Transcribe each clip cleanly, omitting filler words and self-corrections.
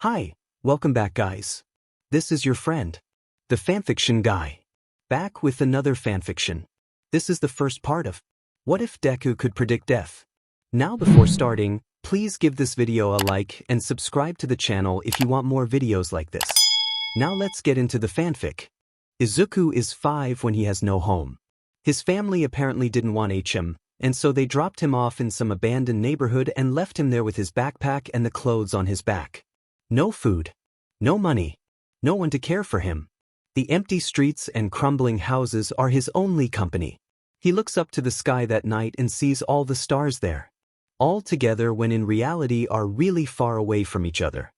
Hi, welcome back guys. This is your friend, the fanfiction guy, back with another fanfiction. This is the first part of What If Deku Could Predict Death? Now before starting, please give this video a like and subscribe to the channel if you want more videos like this. Now let's get into the fanfic. Izuku is 5 when he has no home. His family apparently didn't want him, and so they dropped him off in some abandoned neighborhood and left him there with his backpack and the clothes on his back. No food, no money, no one to care for him. The empty streets and crumbling houses are his only company. He looks up to the sky that night and sees all the stars there, all together when in reality are really far away from each other.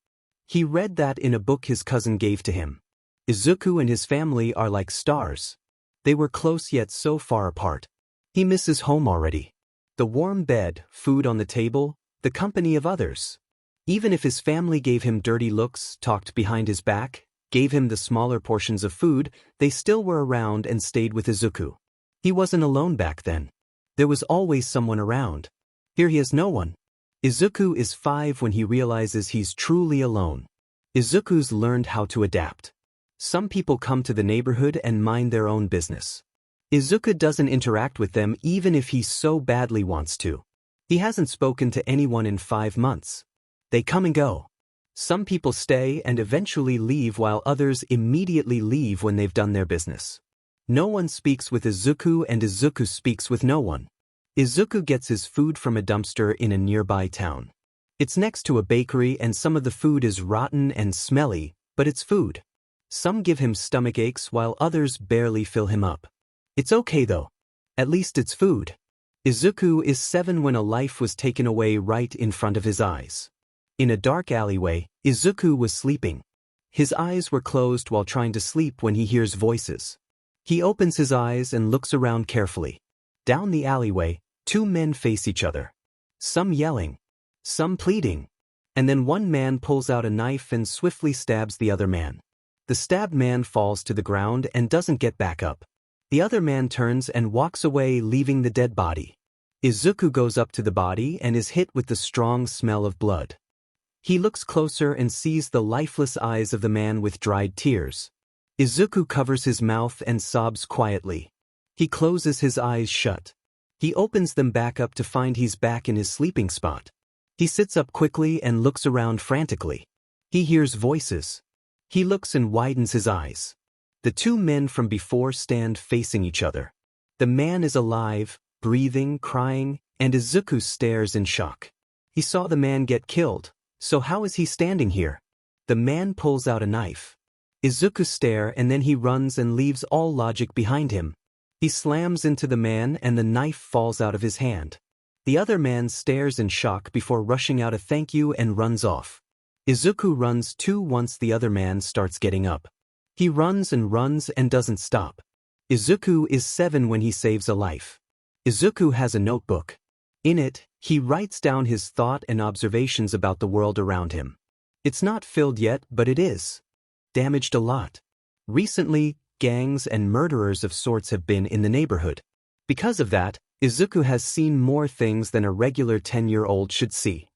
He read that in a book his cousin gave to him. Izuku and his family are like stars. They were close yet so far apart. He misses home already. The warm bed, food on the table, the company of others. Even if his family gave him dirty looks, talked behind his back, gave him the smaller portions of food, they still were around and stayed with Izuku. He wasn't alone back then. There was always someone around. Here he has no one. Izuku is 5 when he realizes he's truly alone. Izuku's learned how to adapt. Some people come to the neighborhood and mind their own business. Izuku doesn't interact with them even if he so badly wants to. He hasn't spoken to anyone in 5 months. They come and go. Some people stay and eventually leave while others immediately leave when they've done their business. No one speaks with Izuku and Izuku speaks with no one. Izuku gets his food from a dumpster in a nearby town. It's next to a bakery and some of the food is rotten and smelly, but it's food. Some give him stomach aches while others barely fill him up. It's okay though. At least it's food. Izuku is 7 when a life was taken away right in front of his eyes. In a dark alleyway, Izuku was sleeping. His eyes were closed while trying to sleep when he hears voices. He opens his eyes and looks around carefully. Down the alleyway, 2 men face each other. Some yelling, some pleading. And then one man pulls out a knife and swiftly stabs the other man. The stabbed man falls to the ground and doesn't get back up. The other man turns and walks away, leaving the dead body. Izuku goes up to the body and is hit with the strong smell of blood. He looks closer and sees the lifeless eyes of the man with dried tears. Izuku covers his mouth and sobs quietly. He closes his eyes shut. He opens them back up to find he's back in his sleeping spot. He sits up quickly and looks around frantically. He hears voices. He looks and widens his eyes. The 2 men from before stand facing each other. The man is alive, breathing, crying, and Izuku stares in shock. He saw the man get killed. So how is he standing here? The man pulls out a knife. Izuku stares and then he runs and leaves all logic behind him. He slams into the man and the knife falls out of his hand. The other man stares in shock before rushing out a thank you and runs off. Izuku runs too once the other man starts getting up. He runs and doesn't stop. Izuku is 7 when he saves a life. Izuku has a notebook. In it, he writes down his thought and observations about the world around him. It's not filled yet, but it is. Damaged a lot. Recently, gangs and murderers of sorts have been in the neighborhood. Because of that, Izuku has seen more things than a regular 10-year-old should see.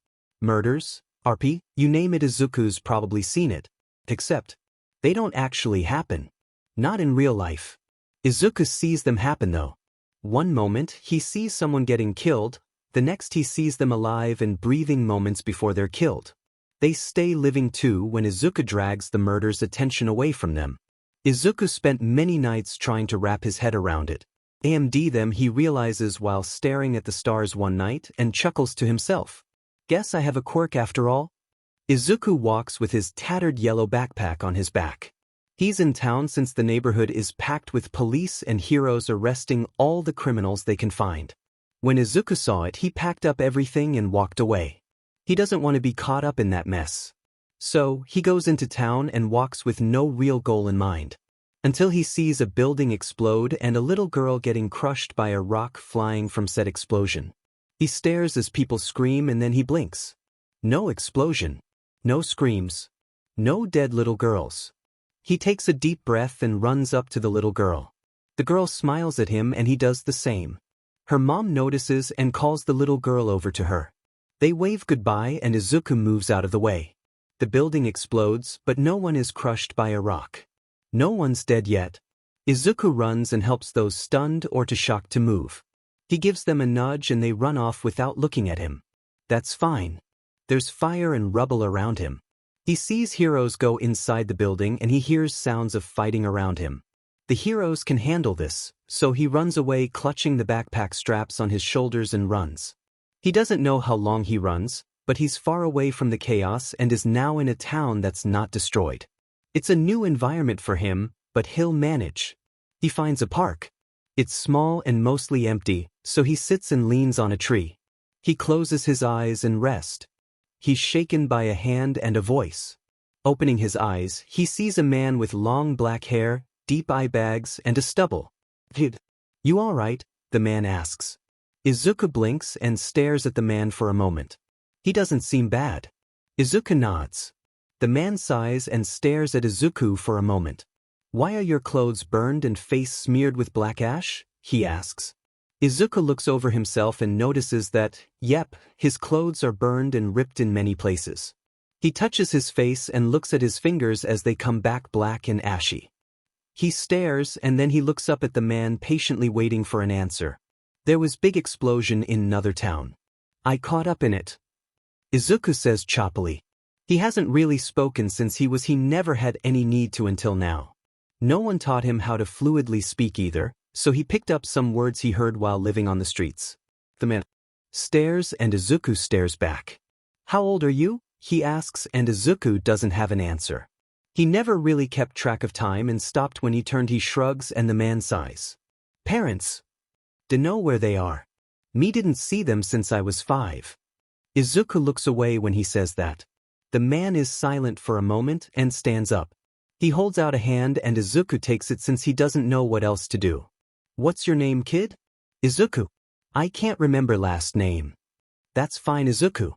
Murders, RP, you name it, Izuku's probably seen it. Except, they don't actually happen. Not in real life. Izuku sees them happen though. One moment, he sees someone getting killed. The next he sees them alive and breathing moments before they're killed. They stay living too when Izuku drags the murder's attention away from them. Izuku spent many nights trying to wrap his head around it. AMD them he realizes while staring at the stars one night and chuckles to himself. Guess I have a quirk after all? Izuku walks with his tattered yellow backpack on his back. He's in town since the neighborhood is packed with police and heroes arresting all the criminals they can find. When Izuku saw it, he packed up everything and walked away. He doesn't want to be caught up in that mess. So, he goes into town and walks with no real goal in mind. Until he sees a building explode and a little girl getting crushed by a rock flying from said explosion. He stares as people scream and then he blinks. No explosion. No screams. No dead little girls. He takes a deep breath and runs up to the little girl. The girl smiles at him and he does the same. Her mom notices and calls the little girl over to her. They wave goodbye and Izuku moves out of the way. The building explodes, but no one is crushed by a rock. No one's dead yet. Izuku runs and helps those stunned or too shocked to move. He gives them a nudge and they run off without looking at him. That's fine. There's fire and rubble around him. He sees heroes go inside the building and he hears sounds of fighting around him. The heroes can handle this, so he runs away clutching the backpack straps on his shoulders and runs. He doesn't know how long he runs, but he's far away from the chaos and is now in a town that's not destroyed. It's a new environment for him, but he'll manage. He finds a park. It's small and mostly empty, so he sits and leans on a tree. He closes his eyes and rests. He's shaken by a hand and a voice. Opening his eyes, he sees a man with long black hair, deep eye bags, and a stubble. "Kid, you all right?" the man asks. Izuku blinks and stares at the man for a moment. He doesn't seem bad. Izuku nods. The man sighs and stares at Izuku for a moment. "Why are your clothes burned and face smeared with black ash?" he asks. Izuku looks over himself and notices that, yep, his clothes are burned and ripped in many places. He touches his face and looks at his fingers as they come back black and ashy. He stares and then he looks up at the man patiently waiting for an answer. "There was big explosion in another town. I caught up in it," Izuku says choppily. He hasn't really spoken since he never had any need to until now. No one taught him how to fluidly speak either, so he picked up some words he heard while living on the streets. The man stares and Izuku stares back. "How old are you?" he asks, and Izuku doesn't have an answer. He never really kept track of time and stopped when he turned. He shrugs and the man sighs. "Parents. Dunno where they are. Me didn't see them since I was 5. Izuku looks away when he says that. The man is silent for a moment and stands up. He holds out a hand and Izuku takes it since he doesn't know what else to do. "What's your name, kid?" "Izuku. I can't remember last name." "That's fine, Izuku.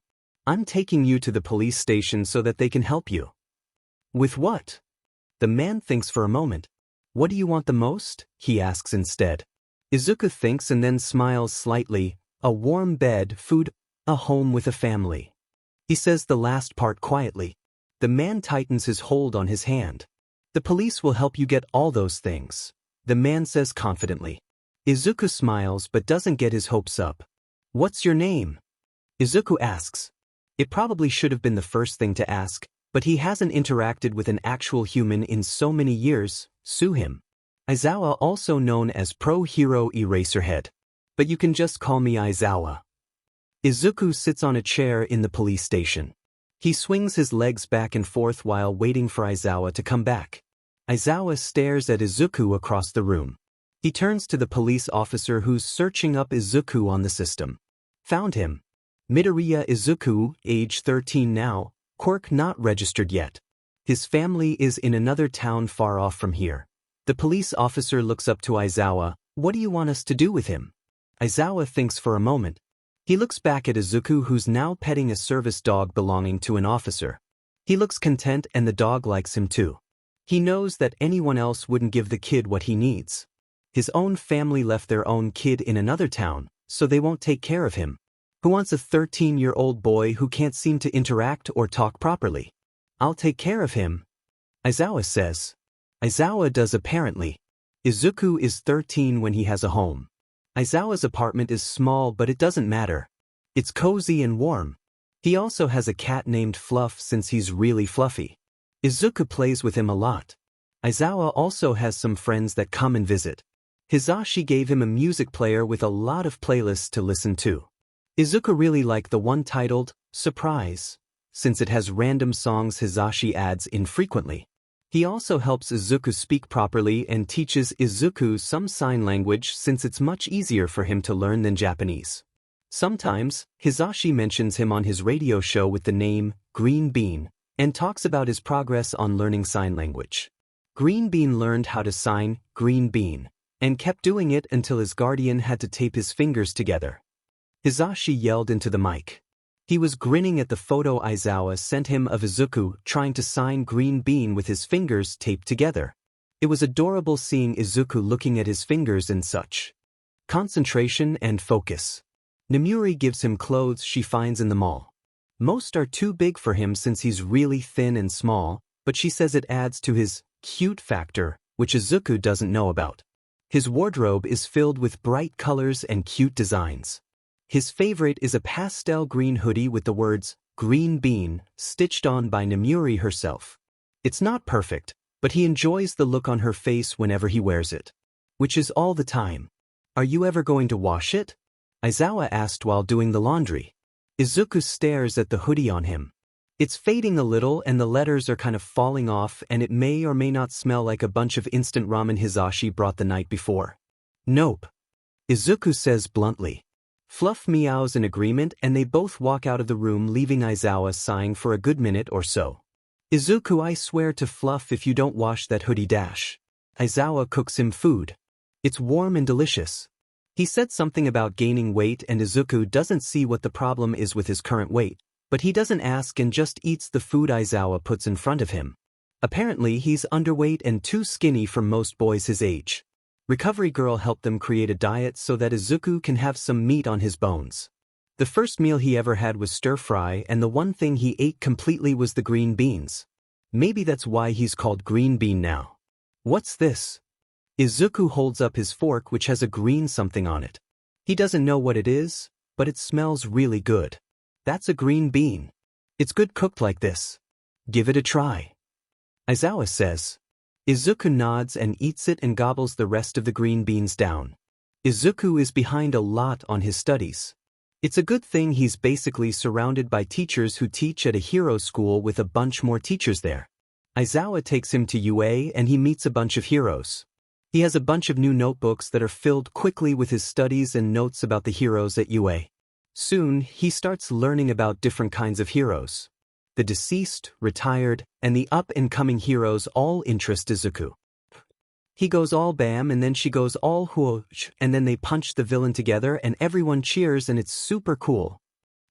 I'm taking you to the police station so that they can help you." "With what?" The man thinks for a moment. "What do you want the most?" he asks instead. Izuku thinks and then smiles slightly. "A warm bed, food, a home with a family." He says the last part quietly. The man tightens his hold on his hand. "The police will help you get all those things," the man says confidently. Izuku smiles but doesn't get his hopes up. "What's your name?" Izuku asks. It probably should have been the first thing to ask, but he hasn't interacted with an actual human in so many years. Sue him. Aizawa, also known as Pro Hero Eraserhead. But you can just call me Aizawa. Izuku sits on a chair in the police station. He swings his legs back and forth while waiting for Aizawa to come back. Aizawa stares at Izuku across the room. He turns to the police officer who's searching up Izuku on the system. "Found him. Midoriya Izuku, age 13 now, quirk not registered yet. His family is in another town far off from here." The police officer looks up to Aizawa. "What do you want us to do with him?" Aizawa thinks for a moment. He looks back at Izuku, who's now petting a service dog belonging to an officer. He looks content and the dog likes him too. He knows that anyone else wouldn't give the kid what he needs. His own family left their own kid in another town, so they won't take care of him. Who wants a 13-year-old boy who can't seem to interact or talk properly? "I'll take care of him," Aizawa says. Aizawa does apparently. Izuku is 13 when he has a home. Aizawa's apartment is small, but it doesn't matter. It's cozy and warm. He also has a cat named Fluff since he's really fluffy. Izuku plays with him a lot. Aizawa also has some friends that come and visit. Hisashi gave him a music player with a lot of playlists to listen to. Izuku really liked the one titled Surprise, since it has random songs Hisashi adds infrequently. He also helps Izuku speak properly and teaches Izuku some sign language since it's much easier for him to learn than Japanese. Sometimes, Hisashi mentions him on his radio show with the name Green Bean and talks about his progress on learning sign language. Green Bean learned how to sign Green Bean and kept doing it until his guardian had to tape his fingers together. Hisashi yelled into the mic. He was grinning at the photo Aizawa sent him of Izuku trying to sign Green Bean with his fingers taped together. It was adorable seeing Izuku looking at his fingers and such. Concentration and focus. Nemuri gives him clothes she finds in the mall. Most are too big for him since he's really thin and small, but she says it adds to his cute factor, which Izuku doesn't know about. His wardrobe is filled with bright colors and cute designs. His favorite is a pastel green hoodie with the words, "Green Bean," stitched on by Nemuri herself. It's not perfect, but he enjoys the look on her face whenever he wears it. Which is all the time. "Are you ever going to wash it?" Aizawa asked while doing the laundry. Izuku stares at the hoodie on him. It's fading a little and the letters are kind of falling off, and it may or may not smell like a bunch of instant ramen Hisashi brought the night before. "Nope," Izuku says bluntly. Fluff meows in agreement and they both walk out of the room, leaving Aizawa sighing for a good minute or so. "Izuku, I swear to Fluff if you don't wash that hoodie dash." Aizawa cooks him food. It's warm and delicious. He said something about gaining weight and Izuku doesn't see what the problem is with his current weight, but he doesn't ask and just eats the food Aizawa puts in front of him. Apparently he's underweight and too skinny for most boys his age. Recovery Girl helped them create a diet so that Izuku can have some meat on his bones. The first meal he ever had was stir-fry, and the one thing he ate completely was the green beans. Maybe that's why he's called Green Bean now. "What's this?" Izuku holds up his fork, which has a green something on it. He doesn't know what it is, but it smells really good. "That's a green bean. It's good cooked like this. Give it a try," Aizawa says. Izuku nods and eats it and gobbles the rest of the green beans down. Izuku is behind a lot on his studies. It's a good thing he's basically surrounded by teachers who teach at a hero school with a bunch more teachers there. Aizawa takes him to UA and he meets a bunch of heroes. He has a bunch of new notebooks that are filled quickly with his studies and notes about the heroes at UA. Soon, he starts learning about different kinds of heroes. The deceased, retired, and the up-and-coming heroes all interest Izuku. He goes all bam and then she goes all whoosh, and then they punch the villain together and everyone cheers and it's super cool.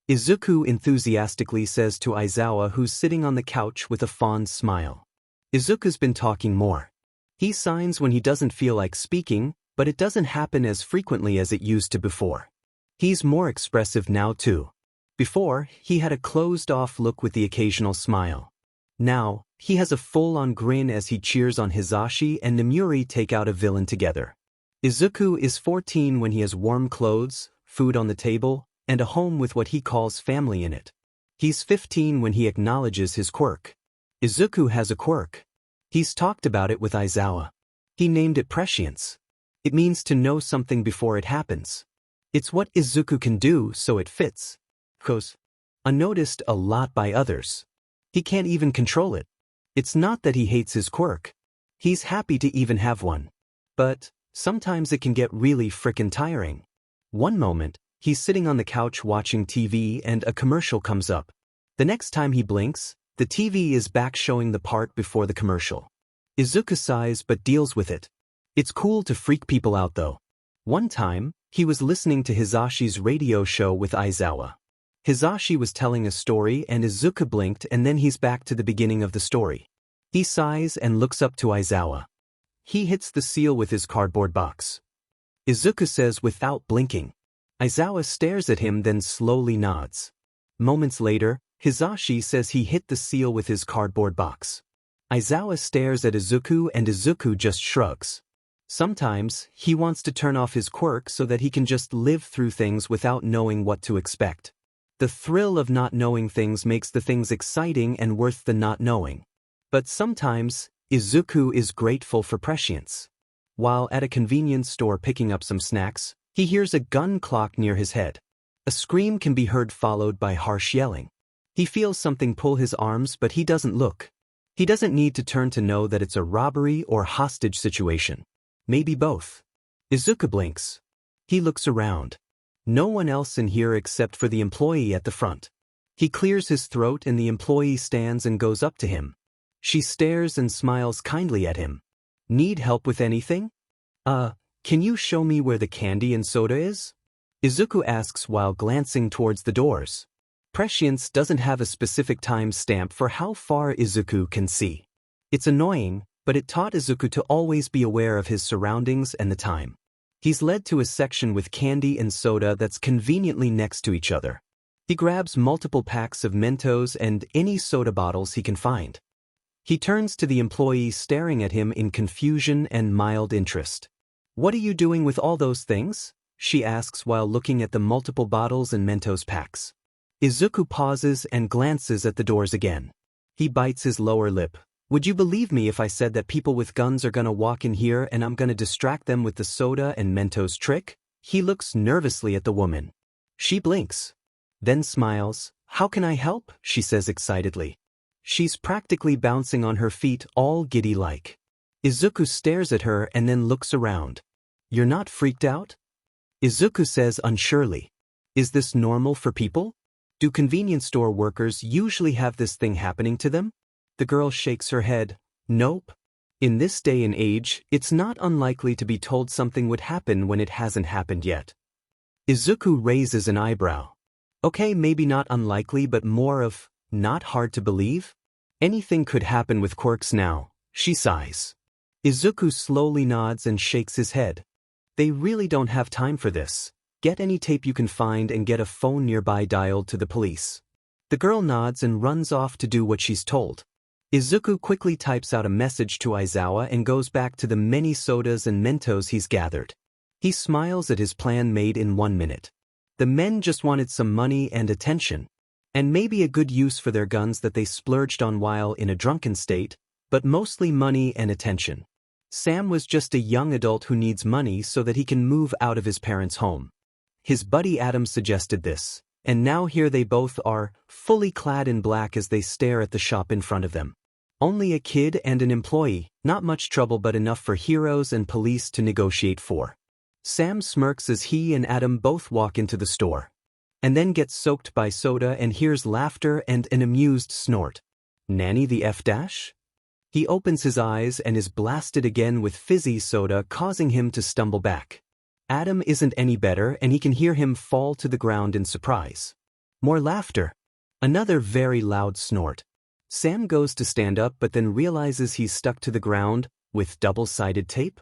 Izuku enthusiastically says to Aizawa, who's sitting on the couch with a fond smile. Izuku's been talking more. He signs when he doesn't feel like speaking, but it doesn't happen as frequently as it used to before. He's more expressive now too. Before, he had a closed-off look with the occasional smile. Now, he has a full-on grin as he cheers on Hisashi and Nemuri take out a villain together. Izuku is 14 when he has warm clothes, food on the table, and a home with what he calls family in it. He's 15 when he acknowledges his quirk. Izuku has a quirk. He's talked about it with Aizawa. He named it Prescience. It means to know something before it happens. It's what Izuku can do, so it fits. Goes unnoticed a lot by others. He can't even control it. It's not that he hates his quirk. He's happy to even have one. But sometimes it can get really frickin' tiring. One moment, he's sitting on the couch watching TV and a commercial comes up. The next time he blinks, the TV is back showing the part before the commercial. Izuku sighs but deals with it. It's cool to freak people out though. One time, he was listening to Hisashi's radio show with Aizawa. Hisashi was telling a story and Izuku blinked and then he's back to the beginning of the story. He sighs and looks up to Aizawa. He hits the seal with his cardboard box. Izuku says without blinking. Aizawa stares at him then slowly nods. Moments later, Hisashi says he hit the seal with his cardboard box. Aizawa stares at Izuku and Izuku just shrugs. Sometimes, he wants to turn off his quirk so that he can just live through things without knowing what to expect. The thrill of not knowing things makes the things exciting and worth the not knowing. But sometimes, Izuku is grateful for prescience. While at a convenience store picking up some snacks, he hears a gun clock near his head. A scream can be heard followed by harsh yelling. He feels something pull his arms but he doesn't look. He doesn't need to turn to know that it's a robbery or hostage situation. Maybe both. Izuku blinks. He looks around. No one else in here except for the employee at the front. He clears his throat and the employee stands and goes up to him. She stares and smiles kindly at him. "Need help with anything? Can you show me where the candy and soda is?" Izuku asks while glancing towards the doors. Prescience doesn't have a specific time stamp for how far Izuku can see. It's annoying, but it taught Izuku to always be aware of his surroundings and the time. He's led to a section with candy and soda that's conveniently next to each other. He grabs multiple packs of Mentos and any soda bottles he can find. He turns to the employee staring at him in confusion and mild interest. "What are you doing with all those things?" she asks while looking at the multiple bottles and Mentos packs. Izuku pauses and glances at the doors again. He bites his lower lip. "Would you believe me if I said that people with guns are gonna walk in here and I'm gonna distract them with the soda and Mentos trick?" He looks nervously at the woman. She blinks, then smiles. "How can I help?" she says excitedly. She's practically bouncing on her feet, all giddy-like. Izuku stares at her and then looks around. "You're not freaked out?" Izuku says unsurely. "Is this normal for people? Do convenience store workers usually have this thing happening to them?" The girl shakes her head. "Nope. In this day and age, it's not unlikely to be told something would happen when it hasn't happened yet." Izuku raises an eyebrow. "Okay, maybe not unlikely, but more of, not hard to believe? Anything could happen with quirks now," she sighs. Izuku slowly nods and shakes his head. "They really don't have time for this. Get any tape you can find and get a phone nearby dialed to the police." The girl nods and runs off to do what she's told. Izuku quickly types out a message to Aizawa and goes back to the many sodas and Mentos he's gathered. He smiles at his plan made in 1 minute. The men just wanted some money and attention, and maybe a good use for their guns that they splurged on while in a drunken state, but mostly money and attention. Sam was just a young adult who needs money so that he can move out of his parents' home. His buddy Adam suggested this, and now here they both are, fully clad in black as they stare at the shop in front of them. Only a kid and an employee, not much trouble but enough for heroes and police to negotiate for. Sam smirks as he and Adam both walk into the store, and then gets soaked by soda and hears laughter and an amused snort. "Nanny the F-dash?" He opens his eyes and is blasted again with fizzy soda, causing him to stumble back. Adam isn't any better and he can hear him fall to the ground in surprise. More laughter. Another very loud snort. Sam goes to stand up but then realizes he's stuck to the ground with double-sided tape.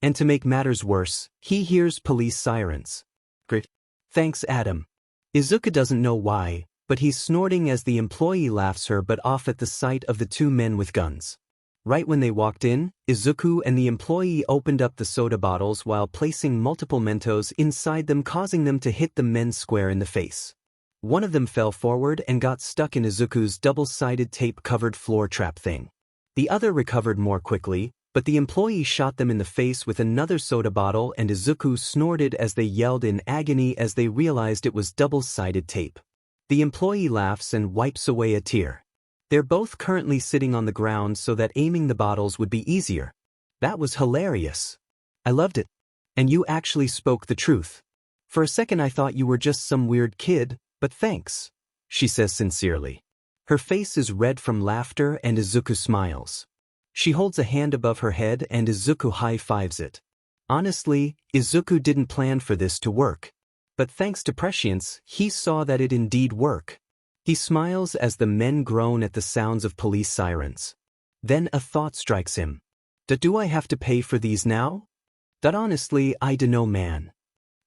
And to make matters worse, he hears police sirens. "Great. Thanks, Adam." Izuku doesn't know why, but he's snorting as the employee laughs her butt off at the sight of the two men with guns. Right when they walked in, Izuku and the employee opened up the soda bottles while placing multiple Mentos inside them, causing them to hit the men square in the face. One of them fell forward and got stuck in Izuku's double-sided tape-covered floor trap thing. The other recovered more quickly, but the employee shot them in the face with another soda bottle and Izuku snorted as they yelled in agony as they realized it was double-sided tape. The employee laughs and wipes away a tear. They're both currently sitting on the ground so that aiming the bottles would be easier. "That was hilarious. I loved it. And you actually spoke the truth. For a second I thought you were just some weird kid, but thanks," she says sincerely. Her face is red from laughter and Izuku smiles. She holds a hand above her head and Izuku high-fives it. Honestly, Izuku didn't plan for this to work. But thanks to Prescience, he saw that it indeed worked. He smiles as the men groan at the sounds of police sirens. Then a thought strikes him. Do I have to pay for these now? That honestly, I dunno, man."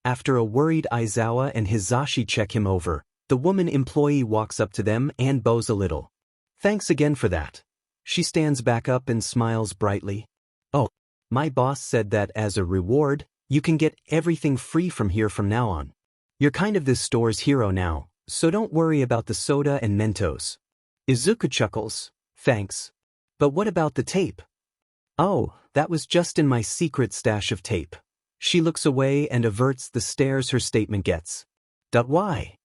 After a worried Aizawa and Hizashi check him over, the woman employee walks up to them and bows a little. "Thanks again for that." She stands back up and smiles brightly. "Oh, my boss said that as a reward, you can get everything free from here from now on. You're kind of this store's hero now, so don't worry about the soda and Mentos." Izuku chuckles. "Thanks. But what about the tape?" "Oh, that was just in my secret stash of tape." She looks away and averts the stares her statement gets. Why?"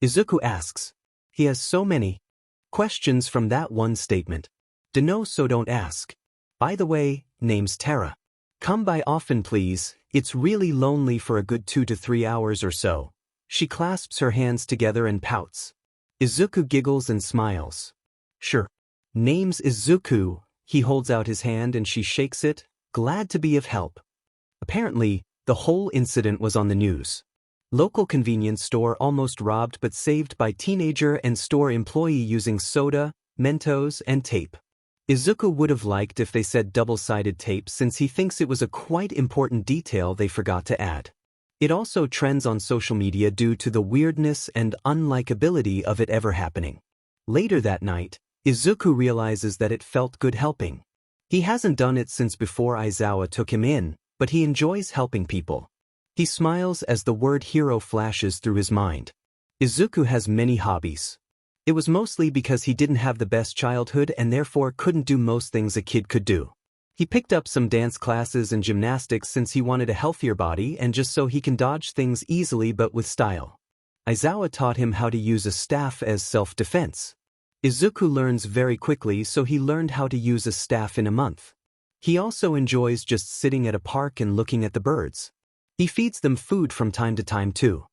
Izuku asks. He has so many questions from that one statement. "Dunno, so don't ask. By the way, name's Terra. Come by often please, it's really lonely for a good 2 to 3 hours or so." She clasps her hands together and pouts. Izuku giggles and smiles. "Sure. Name's Izuku." He holds out his hand and she shakes it, glad to be of help. Apparently, the whole incident was on the news. Local convenience store almost robbed but saved by teenager and store employee using soda, Mentos, and tape. Izuku would have liked if they said double-sided tape since he thinks it was a quite important detail they forgot to add. It also trends on social media due to the weirdness and unlikability of it ever happening. Later that night, Izuku realizes that it felt good helping. He hasn't done it since before Aizawa took him in, but he enjoys helping people. He smiles as the word hero flashes through his mind. Izuku has many hobbies. It was mostly because he didn't have the best childhood and therefore couldn't do most things a kid could do. He picked up some dance classes and gymnastics since he wanted a healthier body and just so he can dodge things easily but with style. Aizawa taught him how to use a staff as self-defense. Izuku learns very quickly, so he learned how to use a staff in a month. He also enjoys just sitting at a park and looking at the birds. He feeds them food from time to time too.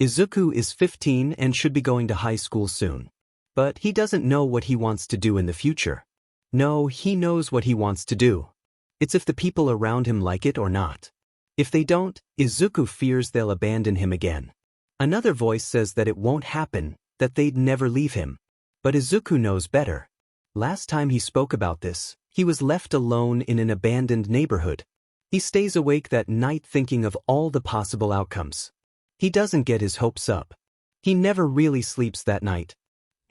Izuku is 15 and should be going to high school soon. But he doesn't know what he wants to do in the future. No, he knows what he wants to do. It's if the people around him like it or not. If they don't, Izuku fears they'll abandon him again. Another voice says that it won't happen, that they'd never leave him. But Izuku knows better. Last time he spoke about this, he was left alone in an abandoned neighborhood. He stays awake that night thinking of all the possible outcomes. He doesn't get his hopes up. He never really sleeps that night.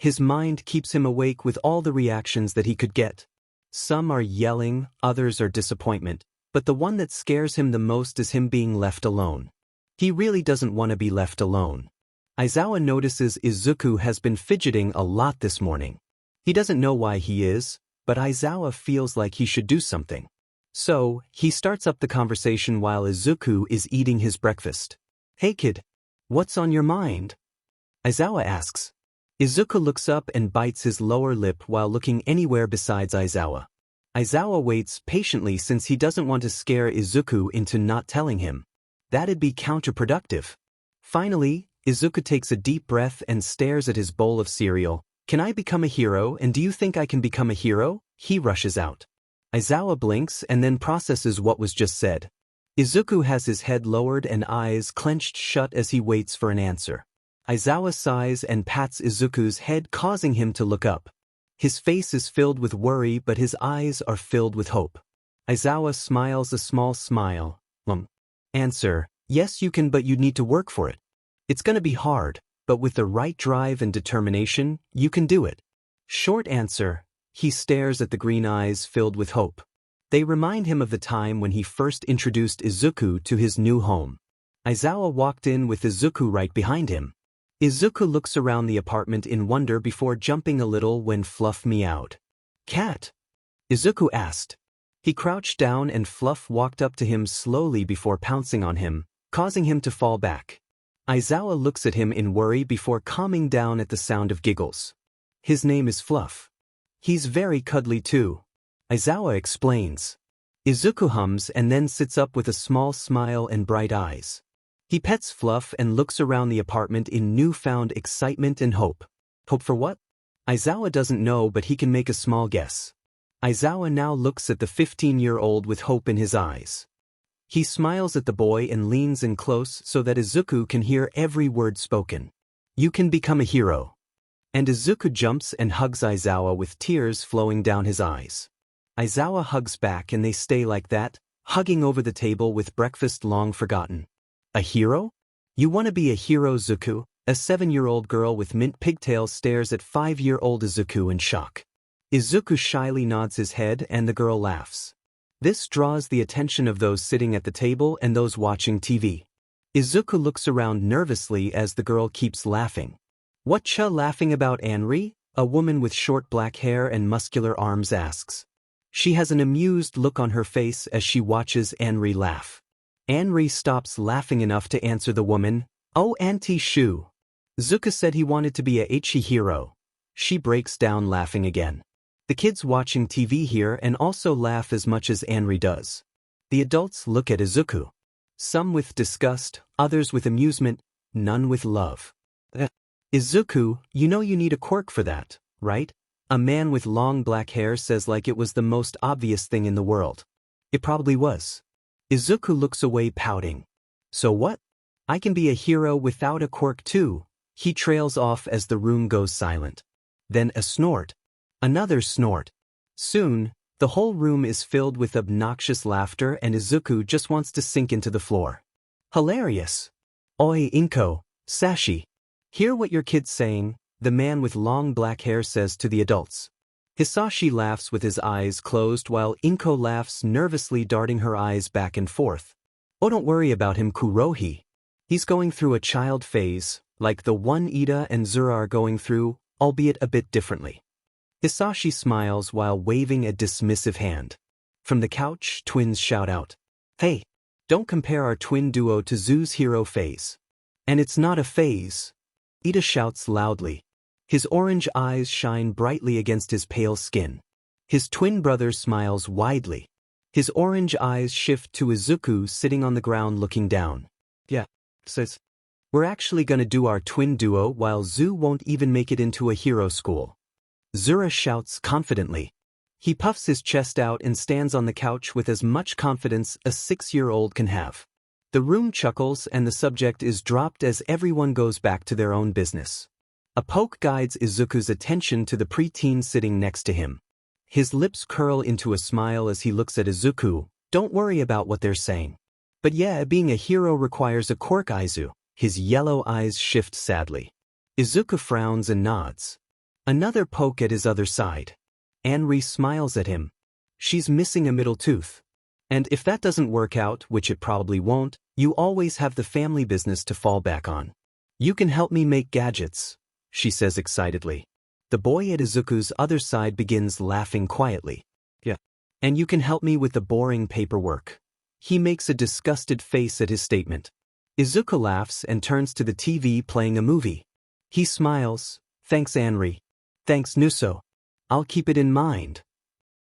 His mind keeps him awake with all the reactions that he could get. Some are yelling, others are disappointment, but the one that scares him the most is him being left alone. He really doesn't want to be left alone. Aizawa notices Izuku has been fidgeting a lot this morning. He doesn't know why he is, but Aizawa feels like he should do something. So, he starts up the conversation while Izuku is eating his breakfast. "Hey kid, what's on your mind?" Aizawa asks. Izuku looks up and bites his lower lip while looking anywhere besides Aizawa. Aizawa waits patiently since he doesn't want to scare Izuku into not telling him. That'd be counterproductive. Finally, Izuku takes a deep breath and stares at his bowl of cereal. "Can I become a hero, and do you think I can become a hero?" he rushes out. Aizawa blinks and then processes what was just said. Izuku has his head lowered and eyes clenched shut as he waits for an answer. Aizawa sighs and pats Izuku's head, causing him to look up. His face is filled with worry, but his eyes are filled with hope. Aizawa smiles a small smile. Answer, "Yes you can, but you need to work for it. It's gonna be hard, but with the right drive and determination, you can do it." Short answer. He stares at the green eyes filled with hope. They remind him of the time when he first introduced Izuku to his new home. Aizawa walked in with Izuku right behind him. Izuku looks around the apartment in wonder before jumping a little when Fluff meowed. "Cat?" Izuku asked. He crouched down and Fluff walked up to him slowly before pouncing on him, causing him to fall back. Aizawa looks at him in worry before calming down at the sound of giggles. "His name is Fluff. He's very cuddly too," Aizawa explains. Izuku hums and then sits up with a small smile and bright eyes. He pets Fluff and looks around the apartment in newfound excitement and hope. Hope for what? Aizawa doesn't know, but he can make a small guess. Aizawa now looks at the 15-year-old with hope in his eyes. He smiles at the boy and leans in close so that Izuku can hear every word spoken. "You can become a hero." And Izuku jumps and hugs Aizawa with tears flowing down his eyes. Aizawa hugs back and they stay like that, hugging over the table with breakfast long forgotten. "A hero? You want to be a hero, Izuku?" A 7-year-old girl with mint pigtails stares at 5-year-old Izuku in shock. Izuku shyly nods his head and the girl laughs. This draws the attention of those sitting at the table and those watching TV. Izuku looks around nervously as the girl keeps laughing. "What laughing about, Anri?" a woman with short black hair and muscular arms asks. She has an amused look on her face as she watches Anri laugh. Anri stops laughing enough to answer the woman, "Oh, Auntie Shu. Izuku said he wanted to be a Ichi hero." She breaks down laughing again. The kids watching TV hear and also laugh as much as Anri does. The adults look at Izuku. Some with disgust, others with amusement, none with love. "Izuku, you know you need a quirk for that, right?" A man with long black hair says like it was the most obvious thing in the world. It probably was. Izuku looks away pouting. "So what? I can be a hero without a quirk too." He trails off as the room goes silent. Then a snort. Another snort. Soon, the whole room is filled with obnoxious laughter and Izuku just wants to sink into the floor. Hilarious. Oi Inko, Sashi. Hear what your kid's saying, the man with long black hair says to the adults. Hisashi laughs with his eyes closed while Inko laughs nervously, darting her eyes back and forth. Oh, don't worry about him, Kurohi. He's going through a child phase, like the one Ida and Zura are going through, albeit a bit differently. Hisashi smiles while waving a dismissive hand. From the couch, twins shout out, "Hey, don't compare our twin duo to Zoo's hero phase." And it's not a phase. Ida shouts loudly. His orange eyes shine brightly against his pale skin. His twin brother smiles widely. His orange eyes shift to Izuku sitting on the ground looking down. Yeah, says, "We're actually gonna do our twin duo while Zoo won't even make it into a hero school." Zura shouts confidently. He puffs his chest out and stands on the couch with as much confidence a 6-year-old can have. The room chuckles and the subject is dropped as everyone goes back to their own business. A poke guides Izuku's attention to the preteen sitting next to him. His lips curl into a smile as he looks at Izuku. Don't worry about what they're saying. But yeah, being a hero requires a quirk, Aizu. His yellow eyes shift sadly. Izuku frowns and nods. Another poke at his other side. Anri smiles at him. She's missing a middle tooth. And if that doesn't work out, which it probably won't, you always have the family business to fall back on. You can help me make gadgets, she says excitedly. The boy at Izuku's other side begins laughing quietly. Yeah. And you can help me with the boring paperwork. He makes a disgusted face at his statement. Izuku laughs and turns to the TV playing a movie. He smiles. Thanks, Anri. Thanks, Nuso. I'll keep it in mind.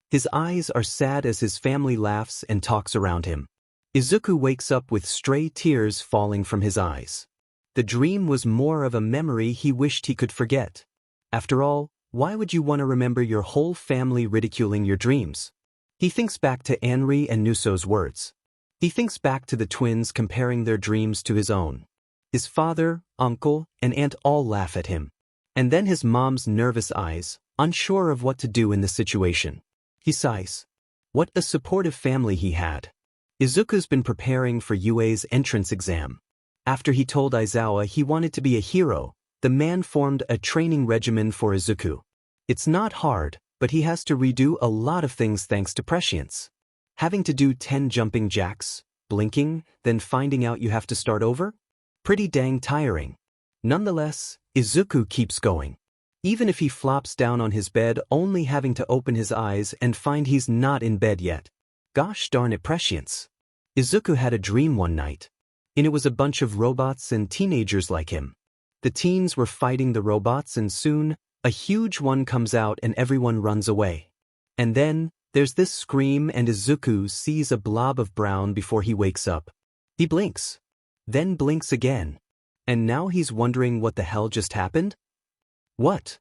His eyes are sad as his family laughs and talks around him. Izuku wakes up with stray tears falling from his eyes. The dream was more of a memory he wished he could forget. After all, why would you want to remember your whole family ridiculing your dreams? He thinks back to Anri and Nuso's words. He thinks back to the twins comparing their dreams to his own. His father, uncle, and aunt all laugh at him. And then his mom's nervous eyes, unsure of what to do in the situation. He sighs. What a supportive family he had. Izuku's been preparing for UA's entrance exam. After he told Aizawa he wanted to be a hero, the man formed a training regimen for Izuku. It's not hard, but he has to redo a lot of things thanks to Prescience. Having to do 10 jumping jacks, blinking, then finding out you have to start over? Pretty dang tiring. Nonetheless, Izuku keeps going. Even if he flops down on his bed only having to open his eyes and find he's not in bed yet. Gosh darn it, Prescience. Izuku had a dream one night. And it was a bunch of robots and teenagers like him. The teens were fighting the robots and soon, a huge one comes out and everyone runs away. And then, there's this scream and Izuku sees a blob of brown before he wakes up. He blinks. Then blinks again. And now he's wondering what the hell just happened? What?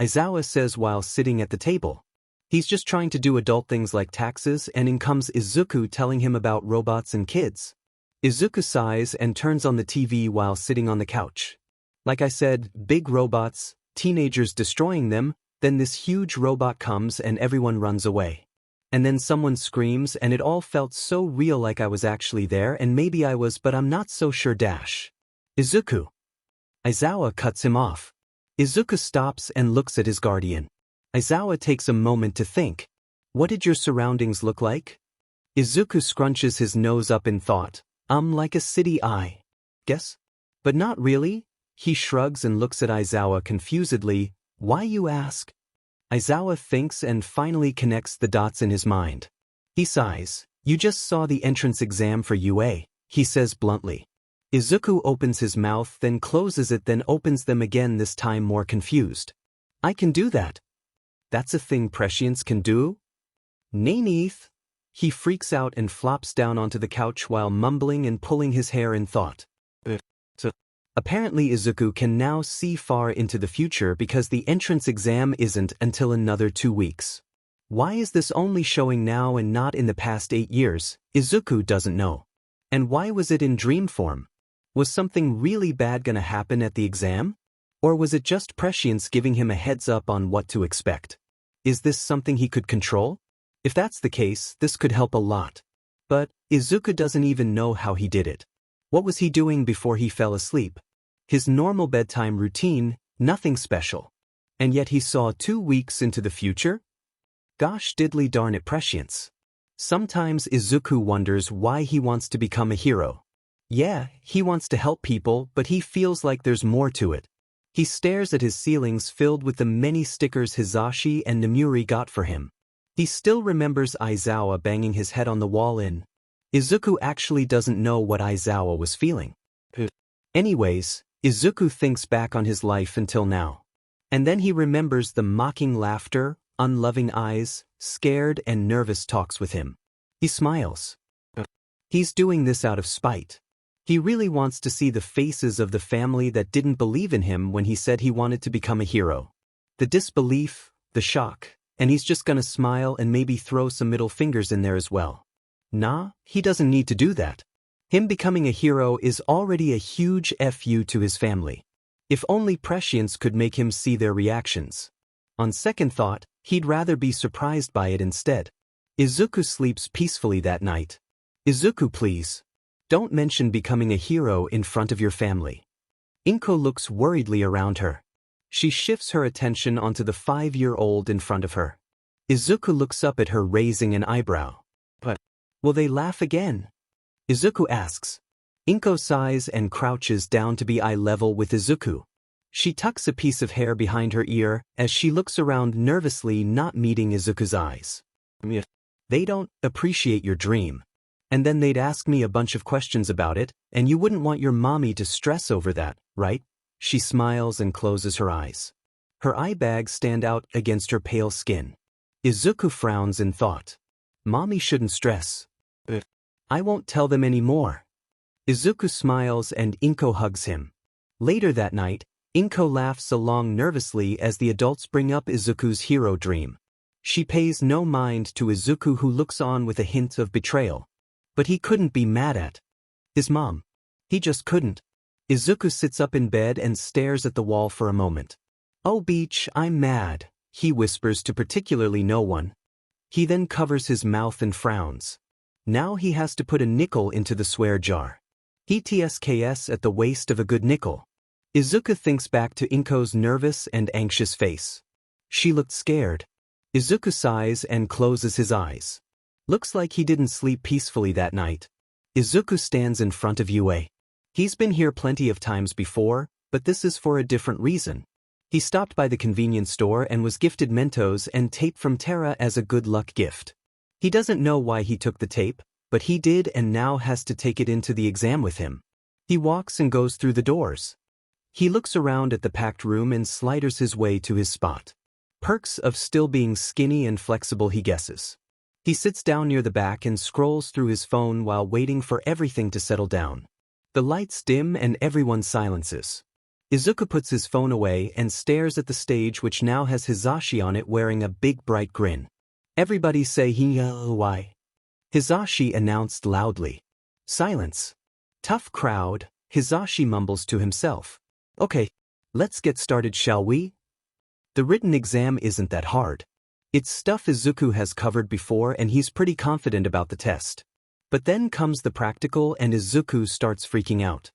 Aizawa says while sitting at the table. He's just trying to do adult things like taxes and in comes Izuku telling him about robots and kids. Izuku sighs and turns on the TV while sitting on the couch. Like I said, big robots, teenagers destroying them, then this huge robot comes and everyone runs away. And then someone screams and it all felt so real, like I was actually there and maybe I was, but I'm not so sure dash. Izuku. Aizawa cuts him off. Izuku stops and looks at his guardian. Aizawa takes a moment to think. What did your surroundings look like? Izuku scrunches his nose up in thought. Like a city eye. Guess? But not really. He shrugs and looks at Aizawa confusedly. Why, you ask? Aizawa thinks and finally connects the dots in his mind. He sighs. You just saw the entrance exam for UA, he says bluntly. Izuku opens his mouth, then closes it, then opens them again, this time more confused. I can do that. That's a thing Prescience can do? Naneeth. He freaks out and flops down onto the couch while mumbling and pulling his hair in thought. Apparently Izuku can now see far into the future because the entrance exam isn't until another 2 weeks. Why is this only showing now and not in the past 8 years? Izuku doesn't know. And why was it in dream form? Was something really bad gonna happen at the exam? Or was it just Prescience giving him a heads up on what to expect? Is this something he could control? If that's the case, this could help a lot. But Izuku doesn't even know how he did it. What was he doing before he fell asleep? His normal bedtime routine, nothing special. And yet he saw 2 weeks into the future? Gosh diddly darn it, Prescience. Sometimes Izuku wonders why he wants to become a hero. Yeah, he wants to help people, but he feels like there's more to it. He stares at his ceilings filled with the many stickers Hisashi and Nemuri got for him. He still remembers Aizawa banging his head on the wall in. Izuku actually doesn't know what Aizawa was feeling. Anyways, Izuku thinks back on his life until now. And then he remembers the mocking laughter, unloving eyes, scared and nervous talks with him. He smiles. He's doing this out of spite. He really wants to see the faces of the family that didn't believe in him when he said he wanted to become a hero. The disbelief, the shock, and he's just gonna smile and maybe throw some middle fingers in there as well. Nah, he doesn't need to do that. Him becoming a hero is already a huge FU to his family. If only Prescience could make him see their reactions. On second thought, he'd rather be surprised by it instead. Izuku sleeps peacefully that night. Izuku, please. Don't mention becoming a hero in front of your family. Inko looks worriedly around her. She shifts her attention onto the 5-year-old in front of her. Izuku looks up at her, raising an eyebrow. But will they laugh again? Izuku asks. Inko sighs and crouches down to be eye level with Izuku. She tucks a piece of hair behind her ear as she looks around nervously, not meeting Izuku's eyes. They don't appreciate your dream. And then they'd ask me a bunch of questions about it, and you wouldn't want your mommy to stress over that, right? She smiles and closes her eyes. Her eye bags stand out against her pale skin. Izuku frowns in thought. Mommy shouldn't stress. I won't tell them anymore. Izuku smiles and Inko hugs him. Later that night, Inko laughs along nervously as the adults bring up Izuku's hero dream. She pays no mind to Izuku, who looks on with a hint of betrayal. But he couldn't be mad at his mom. He just couldn't. Izuku sits up in bed and stares at the wall for a moment. Oh Beach, I'm mad, he whispers to particularly no one. He then covers his mouth and frowns. Now he has to put a nickel into the swear jar. He tsks at the waste of a good nickel. Izuku thinks back to Inko's nervous and anxious face. She looked scared. Izuku sighs and closes his eyes. Looks like he didn't sleep peacefully that night. Izuku stands in front of Yue. He's been here plenty of times before, but this is for a different reason. He stopped by the convenience store and was gifted Mentos and tape from Terra as a good luck gift. He doesn't know why he took the tape, but he did and now has to take it into the exam with him. He walks and goes through the doors. He looks around at the packed room and sliders his way to his spot. Perks of still being skinny and flexible, he guesses. He sits down near the back and scrolls through his phone while waiting for everything to settle down. The lights dim and everyone silences. Izuku puts his phone away and stares at the stage, which now has Hisashi on it wearing a big bright grin. Everybody say why. Hisashi announced loudly. Silence. Tough crowd, Hisashi mumbles to himself. Okay, let's get started, shall we? The written exam isn't that hard. It's stuff Izuku has covered before and he's pretty confident about the test. But then comes the practical and Izuku starts freaking out.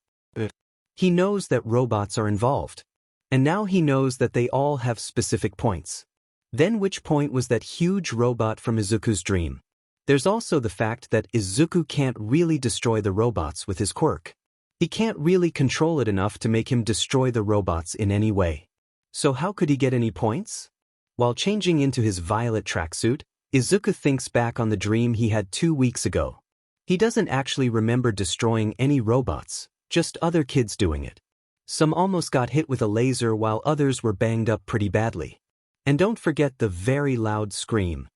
He knows that robots are involved. And now he knows that they all have specific points. Then which point was that huge robot from Izuku's dream? There's also the fact that Izuku can't really destroy the robots with his quirk. He can't really control it enough to make him destroy the robots in any way. So how could he get any points? While changing into his violet tracksuit, Izuku thinks back on the dream he had 2 weeks ago. He doesn't actually remember destroying any robots, just other kids doing it. Some almost got hit with a laser while others were banged up pretty badly. And don't forget the very loud scream.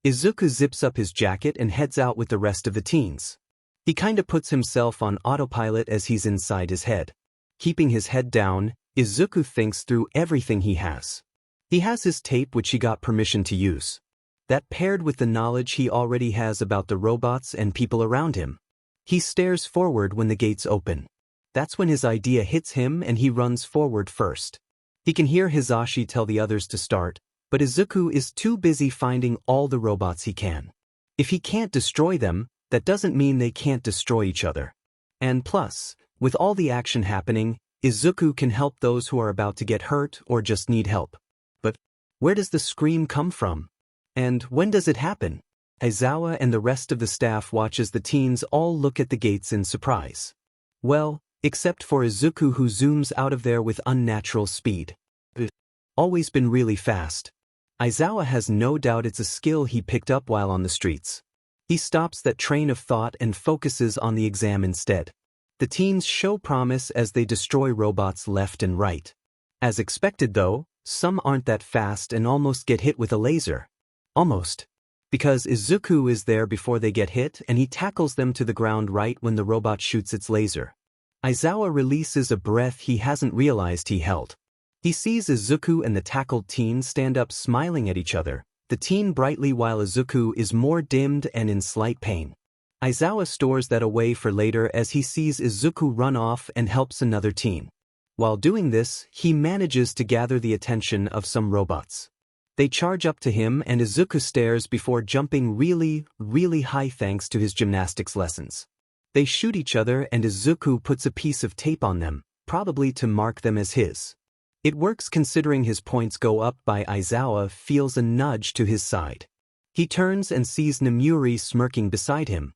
Izuku zips up his jacket and heads out with the rest of the teens. He kinda puts himself on autopilot as he's inside his head. Keeping his head down, Izuku thinks through everything he has. He has his tape, which he got permission to use. That paired with the knowledge he already has about the robots and people around him. He stares forward when the gates open. That's when his idea hits him and he runs forward first. He can hear Hisashi tell the others to start, but Izuku is too busy finding all the robots he can. If he can't destroy them, that doesn't mean they can't destroy each other. And plus, with all the action happening, Izuku can help those who are about to get hurt or just need help. But where does the scream come from? And when does it happen? Aizawa and the rest of the staff watch as the teens all look at the gates in surprise. Well, except for Izuku, who zooms out of there with unnatural speed. Always been really fast. Aizawa has no doubt it's a skill he picked up while on the streets. He stops that train of thought and focuses on the exam instead. The teens show promise as they destroy robots left and right. As expected though, some aren't that fast and almost get hit with a laser. Almost. Because Izuku is there before they get hit and he tackles them to the ground right when the robot shoots its laser. Aizawa releases a breath he hasn't realized he held. He sees Izuku and the tackled teen stand up smiling at each other, the teen brightly while Izuku is more dimmed and in slight pain. Aizawa stores that away for later as he sees Izuku run off and helps another teen. While doing this, he manages to gather the attention of some robots. They charge up to him and Izuku stares before jumping really, really high thanks to his gymnastics lessons. They shoot each other and Izuku puts a piece of tape on them, probably to mark them as his. It works considering his points go up by Aizawa feels a nudge to his side. He turns and sees Namuri smirking beside him.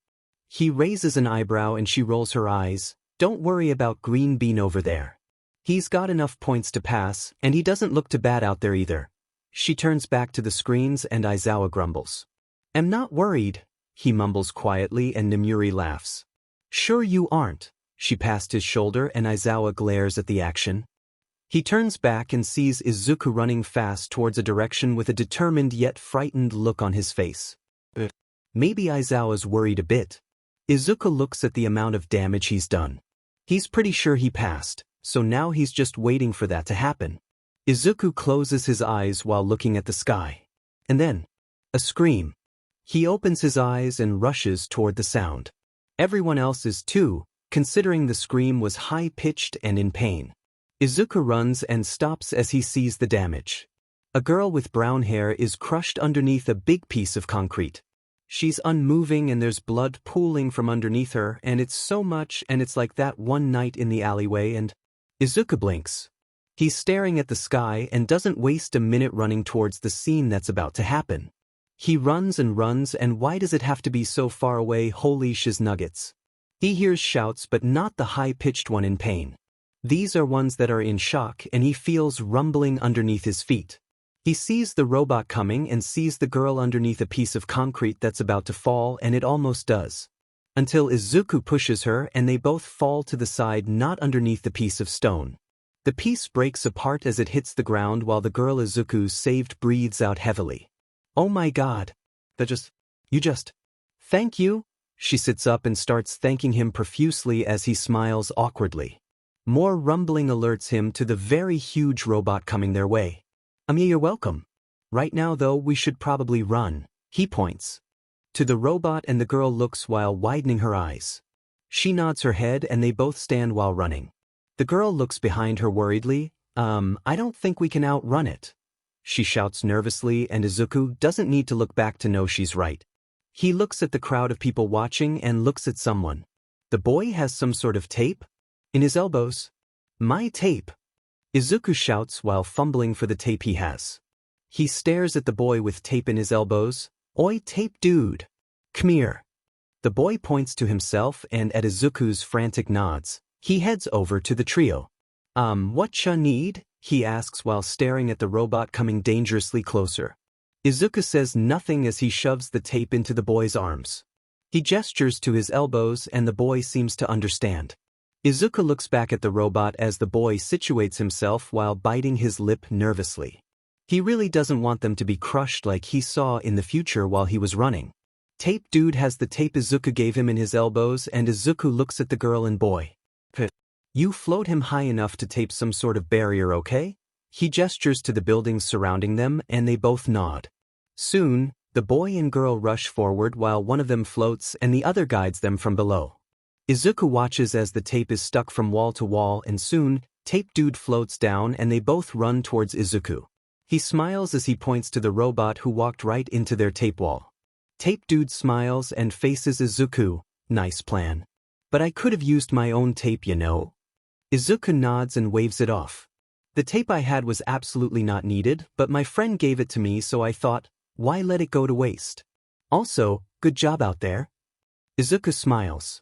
He raises an eyebrow and she rolls her eyes. Don't worry about Green Bean over there. He's got enough points to pass, and he doesn't look too bad out there either. She turns back to the screens and Aizawa grumbles. I'm not worried, he mumbles quietly and Namuri laughs. Sure you aren't, she passed his shoulder and Aizawa glares at the action. He turns back and sees Izuku running fast towards a direction with a determined yet frightened look on his face. Maybe Aizawa's worried a bit. Izuku looks at the amount of damage he's done. He's pretty sure he passed, so now he's just waiting for that to happen. Izuku closes his eyes while looking at the sky. And then, a scream. He opens his eyes and rushes toward the sound. Everyone else is too, considering the scream was high-pitched and in pain. Izuku runs and stops as he sees the damage. A girl with brown hair is crushed underneath a big piece of concrete. She's unmoving and there's blood pooling from underneath her, and it's so much and it's like that one night in the alleyway and Izuku blinks. He's staring at the sky and doesn't waste a minute running towards the scene that's about to happen. He runs and why does it have to be so far away? Holy shiz nuggets. He hears shouts but not the high-pitched one in pain. These are ones that are in shock and he feels rumbling underneath his feet. He sees the robot coming and sees the girl underneath a piece of concrete that's about to fall, and it almost does. Until Izuku pushes her and they both fall to the side, not underneath the piece of stone. The piece breaks apart as it hits the ground while the girl Izuku saved breathes out heavily. Oh my god. Thank you? She sits up and starts thanking him profusely as he smiles awkwardly. More rumbling alerts him to the very huge robot coming their way. You're welcome. Right now though we should probably run, he points. To the robot and the girl looks while widening her eyes. She nods her head and they both stand while running. The girl looks behind her worriedly. I don't think we can outrun it. She shouts nervously and Izuku doesn't need to look back to know she's right. He looks at the crowd of people watching and looks at someone. The boy has some sort of tape in his elbows. My tape. Izuku shouts while fumbling for the tape he has. He stares at the boy with tape in his elbows. Oi tape dude. Come here. The boy points to himself and at Izuku's frantic nods. He heads over to the trio. Whatcha need? He asks while staring at the robot coming dangerously closer. Izuku says nothing as he shoves the tape into the boy's arms. He gestures to his elbows and the boy seems to understand. Izuku looks back at the robot as the boy situates himself while biting his lip nervously. He really doesn't want them to be crushed like he saw in the future while he was running. Tape dude has the tape Izuku gave him in his elbows and Izuku looks at the girl and boy. You float him high enough to tape some sort of barrier, okay? He gestures to the buildings surrounding them and they both nod. Soon, the boy and girl rush forward while one of them floats and the other guides them from below. Izuku watches as the tape is stuck from wall to wall and soon, tape dude floats down and they both run towards Izuku. He smiles as he points to the robot who walked right into their tape wall. Tape dude smiles and faces Izuku. Nice plan. But I could have used my own tape, you know. Izuku nods and waves it off. The tape I had was absolutely not needed, but my friend gave it to me, so I thought, why let it go to waste? Also, good job out there. Izuku smiles.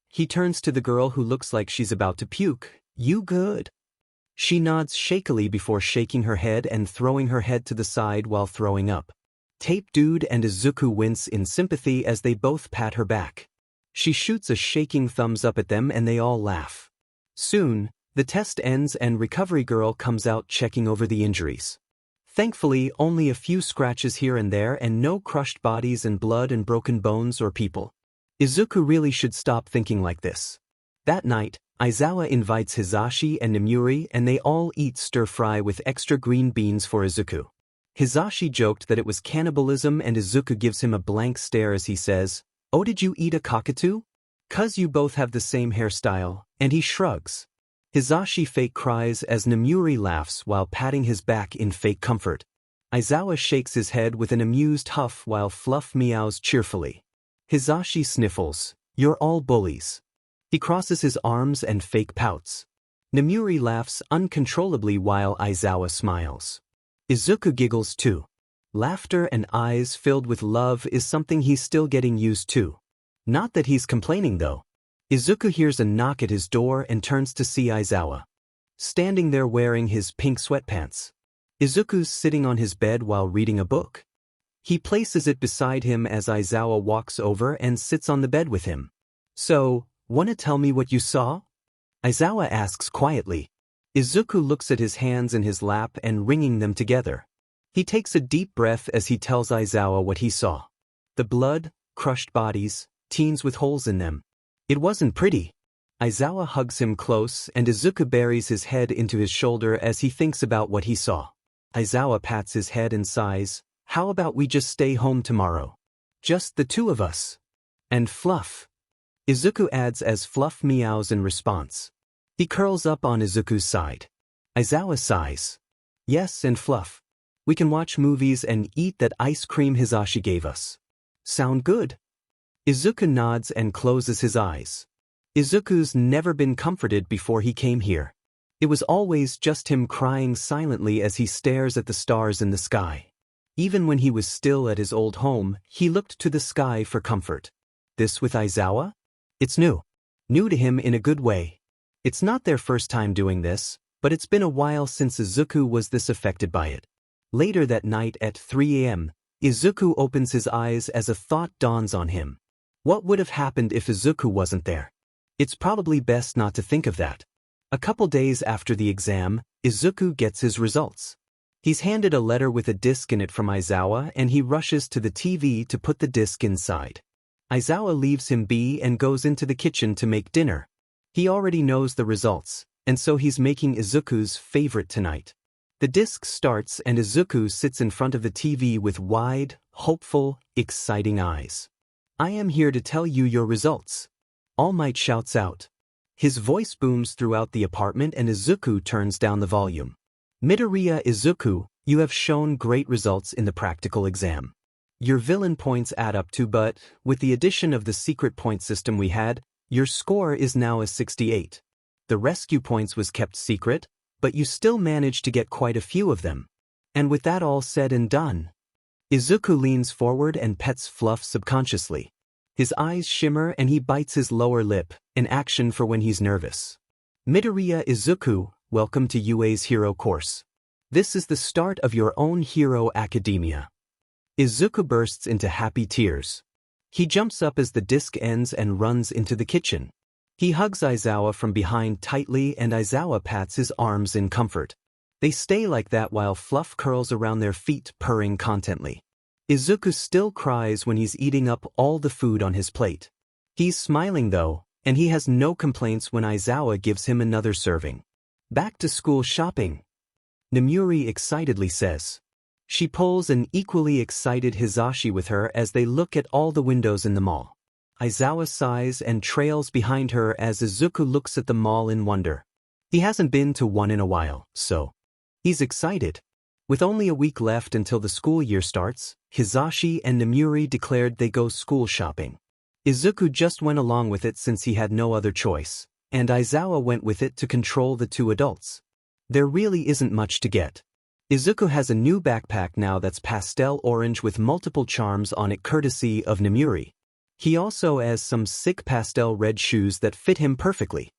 He turns to the girl who looks like she's about to puke. You good? She nods shakily before shaking her head and throwing her head to the side while throwing up. Tape Dude and Izuku wince in sympathy as they both pat her back. She shoots a shaking thumbs up at them and they all laugh. Soon, the test ends and Recovery Girl comes out checking over the injuries. Thankfully, only a few scratches here and there and no crushed bodies and blood and broken bones or people. Izuku really should stop thinking like this. That night, Aizawa invites Hizashi and Nemuri and they all eat stir-fry with extra green beans for Izuku. Hizashi joked that it was cannibalism and Izuku gives him a blank stare as he says, "Oh, did you eat a cockatoo? 'Cause you both have the same hairstyle," and he shrugs. Hizashi fake cries as Nemuri laughs while patting his back in fake comfort. Aizawa shakes his head with an amused huff while Fluff meows cheerfully. Hizashi sniffles, "You're all bullies." He crosses his arms and fake pouts. Nemuri laughs uncontrollably while Aizawa smiles. Izuku giggles too. Laughter and eyes filled with love is something he's still getting used to. Not that he's complaining though. Izuku hears a knock at his door and turns to see Aizawa. Standing there wearing his pink sweatpants. Izuku's sitting on his bed while reading a book. He places it beside him as Aizawa walks over and sits on the bed with him. "So, wanna tell me what you saw?" Aizawa asks quietly. Izuku looks at his hands in his lap and wringing them together. He takes a deep breath as he tells Aizawa what he saw. The blood, crushed bodies, teens with holes in them. It wasn't pretty. Aizawa hugs him close and Izuku buries his head into his shoulder as he thinks about what he saw. Aizawa pats his head and sighs, "How about we just stay home tomorrow? Just the two of us." And Fluff. Izuku adds as Fluff meows in response. He curls up on Izuku's side. Aizawa sighs. "Yes, and Fluff. We can watch movies and eat that ice cream Hizashi gave us. Sound good?" Izuku nods and closes his eyes. Izuku's never been comforted before he came here. It was always just him crying silently as he stares at the stars in the sky. Even when he was still at his old home, he looked to the sky for comfort. This with Aizawa? It's new. New to him in a good way. It's not their first time doing this, but it's been a while since Izuku was this affected by it. Later that night at 3 a.m., Izuku opens his eyes as a thought dawns on him. What would have happened if Izuku wasn't there? It's probably best not to think of that. A couple days after the exam, Izuku gets his results. He's handed a letter with a disc in it from Aizawa and he rushes to the TV to put the disc inside. Aizawa leaves him be and goes into the kitchen to make dinner. He already knows the results, and so he's making Izuku's favorite tonight. The disc starts and Izuku sits in front of the TV with wide, hopeful, exciting eyes. "I am here to tell you your results." All Might shouts out. His voice booms throughout the apartment and Izuku turns down the volume. "Midoriya Izuku, you have shown great results in the practical exam. Your villain points add up to, but, with the addition of the secret point system we had, your score is now a 68. The rescue points was kept secret, but you still managed to get quite a few of them. And with that all said and done." Izuku leans forward and pets Fluff subconsciously. His eyes shimmer and he bites his lower lip, an action for when he's nervous. "Midoriya Izuku, welcome to UA's hero course. This is the start of your own hero academia." Izuku bursts into happy tears. He jumps up as the disc ends and runs into the kitchen. He hugs Aizawa from behind tightly and Aizawa pats his arms in comfort. They stay like that while Fluff curls around their feet purring contently. Izuku still cries when he's eating up all the food on his plate. He's smiling though, and he has no complaints when Aizawa gives him another serving. "Back to school shopping," Nemuri excitedly says. She pulls an equally excited Hizashi with her as they look at all the windows in the mall. Aizawa sighs and trails behind her as Izuku looks at the mall in wonder. He hasn't been to one in a while, so he's excited. With only a week left until the school year starts, Hizashi and Nemuri declared they go school shopping. Izuku just went along with it since he had no other choice, and Aizawa went with it to control the two adults. There really isn't much to get. Izuku has a new backpack now that's pastel orange with multiple charms on it courtesy of Nemuri. He also has some sick pastel red shoes that fit him perfectly.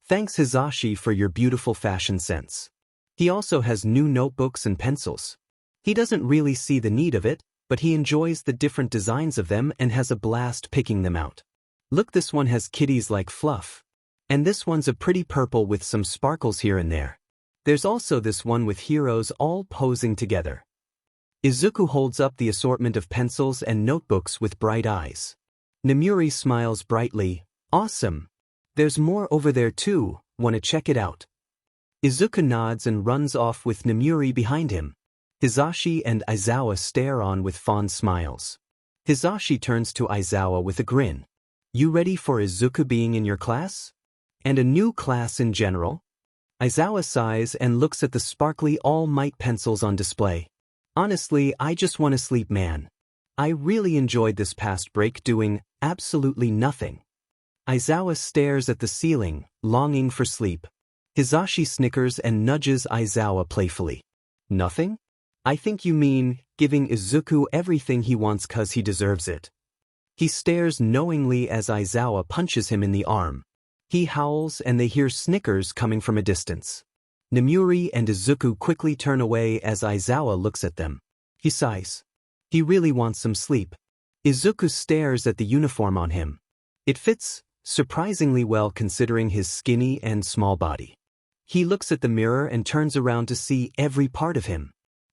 Thanks Hisashi for your beautiful fashion sense. He also has new notebooks and pencils. He doesn't really see the need of it, but he enjoys the different designs of them and has a blast picking them out. Look, this one has kitties like Fluff. And this one's a pretty purple with some sparkles here and there. There's also this one with heroes all posing together. Izuku holds up the assortment of pencils and notebooks with bright eyes. Nemuri smiles brightly. Awesome. There's more over there too, wanna check it out? Izuku nods and runs off with Nemuri behind him. Hisashi and Aizawa stare on with fond smiles. Hisashi turns to Aizawa with a grin. You ready for Izuku being in your class? And a new class in general? Aizawa sighs and looks at the sparkly All Might pencils on display. Honestly, I just want to sleep, man. I really enjoyed this past break doing absolutely nothing. Aizawa stares at the ceiling, longing for sleep. Hisashi snickers and nudges Aizawa playfully. Nothing? I think you mean giving Izuku everything he wants 'cause he deserves it. He stares knowingly as Aizawa punches him in the arm. He howls and they hear snickers coming from a distance. Nemuri and Izuku quickly turn away as Aizawa looks at them. He sighs. He really wants some sleep. Izuku stares at the uniform on him. It fits surprisingly well considering his skinny and small body. He looks at the mirror and turns around to see every part of him.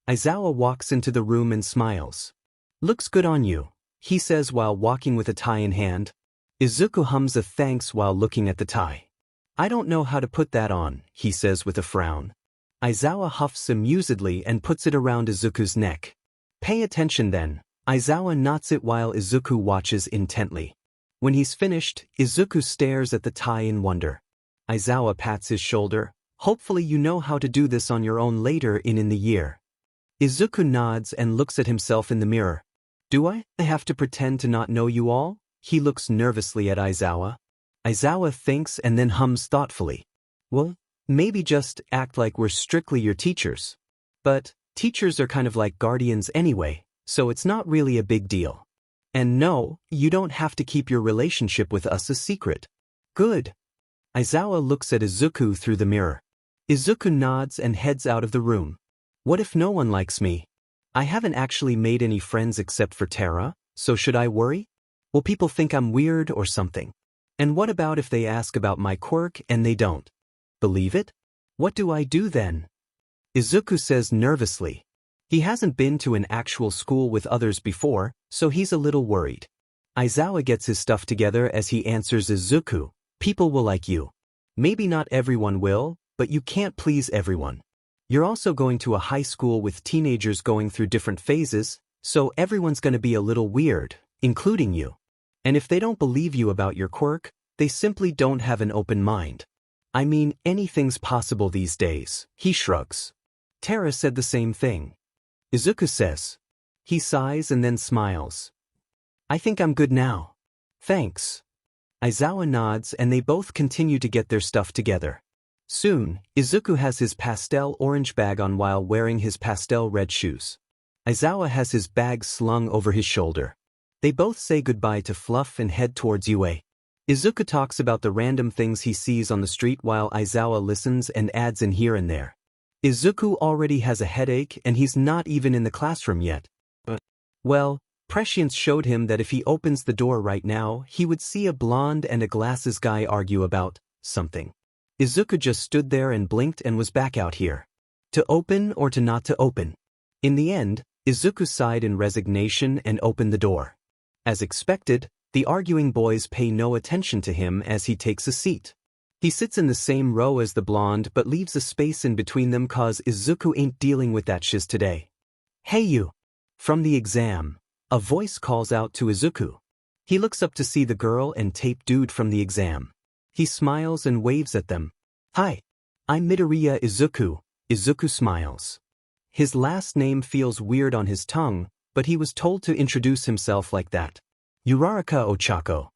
Aizawa walks into the room and smiles. Looks good on you, he says while walking with a tie in hand. Izuku hums a thanks while looking at the tie. I don't know how to put that on, he says with a frown. Aizawa huffs amusedly and puts it around Izuku's neck. Pay attention then. Aizawa knots it while Izuku watches intently. When he's finished, Izuku stares at the tie in wonder. Aizawa pats his shoulder. Hopefully you know how to do this on your own later in the year. Izuku nods and looks at himself in the mirror. Do I have to pretend to not know you all? He looks nervously at Aizawa. Aizawa thinks and then hums thoughtfully. Well, maybe just act like we're strictly your teachers. But teachers are kind of like guardians anyway, so it's not really a big deal. And no, you don't have to keep your relationship with us a secret. Good. Aizawa looks at Izuku through the mirror. Izuku nods and heads out of the room. What if no one likes me? I haven't actually made any friends except for Terra, so should I worry? Will people think I'm weird or something? And what about if they ask about my quirk and they don't believe it? What do I do then? Izuku says nervously. He hasn't been to an actual school with others before, so he's a little worried. Aizawa gets his stuff together as he answers Izuku. People will like you. Maybe not everyone will, but you can't please everyone. You're also going to a high school with teenagers going through different phases, so everyone's going to be a little weird, including you. And if they don't believe you about your quirk, they simply don't have an open mind. I mean, anything's possible these days, he shrugs. Terra said the same thing. Izuku says. He sighs and then smiles. I think I'm good now. Thanks. Aizawa nods and they both continue to get their stuff together. Soon, Izuku has his pastel orange bag on while wearing his pastel red shoes. Aizawa has his bag slung over his shoulder. They both say goodbye to Fluff and head towards UA. Izuku talks about the random things he sees on the street while Aizawa listens and adds in here and there. Izuku already has a headache and he's not even in the classroom yet. But, well, Prescience showed him that if he opens the door right now, he would see a blonde and a glasses guy argue about something. Izuku just stood there and blinked and was back out here. To open or to not to open? In the end, Izuku sighed in resignation and opened the door. As expected, the arguing boys pay no attention to him as he takes a seat. He sits in the same row as the blonde but leaves a space in between them 'cause Izuku ain't dealing with that shiz today. Hey you! From the exam, a voice calls out to Izuku. He looks up to see the girl and tape dude from the exam. He smiles and waves at them. Hi, I'm Midoriya Izuku. Izuku smiles. His last name feels weird on his tongue, but he was told to introduce himself like that. Uraraka Ochako.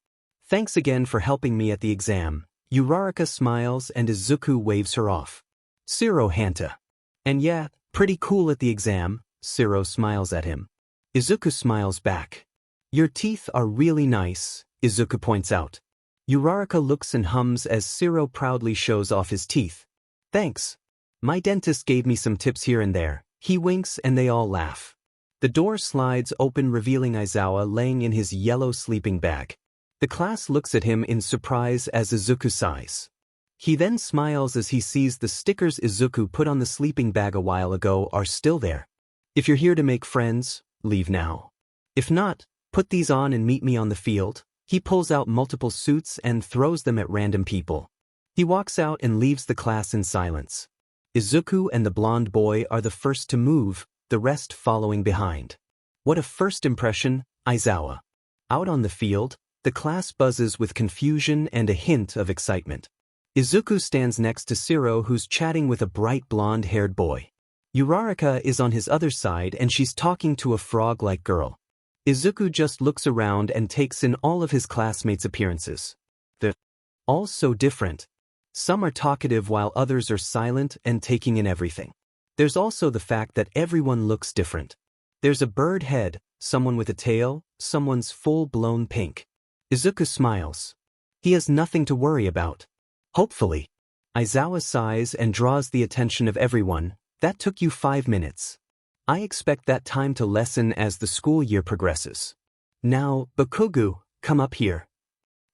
Thanks again for helping me at the exam. Uraraka smiles and Izuku waves her off. Shiro Hanta. And yeah, pretty cool at the exam, Shiro smiles at him. Izuku smiles back. Your teeth are really nice, Izuku points out. Uraraka looks and hums as Shiro proudly shows off his teeth. Thanks. My dentist gave me some tips here and there. He winks and they all laugh. The door slides open revealing Aizawa laying in his yellow sleeping bag. The class looks at him in surprise as Izuku sighs. He then smiles as he sees the stickers Izuku put on the sleeping bag a while ago are still there. If you're here to make friends, leave now. If not, put these on and meet me on the field. He pulls out multiple suits and throws them at random people. He walks out and leaves the class in silence. Izuku and the blonde boy are the first to move, the rest following behind. What a first impression, Aizawa. Out on the field, the class buzzes with confusion and a hint of excitement. Izuku stands next to Shiro who's chatting with a bright blonde-haired boy. Uraraka is on his other side and she's talking to a frog-like girl. Izuku just looks around and takes in all of his classmates' appearances. They're all so different. Some are talkative while others are silent and taking in everything. There's also the fact that everyone looks different. There's a bird head, someone with a tail, someone's full-blown pink. Izuku smiles. He has nothing to worry about. Hopefully. Aizawa sighs and draws the attention of everyone. That took you 5 minutes. I expect that time to lessen as the school year progresses. Now, Bakugu, come up here.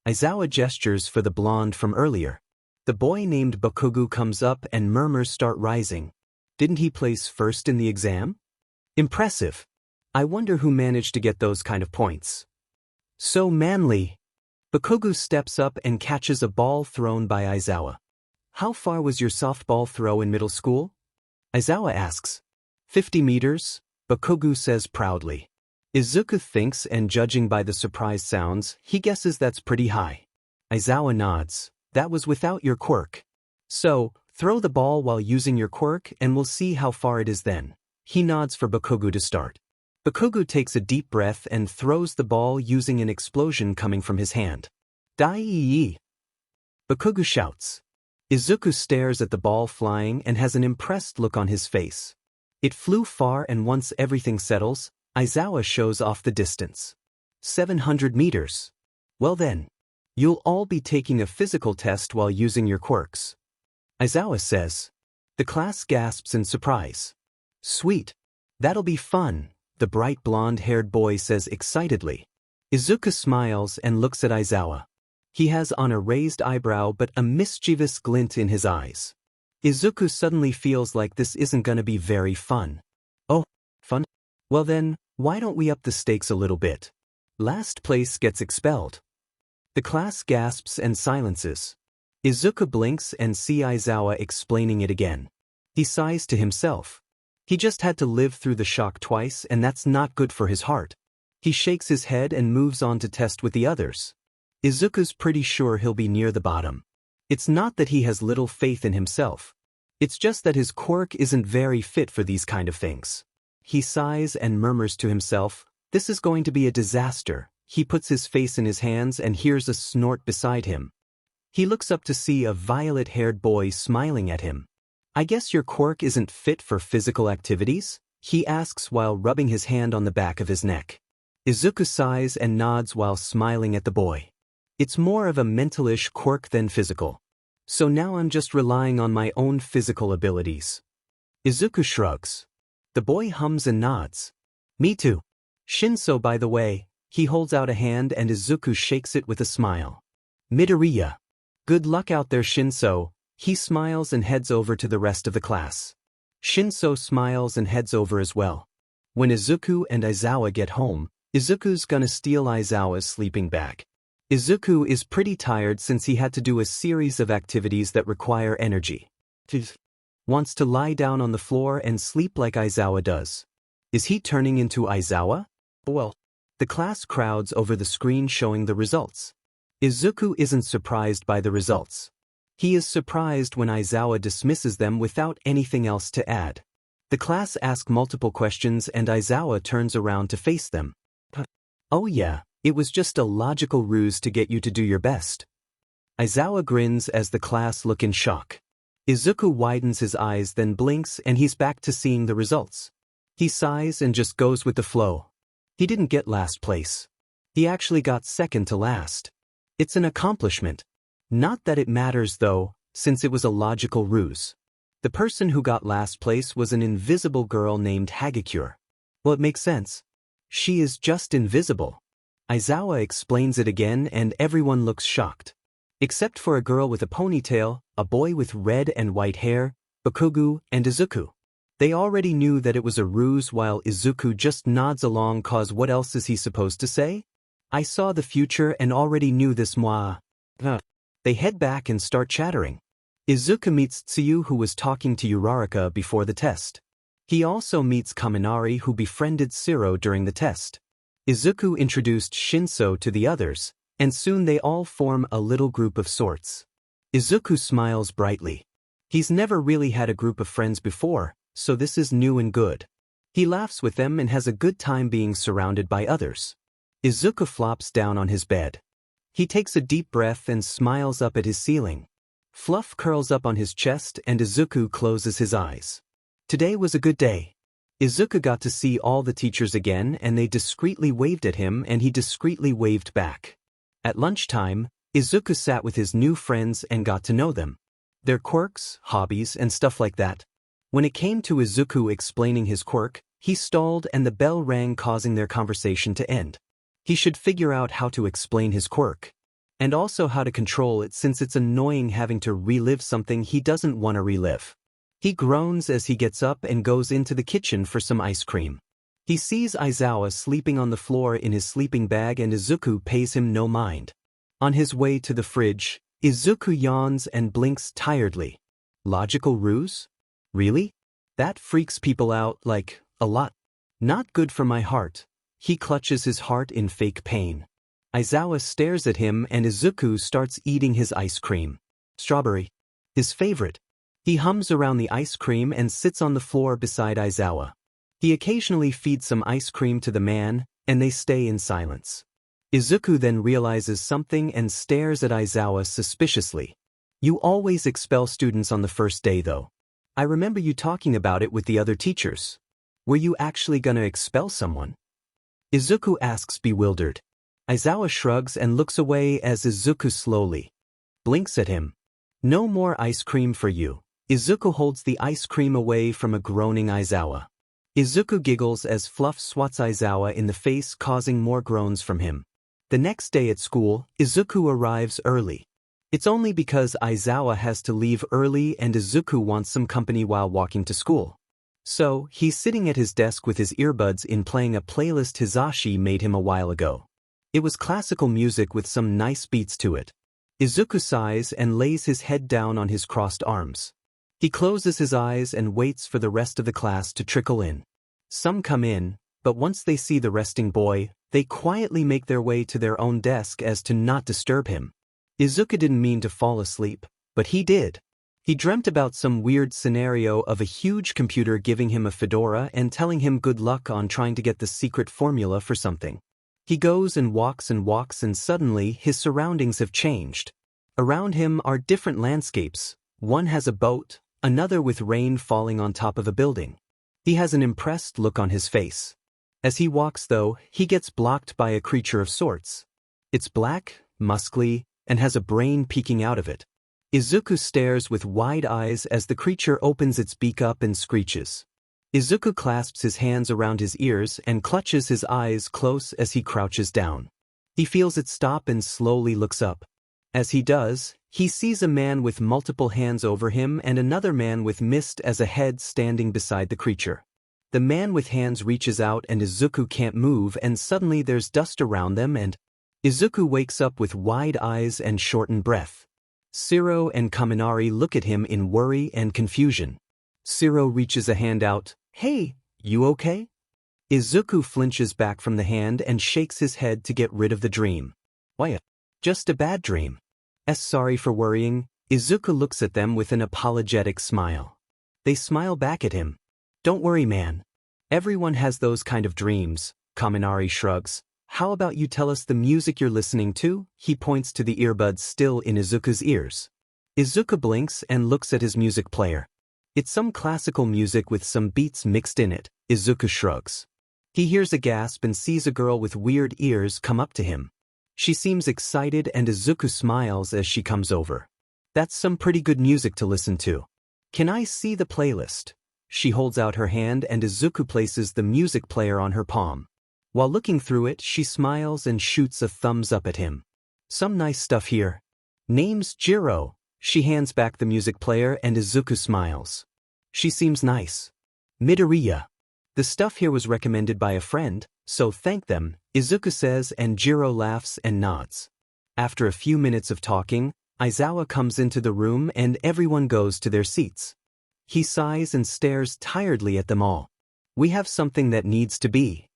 Aizawa gestures for the blonde from earlier. The boy named Bakugu comes up and murmurs start rising. Didn't he place first in the exam? Impressive. I wonder who managed to get those kind of points. So manly. Bakugu steps up and catches a ball thrown by Aizawa. How far was your softball throw in middle school? Aizawa asks. 50 meters, Bakugu says proudly. Izuku thinks and judging by the surprise sounds, he guesses that's pretty high. Aizawa nods. That was without your quirk. So, throw the ball while using your quirk and we'll see how far it is then. He nods for Bakugu to start. Bakugu takes a deep breath and throws the ball using an explosion coming from his hand. Dai-ee! Bakugu shouts. Izuku stares at the ball flying and has an impressed look on his face. It flew far and once everything settles, Aizawa shows off the distance. 700 meters. Well then. You'll all be taking a physical test while using your quirks. Aizawa says. The class gasps in surprise. Sweet. That'll be fun, the bright blonde-haired boy says excitedly. Izuku smiles and looks at Aizawa. He has on a raised eyebrow but a mischievous glint in his eyes. Izuku suddenly feels like this isn't gonna be very fun. Oh, fun? Well then, why don't we up the stakes a little bit? Last place gets expelled. The class gasps and silences. Izuku blinks and sees Aizawa explaining it again. He sighs to himself. He just had to live through the shock twice and that's not good for his heart. He shakes his head and moves on to test with the others. Izuku's pretty sure he'll be near the bottom. It's not that he has little faith in himself. It's just that his quirk isn't very fit for these kind of things. He sighs and murmurs to himself, this is going to be a disaster. He puts his face in his hands and hears a snort beside him. He looks up to see a violet-haired boy smiling at him. I guess your quirk isn't fit for physical activities? He asks while rubbing his hand on the back of his neck. Izuku sighs and nods while smiling at the boy. It's more of a mentalish quirk than physical. So now I'm just relying on my own physical abilities. Izuku shrugs. The boy hums and nods. Me too. Shinso, by the way. He holds out a hand and Izuku shakes it with a smile. Midoriya. Good luck out there, Shinso. He smiles and heads over to the rest of the class. Shinso smiles and heads over as well. When Izuku and Aizawa get home, Izuku's gonna steal Aizawa's sleeping bag. Izuku is pretty tired since he had to do a series of activities that require energy. Wants to lie down on the floor and sleep like Aizawa does. Is he turning into Aizawa? Well, the class crowds over the screen showing the results. Izuku isn't surprised by the results. He is surprised when Aizawa dismisses them without anything else to add. The class asks multiple questions and Aizawa turns around to face them. Oh yeah, It was just a logical ruse to get you to do your best. Aizawa grins as the class look in shock. Izuku widens his eyes, then blinks, and he's back to seeing the results. He sighs and just goes with the flow. He didn't get last place. He actually got second to last. It's an accomplishment. Not that it matters though, since it was a logical ruse. The person who got last place was an invisible girl named Hagakure. Well, it makes sense. She is just invisible. Aizawa explains it again and everyone looks shocked. Except for a girl with a ponytail, a boy with red and white hair, Bakugo, and Izuku. They already knew that it was a ruse while Izuku just nods along cause what else is he supposed to say? I saw the future and already knew this moi. They head back and start chattering. Izuku meets Tsuyu who was talking to Uraraka before the test. He also meets Kaminari who befriended Shiro during the test. Izuku introduced Shinso to the others, and soon they all form a little group of sorts. Izuku smiles brightly. He's never really had a group of friends before, so this is new and good. He laughs with them and has a good time being surrounded by others. Izuku flops down on his bed. He takes a deep breath and smiles up at his ceiling. Fluff curls up on his chest and Izuku closes his eyes. Today was a good day. Izuku got to see all the teachers again and they discreetly waved at him and he discreetly waved back. At lunchtime, Izuku sat with his new friends and got to know them. Their quirks, hobbies, and stuff like that. When it came to Izuku explaining his quirk, he stalled and the bell rang causing their conversation to end. He should figure out how to explain his quirk. And also how to control it since it's annoying having to relive something he doesn't want to relive. He groans as he gets up and goes into the kitchen for some ice cream. He sees Aizawa sleeping on the floor in his sleeping bag and Izuku pays him no mind. On his way to the fridge, Izuku yawns and blinks tiredly. Logical ruse? Really? That freaks people out, like, a lot. Not good for my heart. He clutches his heart in fake pain. Aizawa stares at him and Izuku starts eating his ice cream. Strawberry. His favorite. He hums around the ice cream and sits on the floor beside Aizawa. He occasionally feeds some ice cream to the man, and they stay in silence. Izuku then realizes something and stares at Aizawa suspiciously. You always expel students on the first day though. I remember you talking about it with the other teachers. Were you actually gonna expel someone? Izuku asks bewildered. Aizawa shrugs and looks away as Izuku slowly blinks at him. No more ice cream for you. Izuku holds the ice cream away from a groaning Aizawa. Izuku giggles as Fluff swats Aizawa in the face causing more groans from him. The next day at school, Izuku arrives early. It's only because Aizawa has to leave early and Izuku wants some company while walking to school. So, he's sitting at his desk with his earbuds in playing a playlist Hisashi made him a while ago. It was classical music with some nice beats to it. Izuku sighs and lays his head down on his crossed arms. He closes his eyes and waits for the rest of the class to trickle in. Some come in, but once they see the resting boy, they quietly make their way to their own desk as to not disturb him. Izuku didn't mean to fall asleep, but he did. He dreamt about some weird scenario of a huge computer giving him a fedora and telling him good luck on trying to get the secret formula for something. He goes and walks and suddenly his surroundings have changed. Around him are different landscapes. One has a boat, another with rain falling on top of a building. He has an impressed look on his face. As he walks though, he gets blocked by a creature of sorts. It's black, muscly, and has a brain peeking out of it. Izuku stares with wide eyes as the creature opens its beak up and screeches. Izuku clasps his hands around his ears and clutches his eyes close as he crouches down. He feels it stop and slowly looks up. As he does, he sees a man with multiple hands over him and another man with mist as a head standing beside the creature. The man with hands reaches out and Izuku can't move and suddenly there's dust around them and Izuku wakes up with wide eyes and shortened breath. Shiro and Kaminari look at him in worry and confusion. Shiro reaches a hand out. Hey, you okay? Izuku flinches back from the hand and shakes his head to get rid of the dream. Why, just a bad dream. Sorry for worrying. Izuku looks at them with an apologetic smile. They smile back at him. Don't worry, man. Everyone has those kind of dreams, Kaminari shrugs. how about you tell us the music you're listening to? He points to the earbuds still in Izuku's ears. Izuku blinks and looks at his music player. It's some classical music with some beats mixed in it. Izuku shrugs. He hears a gasp and sees a girl with weird ears come up to him. She seems excited and Izuku smiles as she comes over. That's some pretty good music to listen to. Can I see the playlist? She holds out her hand and Izuku places the music player on her palm. While looking through it, she smiles and shoots a thumbs up at him. Some nice stuff here. Name's Jiro. She hands back the music player and Izuku smiles. She seems nice. Midoriya. The stuff here was recommended by a friend, so thank them, Izuku says and Jiro laughs and nods. After a few minutes of talking, Aizawa comes into the room and everyone goes to their seats. He sighs and stares tiredly at them all. We have something that needs to be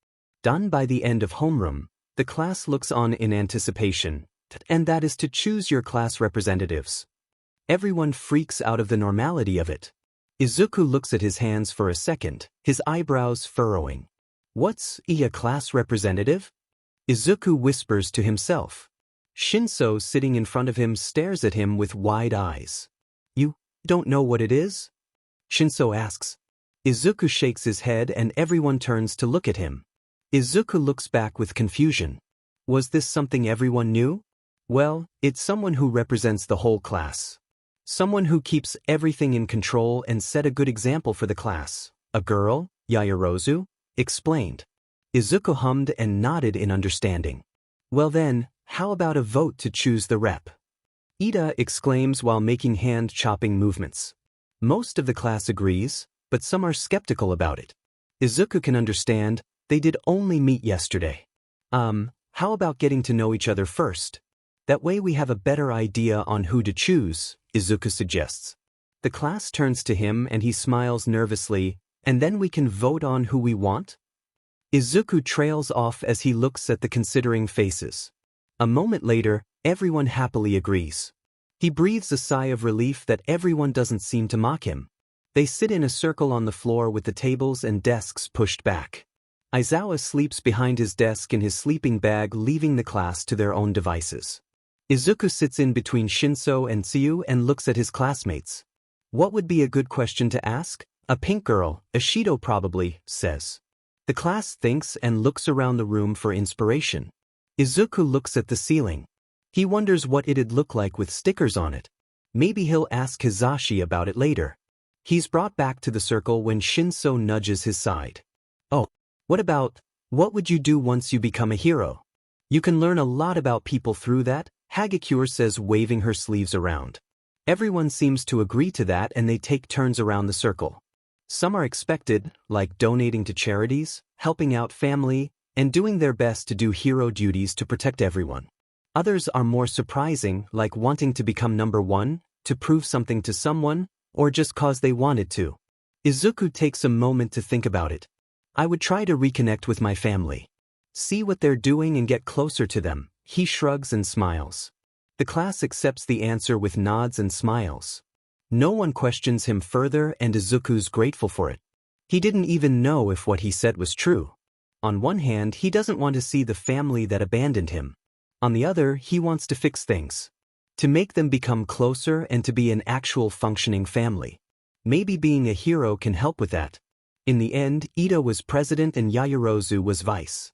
done by the end of homeroom. The class looks on in anticipation, and that is to choose your class representatives. Everyone freaks out of the normality of it. Izuku looks at his hands for a second, his eyebrows furrowing. What's a class representative? Izuku whispers to himself. Shinso sitting in front of him stares at him with wide eyes. You don't know what it is? Shinso asks. Izuku shakes his head and everyone turns to look at him. Izuku looks back with confusion. Was this something everyone knew? Well, it's someone who represents the whole class. Someone who keeps everything in control and set a good example for the class. A girl, Yaoyorozu, explained. Izuku hummed and nodded in understanding. Well then, how about a vote to choose the rep? Ida exclaims while making hand-chopping movements. Most of the class agrees, but some are skeptical about it. Izuku can understand, they did only meet yesterday. How about getting to know each other first? That way we have a better idea on who to choose, Izuku suggests. The class turns to him and he smiles nervously, and then we can vote on who we want? Izuku trails off as he looks at the considering faces. A moment later, everyone happily agrees. He breathes a sigh of relief that everyone doesn't seem to mock him. They sit in a circle on the floor with the tables and desks pushed back. Aizawa sleeps behind his desk in his sleeping bag, leaving the class to their own devices. Izuku sits in between Shinso and Tsuyu and looks at his classmates. What would be a good question to ask? A pink girl, Ishido probably, says. The class thinks and looks around the room for inspiration. Izuku looks at the ceiling. He wonders what it'd look like with stickers on it. Maybe he'll ask Hizashi about it later. He's brought back to the circle when Shinso nudges his side. Oh, what would you do once you become a hero? You can learn a lot about people through that, Hagakure says, waving her sleeves around. Everyone seems to agree to that and they take turns around the circle. Some are expected, like donating to charities, helping out family, and doing their best to do hero duties to protect everyone. Others are more surprising, like wanting to become number one, to prove something to someone, or just cause they wanted to. Izuku takes a moment to think about it. I would try to reconnect with my family. See what they're doing and get closer to them. He shrugs and smiles. The class accepts the answer with nods and smiles. No one questions him further and Izuku's grateful for it. He didn't even know if what he said was true. On one hand, he doesn't want to see the family that abandoned him. On the other, he wants to fix things. To make them become closer and to be an actual functioning family. Maybe being a hero can help with that. In the end, Ida was president and Yaoyorozu was vice.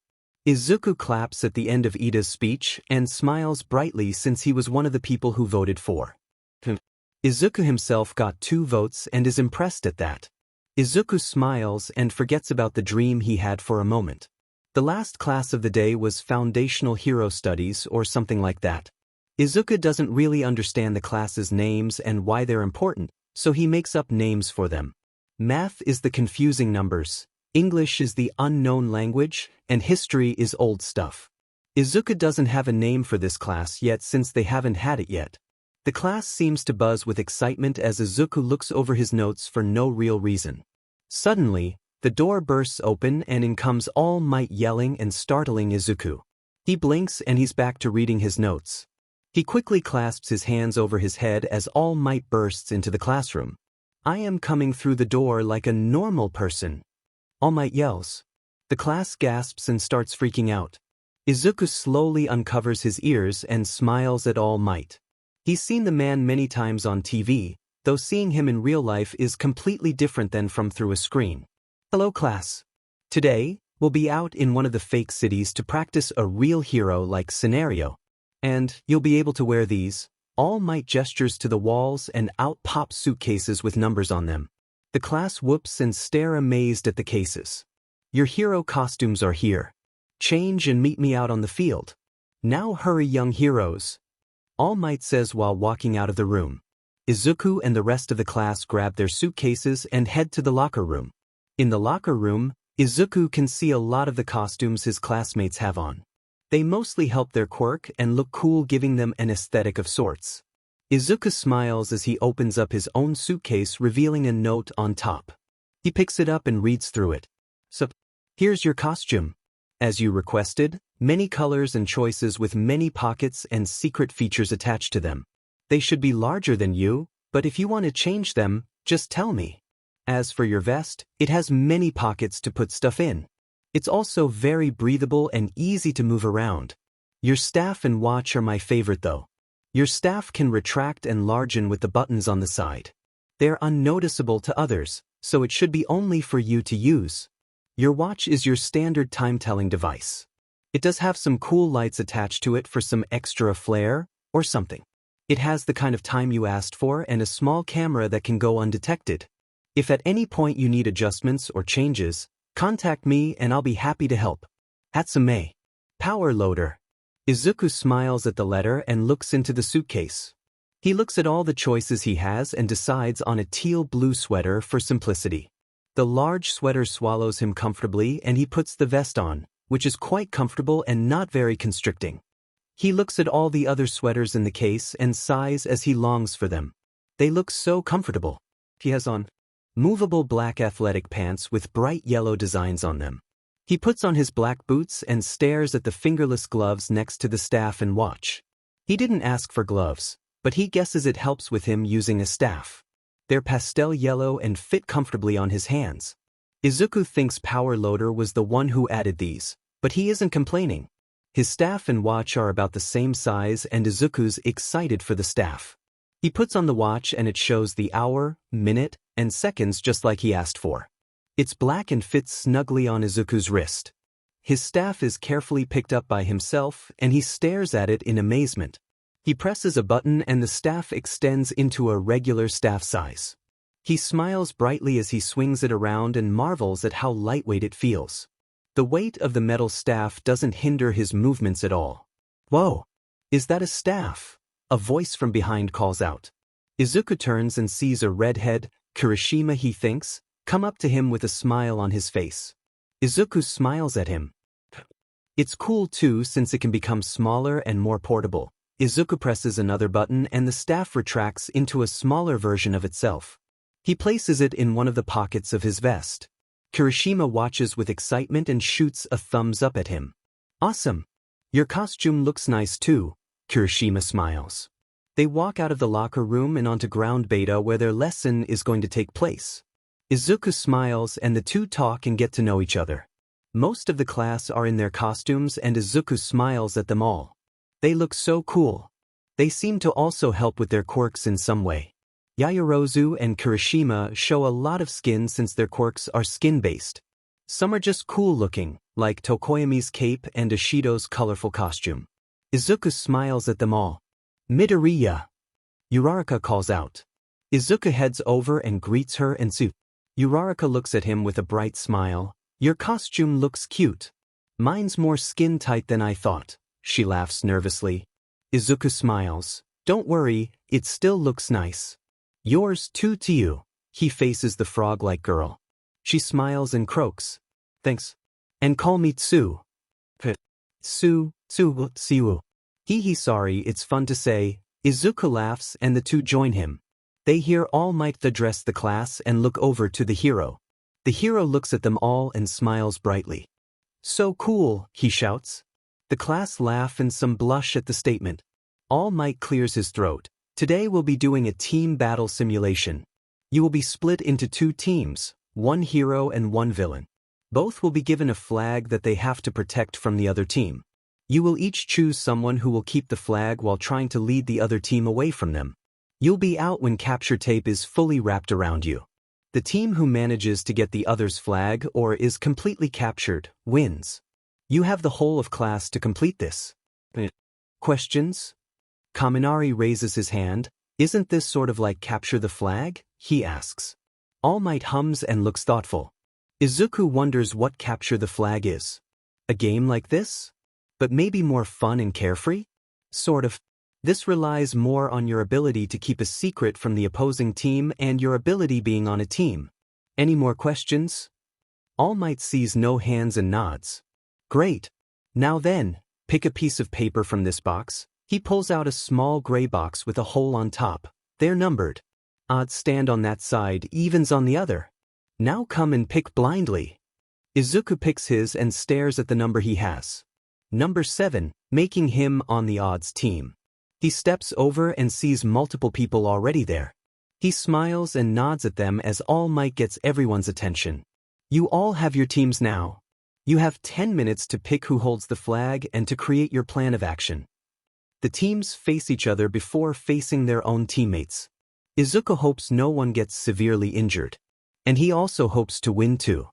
Izuku claps at the end of Ida's speech and smiles brightly since he was one of the people who voted for. Izuku himself got 2 votes and is impressed at that. Izuku smiles and forgets about the dream he had for a moment. The last class of the day was Foundational Hero Studies or something like that. Izuku doesn't really understand the class's names and why they're important, so he makes up names for them. Math is the confusing numbers, English is the unknown language, and history is old stuff. Izuku doesn't have a name for this class yet since they haven't had it yet. The class seems to buzz with excitement as Izuku looks over his notes for no real reason. Suddenly, the door bursts open and in comes All Might yelling and startling Izuku. He blinks and he's back to reading his notes. He quickly clasps his hands over his head as All Might bursts into the classroom. I am coming through the door like a normal person. All Might yells. The class gasps and starts freaking out. Izuku slowly uncovers his ears and smiles at All Might. He's seen the man many times on TV, though seeing him in real life is completely different than from through a screen. Hello class. Today, we'll be out in one of the fake cities to practice a real hero-like scenario. And you'll be able to wear these. All Might gestures to the walls and out pop suitcases with numbers on them. The class whoops and stare amazed at the cases. Your hero costumes are here. Change and meet me out on the field. Now hurry, young heroes. All Might says while walking out of the room. Izuku and the rest of the class grab their suitcases and head to the locker room. In the locker room, Izuku can see a lot of the costumes his classmates have on. They mostly help their quirk and look cool, giving them an aesthetic of sorts. Izuku smiles as he opens up his own suitcase, revealing a note on top. He picks it up and reads through it. So, here's your costume. As you requested, many colors and choices with many pockets and secret features attached to them. They should be larger than you, but if you want to change them, just tell me. As for your vest, it has many pockets to put stuff in. It's also very breathable and easy to move around. Your staff and watch are my favorite though. Your staff can retract and largen with the buttons on the side. They're unnoticeable to others, so it should be only for you to use. Your watch is your standard time-telling device. It does have some cool lights attached to it for some extra flair, or something. It has the kind of time you asked for and a small camera that can go undetected. If at any point you need adjustments or changes, contact me and I'll be happy to help. Hatsume. Power loader. Izuku smiles at the letter and looks into the suitcase. He looks at all the choices he has and decides on a teal-blue sweater for simplicity. The large sweater swallows him comfortably and he puts the vest on, which is quite comfortable and not very constricting. He looks at all the other sweaters in the case and sighs as he longs for them. They look so comfortable. He has on movable black athletic pants with bright yellow designs on them. He puts on his black boots and stares at the fingerless gloves next to the staff and watch. He didn't ask for gloves, but he guesses it helps with him using a staff. They're pastel yellow and fit comfortably on his hands. Izuku thinks Power Loader was the one who added these, but he isn't complaining. His staff and watch are about the same size and Izuku's excited for the staff. He puts on the watch and it shows the hour, minute, and seconds just like he asked for. It's black and fits snugly on Izuku's wrist. His staff is carefully picked up by himself and he stares at it in amazement. He presses a button and the staff extends into a regular staff size. He smiles brightly as he swings it around and marvels at how lightweight it feels. The weight of the metal staff doesn't hinder his movements at all. Whoa! Is that a staff? A voice from behind calls out. Izuku turns and sees a redhead, Kirishima he thinks, come up to him with a smile on his face. Izuku smiles at him. It's cool too since it can become smaller and more portable. Izuku presses another button and the staff retracts into a smaller version of itself. He places it in one of the pockets of his vest. Kirishima watches with excitement and shoots a thumbs up at him. Awesome! Your costume looks nice too, Kirishima smiles. They walk out of the locker room and onto ground beta where their lesson is going to take place. Izuku smiles and the two talk and get to know each other. Most of the class are in their costumes and Izuku smiles at them all. They look so cool. They seem to also help with their quirks in some way. Yaoyorozu and Kirishima show a lot of skin since their quirks are skin-based. Some are just cool-looking, like Tokoyami's cape and Ishido's colorful costume. Izuku smiles at them all. Midoriya! Uraraka calls out. Izuku heads over and greets her and Su. Uraraka looks at him with a bright smile. Your costume looks cute. Mine's more skin-tight than I thought. She laughs nervously. Izuku smiles. Don't worry, it still looks nice. Yours too to you. He faces the frog-like girl. She smiles and croaks. Thanks. And call me Tsu. Tsu. Sorry, it's fun to say. Izuku laughs and the two join him. They hear All Might address the class and look over to the hero. The hero looks at them all and smiles brightly. So cool, he shouts. The class laugh and some blush at the statement. All Might clears his throat. Today we'll be doing a team battle simulation. You will be split into two teams, one hero and one villain. Both will be given a flag that they have to protect from the other team. You will each choose someone who will keep the flag while trying to lead the other team away from them. You'll be out when capture tape is fully wrapped around you. The team who manages to get the other's flag or is completely captured wins. You have the whole of class to complete this. Questions? Kaminari raises his hand. Isn't this sort of like capture the flag? He asks. All Might hums and looks thoughtful. Izuku wonders what capture the flag is. A game like this? But maybe more fun and carefree? Sort of. This relies more on your ability to keep a secret from the opposing team and your ability being on a team. Any more questions? All Might sees no hands and nods. Great. Now then, pick a piece of paper from this box. He pulls out a small gray box with a hole on top. They're numbered. Odds stand on that side, evens on the other. Now come and pick blindly. Izuku picks his and stares at the number he has. Number 7, making him on the odds team. He steps over and sees multiple people already there. He smiles and nods at them as All Might gets everyone's attention. You all have your teams now. You have 10 minutes to pick who holds the flag and to create your plan of action. The teams face each other before facing their own teammates. Izuku hopes no one gets severely injured. And he also hopes to win too.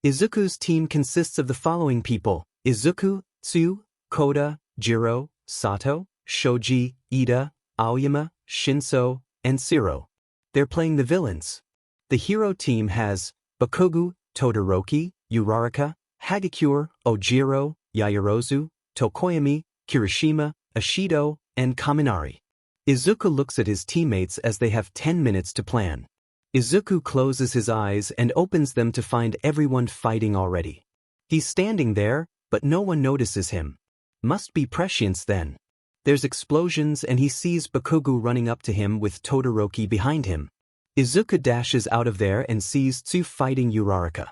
Izuku's team consists of the following people: Izuku, Tsuyu, Koda, Jiro, Sato, Shoji, Ida, Aoyama, Shinso, and Shiro. They're playing the villains. The hero team has Bakugo, Todoroki, Uraraka, Hagakure, Ojiro, Yaoyorozu, Tokoyami, Kirishima, Ashido, and Kaminari. Izuku looks at his teammates as they have 10 minutes to plan. Izuku closes his eyes and opens them to find everyone fighting already. He's standing there, but no one notices him. Must be Prescience then. There's explosions and he sees Bakugo running up to him with Todoroki behind him. Izuku dashes out of there and sees Tsu fighting Uraraka.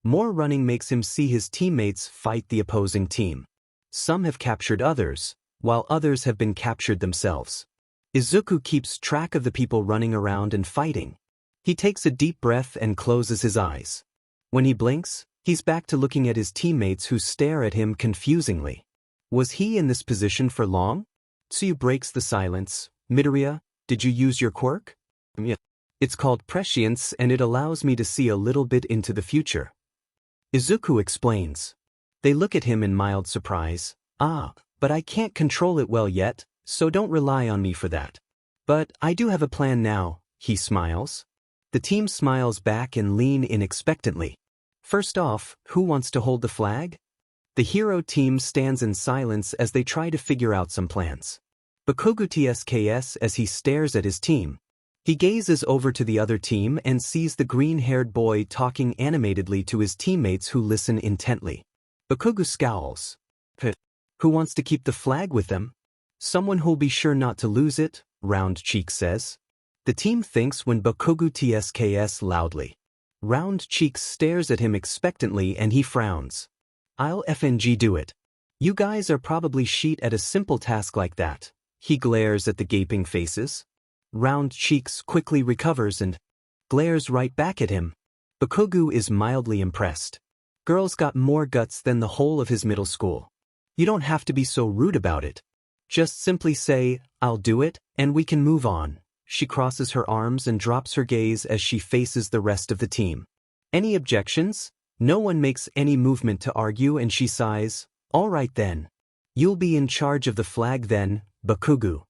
More running makes him see his teammates fight the opposing team. Some have captured others, while others have been captured themselves. Izuku keeps track of the people running around and fighting. He takes a deep breath and closes his eyes. When he blinks, he's back to looking at his teammates who stare at him confusingly. Was he in this position for long? Tsuyu breaks the silence. Midoriya, did you use your quirk? Yeah. It's called Prescience and it allows me to see a little bit into the future. Izuku explains. They look at him in mild surprise. But I can't control it well yet, so don't rely on me for that. But I do have a plan now, he smiles. The team smiles back and lean in expectantly. First off, who wants to hold the flag? The hero team stands in silence as they try to figure out some plans. Bakugo tsks as he stares at his team. He gazes over to the other team and sees the green-haired boy talking animatedly to his teammates who listen intently. Bakugo scowls. Who wants to keep the flag with them? Someone who'll be sure not to lose it, Round Cheek says. The team thinks when Bakugo tsks loudly. Round Cheeks stares at him expectantly and he frowns. I'll FNG do it. You guys are probably shit at a simple task like that. He glares at the gaping faces. Round Cheeks quickly recovers and glares right back at him. Bakugo is mildly impressed. Girl's got more guts than the whole of his middle school. You don't have to be so rude about it. Just simply say, I'll do it, and we can move on. She crosses her arms and drops her gaze as she faces the rest of the team. Any objections? No one makes any movement to argue and she sighs. All right then. You'll be in charge of the flag then, Bakugo.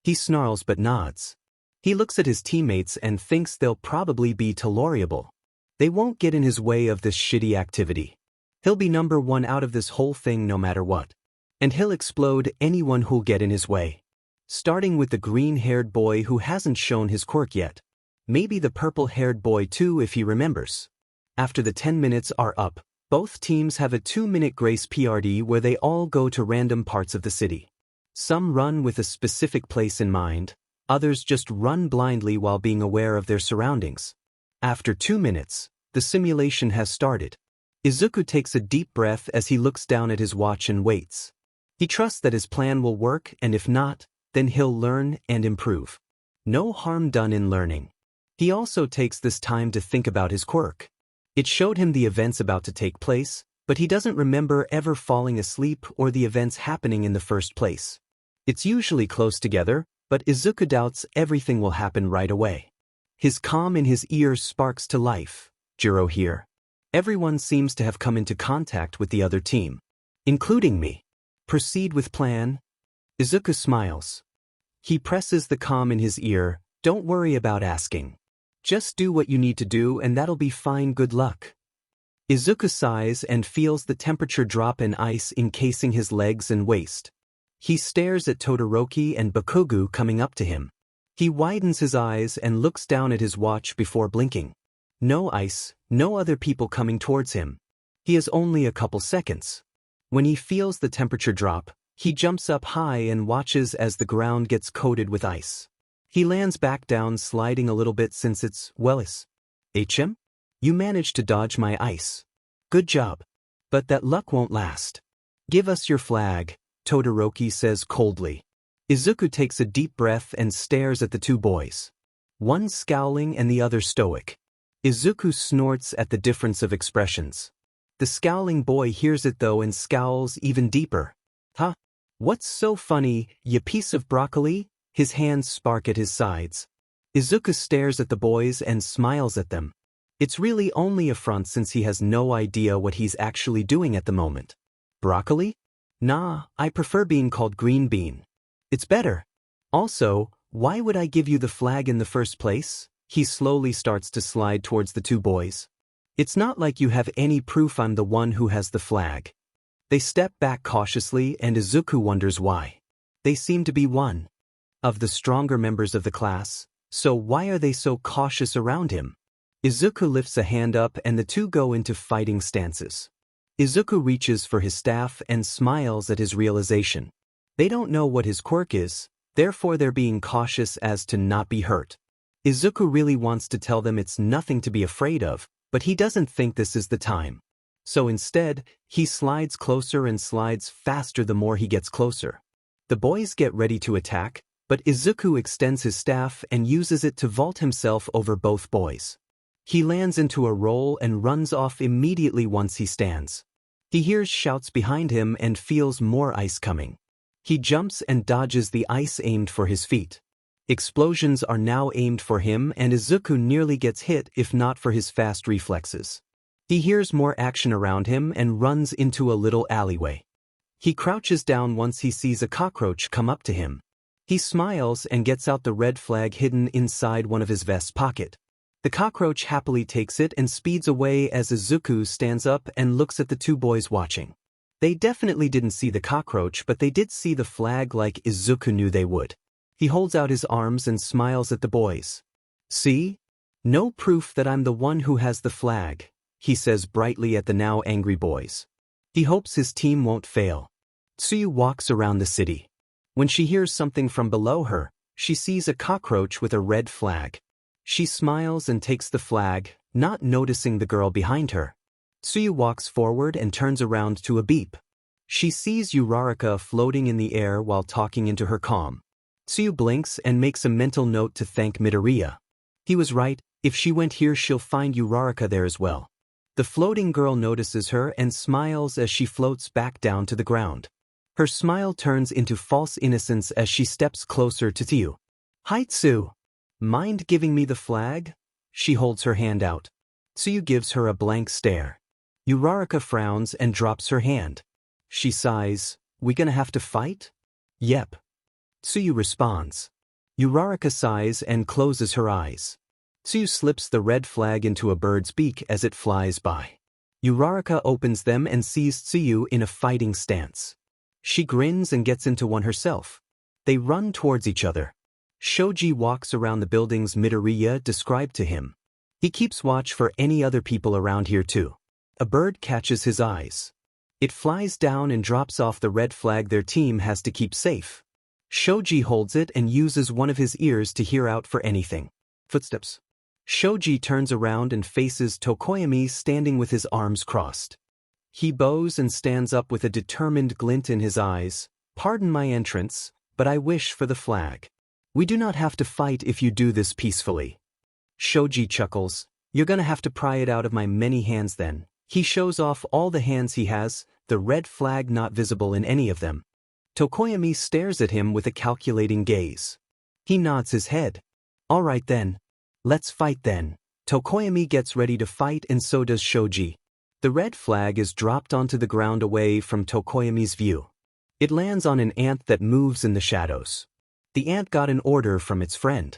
He snarls but nods. He looks at his teammates and thinks they'll probably be tolerable. They won't get in his way of this shitty activity. He'll be number 1 out of this whole thing no matter what. And he'll explode anyone who'll get in his way. Starting with the green-haired boy who hasn't shown his quirk yet. Maybe the purple-haired boy too if he remembers. After the 10 minutes are up, both teams have a 2-minute grace PRD where they all go to random parts of the city. Some run with a specific place in mind, others just run blindly while being aware of their surroundings. After 2 minutes, the simulation has started. Izuku takes a deep breath as he looks down at his watch and waits. He trusts that his plan will work and if not, then he'll learn and improve. No harm done in learning. He also takes this time to think about his quirk. It showed him the events about to take place, but he doesn't remember ever falling asleep or the events happening in the first place. It's usually close together, but Izuku doubts everything will happen right away. His calm in his ears sparks to life. Jiro here. Everyone seems to have come into contact with the other team. Including me. Proceed with plan. Izuku smiles. He presses the calm in his ear. Don't worry about asking. Just do what you need to do and that'll be fine, good luck. Izuku sighs and feels the temperature drop in ice encasing his legs and waist. He stares at Todoroki and Bakugo coming up to him. He widens his eyes and looks down at his watch before blinking. No ice, no other people coming towards him. He has only a couple seconds. When he feels the temperature drop, he jumps up high and watches as the ground gets coated with ice. He lands back down, sliding a little bit since it's, HM? You managed to dodge my ice. Good job. But that luck won't last. Give us your flag, Todoroki says coldly. Izuku takes a deep breath and stares at the two boys. One scowling and the other stoic. Izuku snorts at the difference of expressions. The scowling boy hears it though and scowls even deeper. Huh? What's so funny, you piece of broccoli? His hands spark at his sides. Izuku stares at the boys and smiles at them. It's really only a front since he has no idea what he's actually doing at the moment. Broccoli? Nah, I prefer being called green bean. It's better. Also, why would I give you the flag in the first place? He slowly starts to slide towards the two boys. It's not like you have any proof I'm the one who has the flag. They step back cautiously and Izuku wonders why. They seem to be one of the stronger members of the class, so why are they so cautious around him? Izuku lifts a hand up and the two go into fighting stances. Izuku reaches for his staff and smiles at his realization. They don't know what his quirk is, therefore they're being cautious as to not be hurt. Izuku really wants to tell them it's nothing to be afraid of, but he doesn't think this is the time. So instead, he slides closer and slides faster the more he gets closer. The boys get ready to attack, but Izuku extends his staff and uses it to vault himself over both boys. He lands into a roll and runs off immediately once he stands. He hears shouts behind him and feels more ice coming. He jumps and dodges the ice aimed for his feet. Explosions are now aimed for him and Izuku nearly gets hit if not for his fast reflexes. He hears more action around him and runs into a little alleyway. He crouches down once he sees a cockroach come up to him. He smiles and gets out the red flag hidden inside one of his vest pocket. The cockroach happily takes it and speeds away as Izuku stands up and looks at the two boys watching. They definitely didn't see the cockroach, but they did see the flag like Izuku knew they would. He holds out his arms and smiles at the boys. See? No proof that I'm the one who has the flag, he says brightly at the now angry boys. He hopes his team won't fail. Tsuyu walks around the city. When she hears something from below her, she sees a cockroach with a red flag. She smiles and takes the flag, not noticing the girl behind her. Tsuyu walks forward and turns around to a beep. She sees Uraraka floating in the air while talking into her comm. Tsuyu blinks and makes a mental note to thank Midoriya. He was right, if she went here she'll find Uraraka there as well. The floating girl notices her and smiles as she floats back down to the ground. Her smile turns into false innocence as she steps closer to Tsuyu. Hi Tsu. Mind giving me the flag? She holds her hand out. Tsuyu gives her a blank stare. Uraraka frowns and drops her hand. She sighs, we gonna have to fight? Yep. Tsuyu responds. Uraraka sighs and closes her eyes. Tsuyu slips the red flag into a bird's beak as it flies by. Uraraka opens them and sees Tsuyu in a fighting stance. She grins and gets into one herself. They run towards each other. Shoji walks around the buildings Midoriya described to him. He keeps watch for any other people around here too. A bird catches his eyes. It flies down and drops off the red flag their team has to keep safe. Shoji holds it and uses one of his ears to hear out for anything. Footsteps. Shoji turns around and faces Tokoyami standing with his arms crossed. He bows and stands up with a determined glint in his eyes. Pardon my entrance, but I wish for the flag. We do not have to fight if you do this peacefully. Shoji chuckles. You're gonna have to pry it out of my many hands then. He shows off all the hands he has, the red flag not visible in any of them. Tokoyami stares at him with a calculating gaze. He nods his head. All right then. Let's fight then. Tokoyami gets ready to fight and so does Shoji. The red flag is dropped onto the ground away from Tokoyami's view. It lands on an ant that moves in the shadows. The ant got an order from its friend.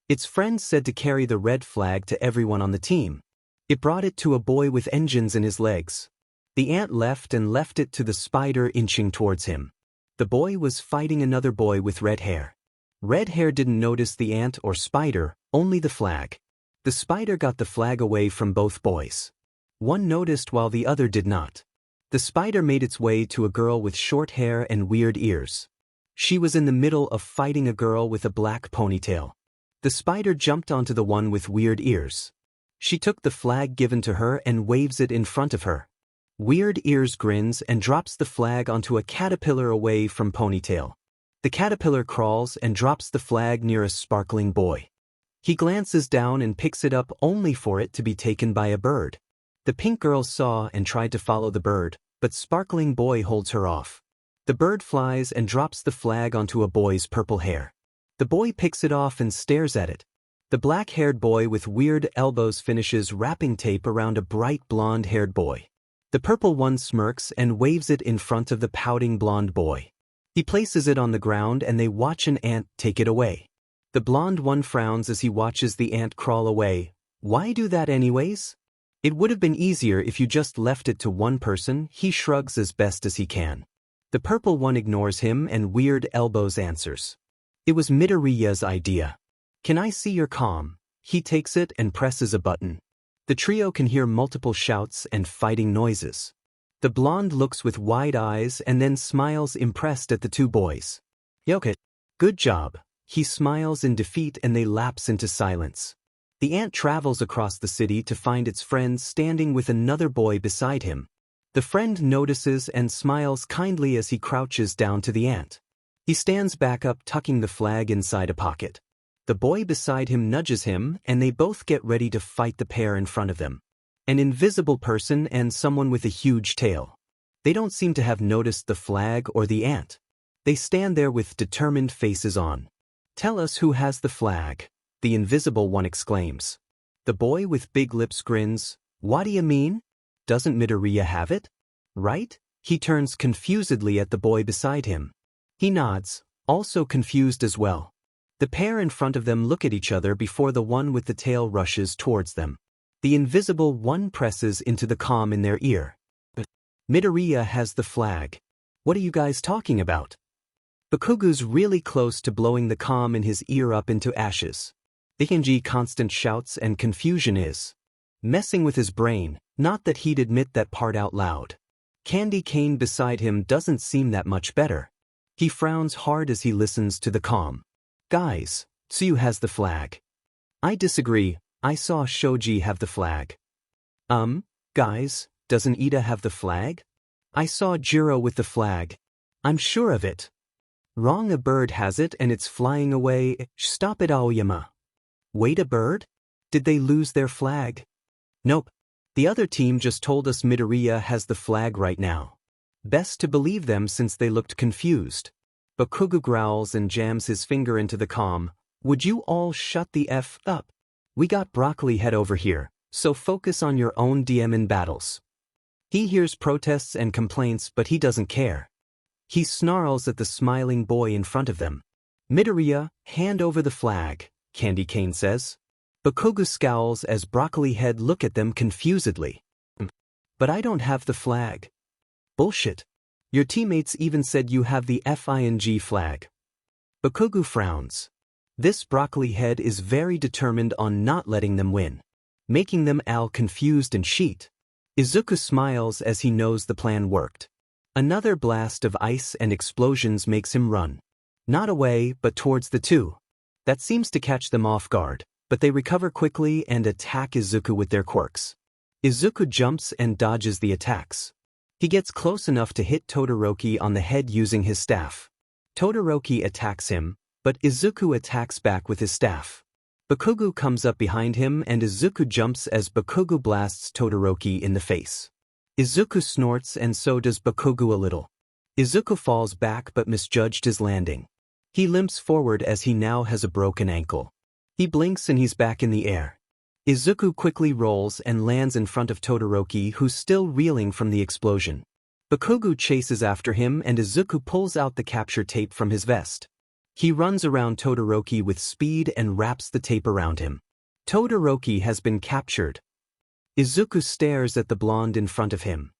Its friend said to carry the red flag to everyone on the team. It brought it to a boy with engines in his legs. The ant left it to the spider inching towards him. The boy was fighting another boy with red hair. Red hair didn't notice the ant or spider, only the flag. The spider got the flag away from both boys. One noticed while the other did not. The spider made its way to a girl with short hair and weird ears. She was in the middle of fighting a girl with a black ponytail. The spider jumped onto the one with weird ears. She took the flag given to her and waves it in front of her. Weird ears grins and drops the flag onto a caterpillar away from ponytail. The caterpillar crawls and drops the flag near a sparkling boy. He glances down and picks it up only for it to be taken by a bird. The pink girl saw and tried to follow the bird, but sparkling boy holds her off. The bird flies and drops the flag onto a boy's purple hair. The boy picks it off and stares at it. The black-haired boy with weird elbows finishes wrapping tape around a bright blonde-haired boy. The purple one smirks and waves it in front of the pouting blonde boy. He places it on the ground and they watch an ant take it away. The blonde one frowns as he watches the ant crawl away. Why do that anyways? It would have been easier if you just left it to one person. He shrugs as best as he can. The purple one ignores him and weird elbows answers. It was Midoriya's idea. Can I see your comm? He takes it and presses a button. The trio can hear multiple shouts and fighting noises. The blonde looks with wide eyes and then smiles impressed at the two boys. Yoka, good job. He smiles in defeat and they lapse into silence. The ant travels across the city to find its friend standing with another boy beside him. The friend notices and smiles kindly as he crouches down to the ant. He stands back up, tucking the flag inside a pocket. The boy beside him nudges him and they both get ready to fight the pair in front of them. An invisible person and someone with a huge tail. They don't seem to have noticed the flag or the ant. They stand there with determined faces on. Tell us who has the flag, the invisible one exclaims. The boy with big lips grins. What do you mean? Doesn't Midoriya have it? Right? He turns confusedly at the boy beside him. He nods, also confused as well. The pair in front of them look at each other before the one with the tail rushes towards them. The invisible one presses into the comm in their ear. Midoriya has the flag. What are you guys talking about? Bakugu's really close to blowing the comm in his ear up into ashes. Ikenji constant shouts and confusion is messing with his brain, not that he'd admit that part out loud. Candy cane beside him doesn't seem that much better. He frowns hard as he listens to the comm. Guys, Tsuyu has the flag. I disagree, I saw Shoji have the flag. Guys, doesn't Ida have the flag? I saw Jiro with the flag. I'm sure of it. Wrong, a bird has it and it's flying away. Stop it, Aoyama. Wait, a bird? Did they lose their flag? Nope. The other team just told us Midoriya has the flag right now. Best to believe them since they looked confused. Bakugu growls and jams his finger into the comm. Would you all shut the F up? We got broccoli head over here, so focus on your own DM battles. He hears protests and complaints but he doesn't care. He snarls at the smiling boy in front of them. Midoriya, hand over the flag, Candy Cane says. Bakugu scowls as Broccoli Head look at them confusedly. But I don't have the flag. Bullshit. Your teammates even said you have the FING flag. Bakugu frowns. This Broccoli Head is very determined on not letting them win, making them all confused and sheet. Izuku smiles as he knows the plan worked. Another blast of ice and explosions makes him run. Not away, but towards the two. That seems to catch them off guard, but they recover quickly and attack Izuku with their quirks. Izuku jumps and dodges the attacks. He gets close enough to hit Todoroki on the head using his staff. Todoroki attacks him, but Izuku attacks back with his staff. Bakugu comes up behind him and Izuku jumps as Bakugu blasts Todoroki in the face. Izuku snorts and so does Bakugo a little. Izuku falls back but misjudged his landing. He limps forward as he now has a broken ankle. He blinks and he's back in the air. Izuku quickly rolls and lands in front of Todoroki, who's still reeling from the explosion. Bakugo chases after him and Izuku pulls out the capture tape from his vest. He runs around Todoroki with speed and wraps the tape around him. Todoroki has been captured. Izuku stares at the blonde in front of him.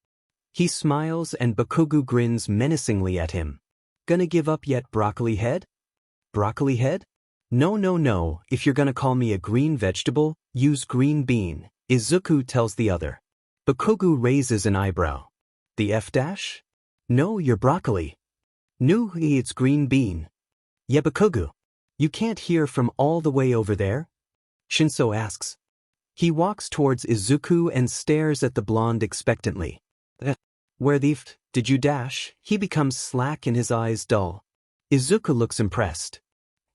He smiles and Bakugo grins menacingly at him. Gonna give up yet, broccoli head? Broccoli head? No, if you're gonna call me a green vegetable, use green bean, Izuku tells the other. Bakugo raises an eyebrow. The F-? No, you're broccoli. No, it's green bean. Yeah, Bakugo. You can't hear from all the way over there? Shinso asks. He walks towards Izuku and stares at the blonde expectantly. Where the f did you dash? He becomes slack and his eyes dull. Izuku looks impressed.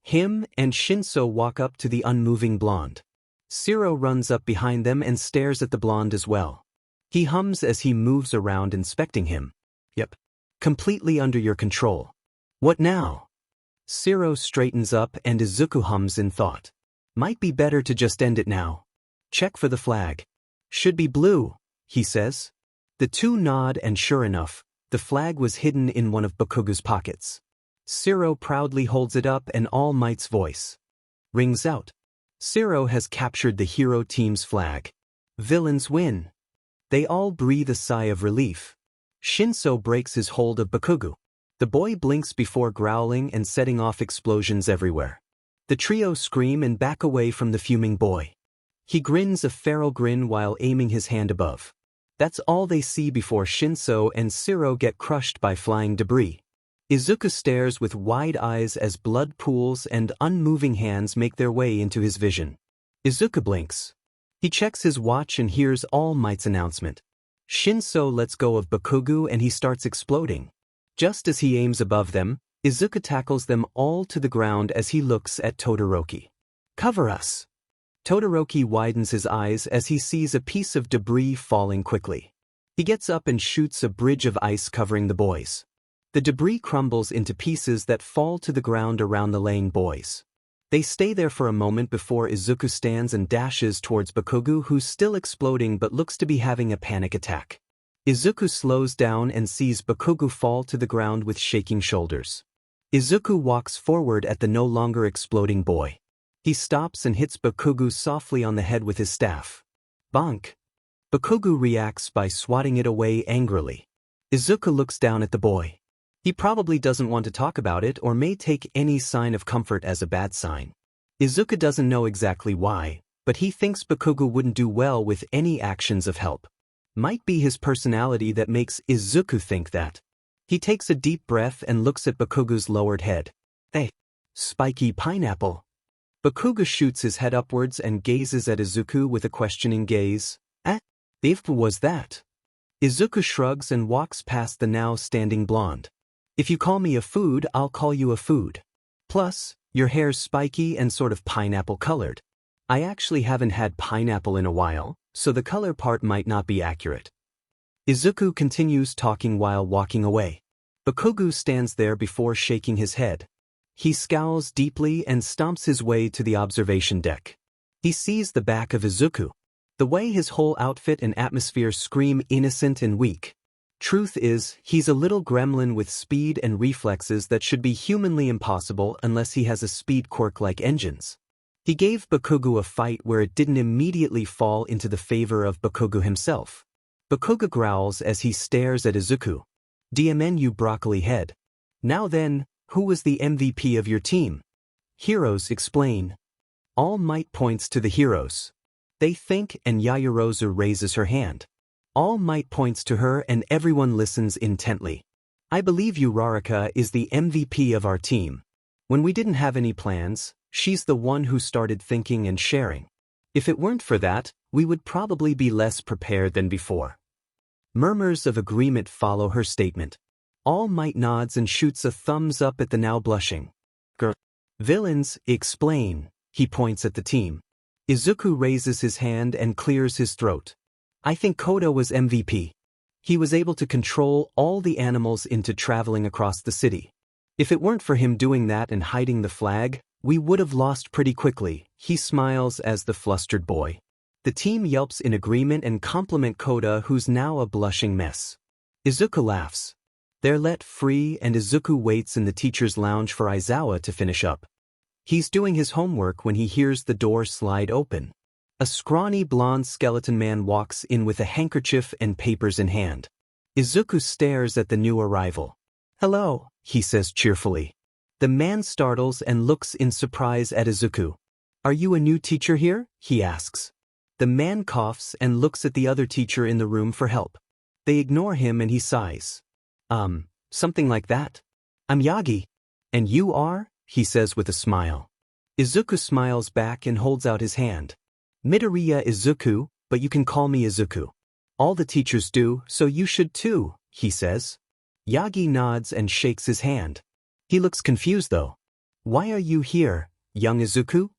Him and Shinso walk up to the unmoving blonde. Shiro runs up behind them and stares at the blonde as well. He hums as he moves around inspecting him. Yep. Completely under your control. What now? Shiro straightens up and Izuku hums in thought. Might be better to just end it now. Check for the flag. Should be blue, he says. The two nod and sure enough, the flag was hidden in one of Bakugo's pockets. Shiro proudly holds it up and All Might's voice rings out. Shiro has captured the hero team's flag. Villains win. They all breathe a sigh of relief. Shinso breaks his hold of Bakugo. The boy blinks before growling and setting off explosions everywhere. The trio scream and back away from the fuming boy. He grins a feral grin while aiming his hand above. That's all they see before Shinso and Shiro get crushed by flying debris. Izuku stares with wide eyes as blood pools and unmoving hands make their way into his vision. Izuku blinks. He checks his watch and hears All Might's announcement. Shinso lets go of Bakugo and he starts exploding. Just as he aims above them, Izuku tackles them all to the ground as he looks at Todoroki. Cover us. Todoroki widens his eyes as he sees a piece of debris falling quickly. He gets up and shoots a bridge of ice covering the boys. The debris crumbles into pieces that fall to the ground around the laying boys. They stay there for a moment before Izuku stands and dashes towards Bakugo, who's still exploding but looks to be having a panic attack. Izuku slows down and sees Bakugo fall to the ground with shaking shoulders. Izuku walks forward at the no longer exploding boy. He stops and hits Bakugo softly on the head with his staff. Bonk. Bakugo reacts by swatting it away angrily. Izuku looks down at the boy. He probably doesn't want to talk about it or may take any sign of comfort as a bad sign. Izuku doesn't know exactly why, but he thinks Bakugo wouldn't do well with any actions of help. Might be his personality that makes Izuku think that. He takes a deep breath and looks at Bakugo's lowered head. Hey, spiky pineapple. Bakugo shoots his head upwards and gazes at Izuku with a questioning gaze. The f was that? Izuku shrugs and walks past the now standing blonde. If you call me a food, I'll call you a food. Plus, your hair's spiky and sort of pineapple colored. I actually haven't had pineapple in a while, so the color part might not be accurate. Izuku continues talking while walking away. Bakugo stands there before shaking his head. He scowls deeply and stomps his way to the observation deck. He sees the back of Izuku. The way his whole outfit and atmosphere scream innocent and weak. Truth is, he's a little gremlin with speed and reflexes that should be humanly impossible unless he has a speed quirk like engines. He gave Bakugo a fight where it didn't immediately fall into the favor of Bakugo himself. Bakugo growls as he stares at Izuku. DMN you broccoli head. Now then, who was the MVP of your team? Heroes explain. All Might points to the heroes. They think and Yaoyorozu raises her hand. All Might points to her and everyone listens intently. I believe Uraraka is the MVP of our team. When we didn't have any plans, she's the one who started thinking and sharing. If it weren't for that, we would probably be less prepared than before. Murmurs of agreement follow her statement. All Might nods and shoots a thumbs up at the now blushing. Villains, explain, he points at the team. Izuku raises his hand and clears his throat. I think Koda was MVP. He was able to control all the animals into traveling across the city. If it weren't for him doing that and hiding the flag, we would have lost pretty quickly, he smiles as the flustered boy. The team yelps in agreement and compliment Koda, who's now a blushing mess. Izuku laughs. They're let free and Izuku waits in the teacher's lounge for Aizawa to finish up. He's doing his homework when he hears the door slide open. A scrawny blonde skeleton man walks in with a handkerchief and papers in hand. Izuku stares at the new arrival. "Hello," he says cheerfully. The man startles and looks in surprise at Izuku. "Are you a new teacher here?" he asks. The man coughs and looks at the other teacher in the room for help. They ignore him and he sighs. Something like that. "I'm Yagi." "And you are?" he says with a smile. Izuku smiles back and holds out his hand. "Midoriya Izuku, but you can call me Izuku." "All the teachers do, so you should too," he says. Yagi nods and shakes his hand. He looks confused though. "Why are you here, young Izuku?"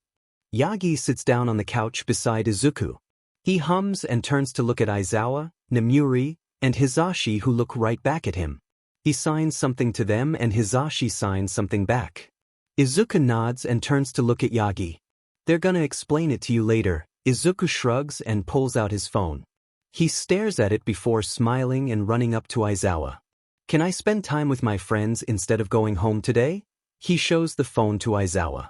Yagi sits down on the couch beside Izuku. He hums and turns to look at Aizawa, Nemuri, and Hisashi, who look right back at him. He signs something to them and Hisashi signs something back. Izuku nods and turns to look at Yagi. "They're gonna explain it to you later." Izuku shrugs and pulls out his phone. He stares at it before smiling and running up to Aizawa. "Can I spend time with my friends instead of going home today?" He shows the phone to Aizawa.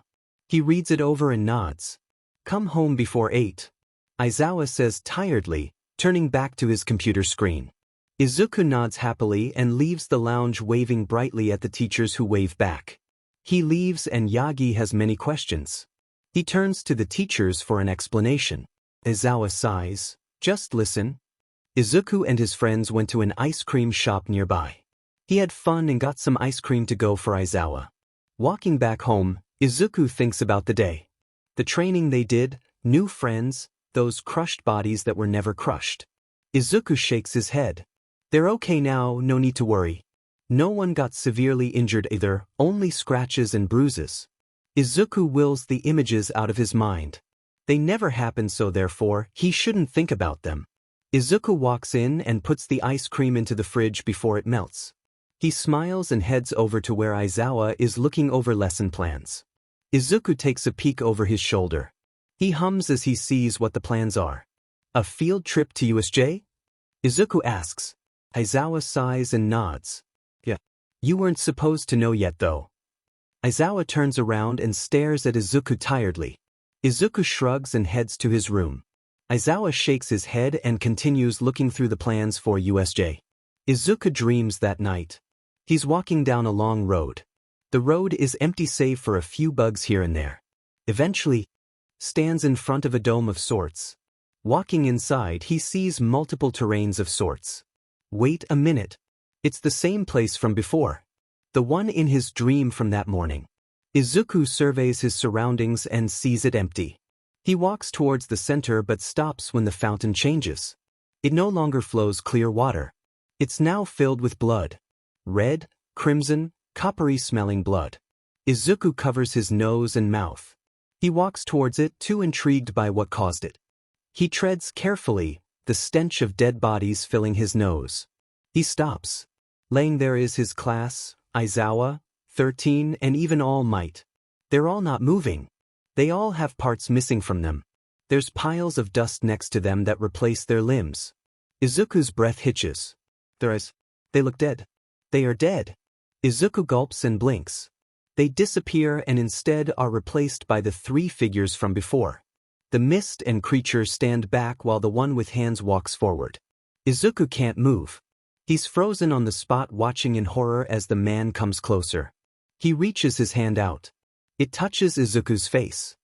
He reads it over and nods. "Come home before 8. Aizawa says tiredly, turning back to his computer screen. Izuku nods happily and leaves the lounge, waving brightly at the teachers who wave back. He leaves and Yagi has many questions. He turns to the teachers for an explanation. Aizawa sighs. "Just listen." Izuku and his friends went to an ice cream shop nearby. He had fun and got some ice cream to go for Aizawa. Walking back home, Izuku thinks about the day. The training they did, new friends, those crushed bodies that were never crushed. Izuku shakes his head. "They're okay now, no need to worry. No one got severely injured either, only scratches and bruises." Izuku wills the images out of his mind. They never happened, so therefore, he shouldn't think about them. Izuku walks in and puts the ice cream into the fridge before it melts. He smiles and heads over to where Aizawa is looking over lesson plans. Izuku takes a peek over his shoulder. He hums as he sees what the plans are. "A field trip to USJ?" Izuku asks. Aizawa sighs and nods. "Yeah. You weren't supposed to know yet though." Aizawa turns around and stares at Izuku tiredly. Izuku shrugs and heads to his room. Aizawa shakes his head and continues looking through the plans for USJ. Izuku dreams that night. He's walking down a long road. The road is empty save for a few bugs here and there. Eventually, stands in front of a dome of sorts. Walking inside, he sees multiple terrains of sorts. Wait a minute. It's the same place from before. The one in his dream from that morning. Izuku surveys his surroundings and sees it empty. He walks towards the center but stops when the fountain changes. It no longer flows clear water. It's now filled with blood. Red, crimson, coppery-smelling blood. Izuku covers his nose and mouth. He walks towards it, too intrigued by what caused it. He treads carefully, the stench of dead bodies filling his nose. He stops. Laying there is his class, Aizawa, 13, and even All Might. They're all not moving. They all have parts missing from them. There's piles of dust next to them that replace their limbs. Izuku's breath hitches. They look dead. They are dead. Izuku gulps and blinks. They disappear and instead are replaced by the three figures from before. The mist and creature stand back while the one with hands walks forward. Izuku can't move. He's frozen on the spot, watching in horror as the man comes closer. He reaches his hand out. It touches Izuku's face.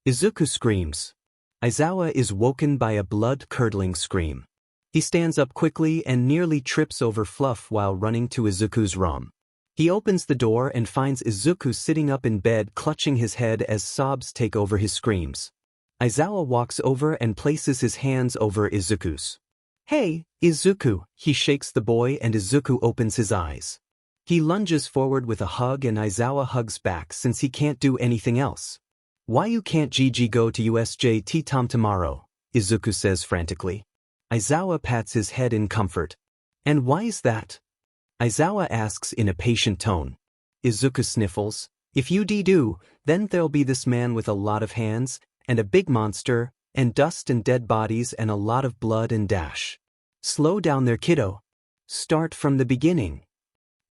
Izuku screams. Aizawa is woken by a blood-curdling scream. He stands up quickly and nearly trips over Fluff while running to Izuku's room. He opens the door and finds Izuku sitting up in bed, clutching his head as sobs take over his screams. Aizawa walks over and places his hands over Izuku's. "Hey, Izuku," he shakes the boy and Izuku opens his eyes. He lunges forward with a hug and Aizawa hugs back since he can't do anything else. "Why you can't GG go to USJ T-Tom tomorrow?" Izuku says frantically. Aizawa pats his head in comfort. And why is that? Aizawa asks in a patient tone. Izuku sniffles. If you do, then there'll be this man with a lot of hands, and a big monster, and dust and dead bodies and a lot of blood and dash. Slow down there, kiddo. Start from the beginning.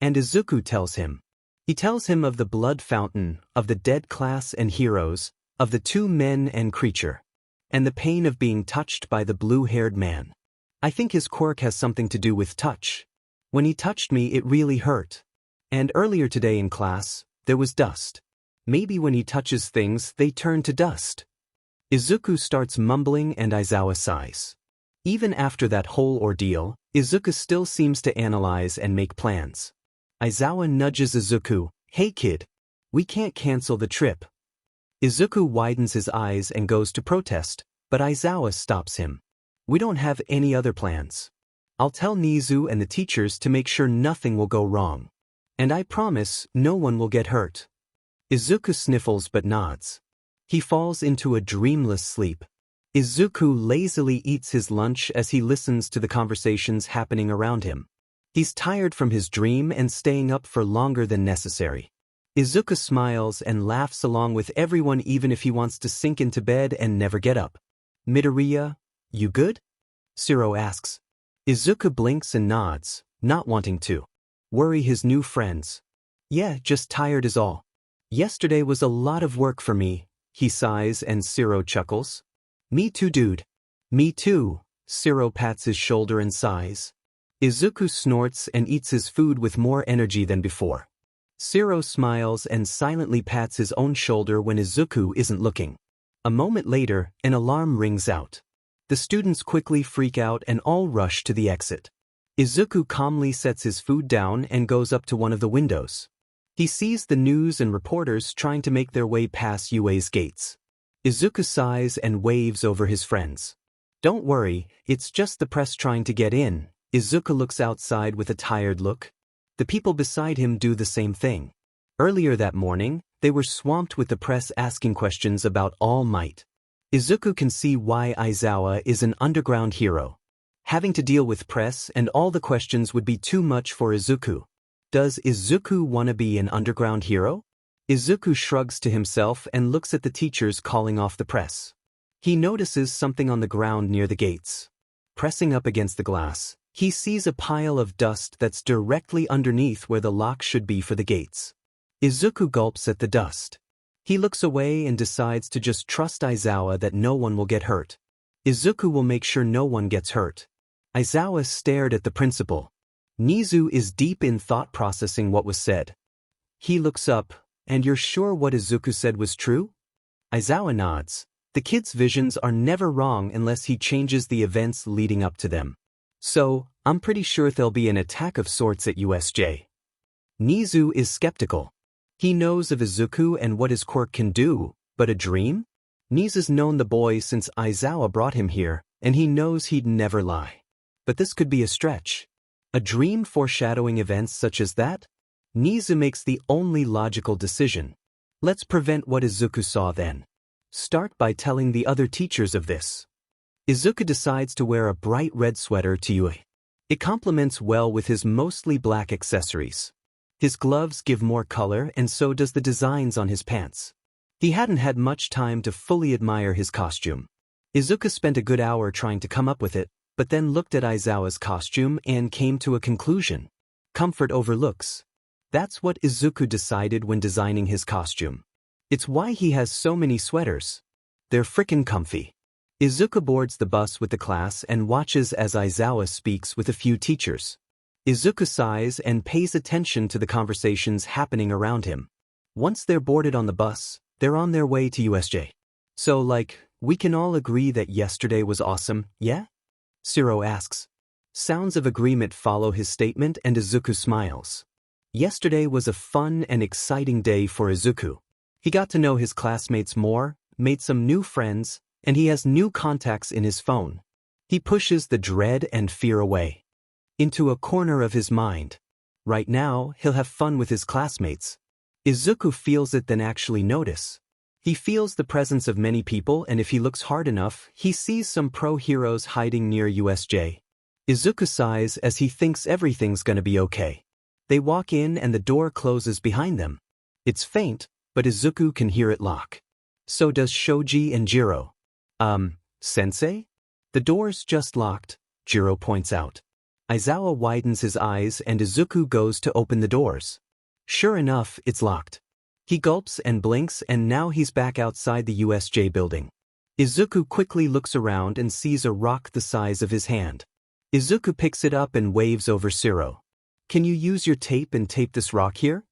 And Izuku tells him. He tells him of the blood fountain, of the dead class and heroes, of the two men and creature, and the pain of being touched by the blue-haired man. I think his quirk has something to do with touch. When he touched me, it really hurt. And earlier today in class, there was dust. Maybe when he touches things, they turn to dust. Izuku starts mumbling and Aizawa sighs. Even after that whole ordeal, Izuku still seems to analyze and make plans. Aizawa nudges Izuku. Hey kid, we can't cancel the trip. Izuku widens his eyes and goes to protest, but Aizawa stops him. We don't have any other plans. I'll tell Nizu and the teachers to make sure nothing will go wrong. And I promise no one will get hurt. Izuku sniffles but nods. He falls into a dreamless sleep. Izuku lazily eats his lunch as he listens to the conversations happening around him. He's tired from his dream and staying up for longer than necessary. Izuku smiles and laughs along with everyone even if he wants to sink into bed and never get up. Midoriya, you good? Shiro asks. Izuku blinks and nods, not wanting to worry his new friends. Yeah, just tired is all. Yesterday was a lot of work for me, he sighs and Shiro chuckles. Me too, dude. Me too, Shiro pats his shoulder and sighs. Izuku snorts and eats his food with more energy than before. Shiro smiles and silently pats his own shoulder when Izuku isn't looking. A moment later, an alarm rings out. The students quickly freak out and all rush to the exit. Izuku calmly sets his food down and goes up to one of the windows. He sees the news and reporters trying to make their way past UA's gates. Izuku sighs and waves over his friends. Don't worry, it's just the press trying to get in. Izuku looks outside with a tired look. The people beside him do the same thing. Earlier that morning, they were swamped with the press asking questions about All Might. Izuku can see why Aizawa is an underground hero. Having to deal with press and all the questions would be too much for Izuku. Does Izuku want to be an underground hero? Izuku shrugs to himself and looks at the teachers calling off the press. He notices something on the ground near the gates. Pressing up against the glass, he sees a pile of dust that's directly underneath where the lock should be for the gates. Izuku gulps at the dust. He looks away and decides to just trust Aizawa that no one will get hurt. Izuku will make sure no one gets hurt. Aizawa stared at the principal. Nizu is deep in thought processing what was said. He looks up, and you're sure what Izuku said was true? Aizawa nods. The kid's visions are never wrong unless he changes the events leading up to them. So, I'm pretty sure there'll be an attack of sorts at USJ. Nizu is skeptical. He knows of Izuku and what his quirk can do, but a dream? Nizu's known the boy since Aizawa brought him here, and he knows he'd never lie. But this could be a stretch. A dream foreshadowing events such as that? Nizu makes the only logical decision. Let's prevent what Izuku saw then. Start by telling the other teachers of this. Izuku decides to wear a bright red sweater to UA. It complements well with his mostly black accessories. His gloves give more color and so does the designs on his pants. He hadn't had much time to fully admire his costume. Izuku spent a good hour trying to come up with it, but then looked at Aizawa's costume and came to a conclusion. Comfort over looks. That's what Izuku decided when designing his costume. It's why he has so many sweaters. They're frickin' comfy. Izuku boards the bus with the class and watches as Aizawa speaks with a few teachers. Izuku sighs and pays attention to the conversations happening around him. Once they're boarded on the bus, they're on their way to USJ. So we can all agree that yesterday was awesome, yeah? Shiro asks. Sounds of agreement follow his statement and Izuku smiles. Yesterday was a fun and exciting day for Izuku. He got to know his classmates more, made some new friends, and he has new contacts in his phone. He pushes the dread and fear away. Into a corner of his mind. Right now, he'll have fun with his classmates. Izuku feels it then actually notice. He feels the presence of many people and if he looks hard enough, he sees some pro-heroes hiding near USJ. Izuku sighs as he thinks everything's gonna be okay. They walk in and the door closes behind them. It's faint, but Izuku can hear it lock. So does Shoji and Jiro. Sensei? The door's just locked, Jiro points out. Aizawa widens his eyes and Izuku goes to open the doors. Sure enough, it's locked. He gulps and blinks and now he's back outside the USJ building. Izuku quickly looks around and sees a rock the size of his hand. Izuku picks it up and waves over Shiro. Can you use your tape and tape this rock here?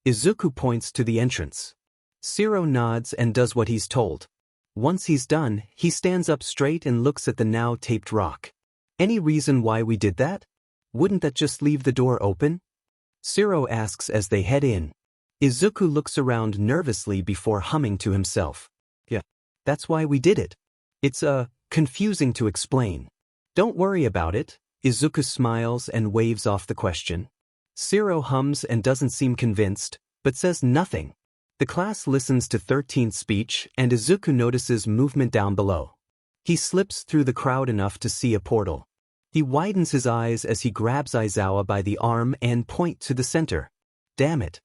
Izuku points to the entrance. Shiro nods and does what he's told. Once he's done, he stands up straight and looks at the now taped rock. Any reason why we did that? Wouldn't that just leave the door open? Shiro asks as they head in. Izuku looks around nervously before humming to himself. Yeah, that's why we did it. It's confusing to explain. Don't worry about it, Izuku smiles and waves off the question. Shiro hums and doesn't seem convinced, but says nothing. The class listens to 13's speech and Izuku notices movement down below. He slips through the crowd enough to see a portal. He widens his eyes as he grabs Aizawa by the arm and points to the center. Damn it.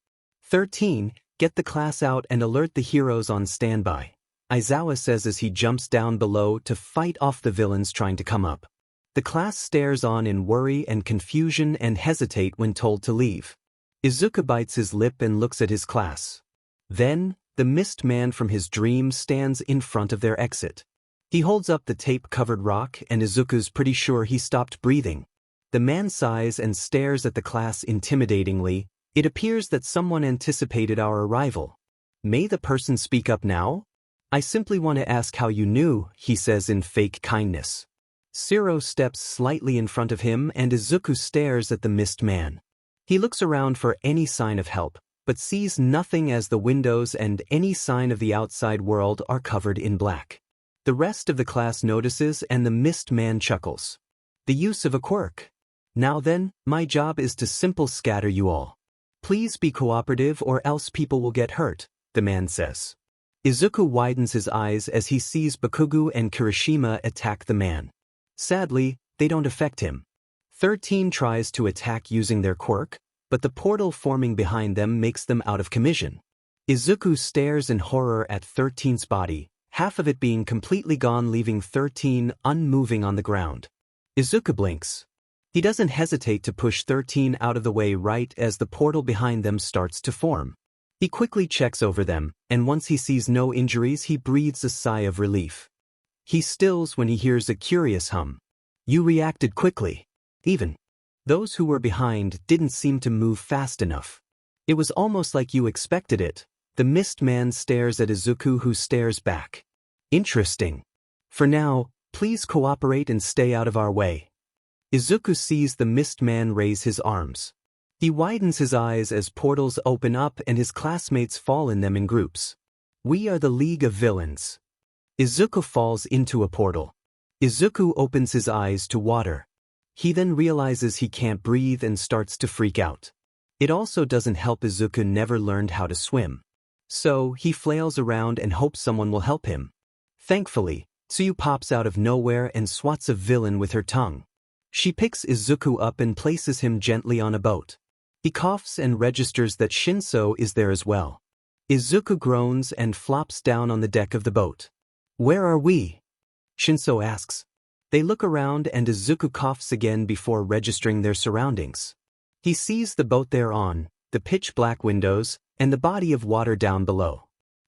13, get the class out and alert the heroes on standby, Aizawa says as he jumps down below to fight off the villains trying to come up. The class stares on in worry and confusion and hesitate when told to leave. Izuku bites his lip and looks at his class. Then, the mist man from his dream stands in front of their exit. He holds up the tape-covered rock and Izuku's pretty sure he stopped breathing. The man sighs and stares at the class intimidatingly. It appears that someone anticipated our arrival. May the person speak up now? I simply want to ask how you knew, he says in fake kindness. Shiro steps slightly in front of him and Izuku stares at the mist man. He looks around for any sign of help, but sees nothing as the windows and any sign of the outside world are covered in black. The rest of the class notices and the mist man chuckles. The use of a quirk. Now then, my job is to simple scatter you all. Please be cooperative or else people will get hurt, the man says. Izuku widens his eyes as he sees Bakugo and Kirishima attack the man. Sadly, they don't affect him. 13 tries to attack using their quirk, but the portal forming behind them makes them out of commission. Izuku stares in horror at 13's body, half of it being completely gone, leaving 13 unmoving on the ground. Izuku blinks. He doesn't hesitate to push 13 out of the way right as the portal behind them starts to form. He quickly checks over them, and once he sees no injuries, he breathes a sigh of relief. He stills when he hears a curious hum. You reacted quickly. Even those who were behind didn't seem to move fast enough. It was almost like you expected it. The mist man stares at Izuku, who stares back. Interesting. For now, please cooperate and stay out of our way. Izuku sees the mist man raise his arms. He widens his eyes as portals open up and his classmates fall in them in groups. We are the League of Villains. Izuku falls into a portal. Izuku opens his eyes to water. He then realizes he can't breathe and starts to freak out. It also doesn't help Izuku never learned how to swim. So, he flails around and hopes someone will help him. Thankfully, Tsuyu pops out of nowhere and swats a villain with her tongue. She picks Izuku up and places him gently on a boat. He coughs and registers that Shinso is there as well. Izuku groans and flops down on the deck of the boat. Where are we? Shinso asks. They look around and Izuku coughs again before registering their surroundings. He sees the boat they're on, the pitch-black windows, and the body of water down below.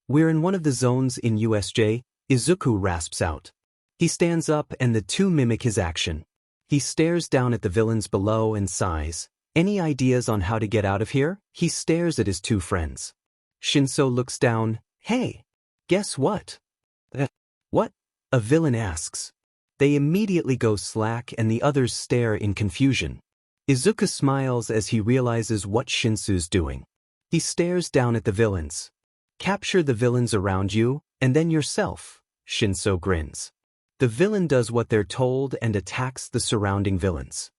We're in one of the zones in USJ, Izuku rasps out. He stands up and the two mimic his action. He stares down at the villains below and sighs. Any ideas on how to get out of here? He stares at his two friends. Shinso looks down. Hey, guess what? What? A villain asks. They immediately go slack and the others stare in confusion. Izuku smiles as he realizes what Shinso's doing. He stares down at the villains. Capture the villains around you, and then yourself, Shinso grins. The villain does what they're told and attacks the surrounding villains.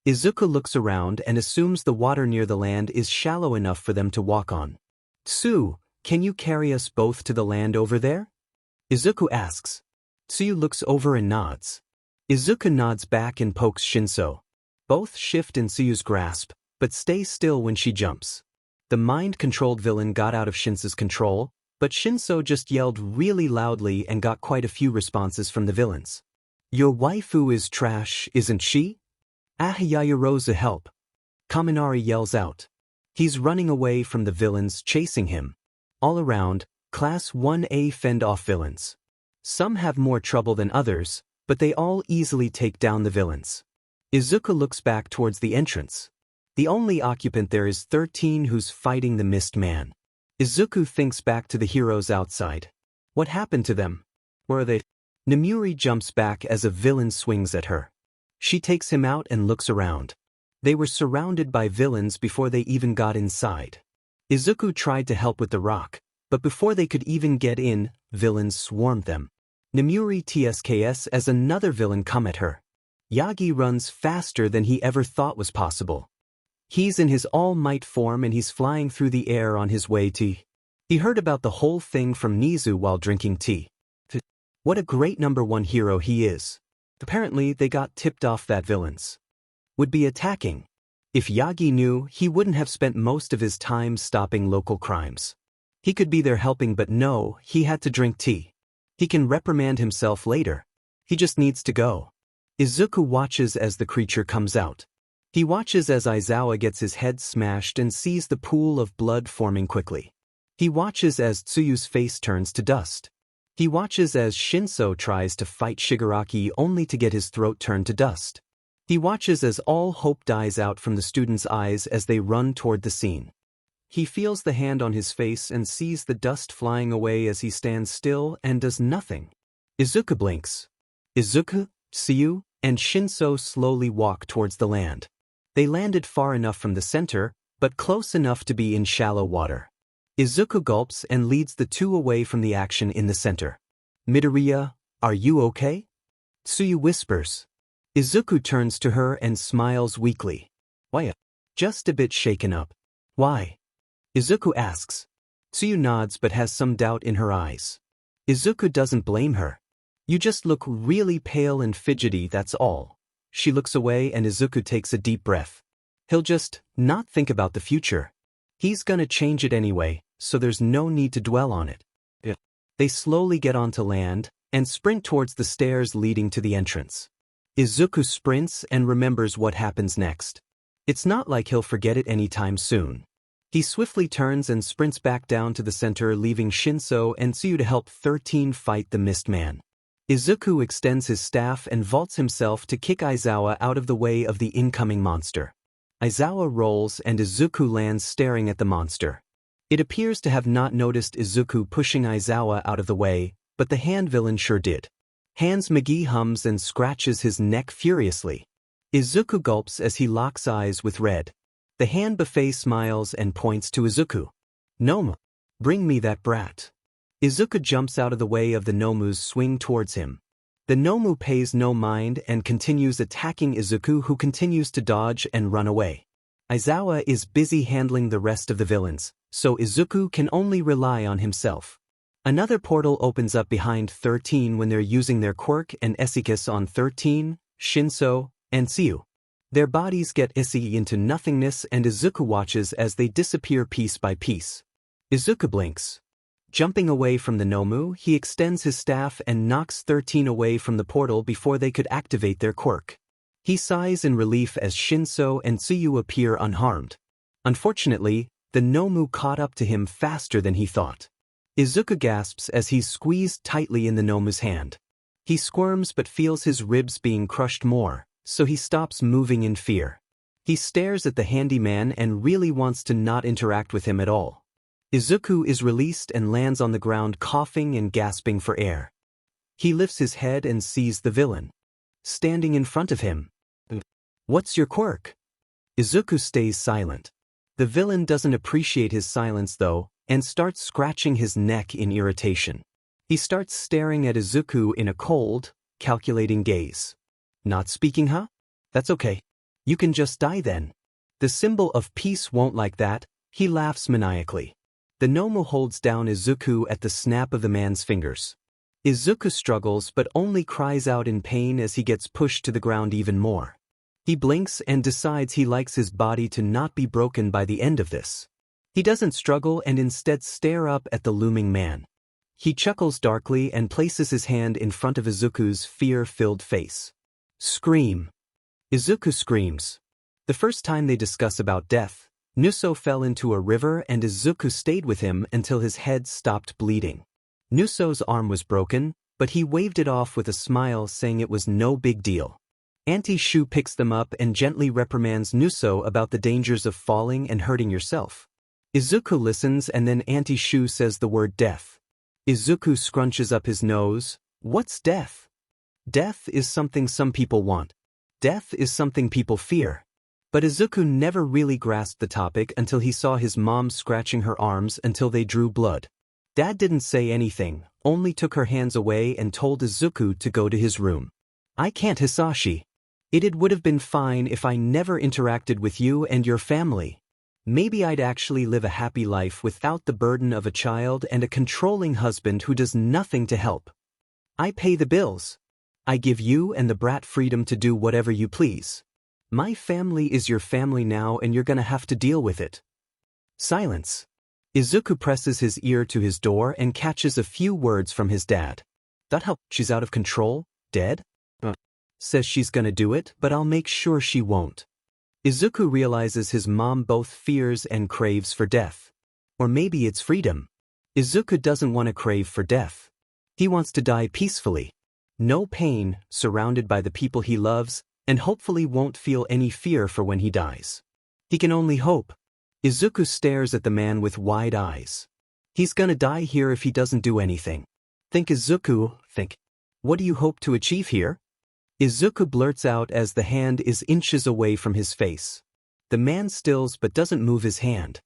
Izuku looks around and assumes the water near the land is shallow enough for them to walk on. Tsu, can you carry us both to the land over there? Izuku asks. Tsuyu looks over and nods. Izuku nods back and pokes Shinso. Both shift in Tsuyu's grasp, but stay still when she jumps. The mind-controlled villain got out of Shinso's control, but Shinso just yelled really loudly and got quite a few responses from the villains. Your waifu is trash, isn't she? Yayarosa help. Kaminari yells out. He's running away from the villains chasing him. All around, Class 1A fend off villains. Some have more trouble than others, but they all easily take down the villains. Izuku looks back towards the entrance. The only occupant there is 13 who's fighting the Mist Man. Izuku thinks back to the heroes outside. What happened to them? Where are they? Namuri jumps back as a villain swings at her. She takes him out and looks around. They were surrounded by villains before they even got inside. Izuku tried to help with the rock, but before they could even get in, villains swarmed them. Namuri tsks as another villain come at her. Yagi runs faster than he ever thought was possible. He's in his all-might form and he's flying through the air on his way to... He heard about the whole thing from Nizu while drinking tea. What a great #1 hero he is. Apparently they got tipped off that villains would be attacking. If Yagi knew, he wouldn't have spent most of his time stopping local crimes. He could be there helping, but no, he had to drink tea. He can reprimand himself later. He just needs to go. Izuku watches as the creature comes out. He watches as Aizawa gets his head smashed and sees the pool of blood forming quickly. He watches as Tsuyu's face turns to dust. He watches as Shinso tries to fight Shigaraki only to get his throat turned to dust. He watches as all hope dies out from the students' eyes as they run toward the scene. He feels the hand on his face and sees the dust flying away as he stands still and does nothing. Izuku blinks. Izuku, Tsuyu, and Shinso slowly walk towards the land. They landed far enough from the center, but close enough to be in shallow water. Izuku gulps and leads the two away from the action in the center. Midoriya, are you okay? Tsuyu whispers. Izuku turns to her and smiles weakly. Why? Just a bit shaken up. Why? Izuku asks. Tsuyu nods but has some doubt in her eyes. Izuku doesn't blame her. You just look really pale and fidgety, that's all. She looks away and Izuku takes a deep breath. He'll just not think about the future. He's gonna change it anyway, so there's no need to dwell on it. They slowly get onto land and sprint towards the stairs leading to the entrance. Izuku sprints and remembers what happens next. It's not like he'll forget it anytime soon. He swiftly turns and sprints back down to the center, leaving Shinso and Tsuyu to help 13 fight the Mist Man. Izuku extends his staff and vaults himself to kick Aizawa out of the way of the incoming monster. Aizawa rolls and Izuku lands staring at the monster. It appears to have not noticed Izuku pushing Aizawa out of the way, but the hand villain sure did. Hans McGee hums and scratches his neck furiously. Izuku gulps as he locks eyes with Red. The hand buffet smiles and points to Izuku. Nomu, bring me that brat. Izuku jumps out of the way of the Nomu's swing towards him. The Nomu pays no mind and continues attacking Izuku, who continues to dodge and run away. Aizawa is busy handling the rest of the villains, so Izuku can only rely on himself. Another portal opens up behind 13 when they're using their quirk and Esikus on 13, Shinso, and Tsuyu. Their bodies get Issei into nothingness and Izuku watches as they disappear piece by piece. Izuku blinks. Jumping away from the Nomu, he extends his staff and knocks 13 away from the portal before they could activate their quirk. He sighs in relief as Shinso and Tsuyu appear unharmed. Unfortunately, the Nomu caught up to him faster than he thought. Izuku gasps as he's squeezed tightly in the Nomu's hand. He squirms but feels his ribs being crushed more, so he stops moving in fear. He stares at the handyman and really wants to not interact with him at all. Izuku is released and lands on the ground coughing and gasping for air. He lifts his head and sees the villain standing in front of him. What's your quirk? Izuku stays silent. The villain doesn't appreciate his silence though, and starts scratching his neck in irritation. He starts staring at Izuku in a cold, calculating gaze. Not speaking, huh? That's okay. You can just die then. The symbol of peace won't like that, he laughs maniacally. The Nomu holds down Izuku at the snap of the man's fingers. Izuku struggles but only cries out in pain as he gets pushed to the ground even more. He blinks and decides he likes his body to not be broken by the end of this. He doesn't struggle and instead stare up at the looming man. He chuckles darkly and places his hand in front of Izuku's fear-filled face. Scream. Izuku screams. The first time they discuss about death, Nuso fell into a river and Izuku stayed with him until his head stopped bleeding. Nuso's arm was broken, but he waved it off with a smile saying it was no big deal. Auntie Shu picks them up and gently reprimands Nuso about the dangers of falling and hurting yourself. Izuku listens and then Auntie Shu says the word death. Izuku scrunches up his nose. What's death? Death is something some people want. Death is something people fear. But Izuku never really grasped the topic until he saw his mom scratching her arms until they drew blood. Dad didn't say anything, only took her hands away and told Izuku to go to his room. I can't, Hisashi. It would have been fine if I never interacted with you and your family. Maybe I'd actually live a happy life without the burden of a child and a controlling husband who does nothing to help. I pay the bills. I give you and the brat freedom to do whatever you please. My family is your family now and you're gonna have to deal with it. Silence. Izuku presses his ear to his door and catches a few words from his dad. That how she's out of control? Dead? Says she's gonna do it, but I'll make sure she won't. Izuku realizes his mom both fears and craves for death. Or maybe it's freedom. Izuku doesn't want to crave for death. He wants to die peacefully. No pain, surrounded by the people he loves, and hopefully won't feel any fear for when he dies. He can only hope. Izuku stares at the man with wide eyes. He's gonna die here if he doesn't do anything. Think, Izuku, think. What do you hope to achieve here? Izuku blurts out as the hand is inches away from his face. The man stills but doesn't move his hand.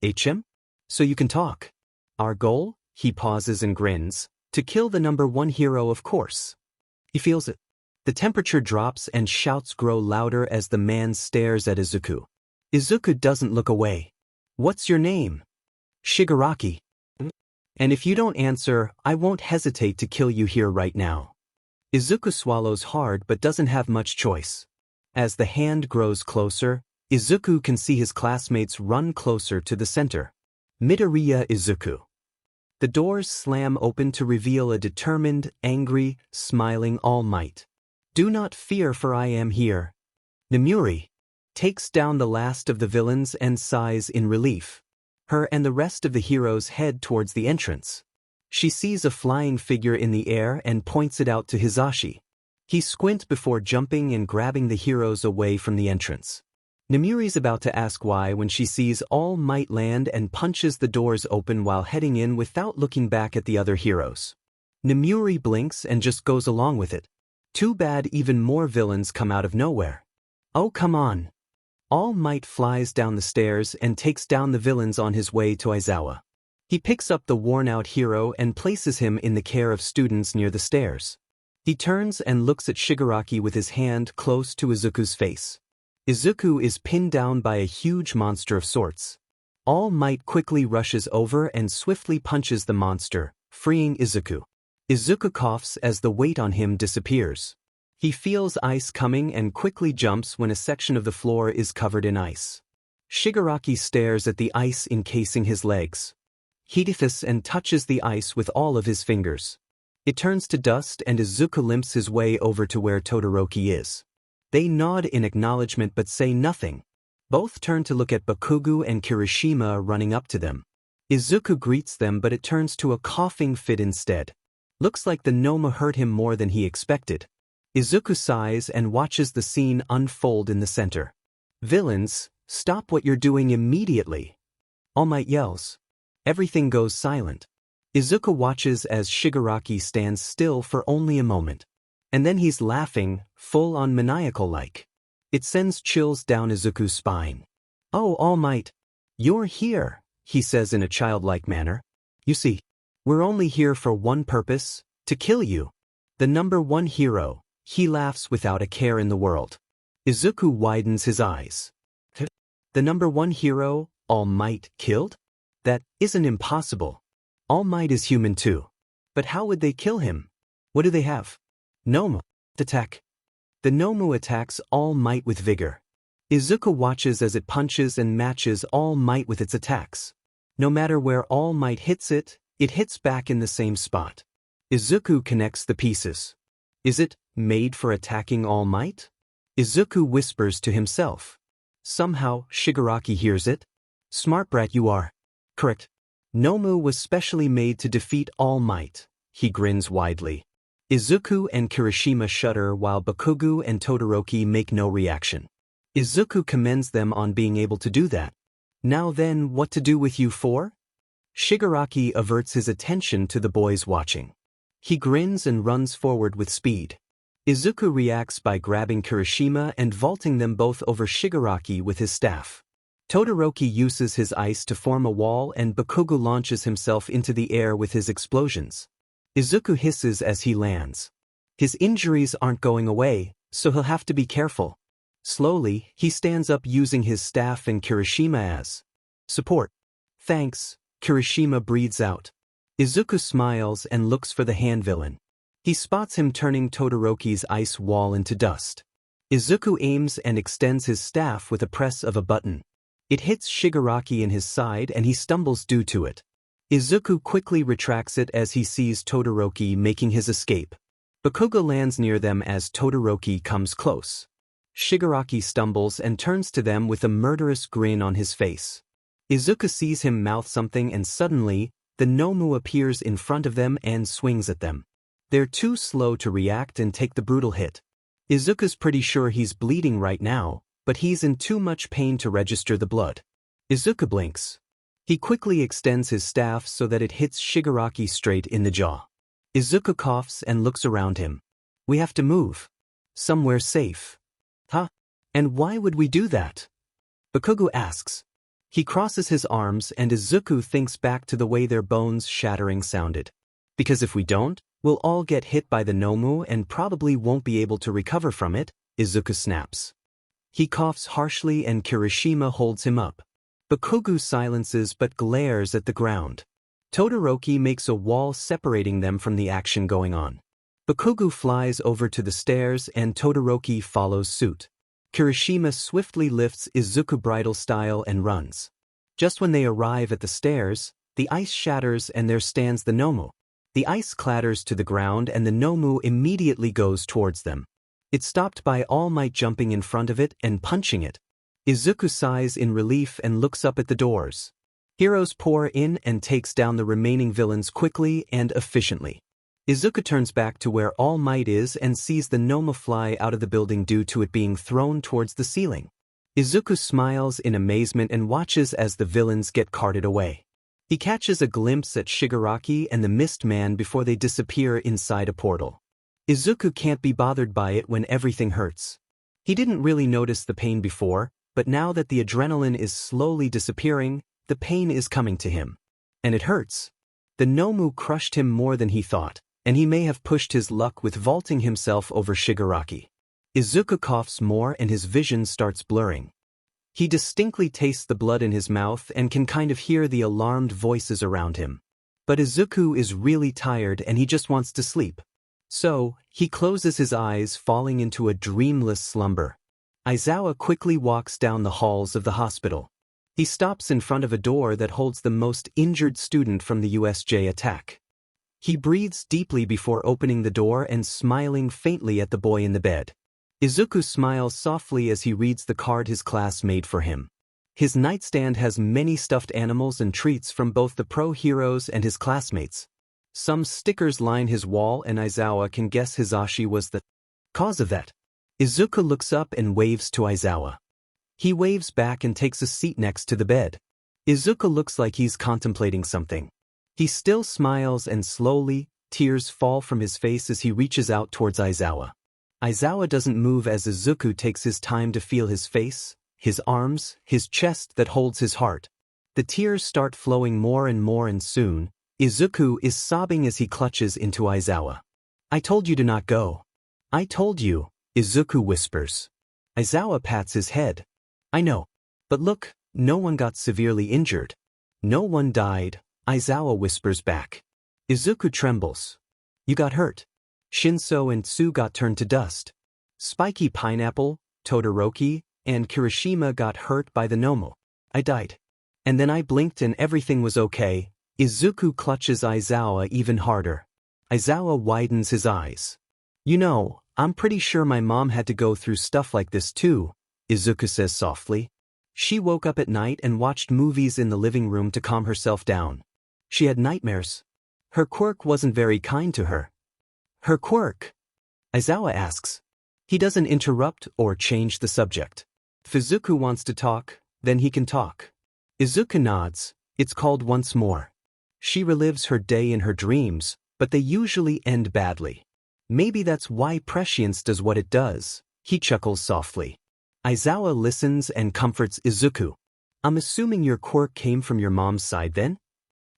HM? So you can talk. Our goal? He pauses and grins. To kill the #1 hero, of course. He feels it. The temperature drops and shouts grow louder as the man stares at Izuku. Izuku doesn't look away. What's your name? Shigaraki. And if you don't answer, I won't hesitate to kill you here right now. Izuku swallows hard but doesn't have much choice. As the hand grows closer, Izuku can see his classmates run closer to the center. Midoriya Izuku. The doors slam open to reveal a determined, angry, smiling All Might. Do not fear, for I am here. Nemuri takes down the last of the villains and sighs in relief. Her and the rest of the heroes head towards the entrance. She sees a flying figure in the air and points it out to Hisashi. He squints before jumping and grabbing the heroes away from the entrance. Nemuri's about to ask why when she sees All Might land and punches the doors open while heading in without looking back at the other heroes. Nemuri blinks and just goes along with it. Too bad even more villains come out of nowhere. Oh, come on. All Might flies down the stairs and takes down the villains on his way to Aizawa. He picks up the worn-out hero and places him in the care of students near the stairs. He turns and looks at Shigaraki with his hand close to Izuku's face. Izuku is pinned down by a huge monster of sorts. All Might quickly rushes over and swiftly punches the monster, freeing Izuku. Izuku coughs as the weight on him disappears. He feels ice coming and quickly jumps when a section of the floor is covered in ice. Shigaraki stares at the ice encasing his legs. He defies and touches the ice with all of his fingers. It turns to dust and Izuku limps his way over to where Todoroki is. They nod in acknowledgement but say nothing. Both turn to look at Bakugo and Kirishima running up to them. Izuku greets them but it turns to a coughing fit instead. Looks like the Noma hurt him more than he expected. Izuku sighs and watches the scene unfold in the center. Villains, stop what you're doing immediately. All Might yells. Everything goes silent. Izuku watches as Shigaraki stands still for only a moment. And then he's laughing, full-on maniacal-like. It sends chills down Izuku's spine. Oh, All Might. You're here, he says in a childlike manner. You see, we're only here for one purpose, to kill you. The #1 hero, he laughs without a care in the world. Izuku widens his eyes. The #1 hero, All Might, killed? That isn't impossible. All Might is human too. But how would they kill him? What do they have? Nomu. Attack. The Nomu attacks All Might with vigor. Izuku watches as it punches and matches All Might with its attacks. No matter where All Might hits it, it hits back in the same spot. Izuku connects the pieces. Is it made for attacking All Might? Izuku whispers to himself. Somehow, Shigaraki hears it. Smart brat you are. Correct. Nomu was specially made to defeat All Might. He grins widely. Izuku and Kirishima shudder while Bakugo and Todoroki make no reaction. Izuku commends them on being able to do that. Now then, what to do with you four? Shigaraki averts his attention to the boys watching. He grins and runs forward with speed. Izuku reacts by grabbing Kirishima and vaulting them both over Shigaraki with his staff. Todoroki uses his ice to form a wall and Bakugo launches himself into the air with his explosions. Izuku hisses as he lands. His injuries aren't going away, so he'll have to be careful. Slowly, he stands up using his staff and Kirishima as support. Thanks, Kirishima breathes out. Izuku smiles and looks for the hand villain. He spots him turning Todoroki's ice wall into dust. Izuku aims and extends his staff with a press of a button. It hits Shigaraki in his side and he stumbles due to it. Izuku quickly retracts it as he sees Todoroki making his escape. Bakugo lands near them as Todoroki comes close. Shigaraki stumbles and turns to them with a murderous grin on his face. Izuku sees him mouth something and suddenly, the Nomu appears in front of them and swings at them. They're too slow to react and take the brutal hit. Izuku's pretty sure he's bleeding right now, but he's in too much pain to register the blood. Izuku blinks. He quickly extends his staff so that it hits Shigaraki straight in the jaw. Izuku coughs and looks around him. We have to move. Somewhere safe. Huh? And why would we do that? Bakugo asks. He crosses his arms and Izuku thinks back to the way their bones shattering sounded. Because if we don't, we'll all get hit by the Nomu and probably won't be able to recover from it, Izuku snaps. He coughs harshly and Kirishima holds him up. Bakugo silences but glares at the ground. Todoroki makes a wall separating them from the action going on. Bakugo flies over to the stairs and Todoroki follows suit. Kirishima swiftly lifts Izuku bridal style and runs. Just when they arrive at the stairs, the ice shatters and there stands the Nomu. The ice clatters to the ground and the Nomu immediately goes towards them. It's stopped by All Might jumping in front of it and punching it. Izuku sighs in relief and looks up at the doors. Heroes pour in and takes down the remaining villains quickly and efficiently. Izuku turns back to where All Might is and sees the Nomu fly out of the building due to it being thrown towards the ceiling. Izuku smiles in amazement and watches as the villains get carted away. He catches a glimpse at Shigaraki and the Mist Man before they disappear inside a portal. Izuku can't be bothered by it when everything hurts. He didn't really notice the pain before, but now that the adrenaline is slowly disappearing, the pain is coming to him. And it hurts. The Nomu crushed him more than he thought, and he may have pushed his luck with vaulting himself over Shigaraki. Izuku coughs more and his vision starts blurring. He distinctly tastes the blood in his mouth and can kind of hear the alarmed voices around him. But Izuku is really tired and he just wants to sleep. So, he closes his eyes, falling into a dreamless slumber. Aizawa quickly walks down the halls of the hospital. He stops in front of a door that holds the most injured student from the USJ attack. He breathes deeply before opening the door and smiling faintly at the boy in the bed. Izuku smiles softly as he reads the card his class made for him. His nightstand has many stuffed animals and treats from both the pro heroes and his classmates. Some stickers line his wall and Aizawa can guess Hisashi was the cause of that. Izuku looks up and waves to Aizawa. He waves back and takes a seat next to the bed. Izuku looks like he's contemplating something. He still smiles and slowly, tears fall from his face as he reaches out towards Aizawa. Aizawa doesn't move as Izuku takes his time to feel his face, his arms, his chest that holds his heart. The tears start flowing more and soon, Izuku is sobbing as he clutches into Aizawa. I told you to not go. I told you, Izuku whispers. Aizawa pats his head. I know. But look, no one got severely injured. No one died, Aizawa whispers back. Izuku trembles. You got hurt. Shinso and Tsu got turned to dust. Spiky Pineapple, Todoroki, and Kirishima got hurt by the Nomu. I died. And then I blinked and everything was okay. Izuku clutches Aizawa even harder. Aizawa widens his eyes. You know, I'm pretty sure my mom had to go through stuff like this too, Izuku says softly. She woke up at night and watched movies in the living room to calm herself down. She had nightmares. Her quirk wasn't very kind to her. Her quirk? Aizawa asks. He doesn't interrupt or change the subject. If Izuku wants to talk, then he can talk. Izuku nods. It's called once more. She relives her day in her dreams, but they usually end badly. Maybe that's why Prescience does what it does, he chuckles softly. Aizawa listens and comforts Izuku. I'm assuming your quirk came from your mom's side then?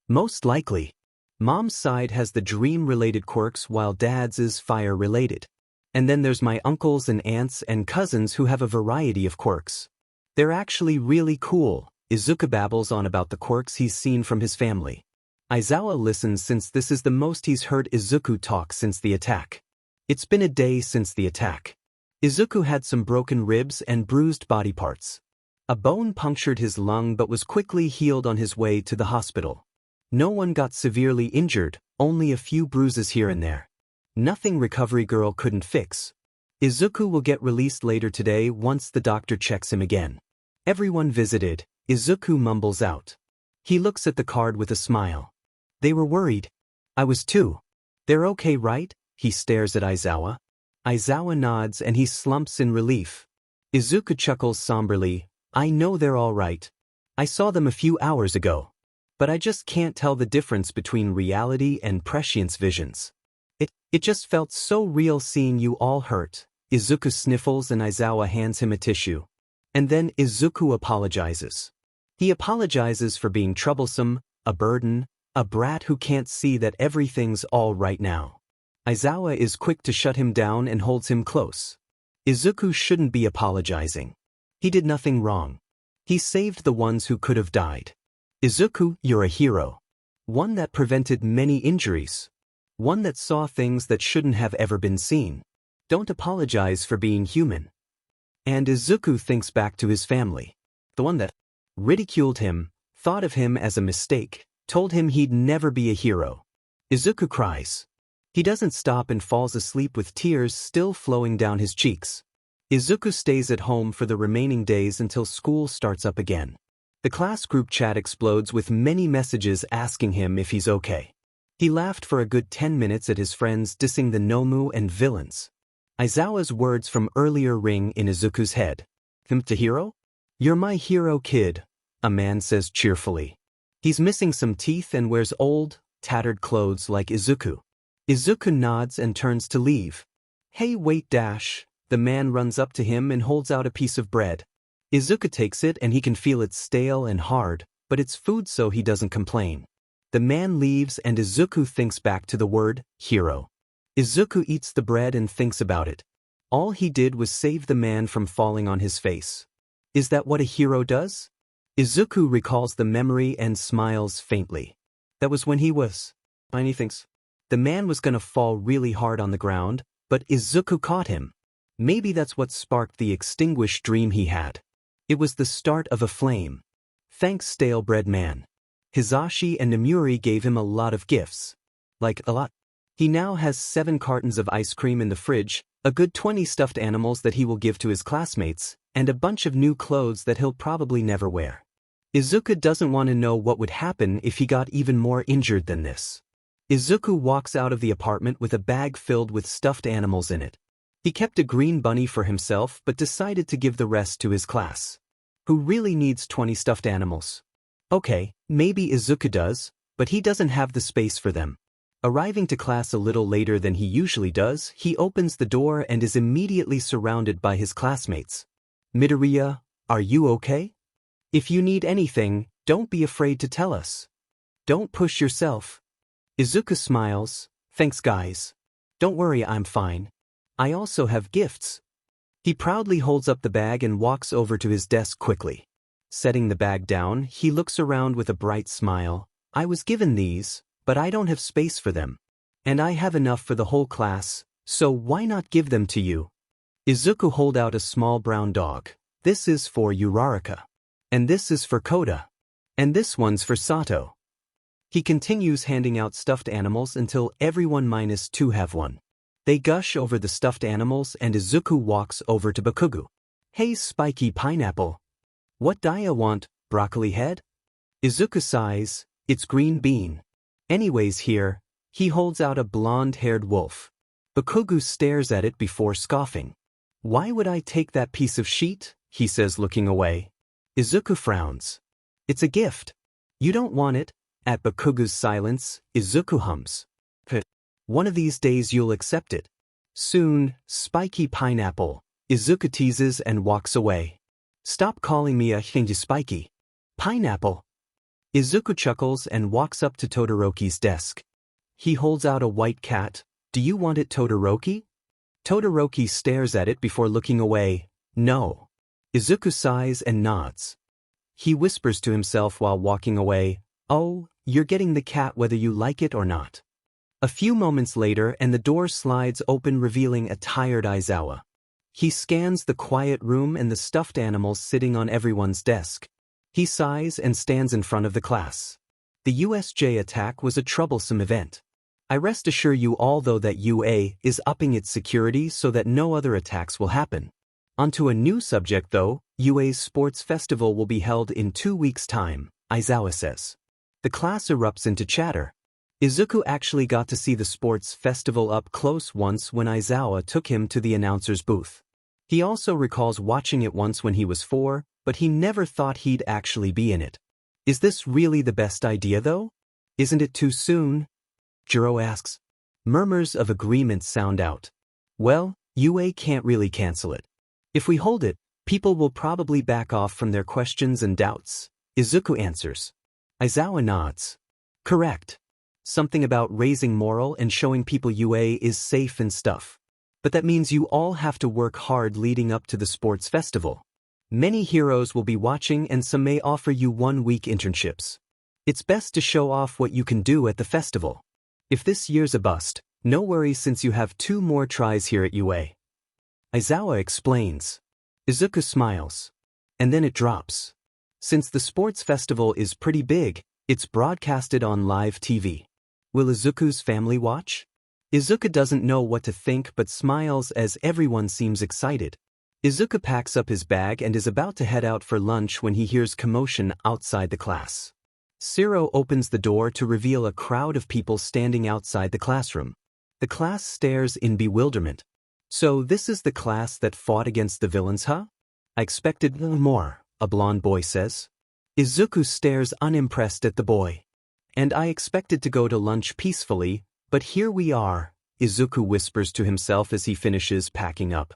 Most likely. Mom's side has the dream-related quirks while dad's is fire-related. And then there's my uncles and aunts and cousins who have a variety of quirks. They're actually really cool, Izuku babbles on about the quirks he's seen from his family. Aizawa listens since this is the most he's heard Izuku talk since the attack. It's been a day since the attack. Izuku had some broken ribs and bruised body parts. A bone punctured his lung but was quickly healed on his way to the hospital. No one got severely injured, only a few bruises here and there. Nothing Recovery Girl couldn't fix. Izuku will get released later today once the doctor checks him again. Everyone visited, Izuku mumbles out. He looks at the card with a smile. They were worried. I was too. They're okay, right? He stares at Aizawa. Aizawa nods and he slumps in relief. Izuku chuckles somberly. I know they're all right. I saw them a few hours ago. But I just can't tell the difference between reality and prescience visions. It just felt so real seeing you all hurt. Izuku sniffles and Aizawa hands him a tissue. And then Izuku apologizes. He apologizes for being troublesome, a burden, a brat who can't see that everything's all right now. Aizawa is quick to shut him down and holds him close. Izuku shouldn't be apologizing. He did nothing wrong. He saved the ones who could have died. Izuku, you're a hero. One that prevented many injuries. One that saw things that shouldn't have ever been seen. Don't apologize for being human. And Izuku thinks back to his family. The one that ridiculed him, thought of him as a mistake, told him he'd never be a hero. Izuku cries. He doesn't stop and falls asleep with tears still flowing down his cheeks. Izuku stays at home for the remaining days until school starts up again. The class group chat explodes with many messages asking him if he's okay. He laughed for a good 10 minutes at his friends dissing the Nomu and villains. Aizawa's words from earlier ring in Izuku's head. To hero? You're my hero, kid, a man says cheerfully. He's missing some teeth and wears old, tattered clothes like Izuku. Izuku nods and turns to leave. Hey, wait, Dash. The man runs up to him and holds out a piece of bread. Izuku takes it and he can feel it's stale and hard, but it's food so he doesn't complain. The man leaves and Izuku thinks back to the word, hero. Izuku eats the bread and thinks about it. All he did was save the man from falling on his face. Is that what a hero does? Izuku recalls the memory and smiles faintly. That was when he was. He thinks. The man was gonna fall really hard on the ground, but Izuku caught him. Maybe that's what sparked the extinguished dream he had. It was the start of a flame. Thanks, Stale Bread Man. Hisashi and Nomuri gave him a lot of gifts. Like, a lot. He now has 7 cartons of ice cream in the fridge, a good 20 stuffed animals that he will give to his classmates, and a bunch of new clothes that he'll probably never wear. Izuku doesn't want to know what would happen if he got even more injured than this. Izuku walks out of the apartment with a bag filled with stuffed animals in it. He kept a green bunny for himself but decided to give the rest to his class. Who really needs 20 stuffed animals? Okay, maybe Izuku does, but he doesn't have the space for them. Arriving to class a little later than he usually does, he opens the door and is immediately surrounded by his classmates. Midoriya, are you okay? If you need anything, don't be afraid to tell us. Don't push yourself. Izuku smiles. Thanks, guys. Don't worry, I'm fine. I also have gifts. He proudly holds up the bag and walks over to his desk quickly. Setting the bag down, he looks around with a bright smile. I was given these, But I don't have space for them. And I have enough for the whole class, so why not give them to you? Izuku hold out a small brown dog. This is for Uraraka. And this is for Koda. And this one's for Sato. He continues handing out stuffed animals until everyone -2 have one. They gush over the stuffed animals and Izuku walks over to Bakugo. Hey spiky pineapple. What do ya want, broccoli head? Izuku sighs, it's green bean. Anyways here, he holds out a blonde-haired wolf. Bakugo stares at it before scoffing. Why would I take that piece of sheet? He says looking away. Izuku frowns. It's a gift. You don't want it. At Bakugo's silence, Izuku hums. One of these days you'll accept it. Soon, spiky pineapple. Izuku teases and walks away. Stop calling me a hingy spiky. Pineapple. Izuku chuckles and walks up to Todoroki's desk. He holds out a white cat. Do you want it, Todoroki? Todoroki stares at it before looking away. No. Izuku sighs and nods. He whispers to himself while walking away. Oh, you're getting the cat whether you like it or not. A few moments later and the door slides open revealing a tired Aizawa. He scans the quiet room and the stuffed animals sitting on everyone's desk. He sighs and stands in front of the class. The USJ attack was a troublesome event. I rest assure you all though that UA is upping its security so that no other attacks will happen. Onto a new subject though, UA's sports festival will be held in 2 weeks' time, Aizawa says. The class erupts into chatter. Izuku actually got to see the sports festival up close once when Aizawa took him to the announcer's booth. He also recalls watching it once when he was 4, but he never thought he'd actually be in it. Is this really the best idea though? Isn't it too soon? Jiro asks. Murmurs of agreement sound out. Well, UA can't really cancel it. If we hold it, people will probably back off from their questions and doubts. Izuku answers. Aizawa nods. Correct. Something about raising morale and showing people UA is safe and stuff. But that means you all have to work hard leading up to the sports festival. Many heroes will be watching and some may offer you 1-week internships. It's best to show off what you can do at the festival. If this year's a bust, no worries since you have 2 more tries here at UA. Aizawa explains. Izuku smiles. And then it drops. Since the sports festival is pretty big, it's broadcasted on live TV. Will Izuku's family watch? Izuku doesn't know what to think but smiles as everyone seems excited. Izuku packs up his bag and is about to head out for lunch when he hears commotion outside the class. Shiro opens the door to reveal a crowd of people standing outside the classroom. The class stares in bewilderment. So this is the class that fought against the villains, huh? I expected more, a blonde boy says. Izuku stares unimpressed at the boy. And I expected to go to lunch peacefully, but here we are, Izuku whispers to himself as he finishes packing up.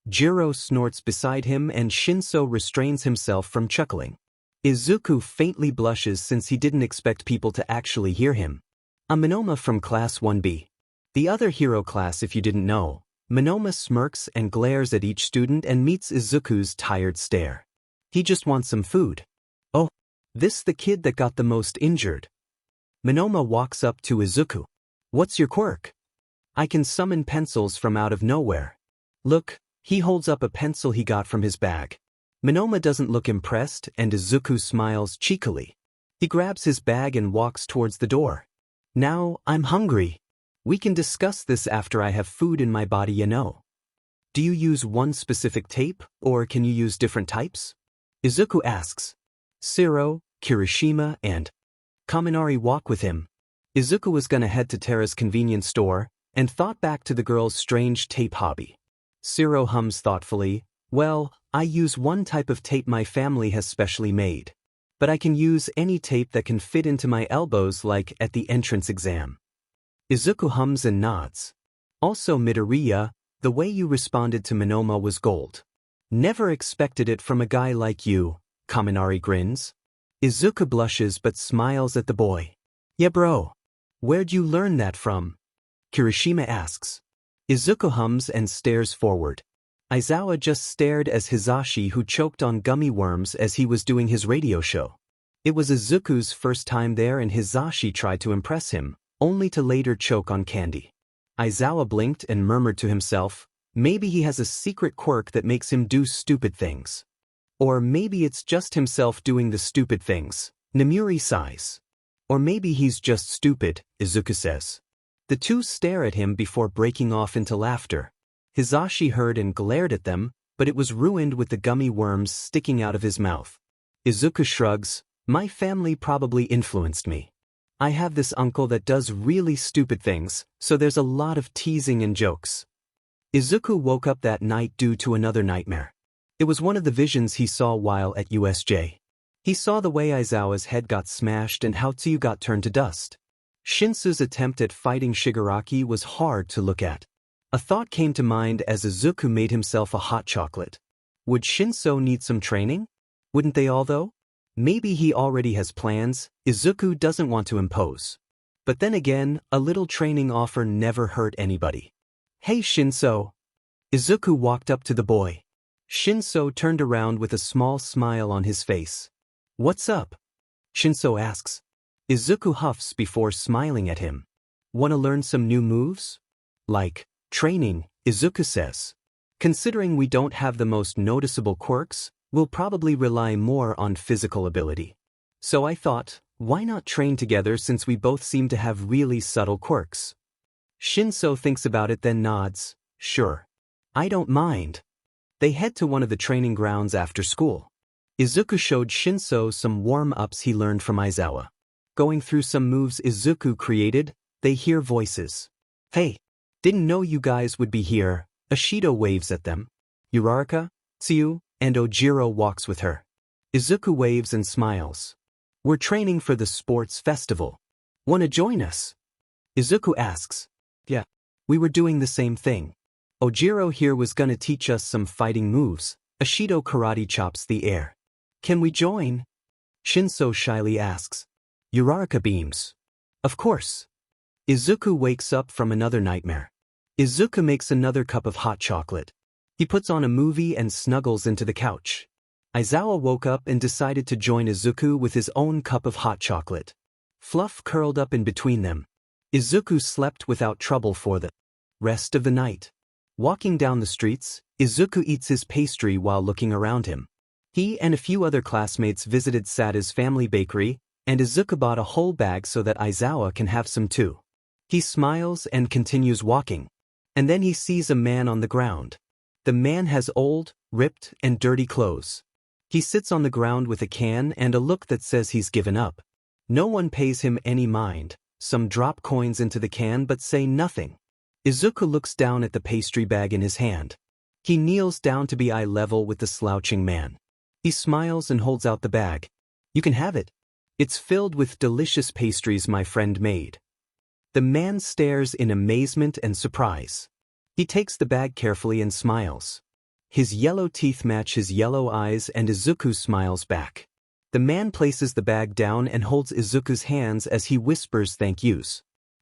Jiro snorts beside him and Shinso restrains himself from chuckling. Izuku faintly blushes since he didn't expect people to actually hear him. I'm Monoma from Class 1B. The other hero class if you didn't know. Monoma smirks and glares at each student and meets Izuku's tired stare. He just wants some food. Oh, this the kid that got the most injured. Monoma walks up to Izuku. What's your quirk? I can summon pencils from out of nowhere. Look, he holds up a pencil he got from his bag. Monoma doesn't look impressed and Izuku smiles cheekily. He grabs his bag and walks towards the door. Now, I'm hungry. We can discuss this after I have food in my body, you know. Do you use one specific tape, or can you use different types? Izuku asks. Shiro, Kirishima, and Kaminari walk with him. Izuku was gonna head to Terra's convenience store, and thought back to the girl's strange tape hobby. Shiro hums thoughtfully, well, I use one type of tape my family has specially made. But I can use any tape that can fit into my elbows like at the entrance exam. Izuku hums and nods. Also Midoriya, the way you responded to Monoma was gold. Never expected it from a guy like you, Kaminari grins. Izuku blushes but smiles at the boy. Yeah bro. Where'd you learn that from? Kirishima asks. Izuku hums and stares forward. Aizawa just stared as Hisashi who choked on gummy worms as he was doing his radio show. It was Izuku's first time there and Hisashi tried to impress him, only to later choke on candy. Aizawa blinked and murmured to himself, maybe he has a secret quirk that makes him do stupid things. Or maybe it's just himself doing the stupid things, Namuri sighs. Or maybe he's just stupid, Izuku says. The two stare at him before breaking off into laughter. Hisashi heard and glared at them, but it was ruined with the gummy worms sticking out of his mouth. Izuku shrugs, my family probably influenced me. I have this uncle that does really stupid things, so there's a lot of teasing and jokes. Izuku woke up that night due to another nightmare. It was one of the visions he saw while at USJ. He saw the way Aizawa's head got smashed and how Tsuyu got turned to dust. Shinsu's attempt at fighting Shigaraki was hard to look at. A thought came to mind as Izuku made himself a hot chocolate. Would Shinso need some training? Wouldn't they all though? Maybe he already has plans. Izuku doesn't want to impose. But then again, a little training offer never hurt anybody. Hey Shinso. Izuku walked up to the boy. Shinso turned around with a small smile on his face. What's up? Shinso asks. Izuku huffs before smiling at him. Wanna learn some new moves? Like training, Izuku says. Considering we don't have the most noticeable quirks, we'll probably rely more on physical ability. So I thought, why not train together since we both seem to have really subtle quirks? Shinso thinks about it then nods, sure. I don't mind. They head to one of the training grounds after school. Izuku showed Shinso some warm-ups he learned from Aizawa. Going through some moves Izuku created, they hear voices. Hey, didn't know you guys would be here. Ashido waves at them. Uraraka, Tsuyu, and Ojiro walks with her. Izuku waves and smiles. We're training for the sports festival. Wanna join us? Izuku asks. Yeah, we were doing the same thing. Ojiro here was gonna teach us some fighting moves. Ashido karate chops the air. Can we join? Shinso shyly asks. Uraraka beams. Of course. Izuku wakes up from another nightmare. Izuku makes another cup of hot chocolate. He puts on a movie and snuggles into the couch. Aizawa woke up and decided to join Izuku with his own cup of hot chocolate. Fluff curled up in between them. Izuku slept without trouble for the rest of the night. Walking down the streets, Izuku eats his pastry while looking around him. He and a few other classmates visited Sada's family bakery, and Izuku bought a whole bag so that Aizawa can have some too. He smiles and continues walking. And then he sees a man on the ground. The man has old, ripped, and dirty clothes. He sits on the ground with a can and a look that says he's given up. No one pays him any mind. Some drop coins into the can but say nothing. Izuku looks down at the pastry bag in his hand. He kneels down to be eye level with the slouching man. He smiles and holds out the bag. You can have it. It's filled with delicious pastries my friend made. The man stares in amazement and surprise. He takes the bag carefully and smiles. His yellow teeth match his yellow eyes and Izuku smiles back. The man places the bag down and holds Izuku's hands as he whispers thank yous.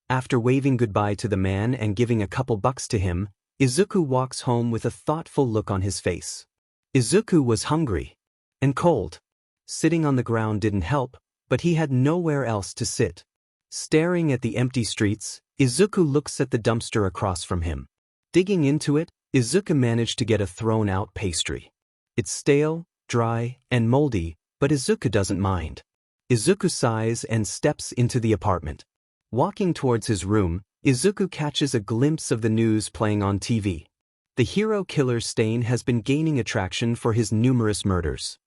After waving goodbye to the man and giving a couple bucks to him, Izuku walks home with a thoughtful look on his face. Izuku was hungry. And cold. Sitting on the ground didn't help, but he had nowhere else to sit. Staring at the empty streets, Izuku looks at the dumpster across from him. Digging into it, Izuku managed to get a thrown-out pastry. It's stale, dry, and moldy, but Izuku doesn't mind. Izuku sighs and steps into the apartment. Walking towards his room, Izuku catches a glimpse of the news playing on TV. The hero killer Stain has been gaining attraction for his numerous murders.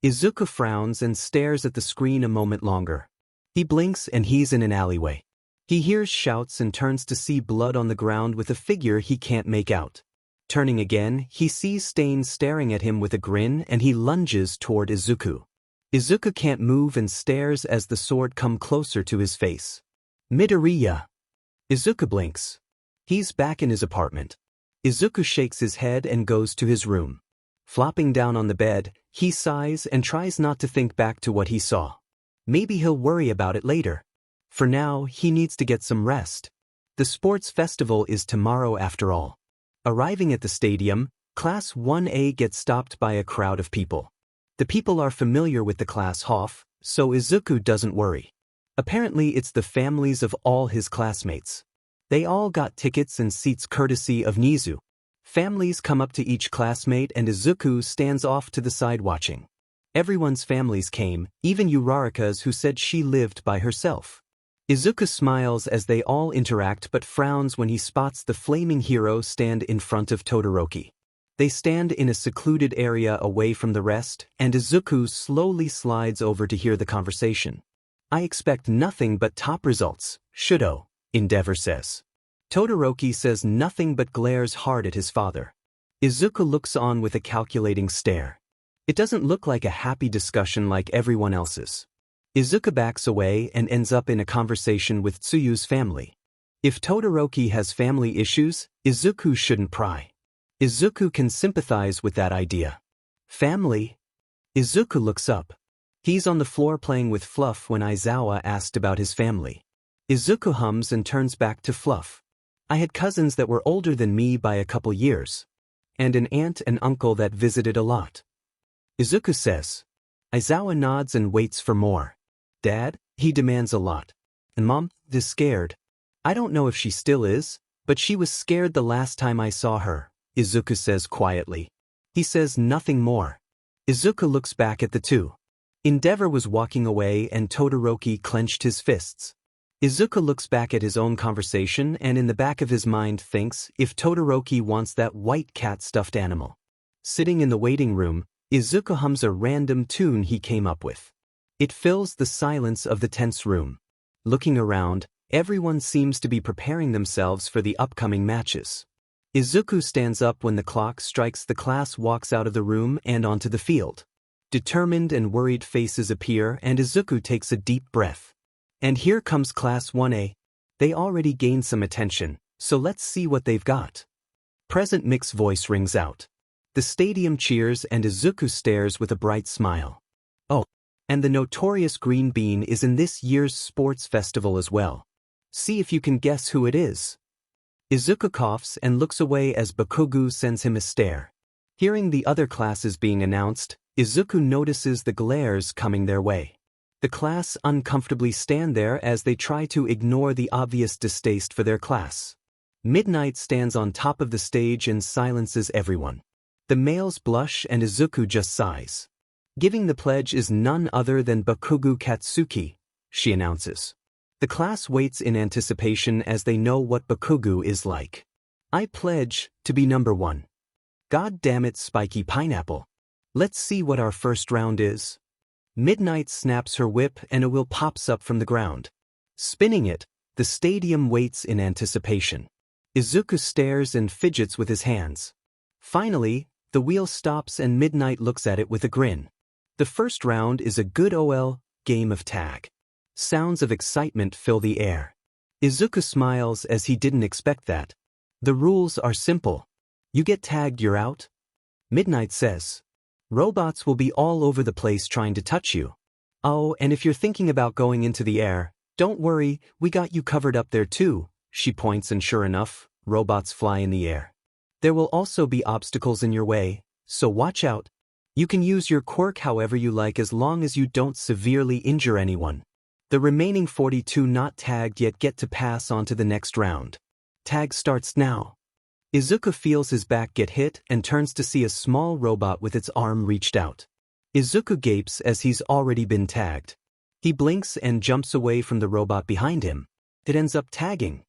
Izuku frowns and stares at the screen a moment longer. He blinks and he's in an alleyway. He hears shouts and turns to see blood on the ground with a figure he can't make out. Turning again, he sees Stain staring at him with a grin and he lunges toward Izuku. Izuku can't move and stares as the sword comes closer to his face. Midoriya. Izuku blinks. He's back in his apartment. Izuku shakes his head and goes to his room. Flopping down on the bed, he sighs and tries not to think back to what he saw. Maybe he'll worry about it later. For now, he needs to get some rest. The sports festival is tomorrow after all. Arriving at the stadium, Class 1A gets stopped by a crowd of people. The people are familiar with the class Hof, so Izuku doesn't worry. Apparently it's the families of all his classmates. They all got tickets and seats courtesy of Nizu. Families come up to each classmate and Izuku stands off to the side watching. Everyone's families came, even Uraraka's, who said she lived by herself. Izuku smiles as they all interact but frowns when he spots the flaming hero stand in front of Todoroki. They stand in a secluded area away from the rest, and Izuku slowly slides over to hear the conversation. I expect nothing but top results, Shudo, Endeavor says. Todoroki says nothing but glares hard at his father. Izuku looks on with a calculating stare. It doesn't look like a happy discussion like everyone else's. Izuku backs away and ends up in a conversation with Tsuyu's family. If Todoroki has family issues, Izuku shouldn't pry. Izuku can sympathize with that idea. Family? Izuku looks up. He's on the floor playing with Fluff when Aizawa asked about his family. Izuku hums and turns back to Fluff. I had cousins that were older than me by a couple years. And an aunt and uncle that visited a lot. Izuku says. Aizawa nods and waits for more. Dad, he demands a lot. And Mom is scared. I don't know if she still is, but she was scared the last time I saw her, Izuku says quietly. He says nothing more. Izuku looks back at the two. Endeavor was walking away and Todoroki clenched his fists. Izuku looks back at his own conversation and in the back of his mind thinks if Todoroki wants that white cat stuffed animal. Sitting in the waiting room, Izuku hums a random tune he came up with. It fills the silence of the tense room. Looking around, everyone seems to be preparing themselves for the upcoming matches. Izuku stands up when the clock strikes. The class walks out of the room and onto the field. Determined and worried faces appear and Izuku takes a deep breath. And here comes Class 1A. They already gained some attention, so let's see what they've got. Present Mick's voice rings out. The stadium cheers and Izuku stares with a bright smile. Oh, and the notorious Green Bean is in this year's sports festival as well. See if you can guess who it is. Izuku coughs and looks away as Bakugu sends him a stare. Hearing the other classes being announced, Izuku notices the glares coming their way. The class uncomfortably stand there as they try to ignore the obvious distaste for their class. Midnight stands on top of the stage and silences everyone. The males blush and Izuku just sighs. Giving the pledge is none other than Bakugu Katsuki, she announces. The class waits in anticipation as they know what Bakugu is like. I pledge to be number 1. God damn it, Spiky Pineapple. Let's see what our first round is. Midnight snaps her whip and a wheel pops up from the ground. Spinning it, the stadium waits in anticipation. Izuku stares and fidgets with his hands. Finally, the wheel stops and Midnight looks at it with a grin. The first round is a good OL game of tag. Sounds of excitement fill the air. Izuku smiles as he didn't expect that. The rules are simple. You get tagged, you're out. Midnight says. Robots will be all over the place trying to touch you. Oh, and if you're thinking about going into the air, don't worry, we got you covered up there too, she points and sure enough, robots fly in the air. There will also be obstacles in your way, so watch out. You can use your quirk however you like as long as you don't severely injure anyone. The remaining 42 not tagged yet get to pass on to the next round. Tag starts now. Izuku feels his back get hit and turns to see a small robot with its arm reached out. Izuku gapes as he's already been tagged. He blinks and jumps away from the robot behind him. It ends up tagging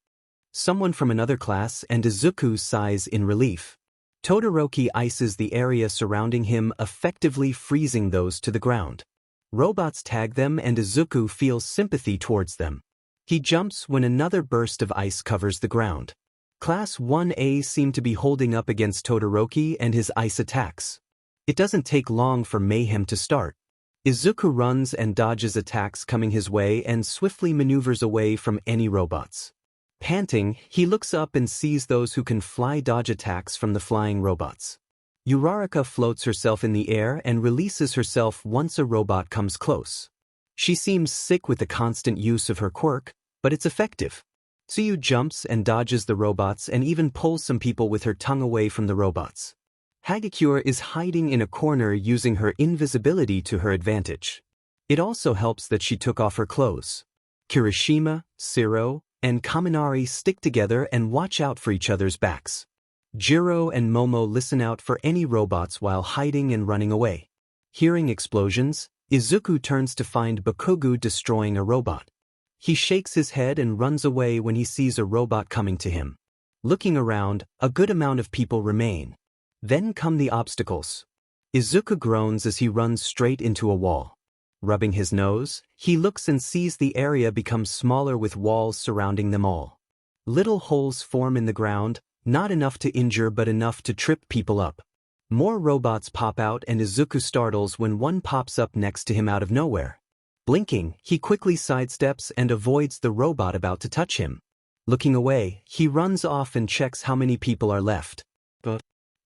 someone from another class and Izuku sighs in relief. Todoroki ices the area surrounding him, effectively freezing those to the ground. Robots tag them and Izuku feels sympathy towards them. He jumps when another burst of ice covers the ground. Class 1A seem to be holding up against Todoroki and his ice attacks. It doesn't take long for mayhem to start. Izuku runs and dodges attacks coming his way and swiftly maneuvers away from any robots. Panting, he looks up and sees those who can fly dodge attacks from the flying robots. Uraraka floats herself in the air and releases herself once a robot comes close. She seems sick with the constant use of her quirk, but it's effective. Tsuyu jumps and dodges the robots and even pulls some people with her tongue away from the robots. Hagakure is hiding in a corner using her invisibility to her advantage. It also helps that she took off her clothes. Kirishima, Shiro, and Kaminari stick together and watch out for each other's backs. Jiro and Momo listen out for any robots while hiding and running away. Hearing explosions, Izuku turns to find Bakugo destroying a robot. He shakes his head and runs away when he sees a robot coming to him. Looking around, a good amount of people remain. Then come the obstacles. Izuku groans as he runs straight into a wall. Rubbing his nose, he looks and sees the area become smaller with walls surrounding them all. Little holes form in the ground, not enough to injure but enough to trip people up. More robots pop out and Izuku startles when one pops up next to him out of nowhere. Blinking, he quickly sidesteps and avoids the robot about to touch him. Looking away, he runs off and checks how many people are left.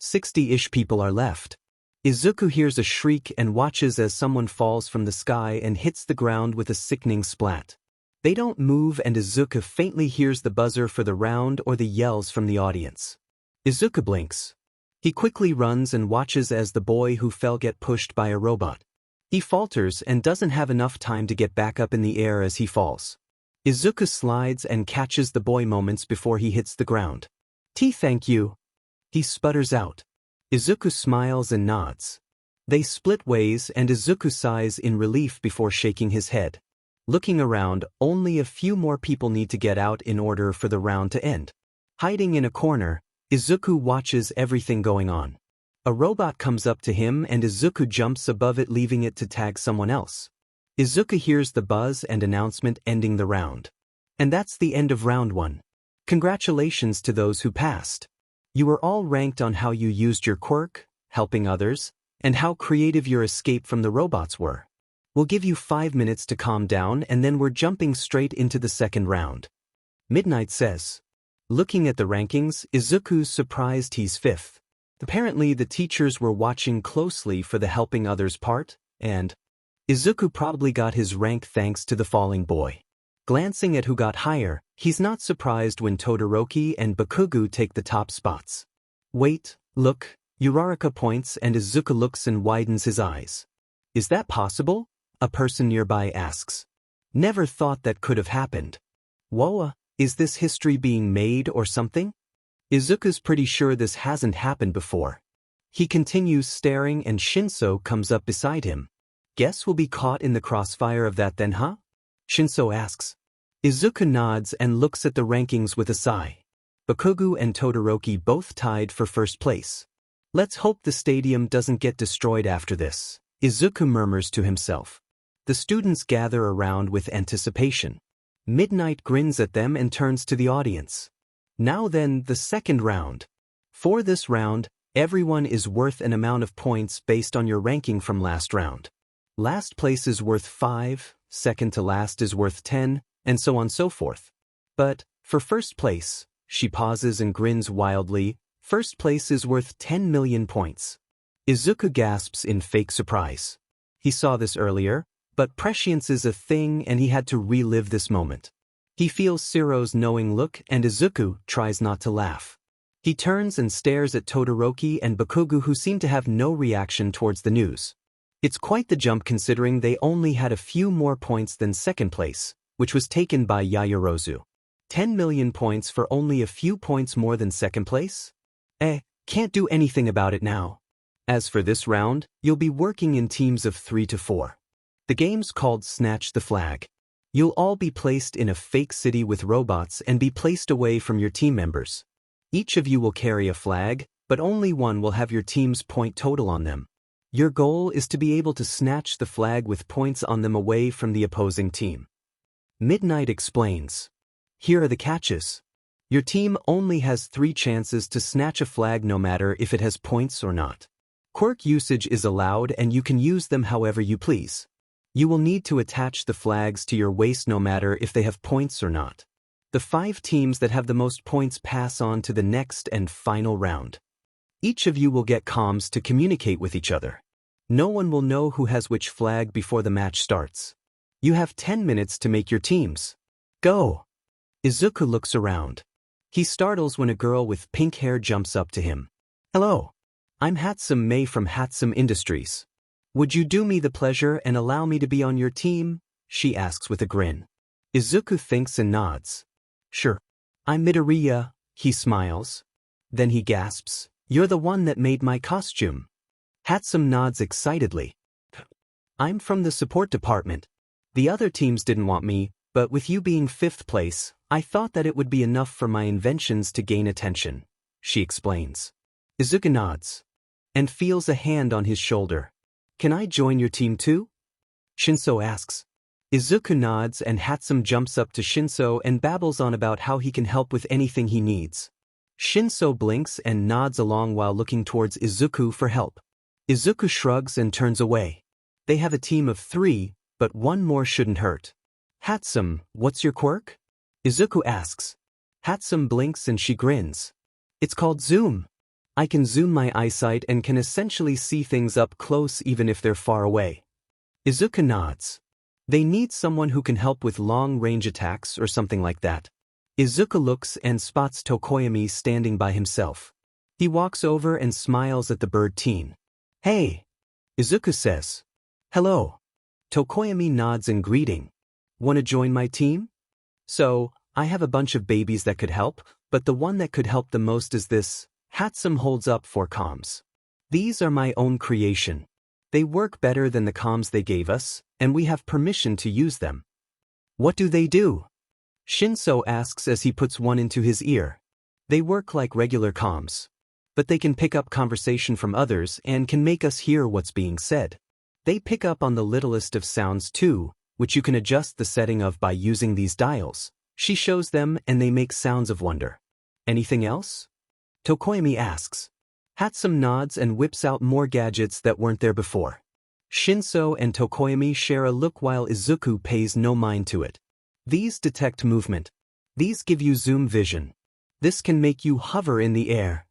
60-ish people are left. Izuku hears a shriek and watches as someone falls from the sky and hits the ground with a sickening splat. They don't move and Izuku faintly hears the buzzer for the round or the yells from the audience. Izuku blinks. He quickly runs and watches as the boy who fell gets pushed by a robot. He falters and doesn't have enough time to get back up in the air as he falls. Izuku slides and catches the boy moments before he hits the ground. Thank you. He sputters out. Izuku smiles and nods. They split ways and Izuku sighs in relief before shaking his head. Looking around, only a few more people need to get out in order for the round to end. Hiding in a corner, Izuku watches everything going on. A robot comes up to him and Izuku jumps above it, leaving it to tag someone else. Izuku hears the buzz and announcement ending the round. And that's the end of round 1. Congratulations to those who passed. You were all ranked on how you used your quirk, helping others, and how creative your escape from the robots were. We'll give you 5 minutes to calm down and then we're jumping straight into the second round. Midnight says. Looking at the rankings, Izuku's surprised he's 5th. Apparently the teachers were watching closely for the helping others part, and Izuku probably got his rank thanks to the falling boy. Glancing at who got higher, he's not surprised when Todoroki and Bakugo take the top spots. Wait, look, Uraraka points and Izuku looks and widens his eyes. Is that possible? A person nearby asks. Never thought that could have happened. Whoa, is this history being made or something? Izuku's pretty sure this hasn't happened before. He continues staring and Shinso comes up beside him. Guess we'll be caught in the crossfire of that then, huh? Shinso asks. Izuku nods and looks at the rankings with a sigh. Bakugo and Todoroki both tied for first place. Let's hope the stadium doesn't get destroyed after this, Izuku murmurs to himself. The students gather around with anticipation. Midnight grins at them and turns to the audience. Now then, the second round. For this round, everyone is worth an amount of points based on your ranking from last round. Last place is worth 5, second to last is worth 10, and so on so forth. But, for first place, she pauses and grins wildly, first place is worth 10 million points. Izuku gasps in fake surprise. He saw this earlier, but prescience is a thing and he had to relive this moment. He feels Shiro's knowing look and Izuku tries not to laugh. He turns and stares at Todoroki and Bakugo who seem to have no reaction towards the news. It's quite the jump considering they only had a few more points than second place, which was taken by Yaoyorozu. 10 million points for only a few points more than second place? Can't do anything about it now. As for this round, you'll be working in teams of 3 to 4. The game's called Snatch the Flag. You'll all be placed in a fake city with robots and be placed away from your team members. Each of you will carry a flag, but only one will have your team's point total on them. Your goal is to be able to snatch the flag with points on them away from the opposing team. Midnight explains. Here are the catches. Your team only has 3 chances to snatch a flag no matter if it has points or not. Quirk usage is allowed and you can use them however you please. You will need to attach the flags to your waist no matter if they have points or not. The 5 teams that have the most points pass on to the next and final round. Each of you will get comms to communicate with each other. No one will know who has which flag before the match starts. You have 10 minutes to make your teams. Go! Izuku looks around. He startles when a girl with pink hair jumps up to him. Hello. I'm Hatsum Mei from Hatsum Industries. Would you do me the pleasure and allow me to be on your team? She asks with a grin. Izuku thinks and nods. Sure. I'm Midoriya, he smiles. Then he gasps, you're the one that made my costume. Hatsum nods excitedly. I'm from the support department. The other teams didn't want me, but with you being 5th place, I thought that it would be enough for my inventions to gain attention, she explains. Izuku nods and feels a hand on his shoulder. Can I join your team too? Shinso asks. Izuku nods and Hatsum jumps up to Shinso and babbles on about how he can help with anything he needs. Shinso blinks and nods along while looking towards Izuku for help. Izuku shrugs and turns away. They have a team of 3, but one more shouldn't hurt. Hatsum, what's your quirk? Izuku asks. Hatsum blinks and she grins. It's called zoom. I can zoom my eyesight and can essentially see things up close even if they're far away. Izuku nods. They need someone who can help with long-range attacks or something like that. Izuku looks and spots Tokoyami standing by himself. He walks over and smiles at the bird teen. Hey! Izuku says. Hello. Tokoyami nods in greeting. Wanna join my team? So, I have a bunch of babies that could help, but the one that could help the most is this. Hatsum holds up 4 comms. These are my own creation. They work better than the comms they gave us, and we have permission to use them. What do they do? Shinso asks as he puts one into his ear. They work like regular comms. But they can pick up conversation from others and can make us hear what's being said. They pick up on the littlest of sounds too, which you can adjust the setting of by using these dials. She shows them and they make sounds of wonder. Anything else? Tokoyami asks. Hatsum nods and whips out more gadgets that weren't there before. Shinso and Tokoyami share a look while Izuku pays no mind to it. These detect movement. These give you zoom vision. This can make you hover in the air.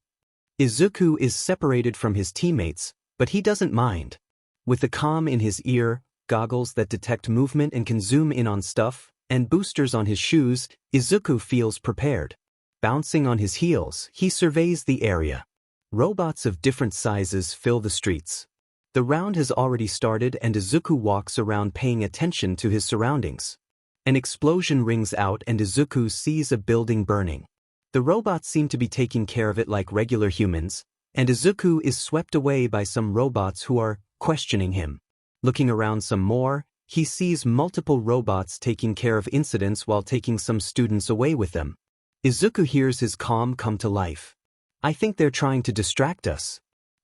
Izuku is separated from his teammates, but he doesn't mind. With the comm in his ear, goggles that detect movement and can zoom in on stuff, and boosters on his shoes, Izuku feels prepared. Bouncing on his heels, he surveys the area. Robots of different sizes fill the streets. The round has already started and Izuku walks around paying attention to his surroundings. An explosion rings out and Izuku sees a building burning. The robots seem to be taking care of it like regular humans, and Izuku is swept away by some robots who are questioning him. Looking around some more, he sees multiple robots taking care of incidents while taking some students away with them. Izuku hears his comm come to life. I think they're trying to distract us.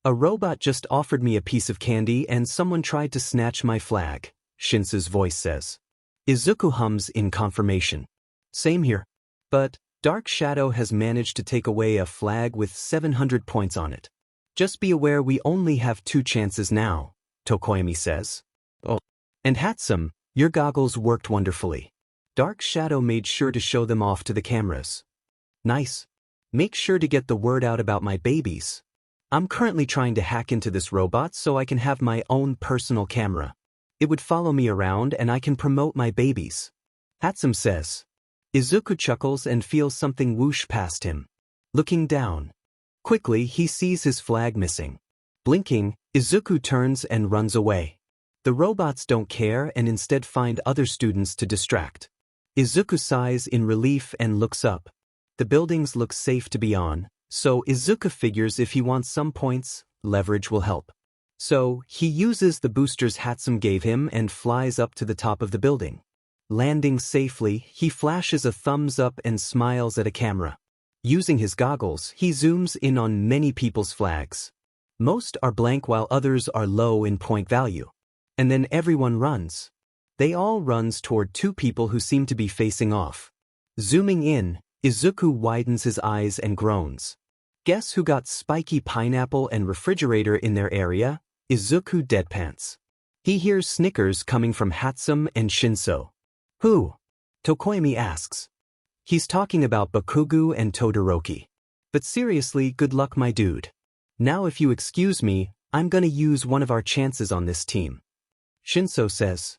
A robot just offered me a piece of candy and someone tried to snatch my flag, Shinso's voice says. Izuku hums in confirmation. Same here. But Dark Shadow has managed to take away a flag with 700 points on it. Just be aware we only have 2 chances now, Tokoyami says. Oh. And Hatsum, your goggles worked wonderfully. Dark Shadow made sure to show them off to the cameras. Nice. Make sure to get the word out about my babies. I'm currently trying to hack into this robot so I can have my own personal camera. It would follow me around and I can promote my babies. Hatsum says. Izuku chuckles and feels something whoosh past him. Looking down. Quickly, he sees his flag missing. Blinking, Izuku turns and runs away. The robots don't care and instead find other students to distract. Izuku sighs in relief and looks up. The buildings look safe to be on, so Izuku figures if he wants some points, leverage will help. So, he uses the boosters Hatsum gave him and flies up to the top of the building. Landing safely, he flashes a thumbs up and smiles at a camera. Using his goggles, he zooms in on many people's flags. Most are blank while others are low in point value. And then everyone runs. They all runs toward 2 people who seem to be facing off. Zooming in, Izuku widens his eyes and groans. Guess who got spiky pineapple and refrigerator in their area? Izuku deadpants. He hears snickers coming from Hatsum and Shinso. Who? Tokoyami asks. He's talking about Bakugo and Todoroki. But seriously, good luck my dude. Now if you excuse me, I'm gonna use one of our chances on this team. Shinso says.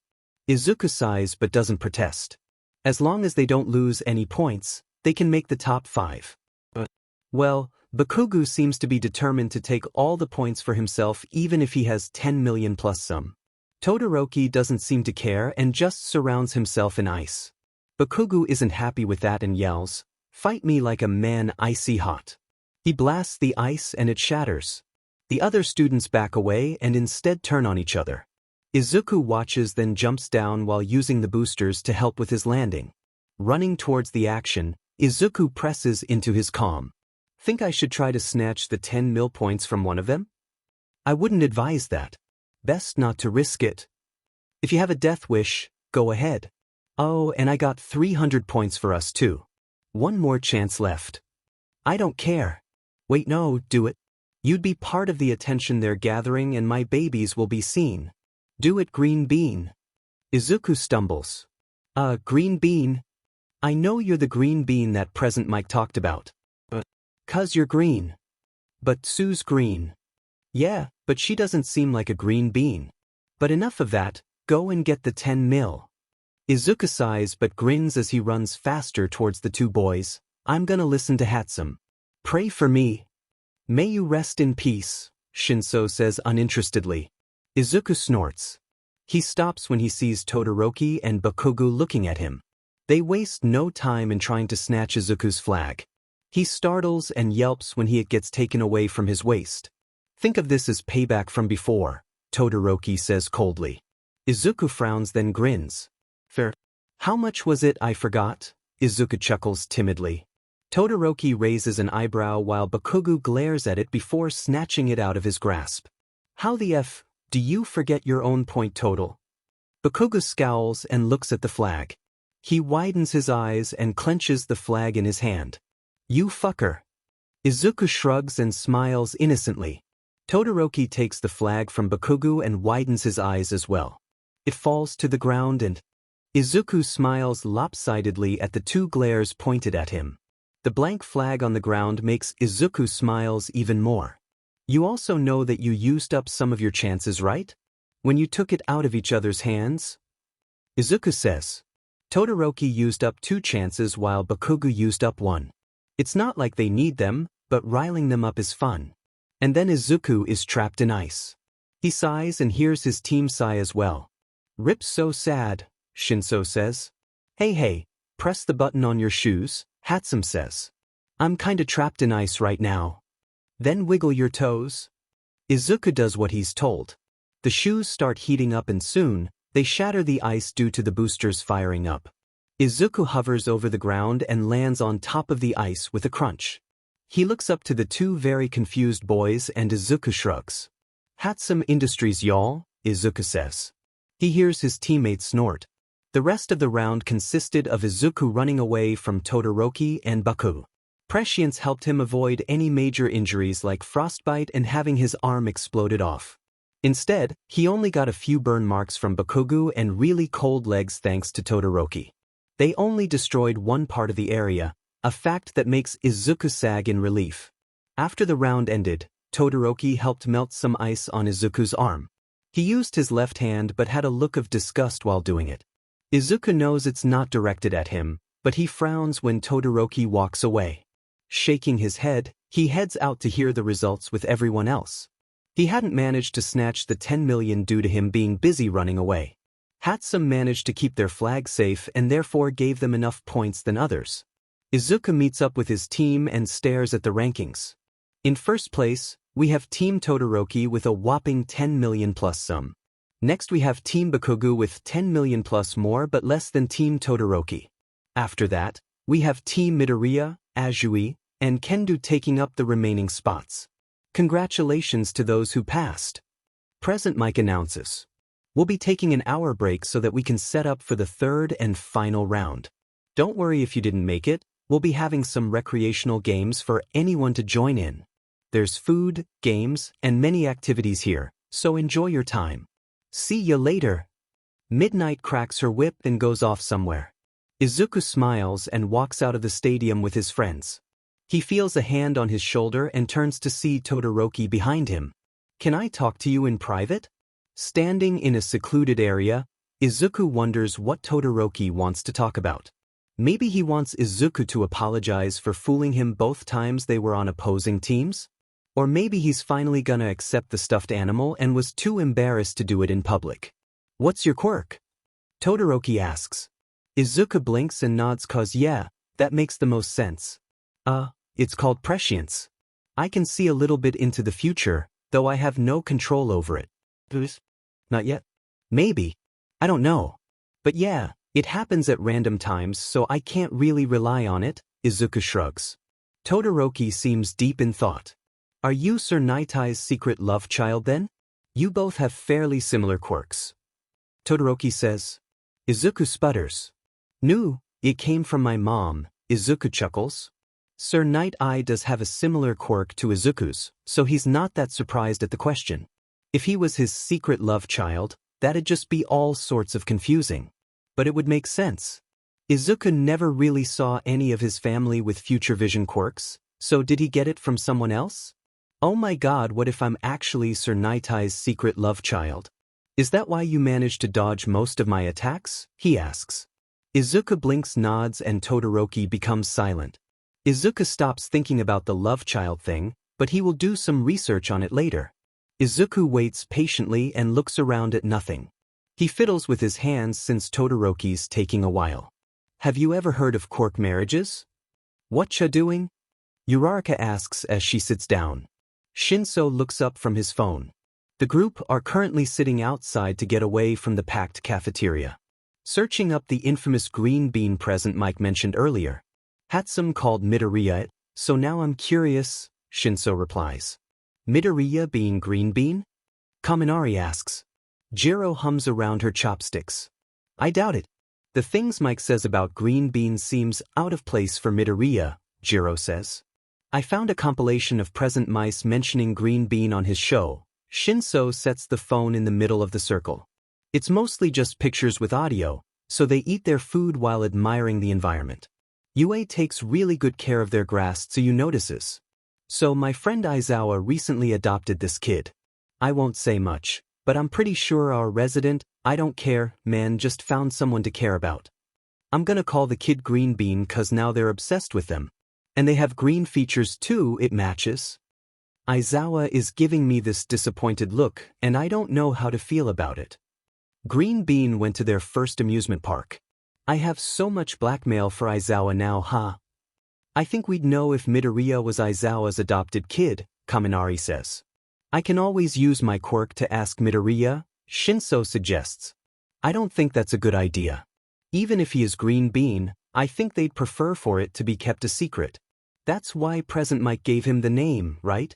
Izuku sighs but doesn't protest. As long as they don't lose any points, they can make the top 5. Well, Bakugo seems to be determined to take all the points for himself even if he has 10 million plus some. Todoroki doesn't seem to care and just surrounds himself in ice. Bakugo isn't happy with that and yells, "Fight me like a man, icy hot." He blasts the ice and it shatters. The other students back away and instead turn on each other. Izuku watches then jumps down while using the boosters to help with his landing. Running towards the action, Izuku presses into his calm. Think I should try to snatch the 10 mil points from one of them? I wouldn't advise that. Best not to risk it. If you have a death wish, go ahead. Oh, and I got 300 points for us too. One more chance left. I don't care. Wait, no, do it. You'd be part of the attention they're gathering and my babies will be seen. Do it, green bean. Izuku stumbles. Green bean? I know you're the green bean that Present Mike talked about. But 'cause you're green. But Sue's green. Yeah, but she doesn't seem like a green bean. But enough of that, go and get the 10 mil. Izuku sighs but grins as he runs faster towards the two boys. I'm gonna listen to Hatsum. Pray for me. May you rest in peace, Shinso says uninterestedly. Izuku snorts. He stops when he sees Todoroki and Bakugo looking at him. They waste no time in trying to snatch Izuku's flag. He startles and yelps when it gets taken away from his waist. Think of this as payback from before, Todoroki says coldly. Izuku frowns then grins. Fair. How much was it I forgot? Izuku chuckles timidly. Todoroki raises an eyebrow while Bakugo glares at it before snatching it out of his grasp. How the F do you forget your own point total? Bakugo scowls and looks at the flag. He widens his eyes and clenches the flag in his hand. You fucker. Izuku shrugs and smiles innocently. Todoroki takes the flag from Bakugo and widens his eyes as well. It falls to the ground and Izuku smiles lopsidedly at the two glares pointed at him. The blank flag on the ground makes Izuku smiles even more. You also know that you used up some of your chances, right? When you took it out of each other's hands? Izuku says. Todoroki used up 2 chances while Bakugo used up 1. It's not like they need them, but riling them up is fun. And then Izuku is trapped in ice. He sighs and hears his team sigh as well. Rip so sad, Shinso says. Hey, press the button on your shoes, Hatsum says. I'm kinda trapped in ice right now. Then wiggle your toes. Izuku does what he's told. The shoes start heating up and soon, they shatter the ice due to the boosters firing up. Izuku hovers over the ground and lands on top of the ice with a crunch. He looks up to the two very confused boys and Izuku shrugs. Hatsum Industries y'all, Izuku says. He hears his teammates snort. The rest of the round consisted of Izuku running away from Todoroki and Baku. Prescience helped him avoid any major injuries like frostbite and having his arm exploded off. Instead, he only got a few burn marks from Bakugo and really cold legs thanks to Todoroki. They only destroyed one part of the area, a fact that makes Izuku sag in relief. After the round ended, Todoroki helped melt some ice on Izuku's arm. He used his left hand but had a look of disgust while doing it. Izuku knows it's not directed at him, but he frowns when Todoroki walks away. Shaking his head, he heads out to hear the results with everyone else. He hadn't managed to snatch the 10 million due to him being busy running away. Hatsum managed to keep their flag safe and therefore gave them enough points than others. Izuku meets up with his team and stares at the rankings. In first place, we have Team Todoroki with a whopping 10 million plus some. Next we have Team Bakugo with 10 million plus more but less than Team Todoroki. After that, we have Team Midoriya, Azui, and Kendo taking up the remaining spots. Congratulations to those who passed. Present Mike announces. We'll be taking an hour break so that we can set up for the third and final round. Don't worry if you didn't make it, we'll be having some recreational games for anyone to join in. There's food, games, and many activities here, so enjoy your time. See ya later. Midnight cracks her whip and goes off somewhere. Izuku smiles and walks out of the stadium with his friends. He feels a hand on his shoulder and turns to see Todoroki behind him. Can I talk to you in private? Standing in a secluded area, Izuku wonders what Todoroki wants to talk about. Maybe he wants Izuku to apologize for fooling him both times they were on opposing teams? Or maybe he's finally gonna accept the stuffed animal and was too embarrassed to do it in public. What's your quirk? Todoroki asks. Izuku blinks and nods cause yeah, that makes the most sense. It's called Prescience. I can see a little bit into the future, though I have no control over it. Not yet. Maybe. I don't know. But yeah, it happens at random times so I can't really rely on it, Izuku shrugs. Todoroki seems deep in thought. Are you Sir Nitai's secret love child then? You both have fairly similar quirks. Todoroki says. Izuku sputters. No, it came from my mom, Izuku chuckles. Sir Nitai does have a similar quirk to Izuku's, so he's not that surprised at the question. If he was his secret love child, that'd just be all sorts of confusing. But it would make sense. Izuku never really saw any of his family with future vision quirks, so did he get it from someone else? Oh my god, what if I'm actually Sir Nitai's secret love child? Is that why you managed to dodge most of my attacks? He asks. Izuku blinks, nods, and Todoroki becomes silent. Izuku stops thinking about the love child thing, but he will do some research on it later. Izuku waits patiently and looks around at nothing. He fiddles with his hands since Todoroki's taking a while. Have you ever heard of quirk marriages? Whatcha doing? Uraraka asks as she sits down. Shinso looks up from his phone. The group are currently sitting outside to get away from the packed cafeteria. Searching up the infamous green bean present Mike mentioned earlier. Hatsum called Midoriya it, so now I'm curious, Shinso replies. Midoriya being green bean? Kaminari asks. Jiro hums around her chopsticks. I doubt it. The things Mike says about green beans seems out of place for Midoriya, Jiro says. I found a compilation of present mice mentioning green bean on his show. Shinso sets the phone in the middle of the circle. It's mostly just pictures with audio, so they eat their food while admiring the environment. Yue takes really good care of their grass, Tsuyu notices. So my friend Aizawa recently adopted this kid. I won't say much, but I'm pretty sure our resident, I don't care, man just found someone to care about. I'm gonna call the kid Green Bean cause now they're obsessed with them. And they have green features too, it matches. Aizawa is giving me this disappointed look, and I don't know how to feel about it. Green Bean went to their first amusement park. I have so much blackmail for Aizawa now, huh? I think we'd know if Midoriya was Aizawa's adopted kid, Kaminari says. I can always use my quirk to ask Midoriya, Shinso suggests. I don't think that's a good idea. Even if he is Green Bean, I think they'd prefer for it to be kept a secret. That's why Present Mike gave him the name, right?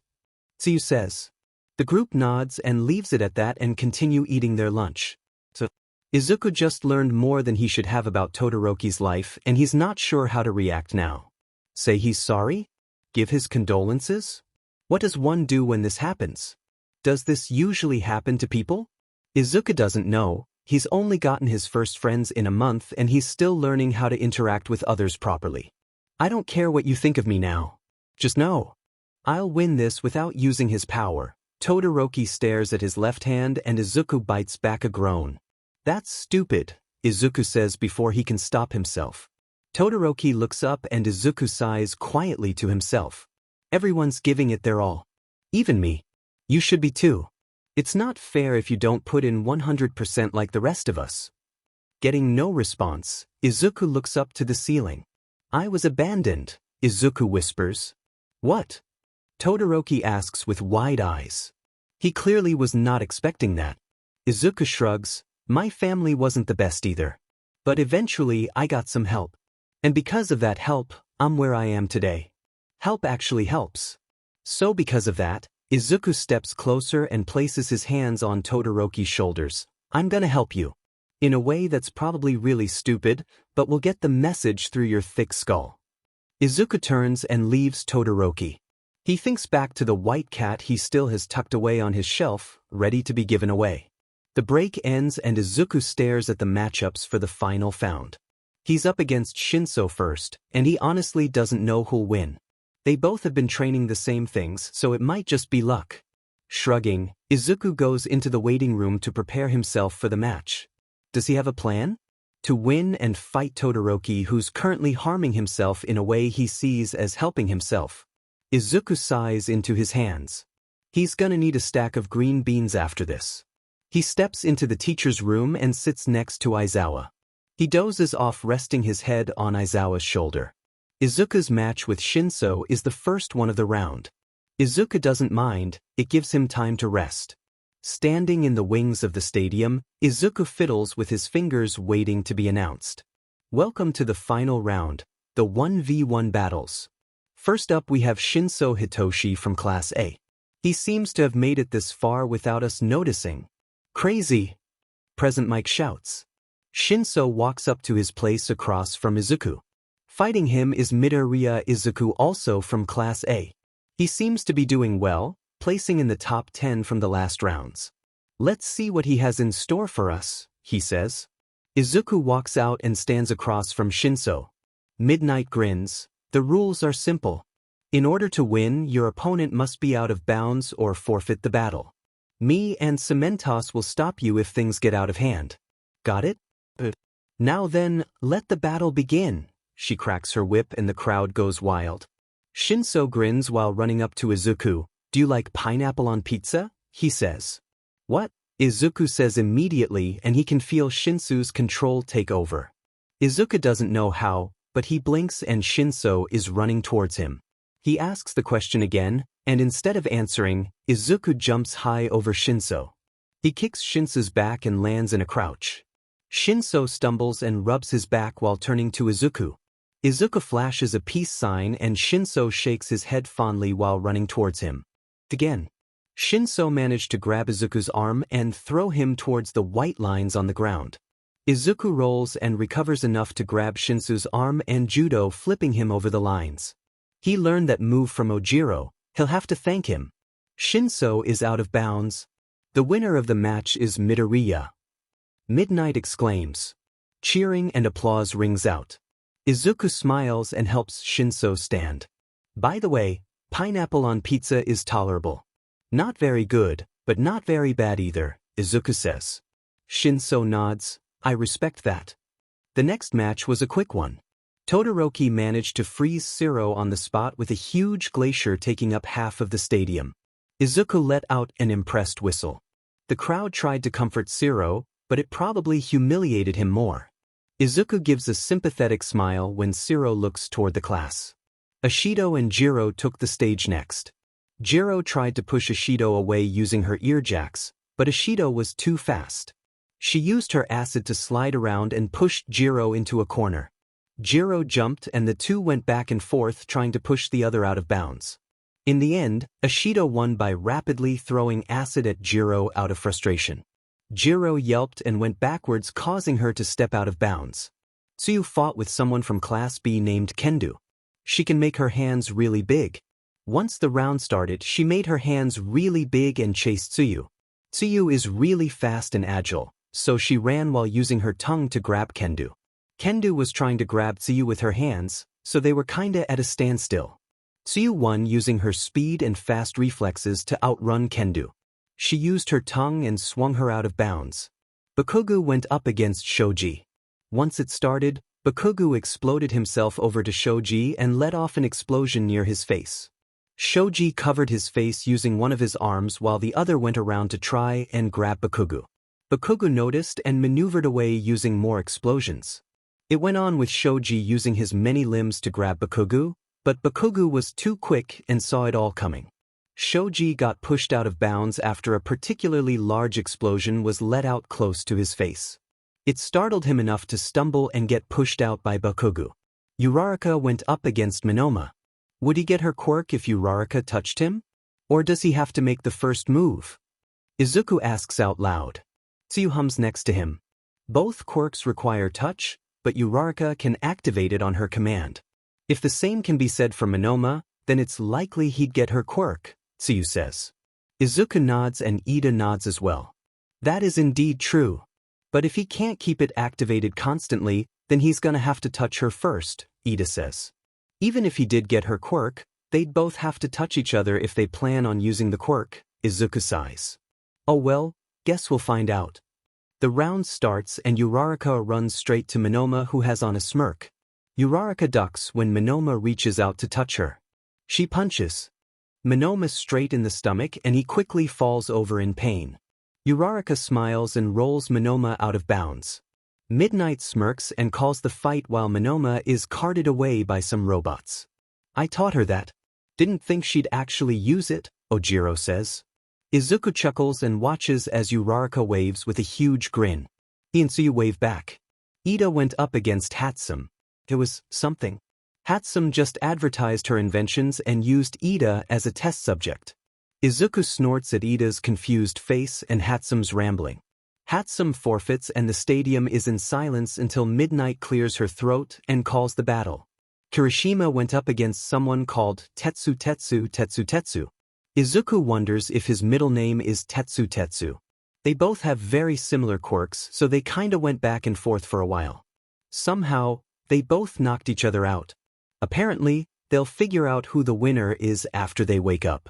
Tsuyu says. The group nods and leaves it at that and continue eating their lunch. So, Izuku just learned more than he should have about Todoroki's life and he's not sure how to react now. Say he's sorry? Give his condolences? What does one do when this happens? Does this usually happen to people? Izuku doesn't know. He's only gotten his first friends in a month and he's still learning how to interact with others properly. I don't care what you think of me now. Just know. I'll win this without using his power. Todoroki stares at his left hand and Izuku bites back a groan. That's stupid, Izuku says before he can stop himself. Todoroki looks up and Izuku sighs quietly to himself. Everyone's giving it their all. Even me. You should be too. It's not fair if you don't put in 100% like the rest of us. Getting no response, Izuku looks up to the ceiling. I was abandoned, Izuku whispers. What? Todoroki asks with wide eyes. He clearly was not expecting that. Izuku shrugs. My family wasn't the best either. But eventually I got some help. And because of that help, I'm where I am today. Help actually helps. So because of that, Izuku steps closer and places his hands on Todoroki's shoulders. I'm gonna help you. In a way that's probably really stupid, but will get the message through your thick skull. Izuku turns and leaves Todoroki. He thinks back to the white cat he still has tucked away on his shelf, ready to be given away. The break ends and Izuku stares at the matchups for the final found. He's up against Shinso first, and he honestly doesn't know who'll win. They both have been training the same things, so it might just be luck. Shrugging, Izuku goes into the waiting room to prepare himself for the match. Does he have a plan? To win and fight Todoroki, who's currently harming himself in a way he sees as helping himself. Izuku sighs into his hands. He's gonna need a stack of green beans after this. He steps into the teacher's room and sits next to Aizawa. He dozes off, resting his head on Aizawa's shoulder. Izuku's match with Shinso is the first one of the round. Izuku doesn't mind, it gives him time to rest. Standing in the wings of the stadium, Izuku fiddles with his fingers, waiting to be announced. Welcome to the final round, the 1v1 battles. First up we have Shinso Hitoshi from Class A. He seems to have made it this far without us noticing. Crazy! Present Mike shouts. Shinso walks up to his place across from Izuku. Fighting him is Midoriya Izuku, also from Class A. He seems to be doing well, placing in the top 10 from the last rounds. Let's see what he has in store for us, he says. Izuku walks out and stands across from Shinso. Midnight grins. The rules are simple. In order to win, your opponent must be out of bounds or forfeit the battle. Me and Cementos will stop you if things get out of hand. Got it? Now then, let the battle begin. She cracks her whip and the crowd goes wild. Shinso grins while running up to Izuku. Do you like pineapple on pizza? He says. What? Izuku says immediately, and he can feel Shinso's control take over. Izuku doesn't know how, but he blinks and Shinso is running towards him. He asks the question again, and instead of answering, Izuku jumps high over Shinso. He kicks Shinso's back and lands in a crouch. Shinso stumbles and rubs his back while turning to Izuku. Izuku flashes a peace sign and Shinso shakes his head fondly while running towards him. Again. Shinso managed to grab Izuku's arm and throw him towards the white lines on the ground. Izuku rolls and recovers enough to grab Shinso's arm and judo, flipping him over the lines. He learned that move from Ojiro. He'll have to thank him. Shinso is out of bounds. The winner of the match is Midoriya. Midnight exclaims. Cheering and applause rings out. Izuku smiles and helps Shinso stand. By the way, pineapple on pizza is tolerable. Not very good, but not very bad either, Izuku says. Shinso nods. I respect that. The next match was a quick one. Todoroki managed to freeze Zero on the spot with a huge glacier taking up half of the stadium. Izuku let out an impressed whistle. The crowd tried to comfort Zero, but it probably humiliated him more. Izuku gives a sympathetic smile when Zero looks toward the class. Ashido and Jiro took the stage next. Jiro tried to push Ashido away using her earjacks, but Ashido was too fast. She used her acid to slide around and pushed Jiro into a corner. Jiro jumped and the two went back and forth trying to push the other out of bounds. In the end, Ashido won by rapidly throwing acid at Jiro out of frustration. Jiro yelped and went backwards, causing her to step out of bounds. Tsuyu fought with someone from Class B named Kendo. She can make her hands really big. Once the round started, she made her hands really big and chased Tsuyu. Tsuyu is really fast and agile, so she ran while using her tongue to grab Kendo. Kendo was trying to grab Tsuyu with her hands, so they were kinda at a standstill. Tsuyu won using her speed and fast reflexes to outrun Kendo. She used her tongue and swung her out of bounds. Bakugo went up against Shoji. Once it started, Bakugo exploded himself over to Shoji and let off an explosion near his face. Shoji covered his face using one of his arms while the other went around to try and grab Bakugo. Bakugo noticed and maneuvered away using more explosions. It went on with Shoji using his many limbs to grab Bakugo, but Bakugo was too quick and saw it all coming. Shoji got pushed out of bounds after a particularly large explosion was let out close to his face. It startled him enough to stumble and get pushed out by Bakugo. Uraraka went up against Minoma. Would he get her quirk if Uraraka touched him? Or does he have to make the first move? Izuku asks out loud. Tsuyu hums next to him. Both quirks require touch, but Uraraka can activate it on her command. If the same can be said for Minoma, then it's likely he'd get her quirk, Tsuyu says. Izuku nods and Ida nods as well. That is indeed true. But if he can't keep it activated constantly, then he's gonna have to touch her first, Ida says. Even if he did get her quirk, they'd both have to touch each other if they plan on using the quirk, Izuku sighs. Oh well, guess we'll find out. The round starts and Uraraka runs straight to Monoma, who has on a smirk. Uraraka ducks when Monoma reaches out to touch her. She punches Monoma straight in the stomach and he quickly falls over in pain. Uraraka smiles and rolls Monoma out of bounds. Midnight smirks and calls the fight while Monoma is carted away by some robots. I taught her that. Didn't think she'd actually use it, Ojiro says. Izuku chuckles and watches as Uraraka waves with a huge grin. He and Tsuyu wave back. Ida went up against Hatsum. It was something. Hatsum just advertised her inventions and used Ida as a test subject. Izuku snorts at Ida's confused face and Hatsum's rambling. Hatsum forfeits and the stadium is in silence until Midnight clears her throat and calls the battle. Kirishima went up against someone called Tetsu Tetsu Tetsu Tetsu. Izuku wonders if his middle name is Tetsu Tetsu. They both have very similar quirks, so they kinda went back and forth for a while. Somehow, they both knocked each other out. Apparently, they'll figure out who the winner is after they wake up.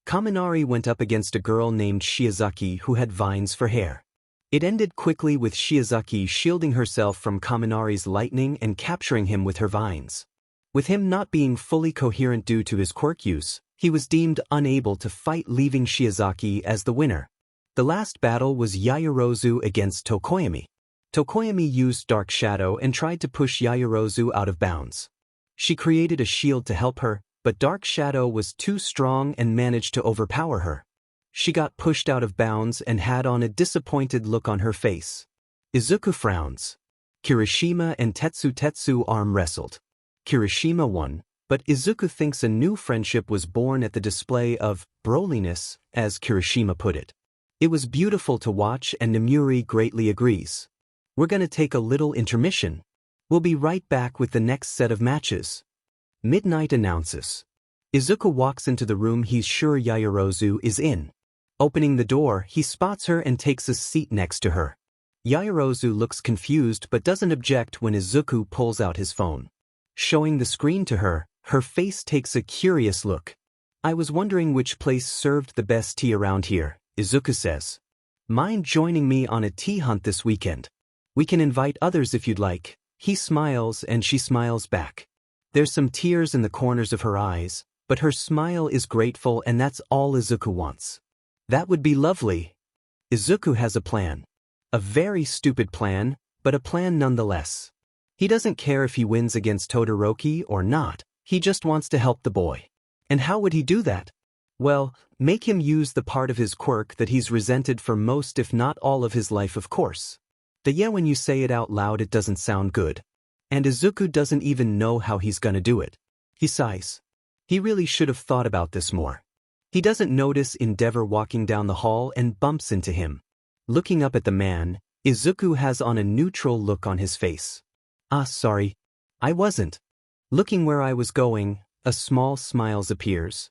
Kaminari went up against a girl named Shiozaki who had vines for hair. It ended quickly with Shiozaki shielding herself from Kaminari's lightning and capturing him with her vines. With him not being fully coherent due to his quirk use, he was deemed unable to fight, leaving Shiozaki as the winner. The last battle was Yaoyorozu against Tokoyami. Tokoyami used Dark Shadow and tried to push Yaoyorozu out of bounds. She created a shield to help her, but Dark Shadow was too strong and managed to overpower her. She got pushed out of bounds and had on a disappointed look on her face. Izuku frowns. Kirishima and Tetsu Tetsu arm wrestled. Kirishima won, but Izuku thinks a new friendship was born at the display of broliness, as Kirishima put it. It was beautiful to watch and Nemuri greatly agrees. We're gonna take a little intermission. We'll be right back with the next set of matches. Midnight announces. Izuku walks into the room he's sure Yaoyorozu is in. Opening the door, he spots her and takes a seat next to her. Yaoyorozu looks confused but doesn't object when Izuku pulls out his phone. Showing the screen to her, her face takes a curious look. I was wondering which place served the best tea around here, Izuku says. Mind joining me on a tea hunt this weekend? We can invite others if you'd like. He smiles and she smiles back. There's some tears in the corners of her eyes, but her smile is grateful and that's all Izuku wants. That would be lovely. Izuku has a plan. A very stupid plan, but a plan nonetheless. He doesn't care if he wins against Todoroki or not, he just wants to help the boy. And how would he do that? Well, make him use the part of his quirk that he's resented for most if not all of his life, of course. The yeah, when you say it out loud it doesn't sound good. And Izuku doesn't even know how he's gonna do it. He sighs. He really should have thought about this more. He doesn't notice Endeavor walking down the hall and bumps into him. Looking up at the man, Izuku has on a neutral look on his face. Ah, sorry. I wasn't. Looking where I was going, a small smile appears.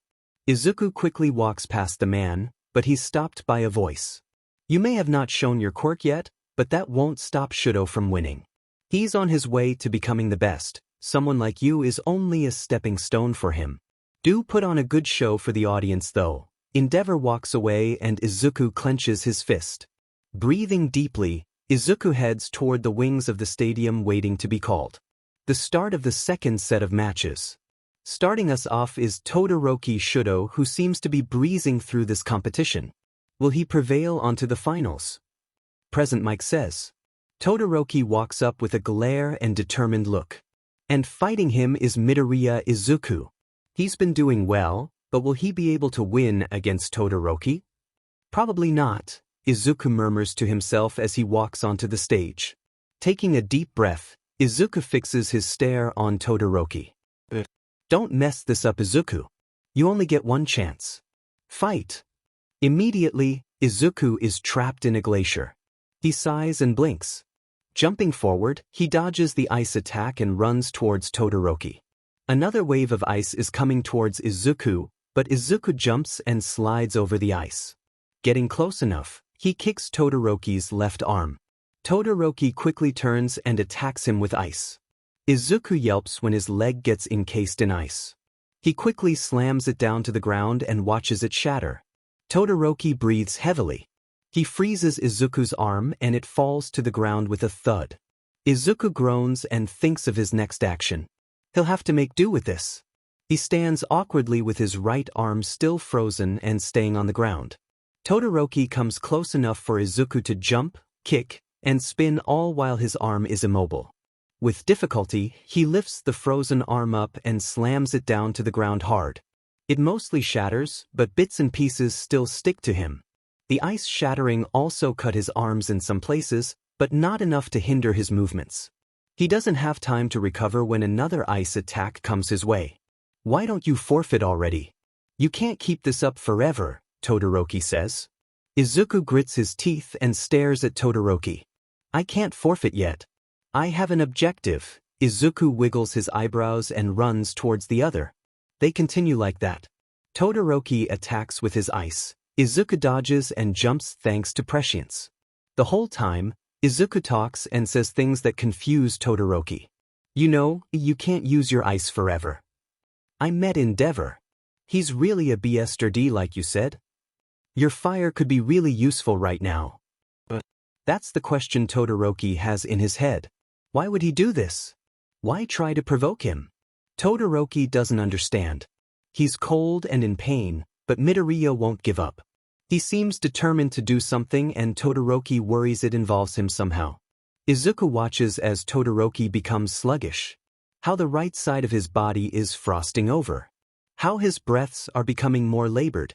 Izuku quickly walks past the man, but he's stopped by a voice. You may have not shown your quirk yet, but that won't stop Shudo from winning. He's on his way to becoming the best. Someone like you is only a stepping stone for him. Do put on a good show for the audience though. Endeavor walks away and Izuku clenches his fist. Breathing deeply, Izuku heads toward the wings of the stadium waiting to be called. The start of the second set of matches. Starting us off is Todoroki Shudo, who seems to be breezing through this competition. Will he prevail onto the finals? Present Mike says. Todoroki walks up with a glare and determined look. And fighting him is Midoriya Izuku. He's been doing well, but will he be able to win against Todoroki? Probably not, Izuku murmurs to himself as he walks onto the stage. Taking a deep breath, Izuku fixes his stare on Todoroki. Don't mess this up, Izuku. You only get one chance. Fight. Immediately, Izuku is trapped in a glacier. He sighs and blinks. Jumping forward, he dodges the ice attack and runs towards Todoroki. Another wave of ice is coming towards Izuku, but Izuku jumps and slides over the ice. Getting close enough, he kicks Todoroki's left arm. Todoroki quickly turns and attacks him with ice. Izuku yelps when his leg gets encased in ice. He quickly slams it down to the ground and watches it shatter. Todoroki breathes heavily. He freezes Izuku's arm and it falls to the ground with a thud. Izuku groans and thinks of his next action. He'll have to make do with this. He stands awkwardly with his right arm still frozen and staying on the ground. Todoroki comes close enough for Izuku to jump, kick, and spin all while his arm is immobile. With difficulty, he lifts the frozen arm up and slams it down to the ground hard. It mostly shatters, but bits and pieces still stick to him. The ice shattering also cut his arms in some places, but not enough to hinder his movements. He doesn't have time to recover when another ice attack comes his way. "Why don't you forfeit already? You can't keep this up forever," Todoroki says. Izuku grits his teeth and stares at Todoroki. "I can't forfeit yet. I have an objective." Izuku wiggles his eyebrows and runs towards the other. They continue like that. Todoroki attacks with his ice. Izuku dodges and jumps thanks to Prescience. The whole time, Izuku talks and says things that confuse Todoroki. "You know, you can't use your ice forever. I met Endeavor. He's really a BSD like you said. Your fire could be really useful right now." But that's the question Todoroki has in his head. Why would he do this? Why try to provoke him? Todoroki doesn't understand. He's cold and in pain, but Midoriya won't give up. He seems determined to do something and Todoroki worries it involves him somehow. Izuku watches as Todoroki becomes sluggish. How the right side of his body is frosting over. How his breaths are becoming more labored.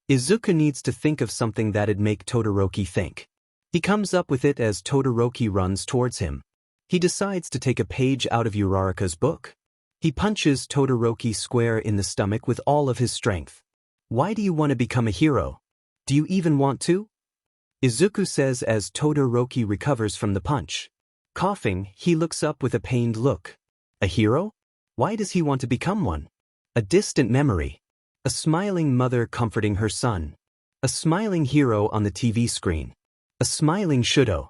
Izuku needs to think of something that'd make Todoroki think. He comes up with it as Todoroki runs towards him. He decides to take a page out of Uraraka's book. He punches Todoroki square in the stomach with all of his strength. "Why do you want to become a hero? Do you even want to?" Izuku says as Todoroki recovers from the punch. Coughing, he looks up with a pained look. A hero? Why does he want to become one? A distant memory. A smiling mother comforting her son. A smiling hero on the TV screen. A smiling Shudo.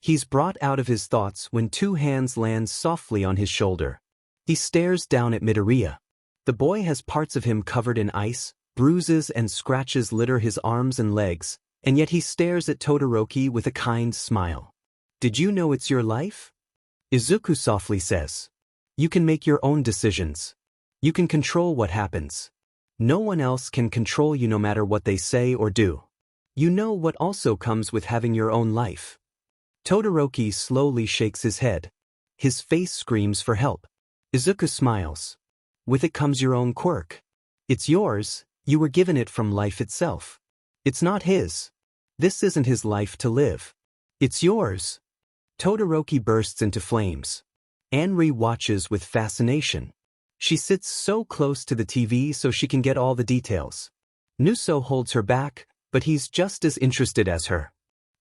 He's brought out of his thoughts when two hands land softly on his shoulder. He stares down at Midoriya. The boy has parts of him covered in ice, bruises and scratches litter his arms and legs, and yet he stares at Todoroki with a kind smile. "Did you know it's your life?" Izuku softly says. "You can make your own decisions. You can control what happens. No one else can control you no matter what they say or do. You know what also comes with having your own life." Todoroki slowly shakes his head. His face screams for help. Izuku smiles. "With it comes your own quirk. It's yours, you were given it from life itself. It's not his. This isn't his life to live. It's yours." Todoroki bursts into flames. Anri watches with fascination. She sits so close to the TV so she can get all the details. Nuso holds her back, but he's just as interested as her.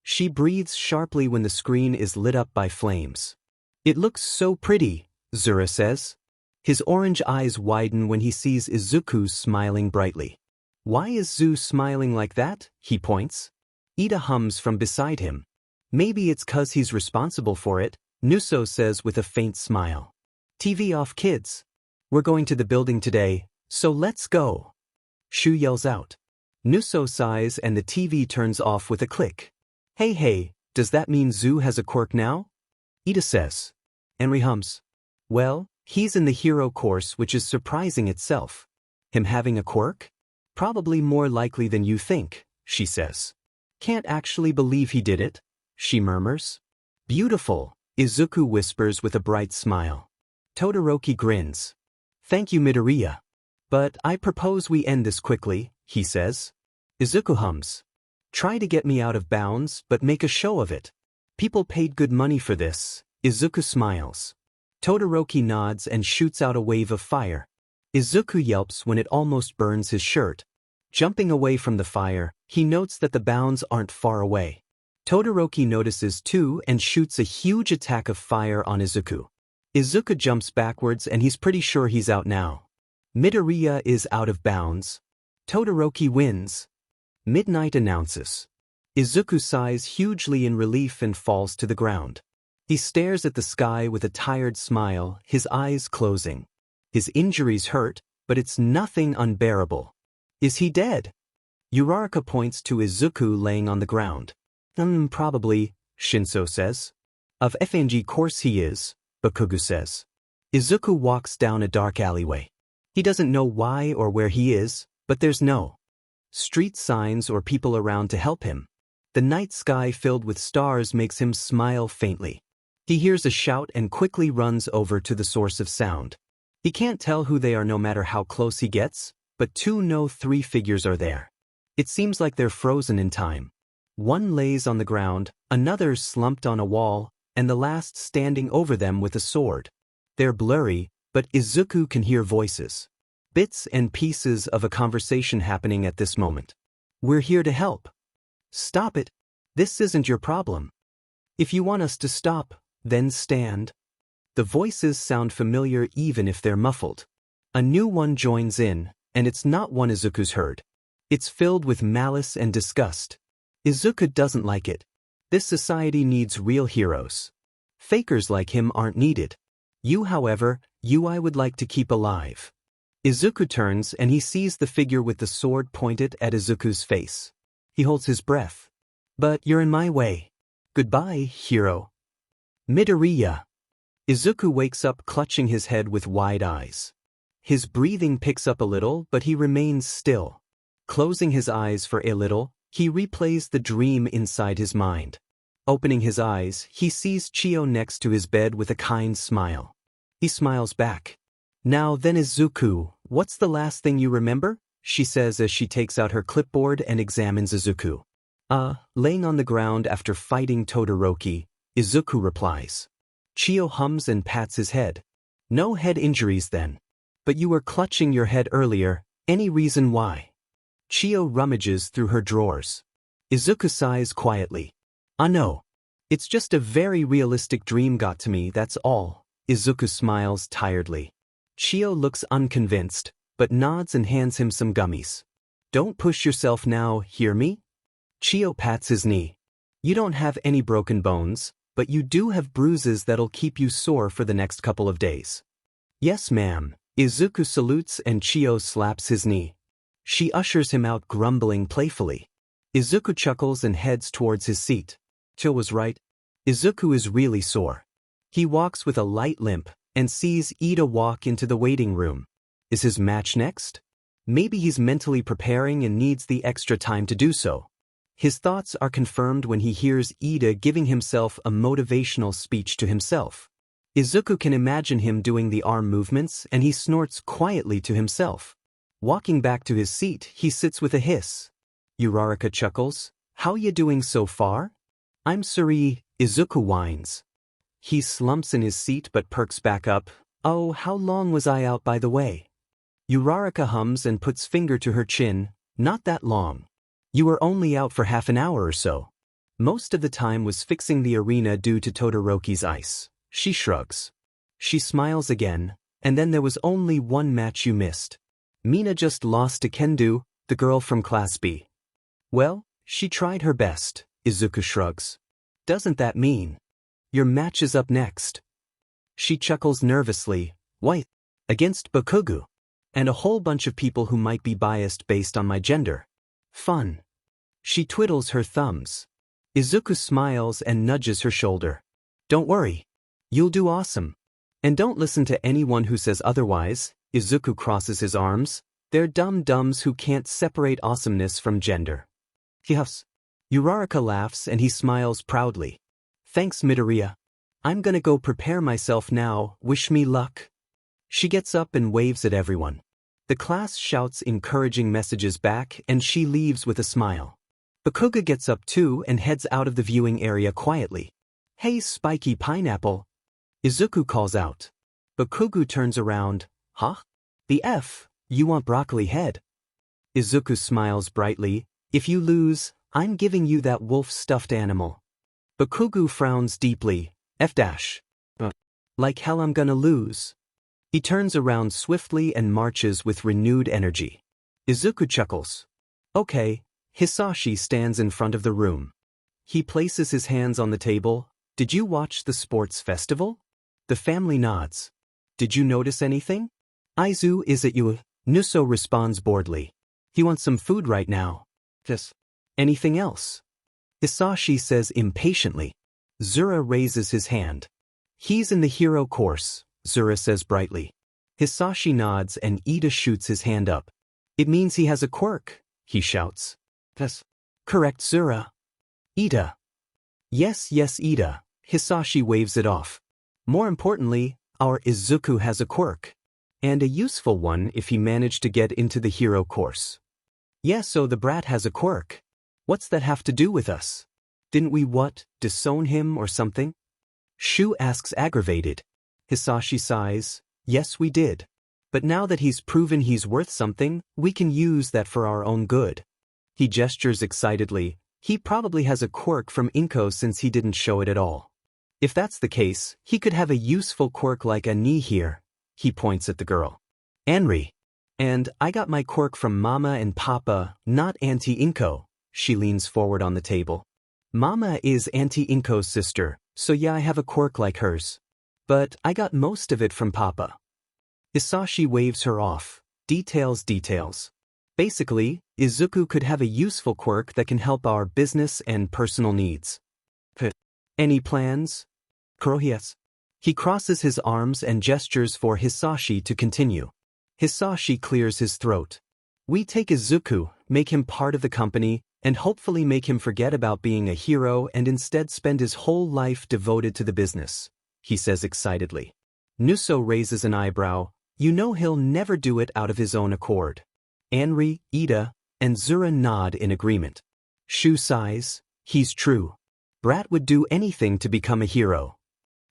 She breathes sharply when the screen is lit up by flames. "It looks so pretty," Zura says. His orange eyes widen when he sees Izuku smiling brightly. "Why is Zu smiling like that?" he points. Ida hums from beside him. "Maybe it's 'cause he's responsible for it," Nuso says with a faint smile. "TV off, kids. We're going to the building today, so let's go." Shu yells out. Nuso sighs and the TV turns off with a click. Hey, does that mean Zu has a quirk now?" Ida says. Henry hums. "Well, he's in the hero course, which is surprising itself. Him having a quirk? Probably more likely than you think," she says. "Can't actually believe he did it," she murmurs. "Beautiful," Izuku whispers with a bright smile. Todoroki grins. "Thank you, Midoriya. But I propose we end this quickly," he says. Izuku hums. "Try to get me out of bounds, but make a show of it. People paid good money for this." Izuku smiles. Todoroki nods and shoots out a wave of fire. Izuku yelps when it almost burns his shirt. Jumping away from the fire, he notes that the bounds aren't far away. Todoroki notices too and shoots a huge attack of fire on Izuku. Izuku jumps backwards and he's pretty sure he's out now. Midoriya is out of bounds. Todoroki wins. Midnight announces. Izuku sighs hugely in relief and falls to the ground. He stares at the sky with a tired smile, his eyes closing. His injuries hurt, but it's nothing unbearable. Is he dead? Uraraka points to Izuku laying on the ground. Probably, Shinso says. Of FNG course he is, Bakugo says. Izuku walks down a dark alleyway. He doesn't know why or where he is, but there's no street signs or people around to help him. The night sky filled with stars makes him smile faintly. He hears a shout and quickly runs over to the source of sound. He can't tell who they are no matter how close he gets, but three figures are there. It seems like they're frozen in time. One lays on the ground, another slumped on a wall, and the last standing over them with a sword. They're blurry, but Izuku can hear voices. Bits and pieces of a conversation happening at this moment. We're here to help. Stop it. This isn't your problem. If you want us to stop, then stand. The voices sound familiar even if they're muffled. A new one joins in, and it's not one Izuku's heard. It's filled with malice and disgust. Izuku doesn't like it. This society needs real heroes. Fakers like him aren't needed. However, I would like to keep alive. Izuku turns and he sees the figure with the sword pointed at Izuku's face. He holds his breath. But you're in my way. Goodbye, hero. Midoriya. Izuku wakes up clutching his head with wide eyes. His breathing picks up a little, but he remains still. Closing his eyes for a little, he replays the dream inside his mind. Opening his eyes, he sees Chiyo next to his bed with a kind smile. He smiles back. Now then, Izuku, what's the last thing you remember? She says as she takes out her clipboard and examines Izuku. Laying on the ground after fighting Todoroki, Izuku replies. Chiyo hums and pats his head. No head injuries then. But you were clutching your head earlier, any reason why? Chiyo rummages through her drawers. Izuku sighs quietly. No. It's just a very realistic dream got to me, that's all. Izuku smiles tiredly. Chiyo looks unconvinced, but nods and hands him some gummies. Don't push yourself now, hear me? Chiyo pats his knee. You don't have any broken bones, but you do have bruises that'll keep you sore for the next couple of days. Yes, ma'am. Izuku salutes and Chiyo slaps his knee. She ushers him out grumbling playfully. Izuku chuckles and heads towards his seat. Chiyo was right. Izuku is really sore. He walks with a light limp and sees Ida walk into the waiting room. Is his match next? Maybe he's mentally preparing and needs the extra time to do so. His thoughts are confirmed when he hears Ida giving himself a motivational speech to himself. Izuku can imagine him doing the arm movements and he snorts quietly to himself. Walking back to his seat, he sits with a hiss. Uraraka chuckles. How ya doing so far? I'm sorry, Izuku whines. He slumps in his seat but perks back up. Oh, how long was I out by the way? Uraraka hums and puts finger to her chin. Not that long. You were only out for half an hour or so. Most of the time was fixing the arena due to Todoroki's ice. She shrugs. She smiles again, and then there was only one match you missed. Mina just lost to Kendo, the girl from Class B. Well, she tried her best, Izuku shrugs. Doesn't that mean your match is up next? She chuckles nervously. Why? Against Bakugo. And a whole bunch of people who might be biased based on my gender. Fun. She twiddles her thumbs. Izuku smiles and nudges her shoulder. Don't worry. You'll do awesome. And don't listen to anyone who says otherwise. Izuku crosses his arms. They're dum-dums who can't separate awesomeness from gender. He huffs. Uraraka laughs and he smiles proudly. Thanks, Midoriya. I'm gonna go prepare myself now, wish me luck. She gets up and waves at everyone. The class shouts encouraging messages back and she leaves with a smile. Bakugo gets up too and heads out of the viewing area quietly. Hey, spiky pineapple. Izuku calls out. Bakugo turns around. Huh? The F, you want broccoli head? Izuku smiles brightly. If you lose, I'm giving you that wolf stuffed animal. Bakugo frowns deeply. F-. Like hell I'm gonna lose. He turns around swiftly and marches with renewed energy. Izuku chuckles. Okay. Hisashi stands in front of the room. He places his hands on the table. Did you watch the sports festival? The family nods. Did you notice anything? Aizu, is it you? Nuso responds boredly. He wants some food right now. Just anything else? Hisashi says impatiently. Zura raises his hand. He's in the hero course, Zura says brightly. Hisashi nods and Ida shoots his hand up. It means he has a quirk, he shouts. That's correct, Zura. Ida. Yes, Ida. Hisashi waves it off. More importantly, our Izuku has a quirk. And a useful one if he managed to get into the hero course. Yeah, so the brat has a quirk. What's that have to do with us? Didn't we disown him or something? Shu asks aggravated. Hisashi sighs. Yes, we did. But now that he's proven he's worth something, we can use that for our own good. He gestures excitedly. He probably has a quirk from Inko since he didn't show it at all. If that's the case, he could have a useful quirk like a knee here. He points at the girl. Anri. And I got my quirk from Mama and Papa, not Auntie Inko. She leans forward on the table. Mama is Auntie Inko's sister, so yeah, I have a quirk like hers. But I got most of it from Papa. Hisashi waves her off. Details. Basically, Izuku could have a useful quirk that can help our business and personal needs. Any plans? Kurohi's. He crosses his arms and gestures for Hisashi to continue. Hisashi clears his throat. We take Izuku, make him part of the company, and hopefully make him forget about being a hero and instead spend his whole life devoted to the business, he says excitedly. Nuso raises an eyebrow. You know he'll never do it out of his own accord. Anri, Ida, and Zura nod in agreement. Shu sighs. He's true. Brat would do anything to become a hero.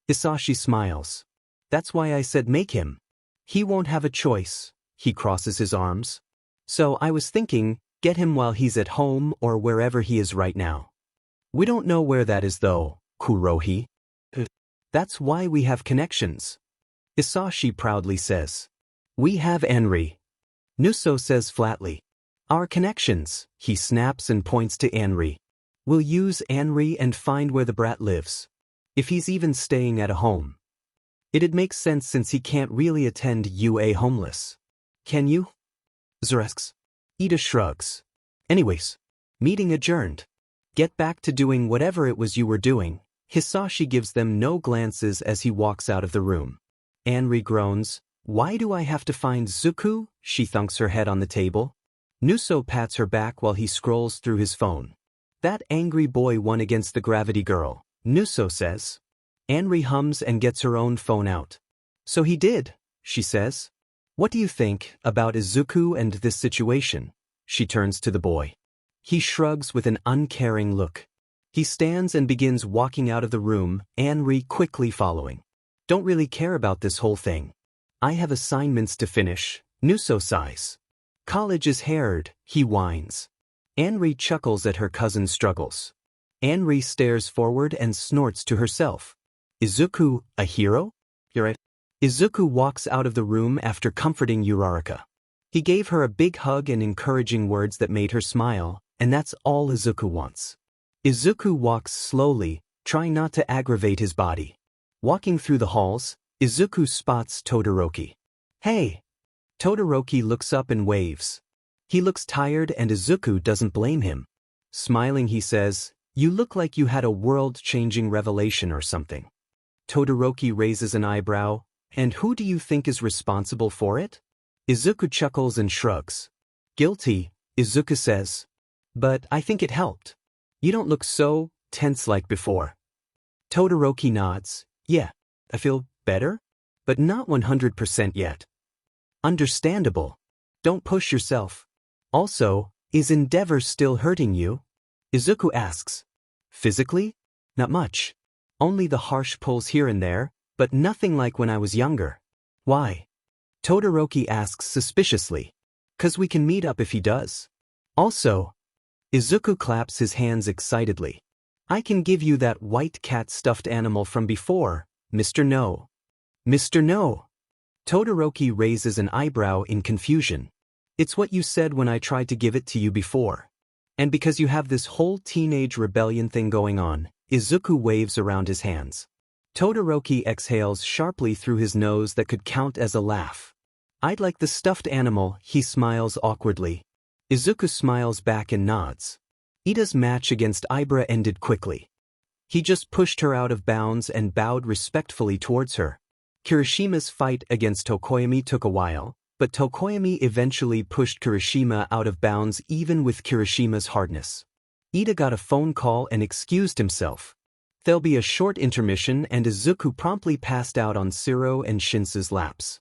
Hisashi smiles. That's why I said make him. He won't have a choice. He crosses his arms. So I was thinking, get him while he's at home or wherever he is right now. We don't know where that is though, Kurohi. That's why we have connections. Hisashi proudly says. We have Anri. Nuso says flatly. Our connections, he snaps and points to Anri. We'll use Anri and find where the brat lives. If he's even staying at a home. It'd make sense since he can't really attend UA homeless. Can you? Zura asks. Ida shrugs. Anyways, meeting adjourned. Get back to doing whatever it was you were doing. Hisashi gives them no glances as he walks out of the room. Anri groans. Why do I have to find Zuku? She thunks her head on the table. Nuso pats her back while he scrolls through his phone. That angry boy won against the gravity girl, Nuso says. Anri hums and gets her own phone out. So he did, she says. What do you think about Izuku and this situation? She turns to the boy. He shrugs with an uncaring look. He stands and begins walking out of the room, Anri quickly following. Don't really care about this whole thing. I have assignments to finish, Nuso sighs. College is hard, he whines. Anri chuckles at her cousin's struggles. Anri stares forward and snorts to herself. Izuku, a hero? You're right. Izuku walks out of the room after comforting Uraraka. He gave her a big hug and encouraging words that made her smile, and that's all Izuku wants. Izuku walks slowly, trying not to aggravate his body. Walking through the halls, Izuku spots Todoroki. Hey! Todoroki looks up and waves. He looks tired and Izuku doesn't blame him. Smiling he says, You look like you had a world-changing revelation or something. Todoroki raises an eyebrow. And who do you think is responsible for it? Izuku chuckles and shrugs. Guilty, Izuku says. But I think it helped. You don't look so tense like before. Todoroki nods. Yeah, I feel better, but not 100% yet. Understandable. Don't push yourself. Also, is Endeavor still hurting you? Izuku asks. Physically? Not much. Only the harsh pulls here and there, but nothing like when I was younger. Why? Todoroki asks suspiciously. 'Cause we can meet up if he does. Also, Izuku claps his hands excitedly. I can give you that white cat stuffed animal from before, Mr. No. Mr. No. Todoroki raises an eyebrow in confusion. It's what you said when I tried to give it to you before. And because you have this whole teenage rebellion thing going on, Izuku waves around his hands. Todoroki exhales sharply through his nose that could count as a laugh. I'd like the stuffed animal, he smiles awkwardly. Izuku smiles back and nods. Ida's match against Ibra ended quickly. He just pushed her out of bounds and bowed respectfully towards her. Kirishima's fight against Tokoyami took a while, but Tokoyami eventually pushed Kirishima out of bounds even with Kirishima's hardness. Ida got a phone call and excused himself. There'll be a short intermission and Izuku promptly passed out on Shiro and Shinse's laps.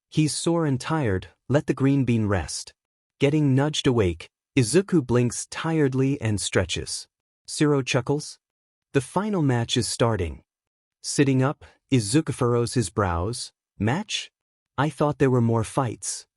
He's sore and tired, let the green bean rest. Getting nudged awake, Izuku blinks tiredly and stretches. Shiro chuckles. The final match is starting. Sitting up, Izuku furrows his brows. Match? I thought there were more fights.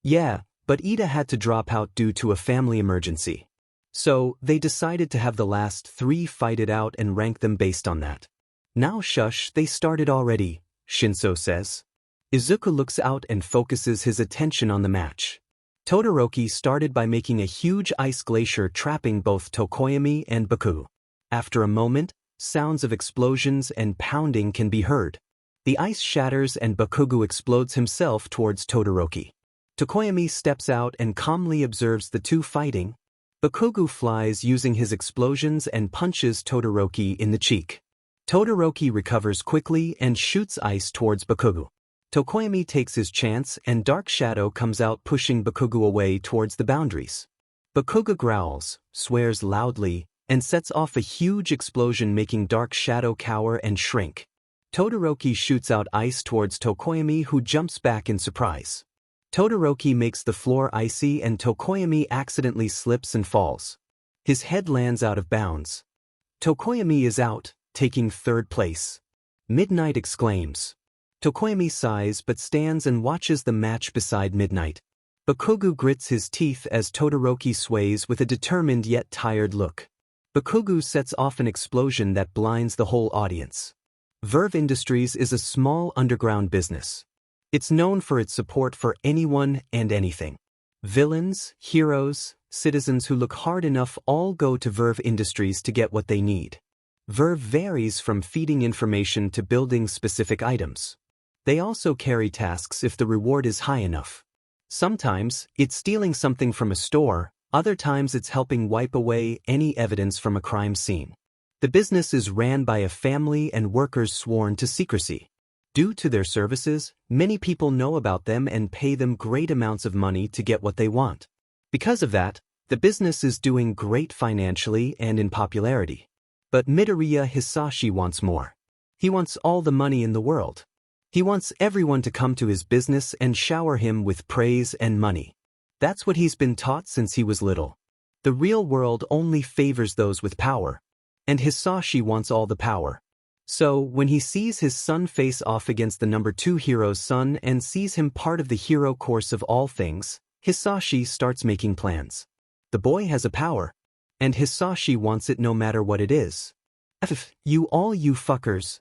Yeah, but Ida had to drop out due to a family emergency. So, they decided to have the last 3 fight it out and rank them based on that. Now shush, they started already, Shinso says. Izuku looks out and focuses his attention on the match. Todoroki started by making a huge ice glacier trapping both Tokoyami and Deku. After a moment, sounds of explosions and pounding can be heard. The ice shatters and Bakugo explodes himself towards Todoroki. Tokoyami steps out and calmly observes the two fighting. Bakugo flies using his explosions and punches Todoroki in the cheek. Todoroki recovers quickly and shoots ice towards Bakugo. Tokoyami takes his chance and Dark Shadow comes out pushing Bakugo away towards the boundaries. Bakugo growls, swears loudly, and sets off a huge explosion making Dark Shadow cower and shrink. Todoroki shoots out ice towards Tokoyami who jumps back in surprise. Todoroki makes the floor icy and Tokoyami accidentally slips and falls. His head lands out of bounds. Tokoyami is out, taking 3rd place. Midnight exclaims. Tokoyami sighs but stands and watches the match beside Midnight. Bakugo grits his teeth as Todoroki sways with a determined yet tired look. Bakugo sets off an explosion that blinds the whole audience. Verve Industries is a small underground business. It's known for its support for anyone and anything. Villains, heroes, citizens who look hard enough all go to Verve Industries to get what they need. Verve varies from feeding information to building specific items. They also carry tasks if the reward is high enough. Sometimes, it's stealing something from a store, other times it's helping wipe away any evidence from a crime scene. The business is ran by a family and workers sworn to secrecy. Due to their services, many people know about them and pay them great amounts of money to get what they want. Because of that, the business is doing great financially and in popularity. But Midoriya Hisashi wants more. He wants all the money in the world. He wants everyone to come to his business and shower him with praise and money. That's what he's been taught since he was little. The real world only favors those with power. And Hisashi wants all the power. So, when he sees his son face off against the number 2 hero's son and sees him part of the hero course of all things, Hisashi starts making plans. The boy has a power. And Hisashi wants it no matter what it is. You fuckers.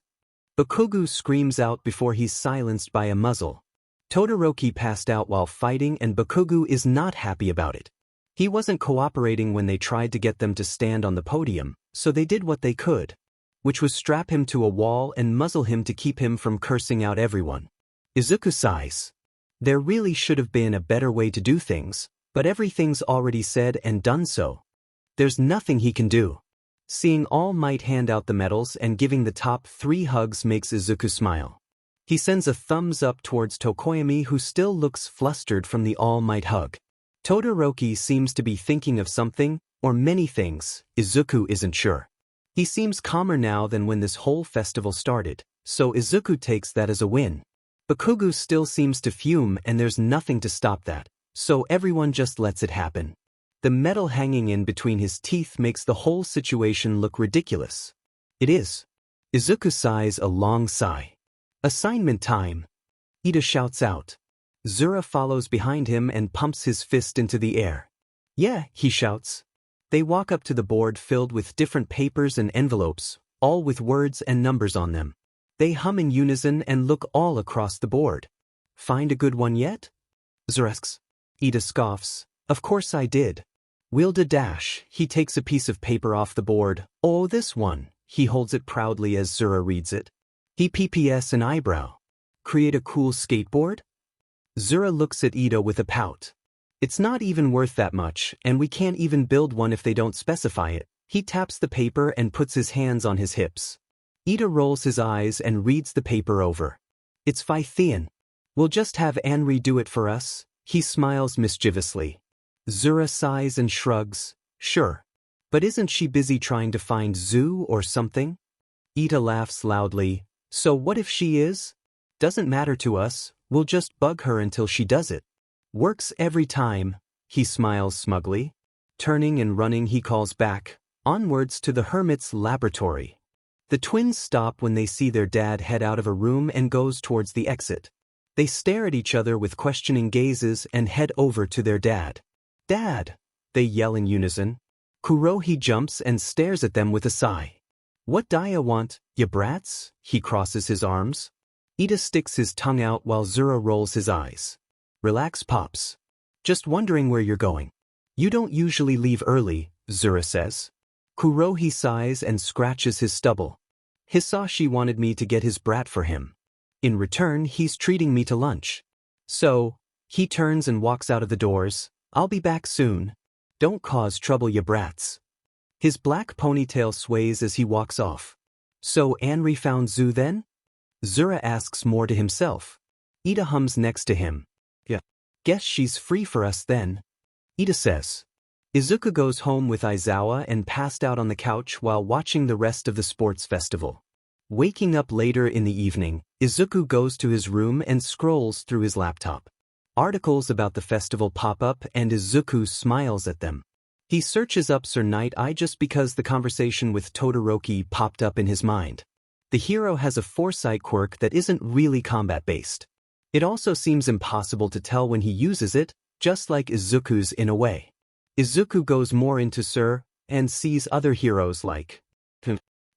Bakugo screams out before he's silenced by a muzzle. Todoroki passed out while fighting and Bakugo is not happy about it. He wasn't cooperating when they tried to get them to stand on the podium, so they did what they could, which was strap him to a wall and muzzle him to keep him from cursing out everyone. Izuku sighs. There really should have been a better way to do things, but everything's already said and done so. There's nothing he can do. Seeing All Might hand out the medals and giving the top 3 hugs makes Izuku smile. He sends a thumbs up towards Tokoyami who still looks flustered from the All Might hug. Todoroki seems to be thinking of something, or many things, Izuku isn't sure. He seems calmer now than when this whole festival started, so Izuku takes that as a win. Bakugo still seems to fume and there's nothing to stop that, so everyone just lets it happen. The medal hanging in between his teeth makes the whole situation look ridiculous. It is. Izuku sighs a long sigh. Assignment time. Ida shouts out. Zura follows behind him and pumps his fist into the air. Yeah, he shouts. They walk up to the board filled with different papers and envelopes, all with words and numbers on them. They hum in unison and look all across the board. Find a good one yet? Zura asks. Ida scoffs. Of course I did. Wilda dash, he takes a piece of paper off the board. Oh, this one. He holds it proudly as Zura reads it. He PPS an eyebrow. Create a cool skateboard? Zura looks at Ida with a pout. It's not even worth that much, and we can't even build one if they don't specify it. He taps the paper and puts his hands on his hips. Ida rolls his eyes and reads the paper over. It's Phythian. We'll just have Anri do it for us. He smiles mischievously. Zura sighs and shrugs. Sure. But isn't she busy trying to find Zu or something? Ida laughs loudly. So what if she is? Doesn't matter to us, we'll just bug her until she does it. Works every time. He smiles smugly. Turning and running, he calls back, onwards to the hermit's laboratory. The twins stop when they see their dad head out of a room and goes towards the exit. They stare at each other with questioning gazes and head over to their dad. Dad! They yell in unison. Kurohi jumps and stares at them with a sigh. What d'ya want, ya brats? He crosses his arms. Ida sticks his tongue out while Zura rolls his eyes. Relax, Pops. Just wondering where you're going. You don't usually leave early, Zura says. Kurohi sighs and scratches his stubble. Hisashi wanted me to get his brat for him. In return, he's treating me to lunch. So, he turns and walks out of the doors. I'll be back soon. Don't cause trouble, ya brats. His black ponytail sways as he walks off. So Anri found Zu then? Zura asks more to himself. Ida hums next to him. Yeah. Guess she's free for us then. Ida says. Izuku goes home with Aizawa and passed out on the couch while watching the rest of the sports festival. Waking up later in the evening, Izuku goes to his room and scrolls through his laptop. Articles about the festival pop up and Izuku smiles at them. He searches up Sir Night-Eye just because the conversation with Todoroki popped up in his mind. The hero has a foresight quirk that isn't really combat-based. It also seems impossible to tell when he uses it, just like Izuku's in a way. Izuku goes more into Sir and sees other heroes like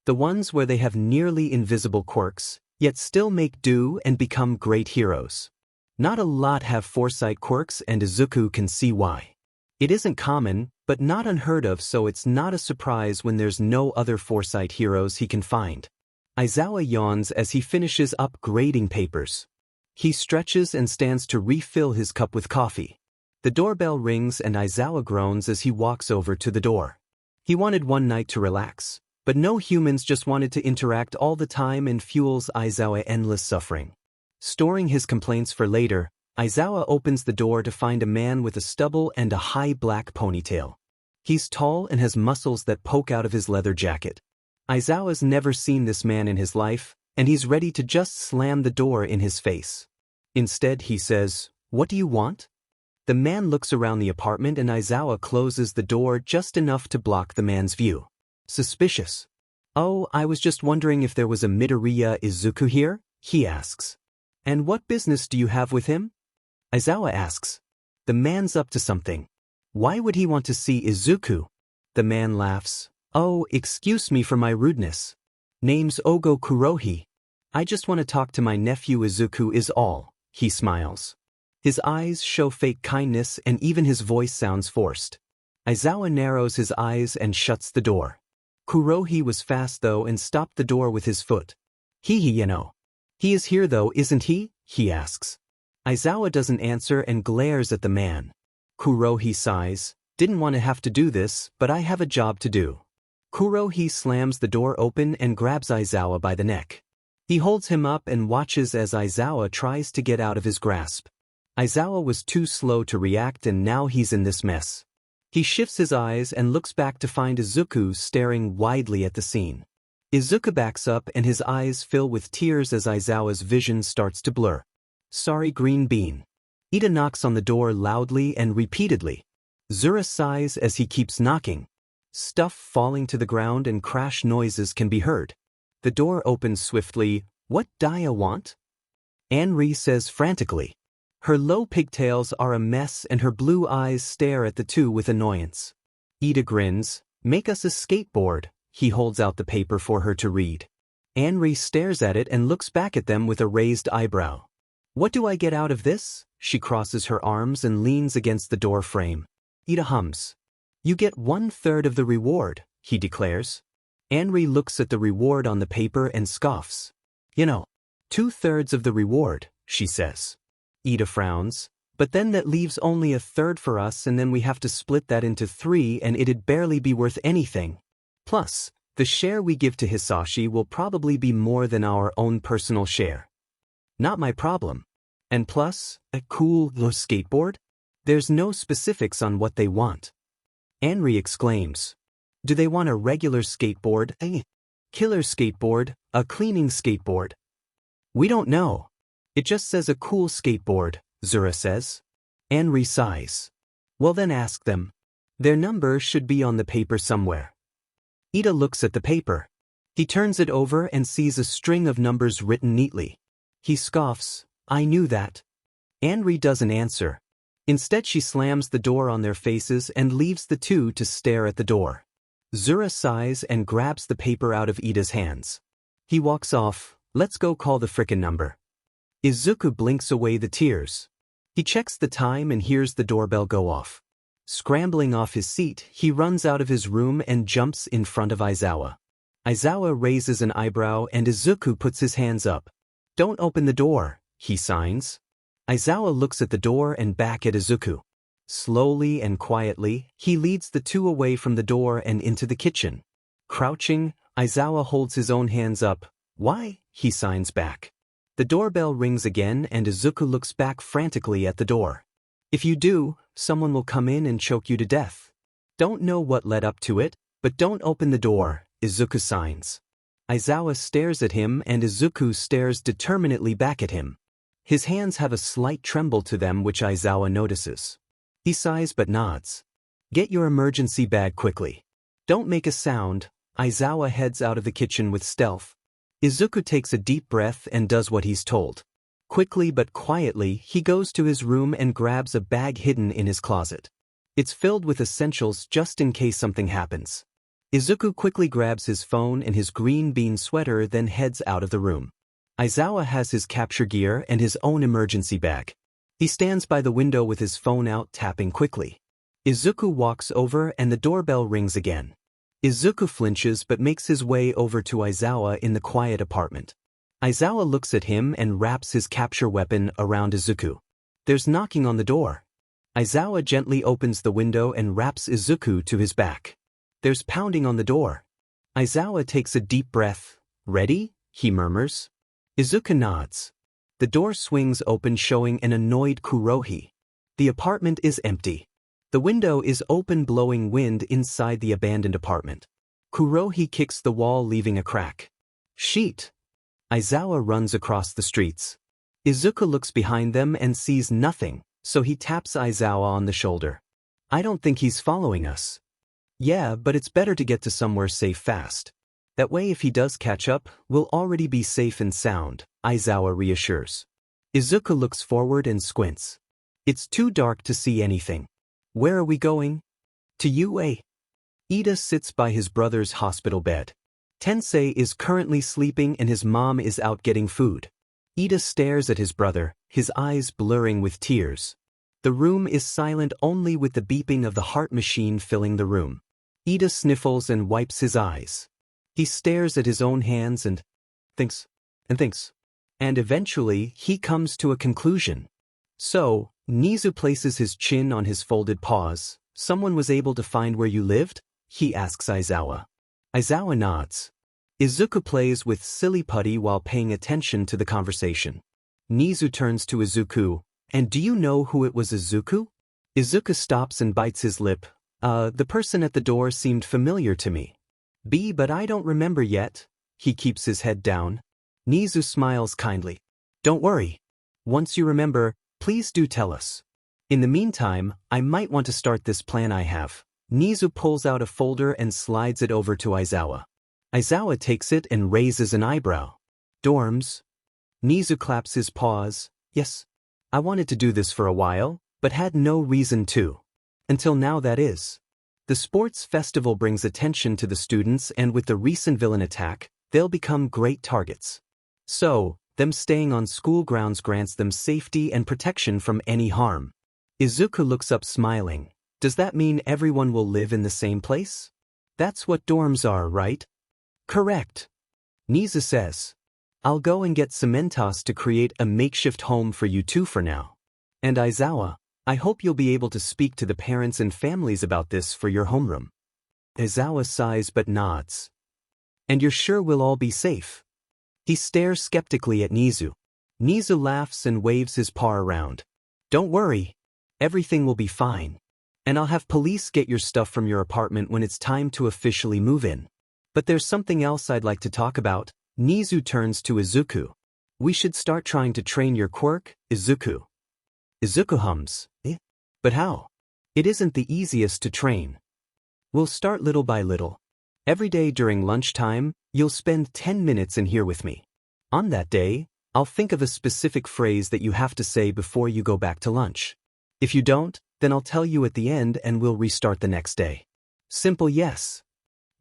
the ones where they have nearly invisible quirks, yet still make do and become great heroes. Not a lot have foresight quirks, and Izuku can see why. It isn't common, but not unheard of, so it's not a surprise when there's no other foresight heroes he can find. Aizawa yawns as he finishes up grading papers. He stretches and stands to refill his cup with coffee. The doorbell rings and Aizawa groans as he walks over to the door. He wanted one night to relax, but no humans just wanted to interact all the time and fuels Aizawa endless suffering. Storing his complaints for later, Aizawa opens the door to find a man with a stubble and a high black ponytail. He's tall and has muscles that poke out of his leather jacket. Aizawa's never seen this man in his life, and he's ready to just slam the door in his face. Instead, he says, "What do you want?" The man looks around the apartment and Aizawa closes the door just enough to block the man's view. Suspicious. "Oh, I was just wondering if there was a Midoriya Izuku here?" he asks. "And what business do you have with him?" Aizawa asks. The man's up to something. Why would he want to see Izuku? The man laughs. "Oh, excuse me for my rudeness. Name's Ogo Kurohi. I just want to talk to my nephew Izuku is all," he smiles. His eyes show fake kindness and even his voice sounds forced. Aizawa narrows his eyes and shuts the door. Kurohi was fast though and stopped the door with his foot. He is here though, isn't he?" he asks. Aizawa doesn't answer and glares at the man. Kurohi sighs. "Didn't want to have to do this, but I have a job to do." Kurohi slams the door open and grabs Aizawa by the neck. He holds him up and watches as Aizawa tries to get out of his grasp. Aizawa was too slow to react and now he's in this mess. He shifts his eyes and looks back to find Izuku staring widely at the scene. Izuku backs up and his eyes fill with tears as Aizawa's vision starts to blur. "Sorry, Green Bean." Ida knocks on the door loudly and repeatedly. Zura sighs as he keeps knocking. Stuff falling to the ground and crash noises can be heard. The door opens swiftly. "What d'ya want?" Anri says frantically. Her low pigtails are a mess and her blue eyes stare at the two with annoyance. Ida grins. "Make us a skateboard." He holds out the paper for her to read. Anri stares at it and looks back at them with a raised eyebrow. "What do I get out of this?" She crosses her arms and leans against the door frame. Ida hums. "You get 1/3 of the reward," he declares. Anri looks at the reward on the paper and scoffs. 2/3 of the reward," she says. Ida frowns. But then that leaves only a third for us, and then we have to split that into 3, and it'd barely be worth anything. Plus, the share we give to Hisashi will probably be more than our own personal share. Not my problem. And plus, a cool skateboard? There's no specifics on what they want. Anri exclaims. Do they want a regular skateboard, a killer skateboard, a cleaning skateboard? We don't know. It just says a cool skateboard, Zura says. Anri sighs. Well then ask them. Their number should be on the paper somewhere. Ida looks at the paper. He turns it over and sees a string of numbers written neatly. He scoffs, I knew that. Anri doesn't answer. Instead she slams the door on their faces and leaves the two to stare at the door. Zura sighs and grabs the paper out of Ida's hands. He walks off. Let's go call the frickin' number. Izuku blinks away the tears. He checks the time and hears the doorbell go off. Scrambling off his seat, he runs out of his room and jumps in front of Aizawa. Aizawa raises an eyebrow and Izuku puts his hands up. Don't open the door, he signs. Aizawa looks at the door and back at Izuku. Slowly and quietly, he leads the two away from the door and into the kitchen. Crouching, Aizawa holds his own hands up. Why? He signs back. The doorbell rings again and Izuku looks back frantically at the door. If you do, someone will come in and choke you to death. Don't know what led up to it, but don't open the door, Izuku signs. Aizawa stares at him and Izuku stares determinedly back at him. His hands have a slight tremble to them which Aizawa notices. He sighs but nods. Get your emergency bag quickly. Don't make a sound. Aizawa heads out of the kitchen with stealth. Izuku takes a deep breath and does what he's told. Quickly but quietly, he goes to his room and grabs a bag hidden in his closet. It's filled with essentials just in case something happens. Izuku quickly grabs his phone and his green bean sweater then heads out of the room. Aizawa has his capture gear and his own emergency bag. He stands by the window with his phone out tapping quickly. Izuku walks over and the doorbell rings again. Izuku flinches but makes his way over to Aizawa in the quiet apartment. Aizawa looks at him and wraps his capture weapon around Izuku. There's knocking on the door. Aizawa gently opens the window and wraps Izuku to his back. There's pounding on the door. Aizawa takes a deep breath. Ready? He murmurs. Izuku nods. The door swings open showing an annoyed Kurohi. The apartment is empty. The window is open blowing wind inside the abandoned apartment. Kurohi kicks the wall leaving a crack. Sheet. Aizawa runs across the streets. Izuku looks behind them and sees nothing, so he taps Aizawa on the shoulder. I don't think he's following us. Yeah, but it's better to get to somewhere safe fast. That way if he does catch up, we'll already be safe and sound, Aizawa reassures. Izuku looks forward and squints. It's too dark to see anything. Where are we going? To UA. Ida sits by his brother's hospital bed. Tensei is currently sleeping and his mom is out getting food. Ida stares at his brother, his eyes blurring with tears. The room is silent only with the beeping of the heart machine filling the room. Ida sniffles and wipes his eyes. He stares at his own hands and thinks. And eventually, he comes to a conclusion. So, Nizu places his chin on his folded paws. Someone was able to find where you lived? He asks Aizawa. Aizawa nods. Izuku plays with silly putty while paying attention to the conversation. Nizu turns to Izuku. And do you know who it was, Izuku? Izuku stops and bites his lip. The person at the door seemed familiar to me. But I don't remember yet. He keeps his head down. Nizu smiles kindly. Don't worry. Once you remember, please do tell us. In the meantime, I might want to start this plan I have. Nizu pulls out a folder and slides it over to Aizawa. Aizawa takes it and raises an eyebrow. Dorms. Nizu claps his paws. Yes. I wanted to do this for a while, but had no reason to. Until now, that is. The sports festival brings attention to the students, and with the recent villain attack, they'll become great targets. So, them staying on school grounds grants them safety and protection from any harm. Izuku looks up smiling. Does that mean everyone will live in the same place? That's what dorms are, right? Correct. Nizu says. I'll go and get Cementos to create a makeshift home for you two for now. And Aizawa, I hope you'll be able to speak to the parents and families about this for your homeroom. Aizawa sighs but nods. And you're sure we'll all be safe? He stares skeptically at Nizu. Nizu laughs and waves his paw around. Don't worry. Everything will be fine. And I'll have police get your stuff from your apartment when it's time to officially move in. But there's something else I'd like to talk about. Nizu turns to Izuku. We should start trying to train your quirk, Izuku. Izuku hums. But how? It isn't the easiest to train. We'll start little by little. Every day during lunchtime, you'll spend 10 minutes in here with me. On that day, I'll think of a specific phrase that you have to say before you go back to lunch. If you don't, then I'll tell you at the end and we'll restart the next day. Simple yes.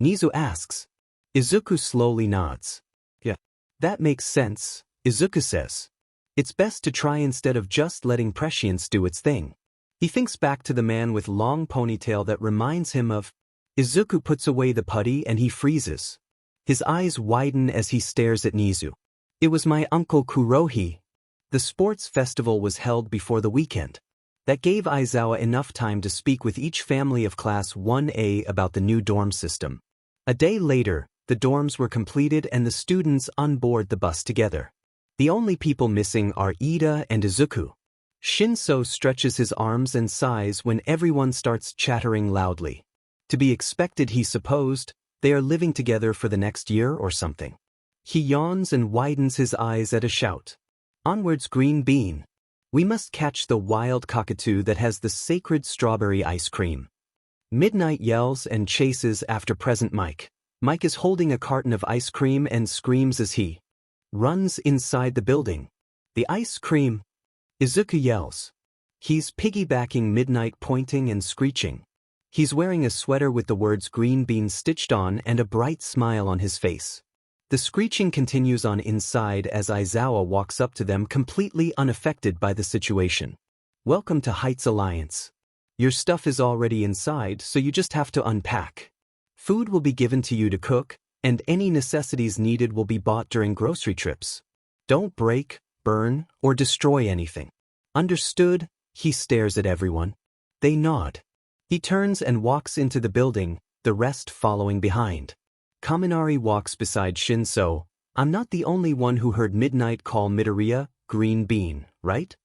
Nizu asks. Izuku slowly nods. Yeah. That makes sense, Izuku says. It's best to try instead of just letting Prescience do its thing. He thinks back to the man with long ponytail that reminds him of. Izuku puts away the putty and he freezes. His eyes widen as he stares at Nizu. It was my uncle Kurohi. The sports festival was held before the weekend. That gave Aizawa enough time to speak with each family of Class 1A about the new dorm system. A day later, the dorms were completed and the students on board the bus together. The only people missing are Ida and Izuku. Shinso stretches his arms and sighs when everyone starts chattering loudly. To be expected, he supposed. They are living together for the next year or something. He yawns and widens his eyes at a shout. Onwards, green bean. We must catch the wild cockatoo that has the sacred strawberry ice cream. Midnight yells and chases after present Mike. Mike is holding a carton of ice cream and screams as he runs inside the building. The ice cream! Izuku yells. He's piggybacking Midnight, pointing and screeching. He's wearing a sweater with the words green bean stitched on and a bright smile on his face. The screeching continues on inside as Aizawa walks up to them completely unaffected by the situation. Welcome to Heights Alliance. Your stuff is already inside, so you just have to unpack. Food will be given to you to cook, and any necessities needed will be bought during grocery trips. Don't break, burn, or destroy anything. Understood? He stares at everyone. They nod. He turns and walks into the building, the rest following behind. Kaminari walks beside Shinso. I'm not the only one who heard Midnight call Midoriya green bean, right?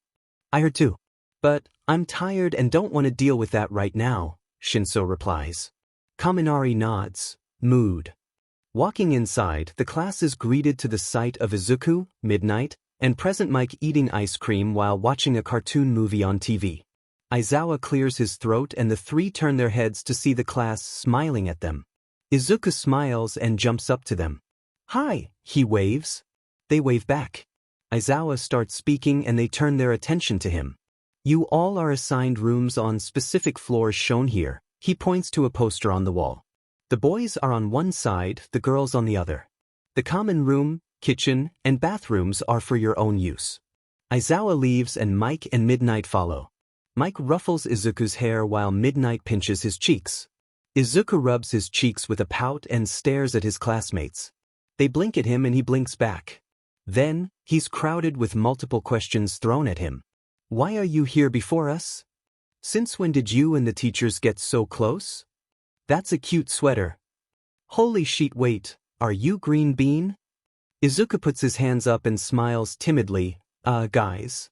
I heard too. But I'm tired and don't want to deal with that right now, Shinso replies. Kaminari nods. Mood. Walking inside, the class is greeted to the sight of Izuku, Midnight, and present Mike eating ice cream while watching a cartoon movie on TV. Aizawa clears his throat and the three turn their heads to see the class smiling at them. Izuku smiles and jumps up to them. Hi, he waves. They wave back. Aizawa starts speaking and they turn their attention to him. You all are assigned rooms on specific floors shown here. He points to a poster on the wall. The boys are on one side, the girls on the other. The common room, kitchen, and bathrooms are for your own use. Aizawa leaves and Mike and Midnight follow. Mike ruffles Izuku's hair while Midnight pinches his cheeks. Izuku rubs his cheeks with a pout and stares at his classmates. They blink at him and he blinks back. Then, he's crowded with multiple questions thrown at him. Why are you here before us? Since when did you and the teachers get so close? That's a cute sweater. Holy shit, wait, are you green bean? Izuku puts his hands up and smiles timidly. Guys.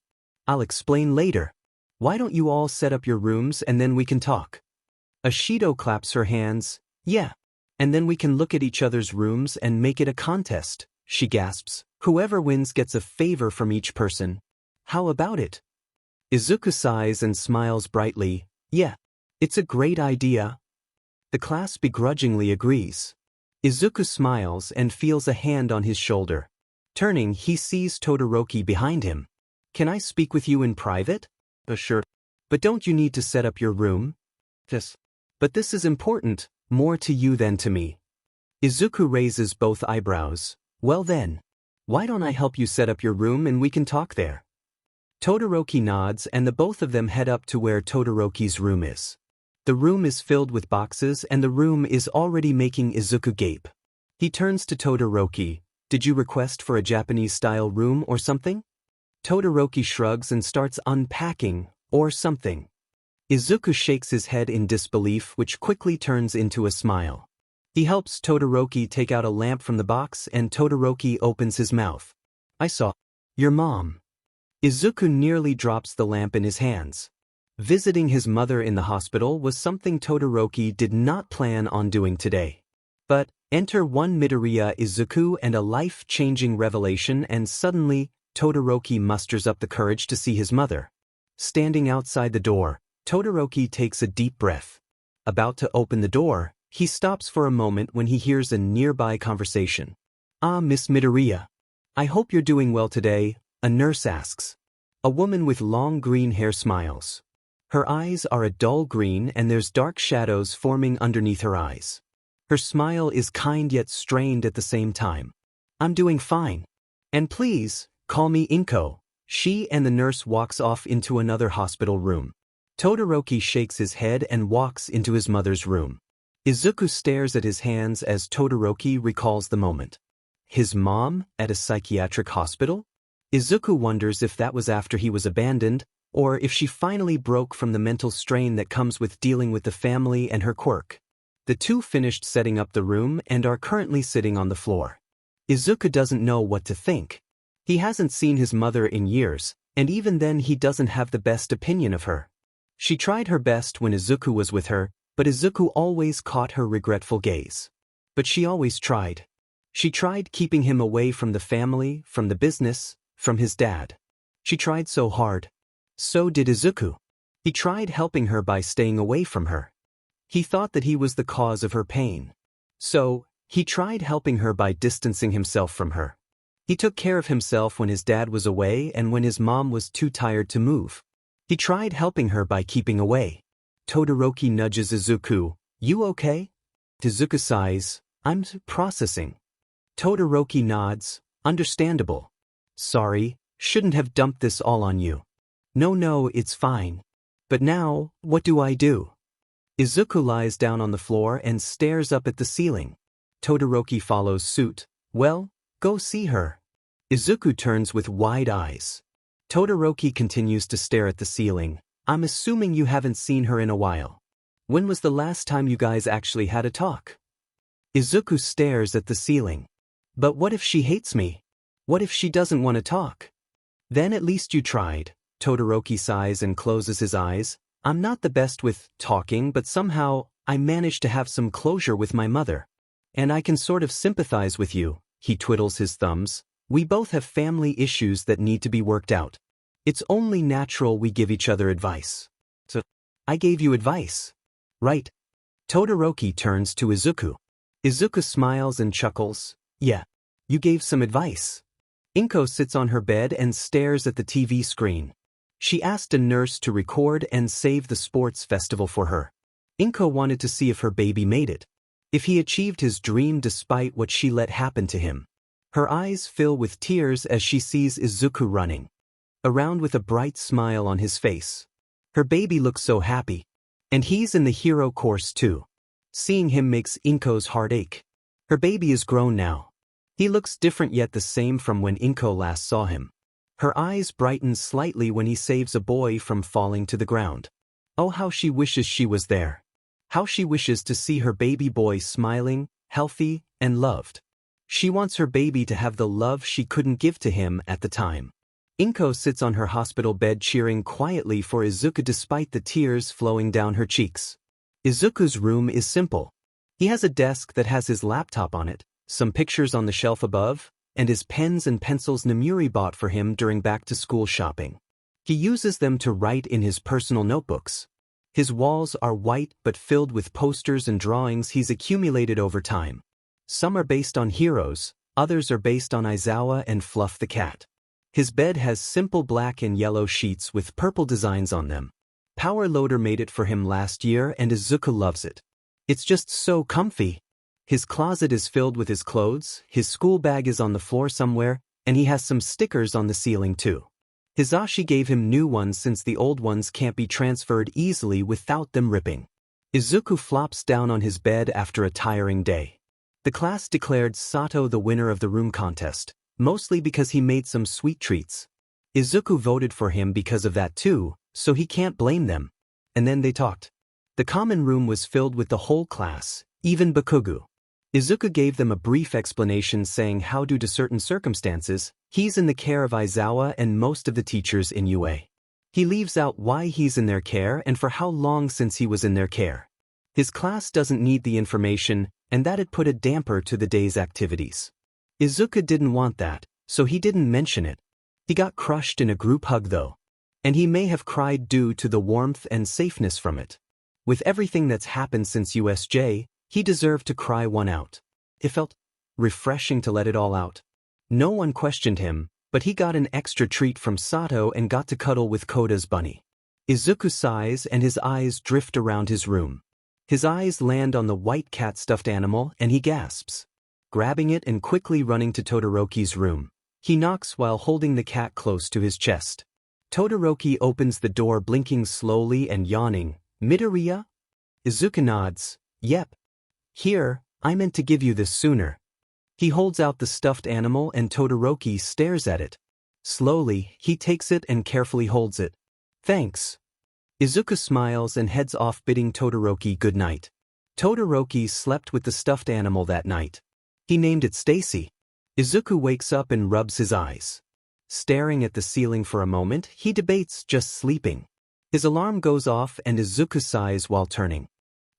I'll explain later. Why don't you all set up your rooms and then we can talk? Ashido claps her hands. Yeah. And then we can look at each other's rooms and make it a contest, she gasps. Whoever wins gets a favor from each person. How about it? Izuku sighs and smiles brightly. Yeah. It's a great idea. The class begrudgingly agrees. Izuku smiles and feels a hand on his shoulder. Turning, he sees Todoroki behind him. Can I speak with you in private? Sure. But don't you need to set up your room? Yes. But this is important, more to you than to me. Izuku raises both eyebrows. Well then. Why don't I help you set up your room and we can talk there? Todoroki nods and the both of them head up to where Todoroki's room is. The room is filled with boxes and the room is already making Izuku gape. He turns to Todoroki. Did you request for a Japanese-style room or something? Todoroki shrugs and starts unpacking, or something. Izuku shakes his head in disbelief, which quickly turns into a smile. He helps Todoroki take out a lamp from the box and Todoroki opens his mouth. I saw your mom. Izuku nearly drops the lamp in his hands. Visiting his mother in the hospital was something Todoroki did not plan on doing today. But, enter one Midoriya Izuku and a life-changing revelation, and suddenly, Todoroki musters up the courage to see his mother. Standing outside the door, Todoroki takes a deep breath. About to open the door, he stops for a moment when he hears a nearby conversation. "Ah, Miss Midoriya. I hope you're doing well today," a nurse asks. A woman with long green hair smiles. Her eyes are a dull green and there's dark shadows forming underneath her eyes. Her smile is kind yet strained at the same time. "I'm doing fine. And please, call me Inko." She and the nurse walks off into another hospital room. Todoroki shakes his head and walks into his mother's room. Izuku stares at his hands as Todoroki recalls the moment. His mom at a psychiatric hospital? Izuku wonders if that was after he was abandoned, or if she finally broke from the mental strain that comes with dealing with the family and her quirk. The two finished setting up the room and are currently sitting on the floor. Izuku doesn't know what to think. He hasn't seen his mother in years, and even then he doesn't have the best opinion of her. She tried her best when Izuku was with her, but Izuku always caught her regretful gaze. But she always tried. She tried keeping him away from the family, from the business, from his dad. She tried so hard. So did Izuku. He tried helping her by staying away from her. He thought that he was the cause of her pain. So, he tried helping her by distancing himself from her. He took care of himself when his dad was away and when his mom was too tired to move. He tried helping her by keeping away. Todoroki nudges Izuku. "You okay?" Izuku sighs. "I'm processing." Todoroki nods. "Understandable. Sorry, shouldn't have dumped this all on you." No, it's fine. But now, what do I do?" Izuku lies down on the floor and stares up at the ceiling. Todoroki follows suit. "Well, go see her." Izuku turns with wide eyes. Todoroki continues to stare at the ceiling. "I'm assuming you haven't seen her in a while. When was the last time you guys actually had a talk?" Izuku stares at the ceiling. "But what if she hates me? What if she doesn't want to talk?" "Then at least you tried." Todoroki sighs and closes his eyes. "I'm not the best with talking, but somehow I managed to have some closure with my mother. And I can sort of sympathize with you." He twiddles his thumbs. "We both have family issues that need to be worked out. It's only natural we give each other advice." "So, I gave you advice. Right?" Todoroki turns to Izuku. Izuku smiles and chuckles. "Yeah, you gave some advice." Inko sits on her bed and stares at the TV screen. She asked a nurse to record and save the sports festival for her. Inko wanted to see if her baby made it. If he achieved his dream despite what she let happen to him. Her eyes fill with tears as she sees Izuku running around with a bright smile on his face. Her baby looks so happy. And he's in the hero course too. Seeing him makes Inko's heart ache. Her baby is grown now. He looks different yet the same from when Inko last saw him. Her eyes brighten slightly when he saves a boy from falling to the ground. Oh, how she wishes she was there. How she wishes to see her baby boy smiling, healthy, and loved. She wants her baby to have the love she couldn't give to him at the time. Inko sits on her hospital bed cheering quietly for Izuku despite the tears flowing down her cheeks. Izuku's room is simple. He has a desk that has his laptop on it, some pictures on the shelf above, and his pens and pencils Namuri bought for him during back-to-school shopping. He uses them to write in his personal notebooks. His walls are white but filled with posters and drawings he's accumulated over time. Some are based on heroes, others are based on Aizawa and Fluff the cat. His bed has simple black and yellow sheets with purple designs on them. Power Loader made it for him last year and Izuku loves it. It's just so comfy. His closet is filled with his clothes, his school bag is on the floor somewhere, and he has some stickers on the ceiling too. Hizashi gave him new ones since the old ones can't be transferred easily without them ripping. Izuku flops down on his bed after a tiring day. The class declared Sato the winner of the room contest, mostly because he made some sweet treats. Izuku voted for him because of that too, so he can't blame them. And then they talked. The common room was filled with the whole class, even Bakugo. Izuku gave them a brief explanation saying how due to certain circumstances, he's in the care of Aizawa and most of the teachers in UA. He leaves out why he's in their care and for how long since he was in their care. His class doesn't need the information, and that'd put a damper to the day's activities. Izuku didn't want that, so he didn't mention it. He got crushed in a group hug though. And he may have cried due to the warmth and safeness from it. With everything that's happened since USJ, he deserved to cry one out. It felt refreshing to let it all out. No one questioned him, but he got an extra treat from Sato and got to cuddle with Koda's bunny. Izuku sighs and his eyes drift around his room. His eyes land on the white cat stuffed animal and he gasps. Grabbing it and quickly running to Todoroki's room, he knocks while holding the cat close to his chest. Todoroki opens the door blinking slowly and yawning. Midoriya? Izuku nods. Yep. Here, I meant to give you this sooner. He holds out the stuffed animal and Todoroki stares at it. Slowly, he takes it and carefully holds it. Thanks. Izuku smiles and heads off bidding Todoroki good night. Todoroki slept with the stuffed animal that night. He named it Stacy. Izuku wakes up and rubs his eyes. Staring at the ceiling for a moment, he debates just sleeping. His alarm goes off and Izuku sighs while turning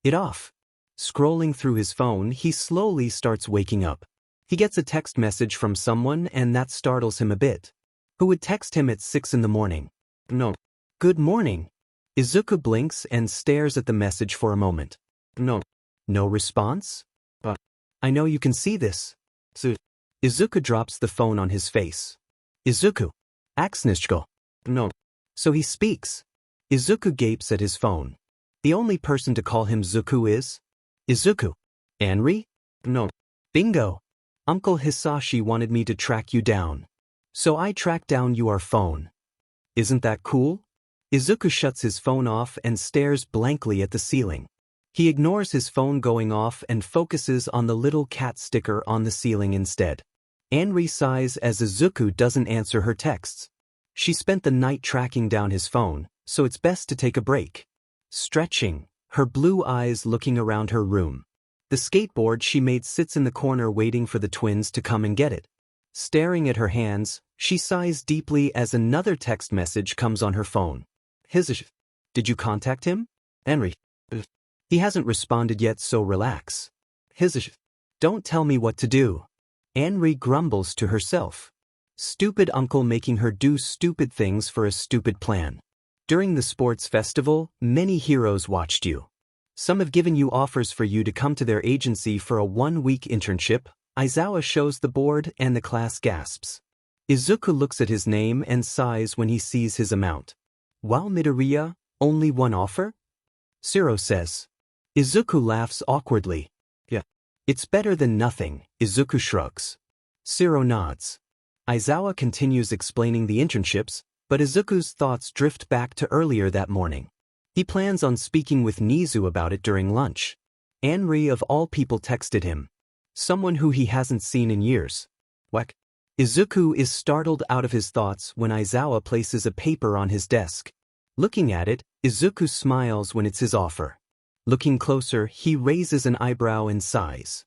it off. Scrolling through his phone, he slowly starts waking up. He gets a text message from someone and that startles him a bit. Who would text him at 6 in the morning? No. Good morning. Izuku blinks and stares at the message for a moment. No. No response? I know you can see this. Izuku drops the phone on his face. Izuku. Axnishko. No. So he speaks. Izuku gapes at his phone. The only person to call him Zuku is? Izuku. Anri? No. Bingo. Uncle Hisashi wanted me to track you down. So I tracked down your phone. Isn't that cool? Izuku shuts his phone off and stares blankly at the ceiling. He ignores his phone going off and focuses on the little cat sticker on the ceiling instead. Anri sighs as Izuku doesn't answer her texts. She spent the night tracking down his phone, so it's best to take a break. Stretching, her blue eyes looking around her room. The skateboard she made sits in the corner waiting for the twins to come and get it. Staring at her hands, she sighs deeply as another text message comes on her phone. Hisashi. Did you contact him? Anri. He hasn't responded yet, so relax. Hisashi. Don't tell me what to do. Anri grumbles to herself. Stupid uncle making her do stupid things for a stupid plan. During the sports festival, many heroes watched you. Some have given you offers for you to come to their agency for a 1-week internship. Aizawa shows the board and the class gasps. Izuku looks at his name and sighs when he sees his amount. Wow, Midoriya, only one offer? Shiro says. Izuku laughs awkwardly. Yeah. It's better than nothing, Izuku shrugs. Shiro nods. Aizawa continues explaining the internships, but Izuku's thoughts drift back to earlier that morning. He plans on speaking with Nizu about it during lunch. Anri of all people texted him. Someone who he hasn't seen in years. Whack. Izuku is startled out of his thoughts when Aizawa places a paper on his desk. Looking at it, Izuku smiles when it's his offer. Looking closer, he raises an eyebrow and sighs.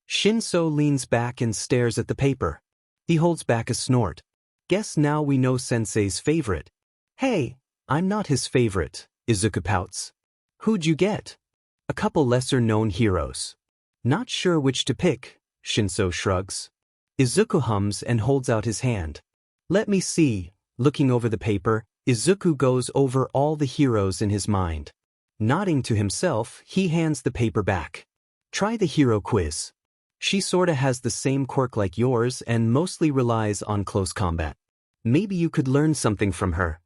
Shinso leans back and stares at the paper. He holds back a snort. Guess now we know Sensei's favorite. Hey, I'm not his favorite, Izuku pouts. Who'd you get? A couple lesser-known heroes. Not sure which to pick, Shinso shrugs. Izuku hums and holds out his hand. Let me see. Looking over the paper, Izuku goes over all the heroes in his mind. Nodding to himself, he hands the paper back. Try the hero quiz. She sorta has the same quirk like yours and mostly relies on close combat. Maybe you could learn something from her.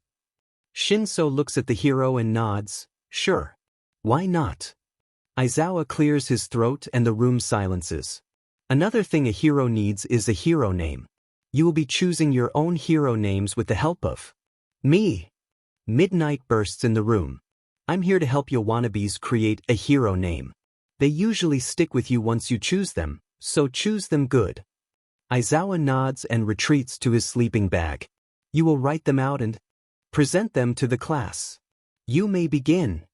Shinso looks at the hero and nods. Sure. Why not? Aizawa clears his throat and the room silences. Another thing a hero needs is a hero name. You will be choosing your own hero names with the help of me. Midnight bursts in the room. I'm here to help your wannabes create a hero name. They usually stick with you once you choose them, so choose them good. Aizawa nods and retreats to his sleeping bag. You will write them out and present them to the class. You may begin.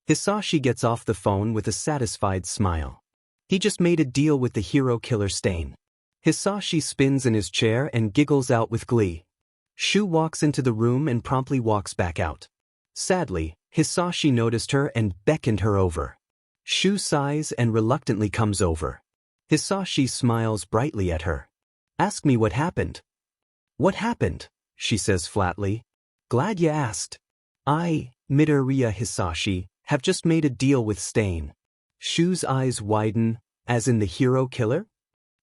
Hisashi gets off the phone with a satisfied smile. He just made a deal with the hero killer Stain. Hisashi spins in his chair and giggles out with glee. Shu walks into the room and promptly walks back out. Sadly, Hisashi noticed her and beckoned her over. Shu sighs and reluctantly comes over. Hisashi smiles brightly at her. Ask me what happened. What happened? She says flatly. Glad you asked. Midoriya Hisashi, have just made a deal with Stain. Shu's eyes widen, as in the hero killer?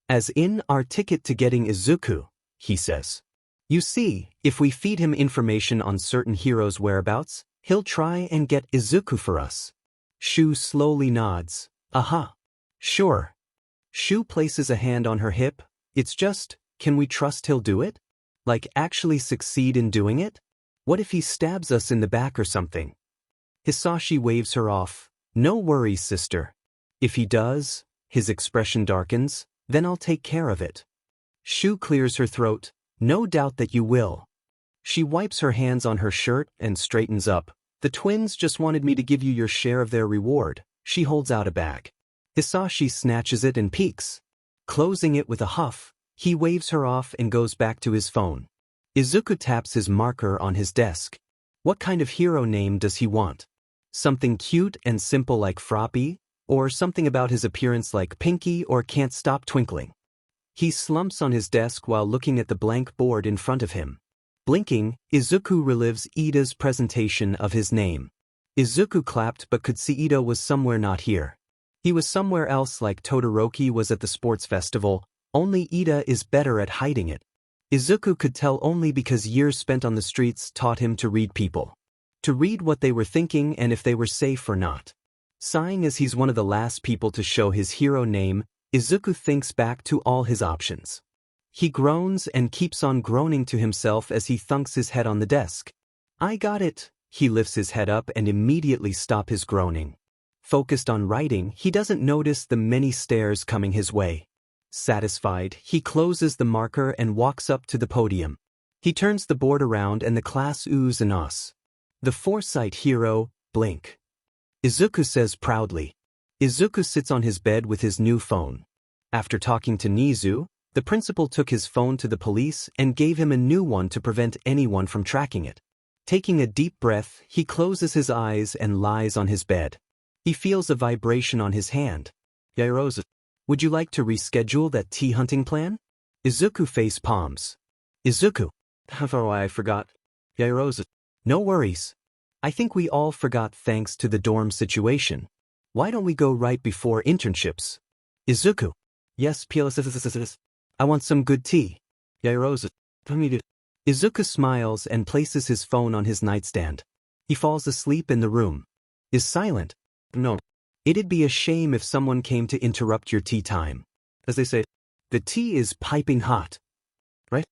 As in our ticket to getting Izuku, he says. You see, if we feed him information on certain heroes' whereabouts, he'll try and get Izuku for us. Shu slowly nods. Aha. Sure. Shu places a hand on her hip. It's just, can we trust he'll do it? Like actually succeed in doing it? What if he stabs us in the back or something? Hisashi waves her off. No worries, sister. If he does, his expression darkens, then I'll take care of it. Shu clears her throat. No doubt that you will. She wipes her hands on her shirt and straightens up. The twins just wanted me to give you your share of their reward. She holds out a bag. Hisashi snatches it and peeks. Closing it with a huff, he waves her off and goes back to his phone. Izuku taps his marker on his desk. What kind of hero name does he want? Something cute and simple like Froppy, or something about his appearance like Pinky or Can't Stop Twinkling? He slumps on his desk while looking at the blank board in front of him. Blinking, Izuku relives Ida's presentation of his name. Izuku clapped but could see Ida was somewhere not here. He was somewhere else like Todoroki was at the sports festival, only Ida is better at hiding it. Izuku could tell only because years spent on the streets taught him to read people. To read what they were thinking and if they were safe or not. Sighing as he's one of the last people to show his hero name, Izuku thinks back to all his options. He groans and keeps on groaning to himself as he thunks his head on the desk. I got it. He lifts his head up and immediately stops his groaning. Focused on writing, he doesn't notice the many stares coming his way. Satisfied, he closes the marker and walks up to the podium. He turns the board around and the class oohs and ahs. The foresight hero, blink. Izuku says proudly. Izuku sits on his bed with his new phone. After talking to Nizu, the principal took his phone to the police and gave him a new one to prevent anyone from tracking it. Taking a deep breath, he closes his eyes and lies on his bed. He feels a vibration on his hand. Yairose, would you like to reschedule that tea hunting plan? Izuku face palms. Izuku. I forgot. Yairose. No worries. I think we all forgot thanks to the dorm situation. Why don't we go right before internships? Izuku. Yes, PLS. I want some good tea. Yairose. Izuku smiles and places his phone on his nightstand. He falls asleep in the room. Is silent. No. It'd be a shame if someone came to interrupt your tea time. As they say, the tea is piping hot. Right?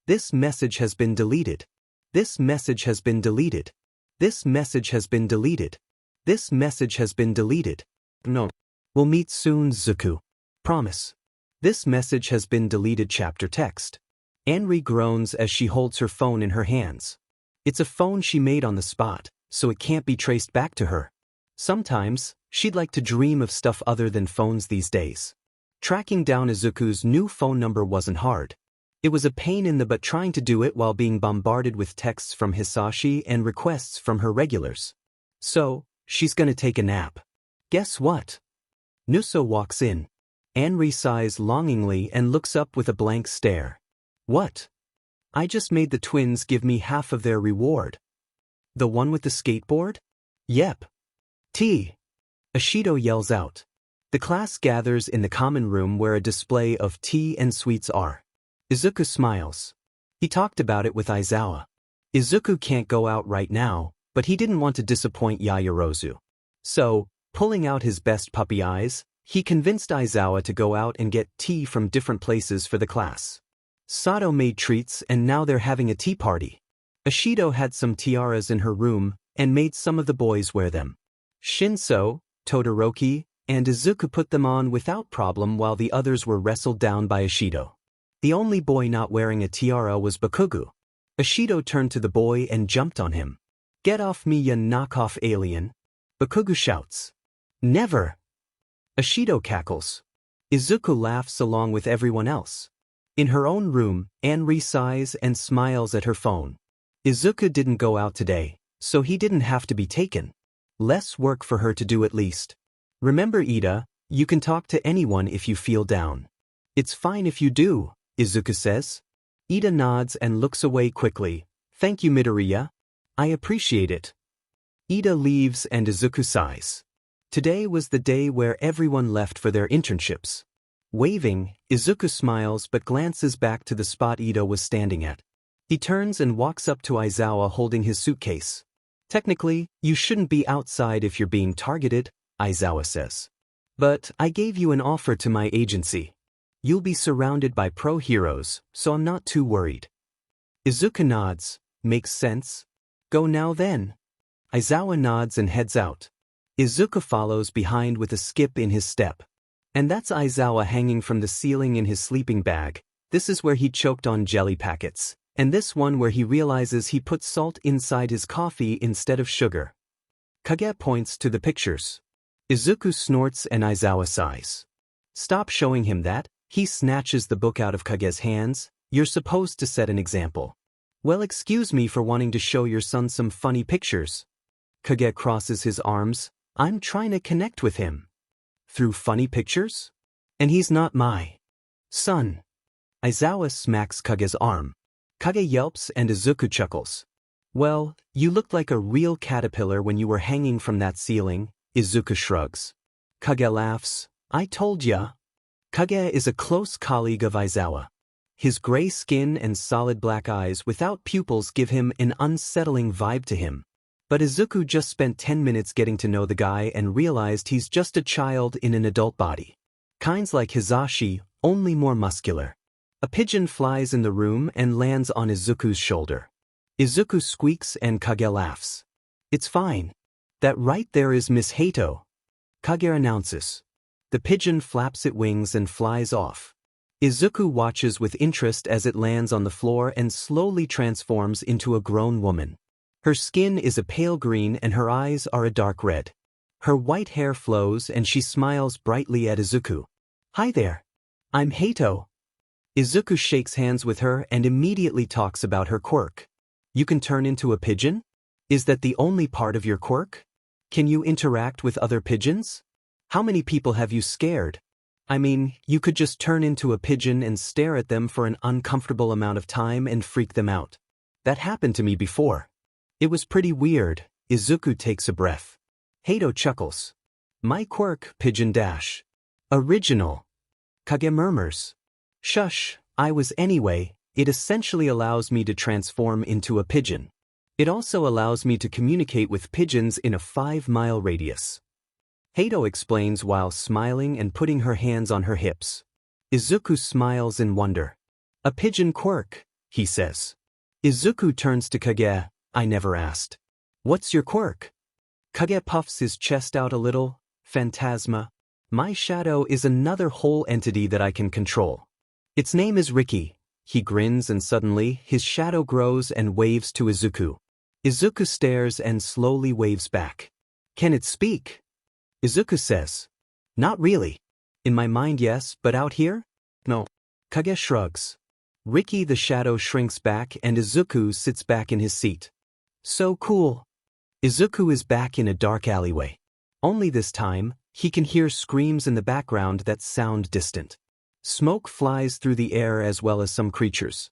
This message has been deleted. This message has been deleted. This message has been deleted. This message has been deleted. No. We'll meet soon, Zuku. Promise. This message has been deleted. Chapter text. Anri groans as she holds her phone in her hands. It's a phone she made on the spot, so it can't be traced back to her. Sometimes, she'd like to dream of stuff other than phones these days. Tracking down Izuku's new phone number wasn't hard. It was a pain in the butt trying to do it while being bombarded with texts from Hisashi and requests from her regulars. So, she's gonna take a nap. Guess what? Nuso walks in. Anri sighs longingly and looks up with a blank stare. What? I just made the twins give me half of their reward. The one with the skateboard? Yep. Tea. Ashido yells out. The class gathers in the common room where a display of tea and sweets are. Izuku smiles. He talked about it with Aizawa. Izuku can't go out right now, but he didn't want to disappoint Yaoyorozu. So, pulling out his best puppy eyes, he convinced Aizawa to go out and get tea from different places for the class. Sato made treats and now they're having a tea party. Ashido had some tiaras in her room and made some of the boys wear them. Shinso, Todoroki, and Izuku put them on without problem while the others were wrestled down by Ashido. The only boy not wearing a tiara was Bakugu. Ishido turned to the boy and jumped on him. Get off me, ya knockoff alien. Bakugu shouts. Never. Ishido cackles. Izuku laughs along with everyone else. In her own room, Anri sighs and smiles at her phone. Izuku didn't go out today, so he didn't have to be taken. Less work for her to do at least. Remember, Ida, you can talk to anyone if you feel down. It's fine if you do, Izuku says. Ida nods and looks away quickly. Thank you, Midoriya. I appreciate it. Ida leaves and Izuku sighs. Today was the day where everyone left for their internships. Waving, Izuku smiles but glances back to the spot Ida was standing at. He turns and walks up to Aizawa holding his suitcase. Technically, you shouldn't be outside if you're being targeted, Aizawa says. But I gave you an offer to my agency. You'll be surrounded by pro-heroes, so I'm not too worried. Izuku nods. Makes sense. Go now then. Aizawa nods and heads out. Izuku follows behind with a skip in his step. And that's Aizawa hanging from the ceiling in his sleeping bag. This is where he choked on jelly packets. And this one where he realizes he put salt inside his coffee instead of sugar. Kage points to the pictures. Izuku snorts and Aizawa sighs. Stop showing him that. He snatches the book out of Kage's hands. You're supposed to set an example. Well, excuse me for wanting to show your son some funny pictures. Kage crosses his arms. I'm trying to connect with him. Through funny pictures? And he's not my son. Aizawa smacks Kage's arm. Kage yelps and Izuku chuckles. Well, you looked like a real caterpillar when you were hanging from that ceiling, Izuku shrugs. Kage laughs. I told ya. Kage is a close colleague of Aizawa. His gray skin and solid black eyes without pupils give him an unsettling vibe to him. But Izuku just spent 10 minutes getting to know the guy and realized he's just a child in an adult body. Kinds like Hisashi, only more muscular. A pigeon flies in the room and lands on Izuku's shoulder. Izuku squeaks and Kage laughs. It's fine. That right there is Miss Hato. Kage announces. The pigeon flaps its wings and flies off. Izuku watches with interest as it lands on the floor and slowly transforms into a grown woman. Her skin is a pale green and her eyes are a dark red. Her white hair flows and she smiles brightly at Izuku. Hi there. I'm Hato. Izuku shakes hands with her and immediately talks about her quirk. You can turn into a pigeon? Is that the only part of your quirk? Can you interact with other pigeons? How many people have you scared? I mean, you could just turn into a pigeon and stare at them for an uncomfortable amount of time and freak them out. That happened to me before. It was pretty weird. Izuku takes a breath. Hato chuckles. My quirk, pigeon dash. Original. Kage murmurs. Shush, I was anyway. It essentially allows me to transform into a pigeon. It also allows me to communicate with pigeons in a 5-mile radius. Hato explains while smiling and putting her hands on her hips. Izuku smiles in wonder. A pigeon quirk, he says. Izuku turns to Kage. I never asked. What's your quirk? Kage puffs his chest out a little. Phantasma. My shadow is another whole entity that I can control. Its name is Ricky. He grins and suddenly his shadow grows and waves to Izuku. Izuku stares and slowly waves back. Can it speak? Izuku says. Not really. In my mind yes, but out here? No. Kage shrugs. Ricky the shadow shrinks back and Izuku sits back in his seat. So cool. Izuku is back in a dark alleyway. Only this time, he can hear screams in the background that sound distant. Smoke flies through the air as well as some creatures.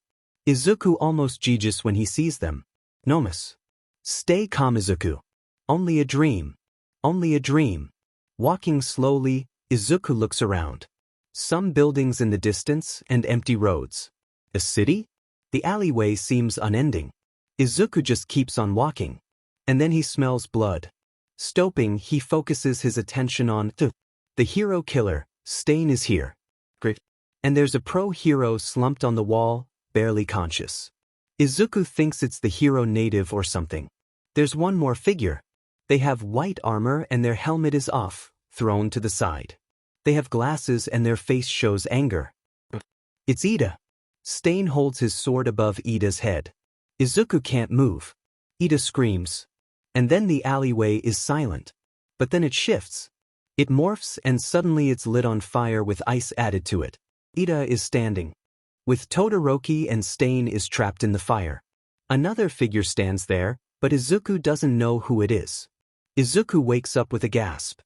Izuku almost judges when he sees them. Nomus. Stay calm, Izuku. Only a dream. Only a dream. Walking slowly, Izuku looks around. Some buildings in the distance and empty roads. A city? The alleyway seems unending. Izuku just keeps on walking. And then he smells blood. Stopping, he focuses his attention on the hero killer. Stain is here. And there's a pro-hero slumped on the wall, barely conscious. Izuku thinks it's the hero native or something. There's one more figure. They have white armor and their helmet is off, thrown to the side. They have glasses and their face shows anger. It's Ida. Stain holds his sword above Ida's head. Izuku can't move. Ida screams. And then the alleyway is silent. But then it shifts. It morphs and suddenly it's lit on fire with ice added to it. Ida is standing. With Todoroki and Stain is trapped in the fire. Another figure stands there, but Izuku doesn't know who it is. Izuku wakes up with a gasp.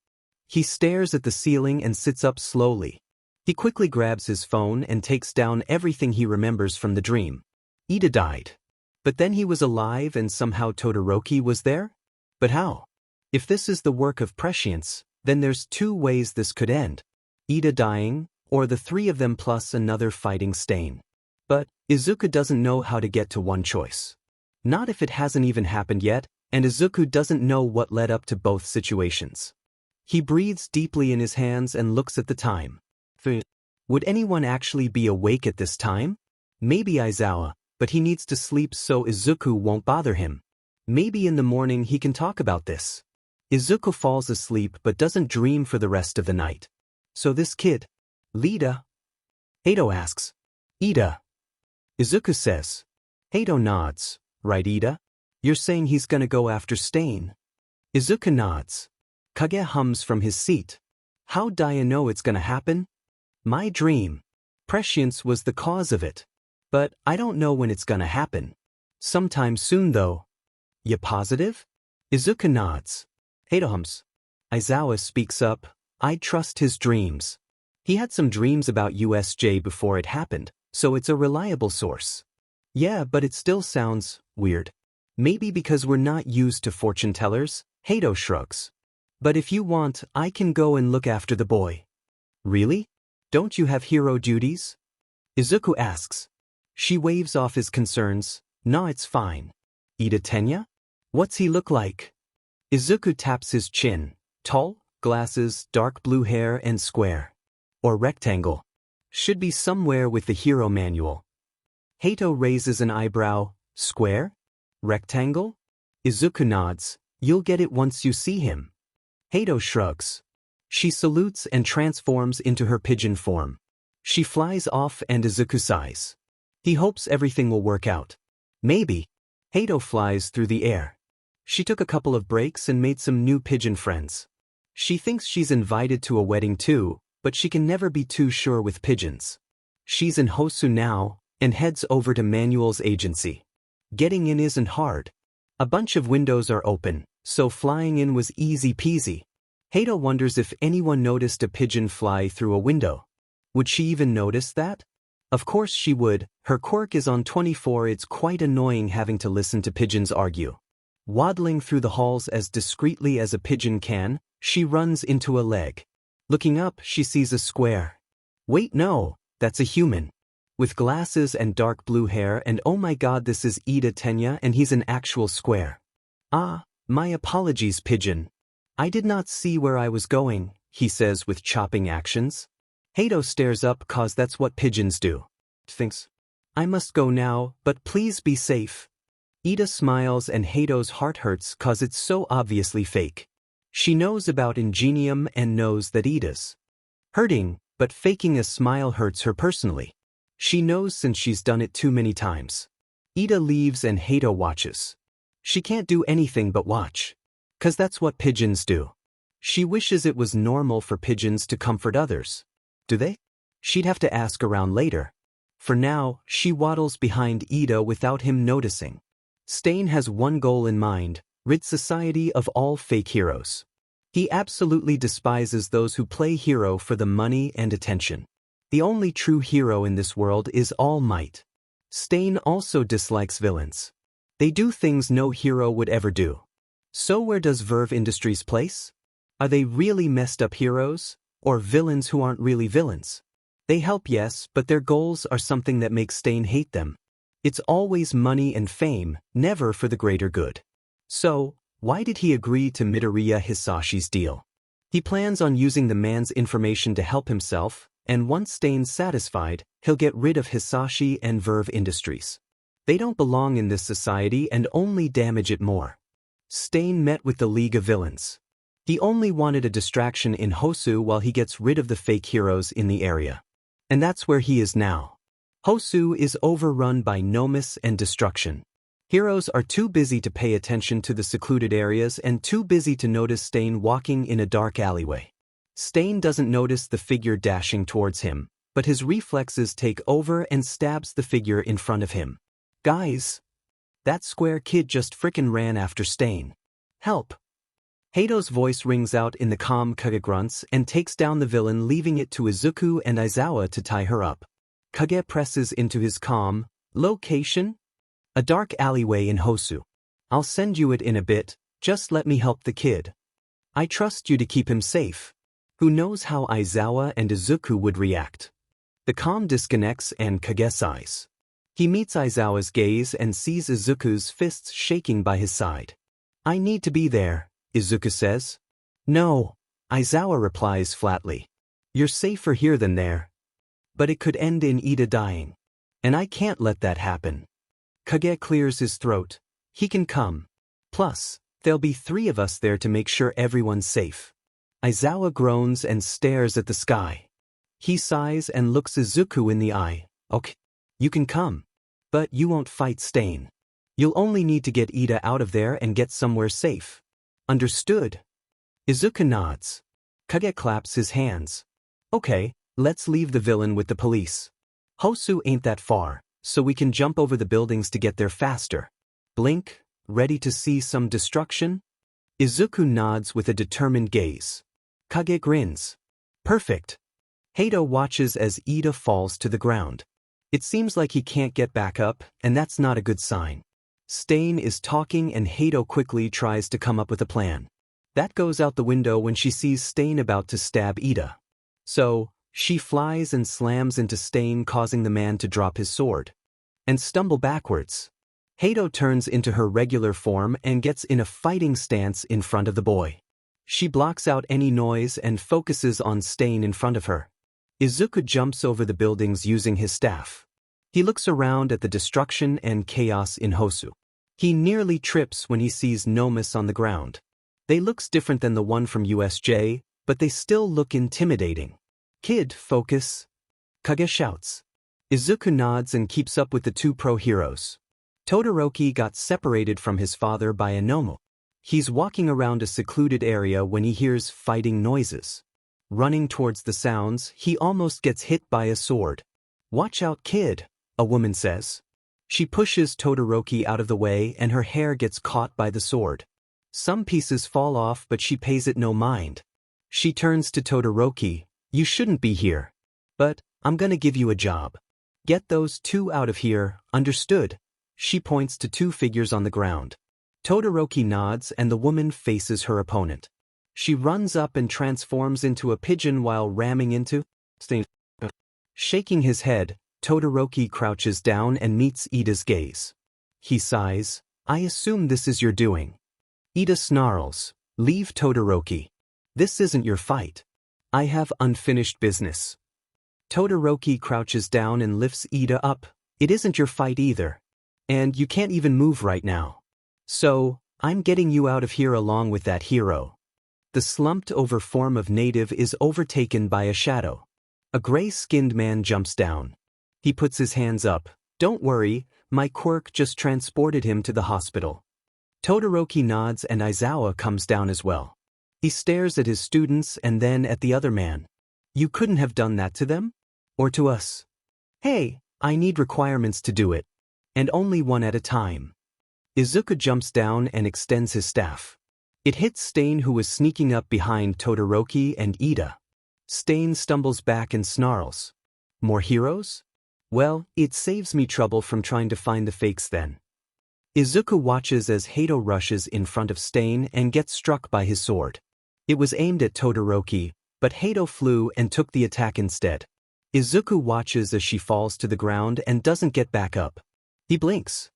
He stares at the ceiling and sits up slowly. He quickly grabs his phone and takes down everything he remembers from the dream. Ida died. But then he was alive and somehow Todoroki was there? But how? If this is the work of Prescience, then there's two ways this could end. Ida dying, or the three of them plus another fighting Stain. But Izuku doesn't know how to get to one choice. Not if it hasn't even happened yet, and Izuku doesn't know what led up to both situations. He breathes deeply in his hands and looks at the time. Would anyone actually be awake at this time? Maybe Aizawa, but he needs to sleep so Izuku won't bother him. Maybe in the morning he can talk about this. Izuku falls asleep but doesn't dream for the rest of the night. So this kid, Lida? Hato asks. Ida. Izuku says. Hato nods. Right, Ida? You're saying he's gonna go after Stain? Izuku nods. Kage hums from his seat. How'd I know it's gonna happen? My dream. Prescience was the cause of it. But I don't know when it's gonna happen. Sometime soon though. You positive? Izuku nods. Hato hums. Aizawa speaks up. I trust his dreams. He had some dreams about USJ before it happened, so it's a reliable source. Yeah, but it still sounds weird. Maybe because we're not used to fortune tellers, Hato shrugs. But if you want, I can go and look after the boy. Really? Don't you have hero duties? Izuku asks. She waves off his concerns. Nah, it's fine. Ida Tenya? What's he look like? Izuku taps his chin. Tall, glasses, dark blue hair and square. Or rectangle. Should be somewhere with the hero manual. Hato raises an eyebrow. Square? Rectangle? Izuku nods. You'll get it once you see him. Hato shrugs. She salutes and transforms into her pigeon form. She flies off and Izuku sighs. He hopes everything will work out. Maybe. Hato flies through the air. She took a couple of breaks and made some new pigeon friends. She thinks she's invited to a wedding too, but she can never be too sure with pigeons. She's in Hosu now, and heads over to Manuel's agency. Getting in isn't hard. A bunch of windows are open, so flying in was easy peasy. Hato wonders if anyone noticed a pigeon fly through a window. Would she even notice that? Of course she would. Her quirk is on 24. It's quite annoying having to listen to pigeons argue. Waddling through the halls as discreetly as a pigeon can, she runs into a leg. Looking up, she sees a square. Wait, no, that's a human. With glasses and dark blue hair, and oh my god, this is Ida Tenya and he's an actual square. Ah, my apologies, pigeon. I did not see where I was going, he says with chopping actions. Hato stares up cause that's what pigeons do. Thinks, I must go now, but please be safe. Ida smiles and Hato's heart hurts cause it's so obviously fake. She knows about ingenium and knows that Ida's hurting, but faking a smile hurts her personally. She knows since she's done it too many times. Ida leaves and Hato watches. She can't do anything but watch. Cause that's what pigeons do. She wishes it was normal for pigeons to comfort others. Do they? She'd have to ask around later. For now, she waddles behind Ida without him noticing. Stain has one goal in mind, rid society of all fake heroes. He absolutely despises those who play hero for the money and attention. The only true hero in this world is All Might. Stain also dislikes villains. They do things no hero would ever do. So where does Verve Industries place? Are they really messed up heroes? Or villains who aren't really villains? They help, yes, but their goals are something that makes Stain hate them. It's always money and fame, never for the greater good. So, why did he agree to Midoriya Hisashi's deal? He plans on using the man's information to help himself, and once Stain's satisfied, he'll get rid of Hisashi and Verve Industries. They don't belong in this society and only damage it more. Stain met with the League of Villains. He only wanted a distraction in Hosu while he gets rid of the fake heroes in the area. And that's where he is now. Hosu is overrun by nomis and destruction. Heroes are too busy to pay attention to the secluded areas and too busy to notice Stain walking in a dark alleyway. Stain doesn't notice the figure dashing towards him, but his reflexes take over and stabs the figure in front of him. Guys! That square kid just frickin' ran after Stain. Help! Heido's voice rings out in the calm Kage grunts and takes down the villain, leaving it to Izuku and Aizawa to tie her up. Kage presses into his calm location? A dark alleyway in Hosu. I'll send you it in a bit, just let me help the kid. I trust you to keep him safe. Who knows how Aizawa and Izuku would react? The calm disconnects and Kage sighs. He meets Aizawa's gaze and sees Izuku's fists shaking by his side. I need to be there, Izuku says. No, Aizawa replies flatly. You're safer here than there. But it could end in Ida dying. And I can't let that happen. Kage clears his throat. He can come. Plus, there'll be 3 of us there to make sure everyone's safe. Aizawa groans and stares at the sky. He sighs and looks Izuku in the eye. Okay, you can come. But you won't fight Stain. You'll only need to get Ida out of there and get somewhere safe. Understood? Izuku nods. Kage claps his hands. Okay, let's leave the villain with the police. Hosu ain't that far, so we can jump over the buildings to get there faster. Blink, ready to see some destruction? Izuku nods with a determined gaze. Kage grins. Perfect. Heido watches as Ida falls to the ground. It seems like he can't get back up, and that's not a good sign. Stain is talking and Heido quickly tries to come up with a plan. That goes out the window when she sees Stain about to stab Ida. So, she flies and slams into Stain, causing the man to drop his sword and stumble backwards. Heido turns into her regular form and gets in a fighting stance in front of the boy. She blocks out any noise and focuses on Stain in front of her. Izuku jumps over the buildings using his staff. He looks around at the destruction and chaos in Hosu. He nearly trips when he sees Nomus on the ground. They looks different than the one from USJ, but they still look intimidating. Kid, focus. Kage shouts. Izuku nods and keeps up with the 2 pro heroes. Todoroki got separated from his father by a Nomu. He's walking around a secluded area when he hears fighting noises. Running towards the sounds, he almost gets hit by a sword. Watch out, kid, a woman says. She pushes Todoroki out of the way and her hair gets caught by the sword. Some pieces fall off, but she pays it no mind. She turns to Todoroki. You shouldn't be here. But I'm gonna give you a job. Get those 2 out of here, understood? She points to 2 figures on the ground. Todoroki nods and the woman faces her opponent. She runs up and transforms into a pigeon while ramming into Stain. Shaking his head, Todoroki crouches down and meets Ida's gaze. He sighs. I assume this is your doing. Ida snarls. Leave, Todoroki. This isn't your fight. I have unfinished business. Todoroki crouches down and lifts Ida up. It isn't your fight either. And you can't even move right now. So, I'm getting you out of here along with that hero. The slumped-over form of native is overtaken by a shadow. A gray-skinned man jumps down. He puts his hands up. Don't worry, my quirk just transported him to the hospital. Todoroki nods and Aizawa comes down as well. He stares at his students and then at the other man. You couldn't have done that to them? Or to us? Hey, I need requirements to do it. And only one at a time. Izuku jumps down and extends his staff. It hits Stain, who was sneaking up behind Todoroki and Ida. Stain stumbles back and snarls. More heroes? Well, it saves me trouble from trying to find the fakes then. Izuku watches as Heido rushes in front of Stain and gets struck by his sword. It was aimed at Todoroki, but Heido flew and took the attack instead. Izuku watches as she falls to the ground and doesn't get back up. He blinks.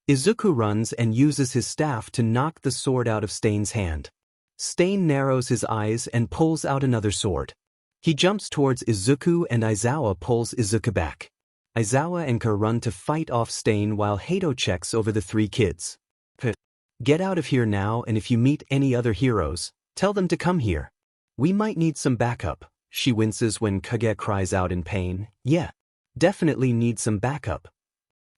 Izuku runs and uses his staff to knock the sword out of Stain's hand. Stain narrows his eyes and pulls out another sword. He jumps towards Izuku and Aizawa pulls Izuku back. Aizawa and Ka run to fight off Stain while Heido checks over the 3 kids. Get out of here now, and if you meet any other heroes, tell them to come here. We might need some backup. She winces when Kage cries out in pain. Yeah, definitely need some backup.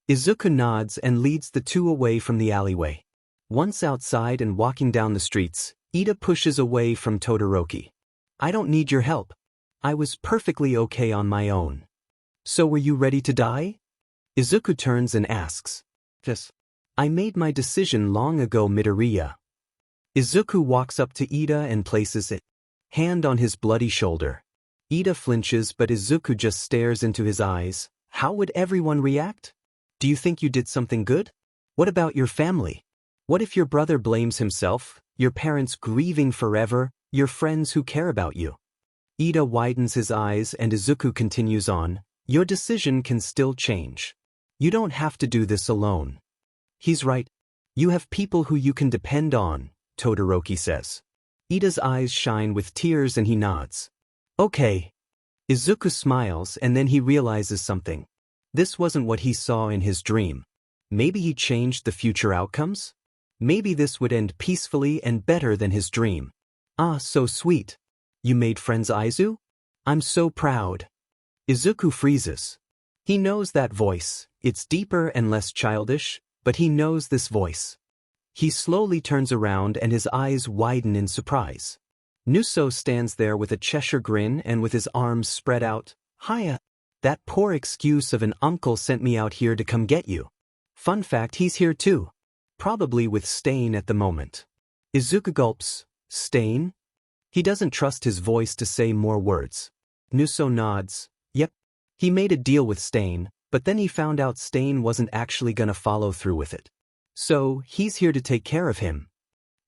Izuku nods and leads the two away from the alleyway. Once outside and walking down the streets, Ida pushes away from Todoroki. I don't need your help. I was perfectly okay on my own. So were you ready to die? Izuku turns and asks. Yes. I made my decision long ago, Midoriya. Izuku walks up to Ida and places a hand on his bloody shoulder. Ida flinches, but Izuku just stares into his eyes. How would everyone react? Do you think you did something good? What about your family? What if your brother blames himself, your parents grieving forever, your friends who care about you? Ida widens his eyes and Izuku continues on. Your decision can still change. You don't have to do this alone. He's right. You have people who you can depend on, Todoroki says. Ida's eyes shine with tears and he nods. Okay. Izuku smiles and then he realizes something. This wasn't what he saw in his dream. Maybe he changed the future outcomes? Maybe this would end peacefully and better than his dream. Ah, so sweet. You made friends, Aizu? I'm so proud. Izuku freezes. He knows that voice. It's deeper and less childish, but he knows this voice. He slowly turns around and his eyes widen in surprise. Nuso stands there with a Cheshire grin and with his arms spread out. Hiya. That poor excuse of an uncle sent me out here to come get you. Fun fact, he's here too. Probably with Stain at the moment. Izuku gulps. Stain? He doesn't trust his voice to say more words. Nuso nods. Yep. He made a deal with Stain, but then he found out Stain wasn't actually gonna follow through with it. So, he's here to take care of him.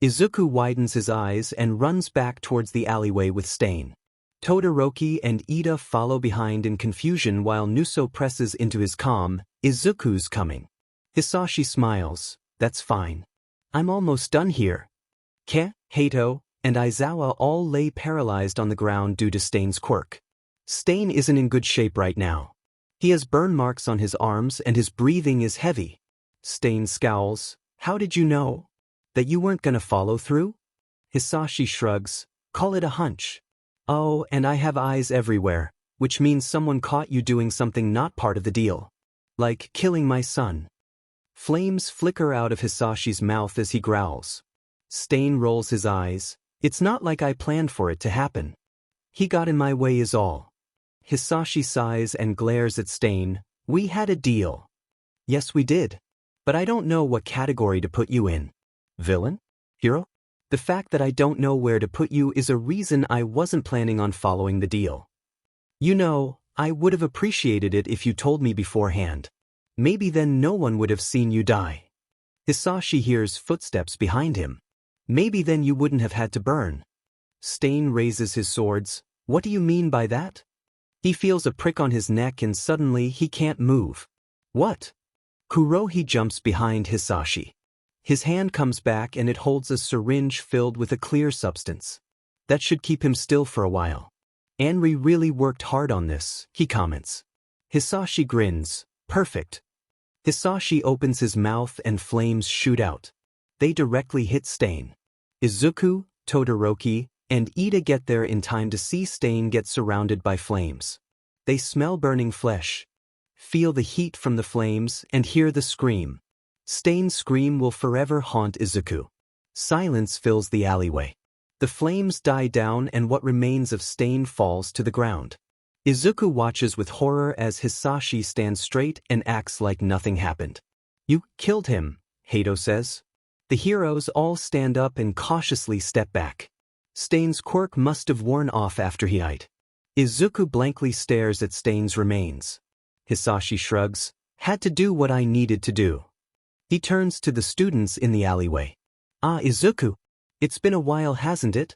Izuku widens his eyes and runs back towards the alleyway with Stain. Todoroki and Ida follow behind in confusion while Nuso presses into his calm. Izuku's coming. Hisashi smiles. That's fine. I'm almost done here. Ke, Hato, and Aizawa all lay paralyzed on the ground due to Stain's quirk. Stain isn't in good shape right now. He has burn marks on his arms and his breathing is heavy. Stain scowls. How did you know? That you weren't gonna follow through? Hisashi shrugs. Call it a hunch. Oh, and I have eyes everywhere, which means someone caught you doing something not part of the deal. Like killing my son. Flames flicker out of Hisashi's mouth as he growls. Stain rolls his eyes. It's not like I planned for it to happen. He got in my way is all. Hisashi sighs and glares at Stain. We had a deal. Yes, we did. But I don't know what category to put you in. Villain? Hero? The fact that I don't know where to put you is a reason I wasn't planning on following the deal. You know, I would have appreciated it if you told me beforehand. Maybe then no one would have seen you die. Hisashi hears footsteps behind him. Maybe then you wouldn't have had to burn. Stain raises his swords. What do you mean by that? He feels a prick on his neck and suddenly he can't move. What? Kurohi jumps behind Hisashi. His hand comes back and it holds a syringe filled with a clear substance. That should keep him still for a while. Anri really worked hard on this, he comments. Hisashi grins. Perfect. Hisashi opens his mouth and flames shoot out. They directly hit Stain. Izuku, Todoroki, and Ida get there in time to see Stain get surrounded by flames. They smell burning flesh, feel the heat from the flames, and hear the scream. Stain's scream will forever haunt Izuku. Silence fills the alleyway. The flames die down and what remains of Stain falls to the ground. Izuku watches with horror as Hisashi stands straight and acts like nothing happened. You killed him, Hato says. The heroes all stand up and cautiously step back. Stain's quirk must have worn off after he died. Izuku blankly stares at Stain's remains. Hisashi shrugs. Had to do what I needed to do. He turns to the students in the alleyway. Ah, Izuku. It's been a while, hasn't it?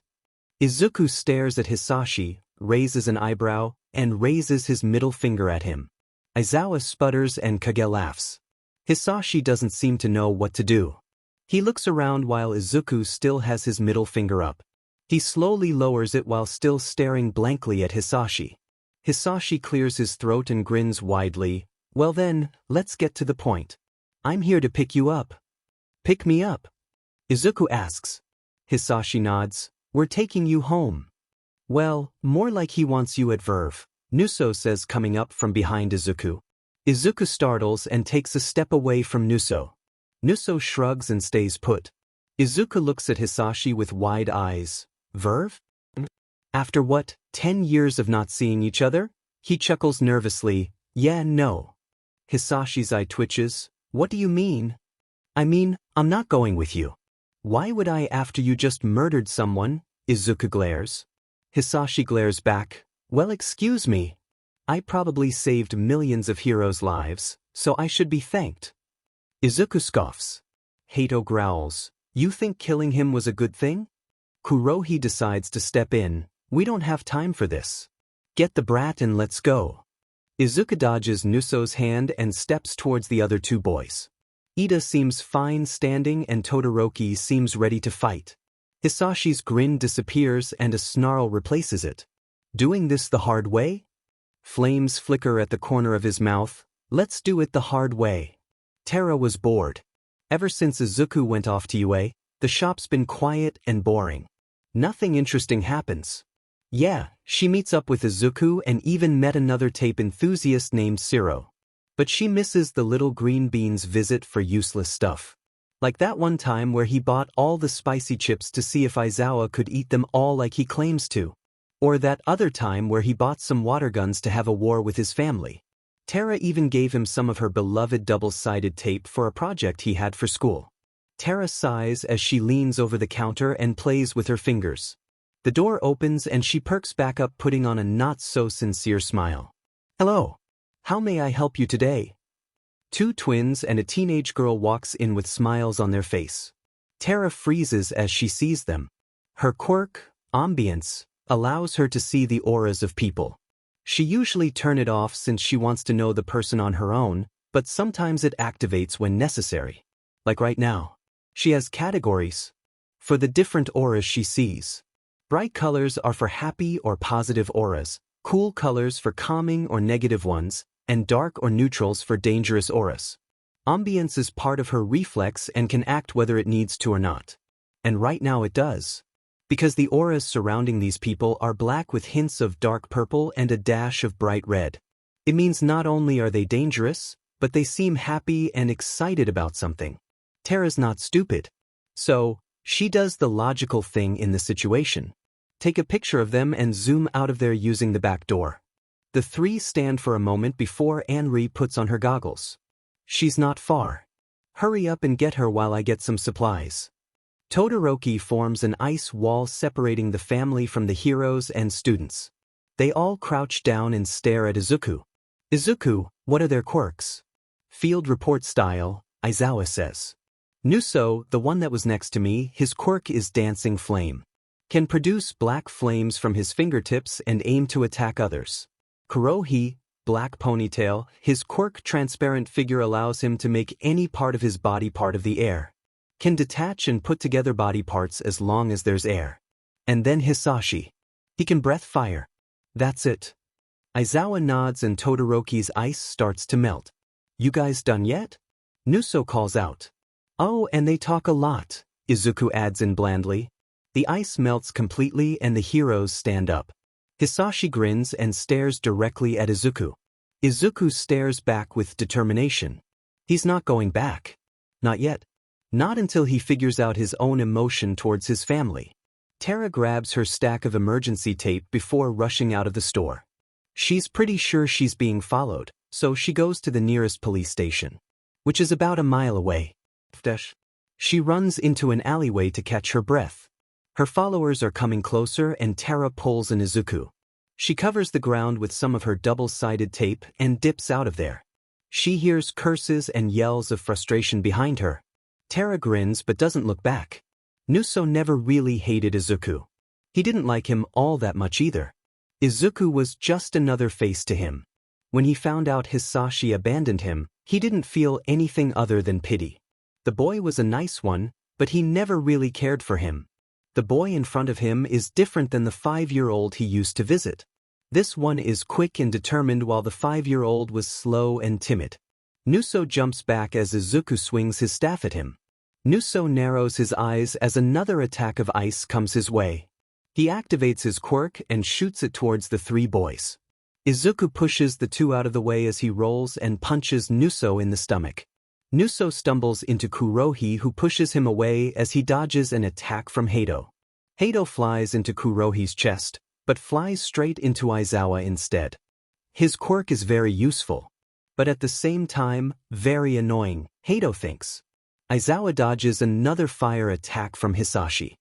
Izuku stares at Hisashi, raises an eyebrow, and raises his middle finger at him. Aizawa sputters and Kage laughs. Hisashi doesn't seem to know what to do. He looks around while Izuku still has his middle finger up. He slowly lowers it while still staring blankly at Hisashi. Hisashi clears his throat and grins widely. Well then, let's get to the point. I'm here to pick you up. Pick me up? Izuku asks. Hisashi nods. We're taking you home. Well, more like he wants you at Verve, Nuso says coming up from behind Izuku. Izuku startles and takes a step away from Nuso. Nuso shrugs and stays put. Izuku looks at Hisashi with wide eyes. Verve? After what, 10 years of not seeing each other? He chuckles nervously. Yeah, no. Hisashi's eye twitches. What do you mean? I mean, I'm not going with you. Why would I after you just murdered someone? Izuku glares. Hisashi glares back. Well, excuse me. I probably saved millions of heroes' lives, so I should be thanked. Izuku scoffs. Hato growls. You think killing him was a good thing? Kurohi decides to step in. We don't have time for this. Get the brat and let's go. Izuku dodges Nuso's hand and steps towards the other two boys. Ida seems fine standing and Todoroki seems ready to fight. Hisashi's grin disappears and a snarl replaces it. Doing this the hard way? Flames flicker at the corner of his mouth. Let's do it the hard way. Tara was bored. Ever since Izuku went off to UA, the shop's been quiet and boring. Nothing interesting happens. Yeah, she meets up with Izuku and even met another tape enthusiast named Siro. But she misses the little green bean's visit for useless stuff. Like that one time where he bought all the spicy chips to see if Aizawa could eat them all like he claims to. Or that other time where he bought some water guns to have a war with his family. Tara even gave him some of her beloved double-sided tape for a project he had for school. Tara sighs as she leans over the counter and plays with her fingers. The door opens and she perks back up, putting on a not-so-sincere smile. Hello. How may I help you today? Two twins and a teenage girl walks in with smiles on their face. Tara freezes as she sees them. Her quirk, ambience, allows her to see the auras of people. She usually turns it off since she wants to know the person on her own, but sometimes it activates when necessary. Like right now. She has categories for the different auras she sees. Bright colors are for happy or positive auras, cool colors for calming or negative ones, and dark or neutrals for dangerous auras. Ambience is part of her reflex and can act whether it needs to or not. And right now it does. Because the auras surrounding these people are black with hints of dark purple and a dash of bright red. It means not only are they dangerous, but they seem happy and excited about something. Tara's not stupid. So, she does the logical thing in the situation. Take a picture of them and zoom out of there using the back door. The three stand for a moment before Anri puts on her goggles. She's not far. Hurry up and get her while I get some supplies. Todoroki forms an ice wall separating the family from the heroes and students. They all crouch down and stare at Izuku. Izuku, what are their quirks? Field report style, Aizawa says. Nuso, the one that was next to me, his quirk is dancing flame. Can produce black flames from his fingertips and aim to attack others. Kurohi, black ponytail, his quirk transparent figure allows him to make any part of his body part of the air. Can detach and put together body parts as long as there's air. And then Hisashi. He can breath fire. That's it. Aizawa nods and Todoroki's ice starts to melt. You guys done yet? Nuso calls out. Oh, and they talk a lot, Izuku adds in blandly. The ice melts completely and the heroes stand up. Hisashi grins and stares directly at Izuku. Izuku stares back with determination. He's not going back. Not yet. Not until he figures out his own emotion towards his family. Tara grabs her stack of emergency tape before rushing out of the store. She's pretty sure she's being followed, so she goes to the nearest police station, which is about a mile away. She runs into an alleyway to catch her breath. Her followers are coming closer and Tara pulls an Izuku. She covers the ground with some of her double-sided tape and dips out of there. She hears curses and yells of frustration behind her. Tara grins but doesn't look back. Nuso never really hated Izuku. He didn't like him all that much either. Izuku was just another face to him. When he found out Hisashi abandoned him, he didn't feel anything other than pity. The boy was a nice one, but he never really cared for him. The boy in front of him is different than the 5-year-old he used to visit. This one is quick and determined while the 5-year-old was slow and timid. Nuso jumps back as Izuku swings his staff at him. Nuso narrows his eyes as another attack of ice comes his way. He activates his quirk and shoots it towards the three boys. Izuku pushes the two out of the way as he rolls and punches Nuso in the stomach. Nuso stumbles into Kurohi, who pushes him away as he dodges an attack from Hato. Hato flies into Kurohi's chest, but flies straight into Aizawa instead. His quirk is very useful, but at the same time, very annoying, Hato thinks. Aizawa dodges another fire attack from Hisashi.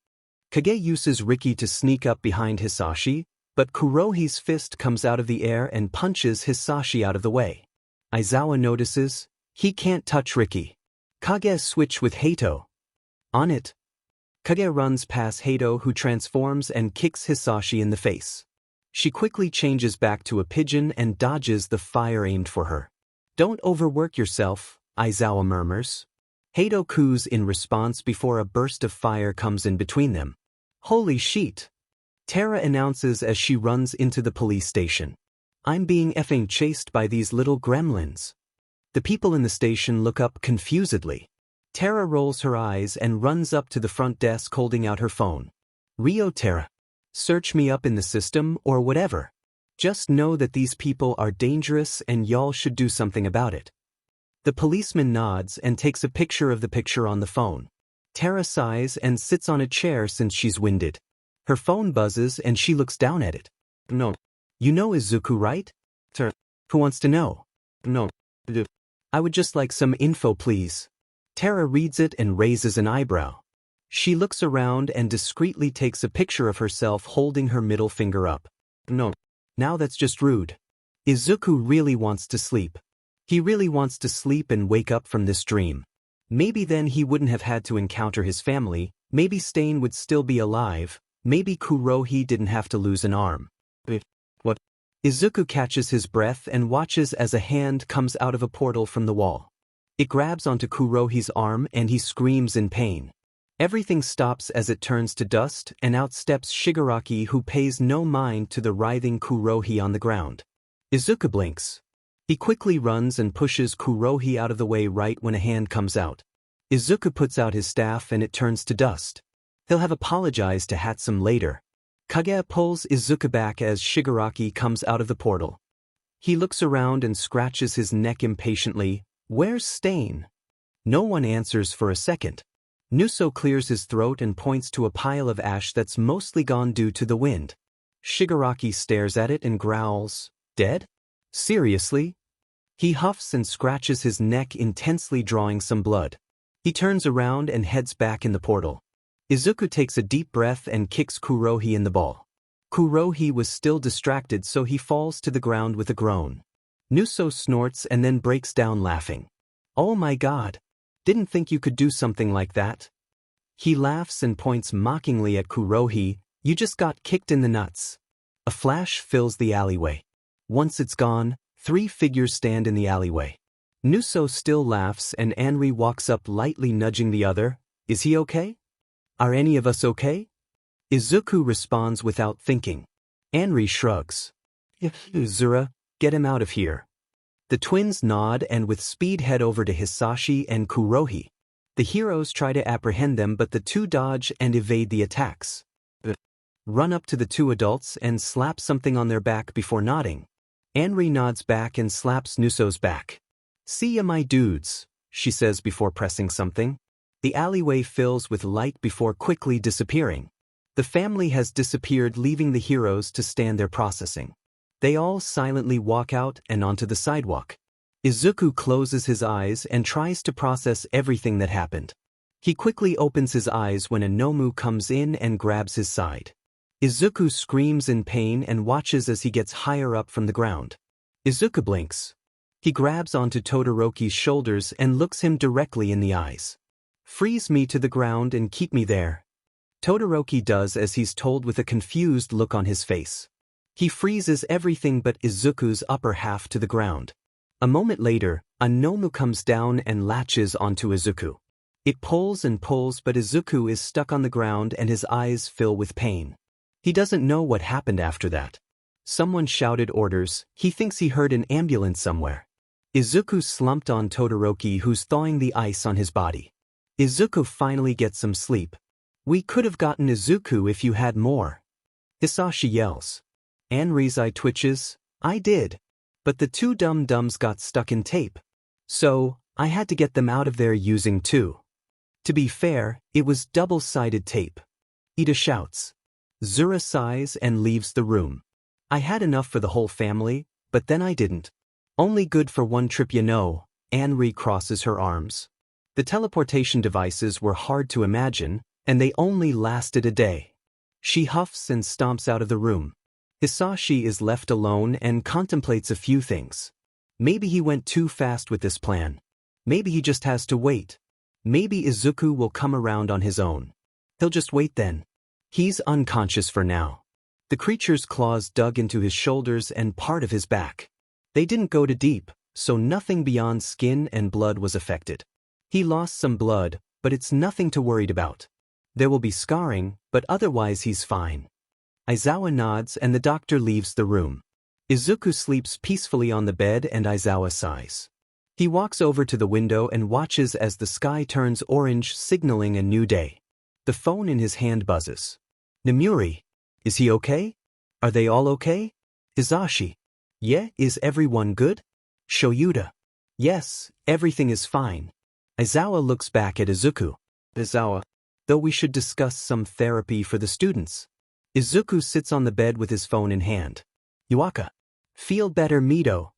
Kage uses Riki to sneak up behind Hisashi, but Kurohi's fist comes out of the air and punches Hisashi out of the way. Aizawa notices, he can't touch Riki. Kage switch with Hato. On it. Kage runs past Hato, who transforms and kicks Hisashi in the face. She quickly changes back to a pigeon and dodges the fire aimed for her. Don't overwork yourself, Aizawa murmurs. Hato coos in response before a burst of fire comes in between them. Holy shit! Tara announces as she runs into the police station. I'm being effing chased by these little gremlins. The people in the station look up confusedly. Tara rolls her eyes and runs up to the front desk holding out her phone. Rio Tara. Search me up in the system or whatever. Just know that these people are dangerous and y'all should do something about it. The policeman nods and takes a picture of the picture on the phone. Tara sighs and sits on a chair since she's winded. Her phone buzzes and she looks down at it. No. You know Izuku, right? Tara. Who wants to know? No. I would just like some info, please. Tara reads it and raises an eyebrow. She looks around and discreetly takes a picture of herself holding her middle finger up. No. Now that's just rude. Izuku really wants to sleep. He really wants to sleep and wake up from this dream. Maybe then he wouldn't have had to encounter his family, maybe Stain would still be alive, maybe Kurohi didn't have to lose an arm. What? Izuku catches his breath and watches as a hand comes out of a portal from the wall. It grabs onto Kurohi's arm and he screams in pain. Everything stops as it turns to dust and out steps Shigaraki, who pays no mind to the writhing Kurohi on the ground. Izuku blinks. He quickly runs and pushes Kurohi out of the way right when a hand comes out. Izuku puts out his staff and it turns to dust. He'll have apologized to Hatsum later. Kage pulls Izuku back as Shigaraki comes out of the portal. He looks around and scratches his neck impatiently. Where's Stain? No one answers for a second. Nuso clears his throat and points to a pile of ash that's mostly gone due to the wind. Shigaraki stares at it and growls, "Dead? Seriously?" He huffs and scratches his neck intensely, drawing some blood. He turns around and heads back in the portal. Izuku takes a deep breath and kicks Kurohi in the ball. Kurohi was still distracted, so he falls to the ground with a groan. Nuso snorts and then breaks down laughing. "Oh my god. Didn't think you could do something like that." He laughs and points mockingly at Kurohi. "You just got kicked in the nuts." A flash fills the alleyway. Once it's gone, 3 figures stand in the alleyway. Nuso still laughs and Anri walks up lightly, nudging the other. "Is he okay? Are any of us okay?" Izuku responds without thinking. Anri shrugs. "Uzura, get him out of here." The twins nod and with speed head over to Hisashi and Kurohi. The heroes try to apprehend them, but the two dodge and evade the attacks. Run up to the 2 adults and slap something on their back before nodding. Anri nods back and slaps Nuso's back. "See ya, my dudes," she says before pressing something. The alleyway fills with light before quickly disappearing. The family has disappeared, leaving the heroes to stand there processing. They all silently walk out and onto the sidewalk. Izuku closes his eyes and tries to process everything that happened. He quickly opens his eyes when a Nomu comes in and grabs his side. Izuku screams in pain and watches as he gets higher up from the ground. Izuku blinks. He grabs onto Todoroki's shoulders and looks him directly in the eyes. "Freeze me to the ground and keep me there." Todoroki does as he's told with a confused look on his face. He freezes everything but Izuku's upper half to the ground. A moment later, a Nomu comes down and latches onto Izuku. It pulls and pulls, but Izuku is stuck on the ground and his eyes fill with pain. He doesn't know what happened after that. Someone shouted orders. He thinks he heard an ambulance somewhere. Izuku slumped on Todoroki, who's thawing the ice on his body. Izuku finally gets some sleep. "We could have gotten Izuku if you had more." Hisashi yells. Anri's eye twitches. I did. But the two dum-dums got stuck in tape. So, I had to get them out of there using two. To be fair, it was double-sided tape. Ida shouts. Zura sighs and leaves the room. I had enough for the whole family, but then I didn't. Only good for one trip, you know. Anri crosses her arms. The teleportation devices were hard to imagine, and they only lasted a day. She huffs and stomps out of the room. Hisashi is left alone and contemplates a few things. Maybe he went too fast with this plan. Maybe he just has to wait. Maybe Izuku will come around on his own. He'll just wait then. He's unconscious for now. The creature's claws dug into his shoulders and part of his back. They didn't go to deep, so nothing beyond skin and blood was affected. He lost some blood, but it's nothing to worry about. There will be scarring, but otherwise he's fine. Aizawa nods and the doctor leaves the room. Izuku sleeps peacefully on the bed and Aizawa sighs. He walks over to the window and watches as the sky turns orange, signaling a new day. The phone in his hand buzzes. Namuri. Is he okay? Are they all okay? Hisashi. Yeah, is everyone good? Shoyuta. Yes, everything is fine. Aizawa looks back at Izuku. Aizawa. Though we should discuss some therapy for the students. Izuku sits on the bed with his phone in hand. Yuaka. Feel better, Mito.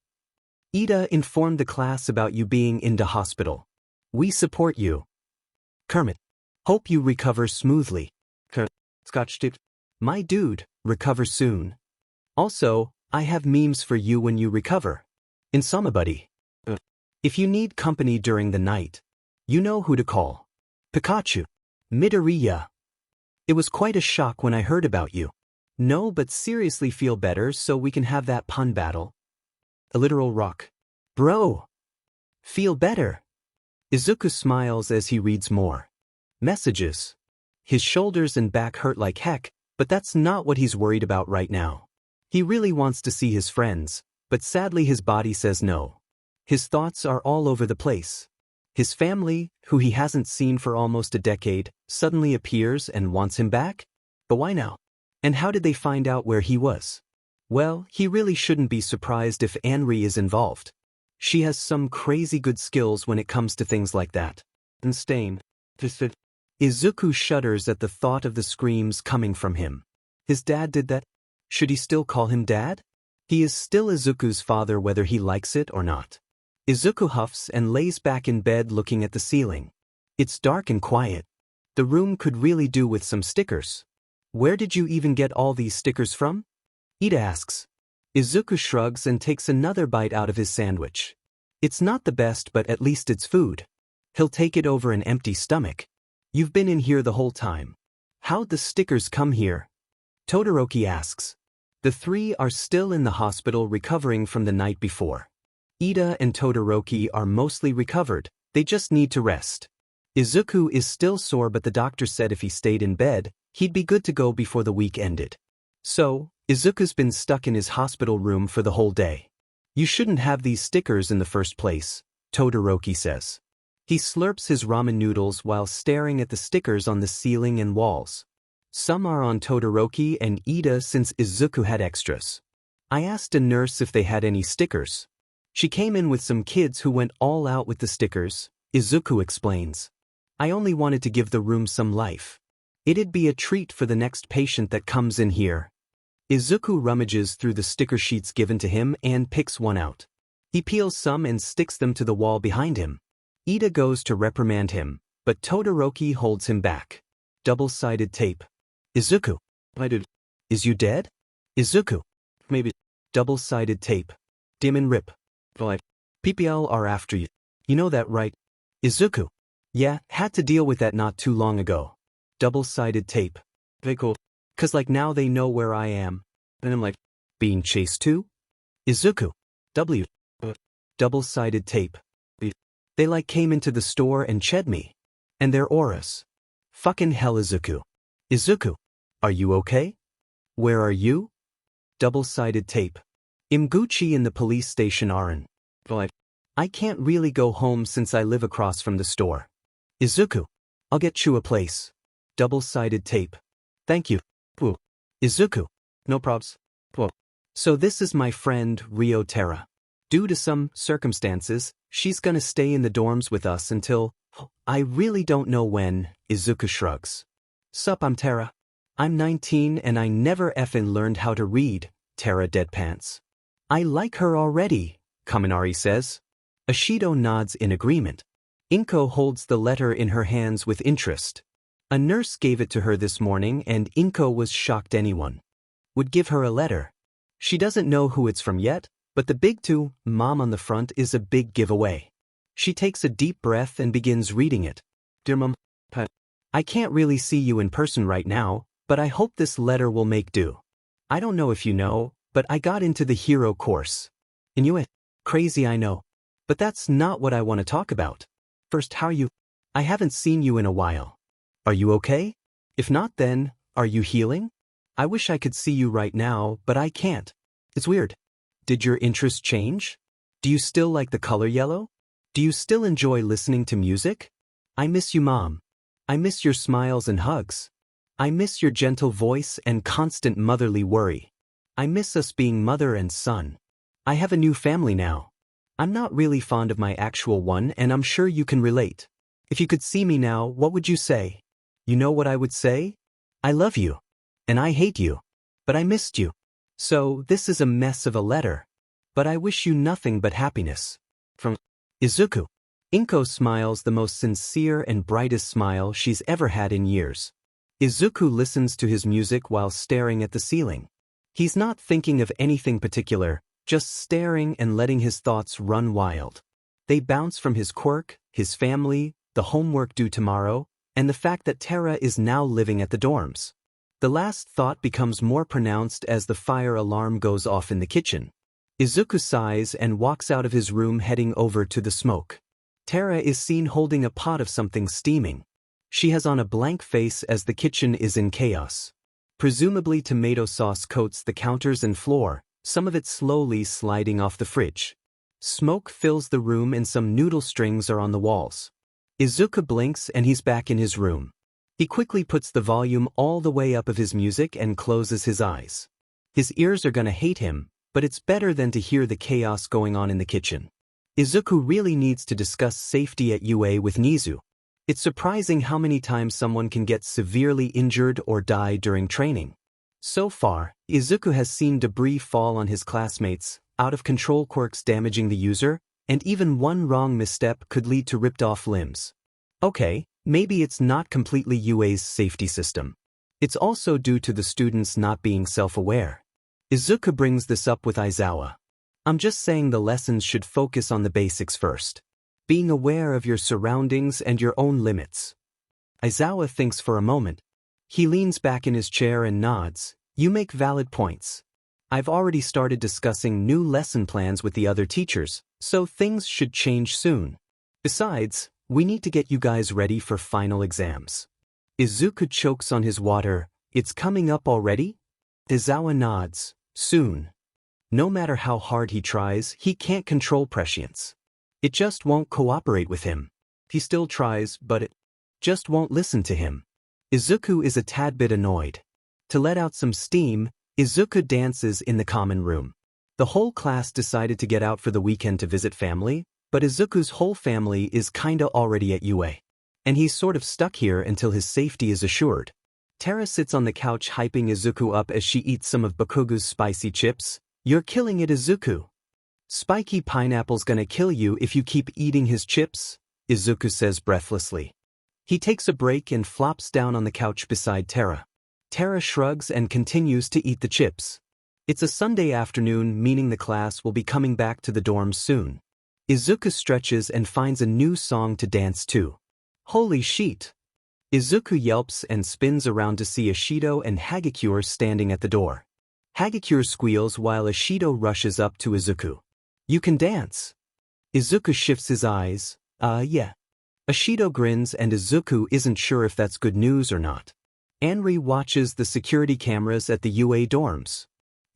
Ida informed the class about you being in the hospital. We support you. Kermit. Hope you recover smoothly. Scotch-tipped. My dude, recover soon. Also, I have memes for you when you recover. Insomabuddy. If you need company during the night, you know who to call. Pikachu. Midoriya. It was quite a shock when I heard about you. No, but seriously feel better so we can have that pun battle. A literal rock. Bro. Feel better. Izuku smiles as he reads more. Messages. His shoulders and back hurt like heck, but that's not what he's worried about right now. He really wants to see his friends, but sadly his body says no. His thoughts are all over the place. His family, who he hasn't seen for almost a decade, suddenly appears and wants him back? But why now? And how did they find out where he was? Well, he really shouldn't be surprised if Anri is involved. She has some crazy good skills when it comes to things like that. And Stain. Izuku shudders at the thought of the screams coming from him. His dad did that? Should he still call him dad? He is still Izuku's father whether he likes it or not. Izuku huffs and lays back in bed looking at the ceiling. It's dark and quiet. The room could really do with some stickers. Where did you even get all these stickers from? Ida asks. Izuku shrugs and takes another bite out of his sandwich. It's not the best, but at least it's food. He'll take it over an empty stomach. You've been in here the whole time. How'd the stickers come here? Todoroki asks. The three are still in the hospital recovering from the night before. Ida and Todoroki are mostly recovered, they just need to rest. Izuku is still sore, but the doctor said if he stayed in bed, he'd be good to go before the week ended. So, Izuku's been stuck in his hospital room for the whole day. You shouldn't have these stickers in the first place, Todoroki says. He slurps his ramen noodles while staring at the stickers on the ceiling and walls. Some are on Todoroki and Ida since Izuku had extras. I asked a nurse if they had any stickers. She came in with some kids who went all out with the stickers, Izuku explains. I only wanted to give the room some life. It'd be a treat for the next patient that comes in here. Izuku rummages through the sticker sheets given to him and picks one out. He peels some and sticks them to the wall behind him. Ida goes to reprimand him, but Todoroki holds him back. Double-sided tape. Izuku. I did. Is you dead? Izuku. Maybe. Double-sided tape. Dim and rip. Like. PPL are after you. You know that, right? Izuku. Yeah, had to deal with that not too long ago. Double-sided tape. They cool. 'Cause like now they know where I am. Then I'm like, being chased too? Izuku. W. Double-sided tape. They like came into the store and ched me. And their auras. Fucking hell, Izuku. Izuku. Are you okay? Where are you? Double-sided tape. Imguchi in the police station Aran. But I can't really go home since I live across from the store. Izuku. I'll get you a place. Double-sided tape. Thank you. Ooh. Izuku. No probs. Whoa. So this is my friend, Rio Terra. Due to some circumstances, she's gonna stay in the dorms with us until, I really don't know when, Izuku shrugs. Sup, I'm Terra. I'm 19 and I never effin' learned how to read, Terra deadpants. I like her already, Kaminari says. Ashido nods in agreement. Inko holds the letter in her hands with interest. A nurse gave it to her this morning and Inko was shocked anyone would give her a letter. She doesn't know who it's from yet, but the big two, mom on the front, is a big giveaway. She takes a deep breath and begins reading it. Dear Mom, I can't really see you in person right now, but I hope this letter will make do. I don't know if you know, but I got into the hero course. And you crazy I know. But that's not what I want to talk about. First, how are you? I haven't seen you in a while. Are you okay? If not then, are you healing? I wish I could see you right now, but I can't. It's weird. Did your interest change? Do you still like the color yellow? Do you still enjoy listening to music? I miss you, Mom. I miss your smiles and hugs. I miss your gentle voice and constant motherly worry. I miss us being mother and son. I have a new family now. I'm not really fond of my actual one and I'm sure you can relate. If you could see me now, what would you say? You know what I would say? I love you. And I hate you. But I missed you. So, this is a mess of a letter. But I wish you nothing but happiness. From Izuku. Inko smiles the most sincere and brightest smile she's ever had in years. Izuku listens to his music while staring at the ceiling. He's not thinking of anything particular, just staring and letting his thoughts run wild. They bounce from his quirk, his family, the homework due tomorrow, and the fact that Terra is now living at the dorms. The last thought becomes more pronounced as the fire alarm goes off in the kitchen. Izuku sighs and walks out of his room heading over to the smoke. Terra is seen holding a pot of something steaming. She has on a blank face as the kitchen is in chaos. Presumably tomato sauce coats the counters and floor, some of it slowly sliding off the fridge. Smoke fills the room and some noodle strings are on the walls. Izuku blinks and he's back in his room. He quickly puts the volume all the way up of his music and closes his eyes. His ears are gonna hate him, but it's better than to hear the chaos going on in the kitchen. Izuku really needs to discuss safety at UA with Nizu. It's surprising how many times someone can get severely injured or die during training. So far, Izuku has seen debris fall on his classmates, out-of-control quirks damaging the user, and even one wrong misstep could lead to ripped-off limbs. Okay, maybe it's not completely UA's safety system. It's also due to the students not being self-aware. Izuku brings this up with Aizawa. I'm just saying the lessons should focus on the basics first. Being aware of your surroundings and your own limits. Aizawa thinks for a moment. He leans back in his chair and nods. You make valid points. I've already started discussing new lesson plans with the other teachers, so things should change soon. Besides, we need to get you guys ready for final exams. Izuku chokes on his water. It's coming up already? Aizawa nods. Soon. No matter how hard he tries, he can't control Prescience. It just won't cooperate with him. He still tries, but it just won't listen to him. Izuku is a tad bit annoyed. To let out some steam, Izuku dances in the common room. The whole class decided to get out for the weekend to visit family, but Izuku's whole family is kinda already at UA. And he's sort of stuck here until his safety is assured. Terra sits on the couch hyping Izuku up as she eats some of Bakugu's spicy chips. You're killing it, Izuku. Spiky pineapple's gonna kill you if you keep eating his chips, Izuku says breathlessly. He takes a break and flops down on the couch beside Terra. Terra shrugs and continues to eat the chips. It's a Sunday afternoon, meaning the class will be coming back to the dorms soon. Izuku stretches and finds a new song to dance to. Holy shit! Izuku yelps and spins around to see Ashido and Hagakure standing at the door. Hagakure squeals while Ashido rushes up to Izuku. You can dance. Izuku shifts his eyes. Yeah. Ashido grins and Izuku isn't sure if that's good news or not. Anri watches the security cameras at the UA dorms.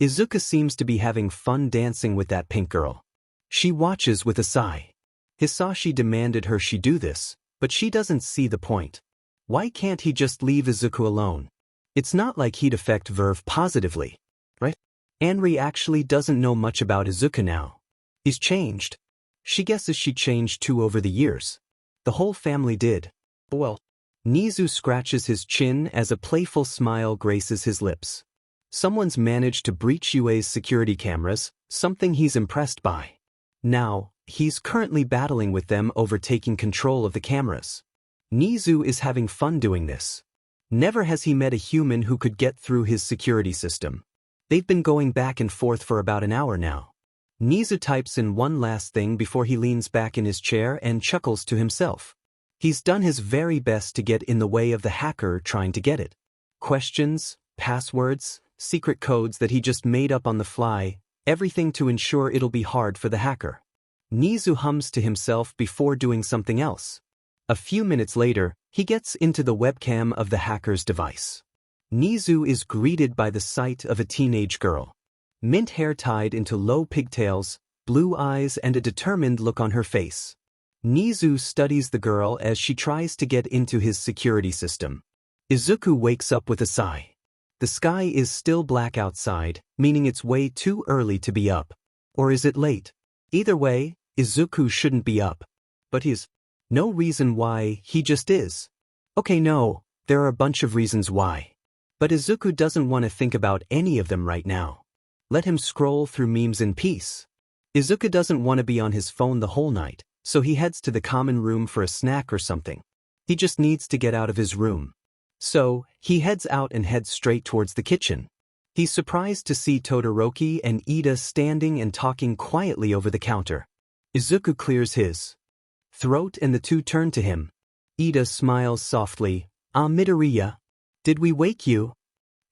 Izuku seems to be having fun dancing with that pink girl. She watches with a sigh. Hisashi demanded her she do this, but she doesn't see the point. Why can't he just leave Izuku alone? It's not like he'd affect Verve positively, right? Anri actually doesn't know much about Izuku now. He's changed. She guesses she changed too over the years. The whole family did. Well, Nizu scratches his chin as a playful smile graces his lips. Someone's managed to breach UA's security cameras, something he's impressed by. Now, he's currently battling with them over taking control of the cameras. Nizu is having fun doing this. Never has he met a human who could get through his security system. They've been going back and forth for about an hour now. Nizu types in one last thing before he leans back in his chair and chuckles to himself. He's done his very best to get in the way of the hacker trying to get it. Questions, passwords, secret codes that he just made up on the fly, everything to ensure it'll be hard for the hacker. Nizu hums to himself before doing something else. A few minutes later, he gets into the webcam of the hacker's device. Nizu is greeted by the sight of a teenage girl. Mint hair tied into low pigtails, blue eyes and a determined look on her face. Nizu studies the girl as she tries to get into his security system. Izuku wakes up with a sigh. The sky is still black outside, meaning it's way too early to be up. Or is it late? Either way, Izuku shouldn't be up. But he's no reason why, he just is. Okay, no, there are a bunch of reasons why. But Izuku doesn't want to think about any of them right now. Let him scroll through memes in peace. Izuku doesn't want to be on his phone the whole night, so he heads to the common room for a snack or something. He just needs to get out of his room. So, he heads out and heads straight towards the kitchen. He's surprised to see Todoroki and Ida standing and talking quietly over the counter. Izuku clears his throat and the two turn to him. Ida smiles softly. Midoriya. Did we wake you?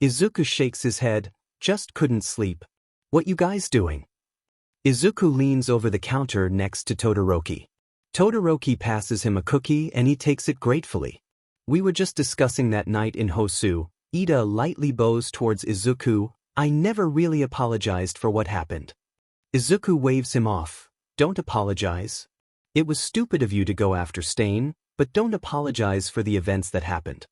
Izuku shakes his head. Just couldn't sleep. What you guys doing? Izuku leans over the counter next to Todoroki. Todoroki passes him a cookie and he takes it gratefully. We were just discussing that night in Hosu. Ida lightly bows towards Izuku. I never really apologized for what happened. Izuku waves him off. Don't apologize. It was stupid of you to go after Stain, but don't apologize for the events that happened.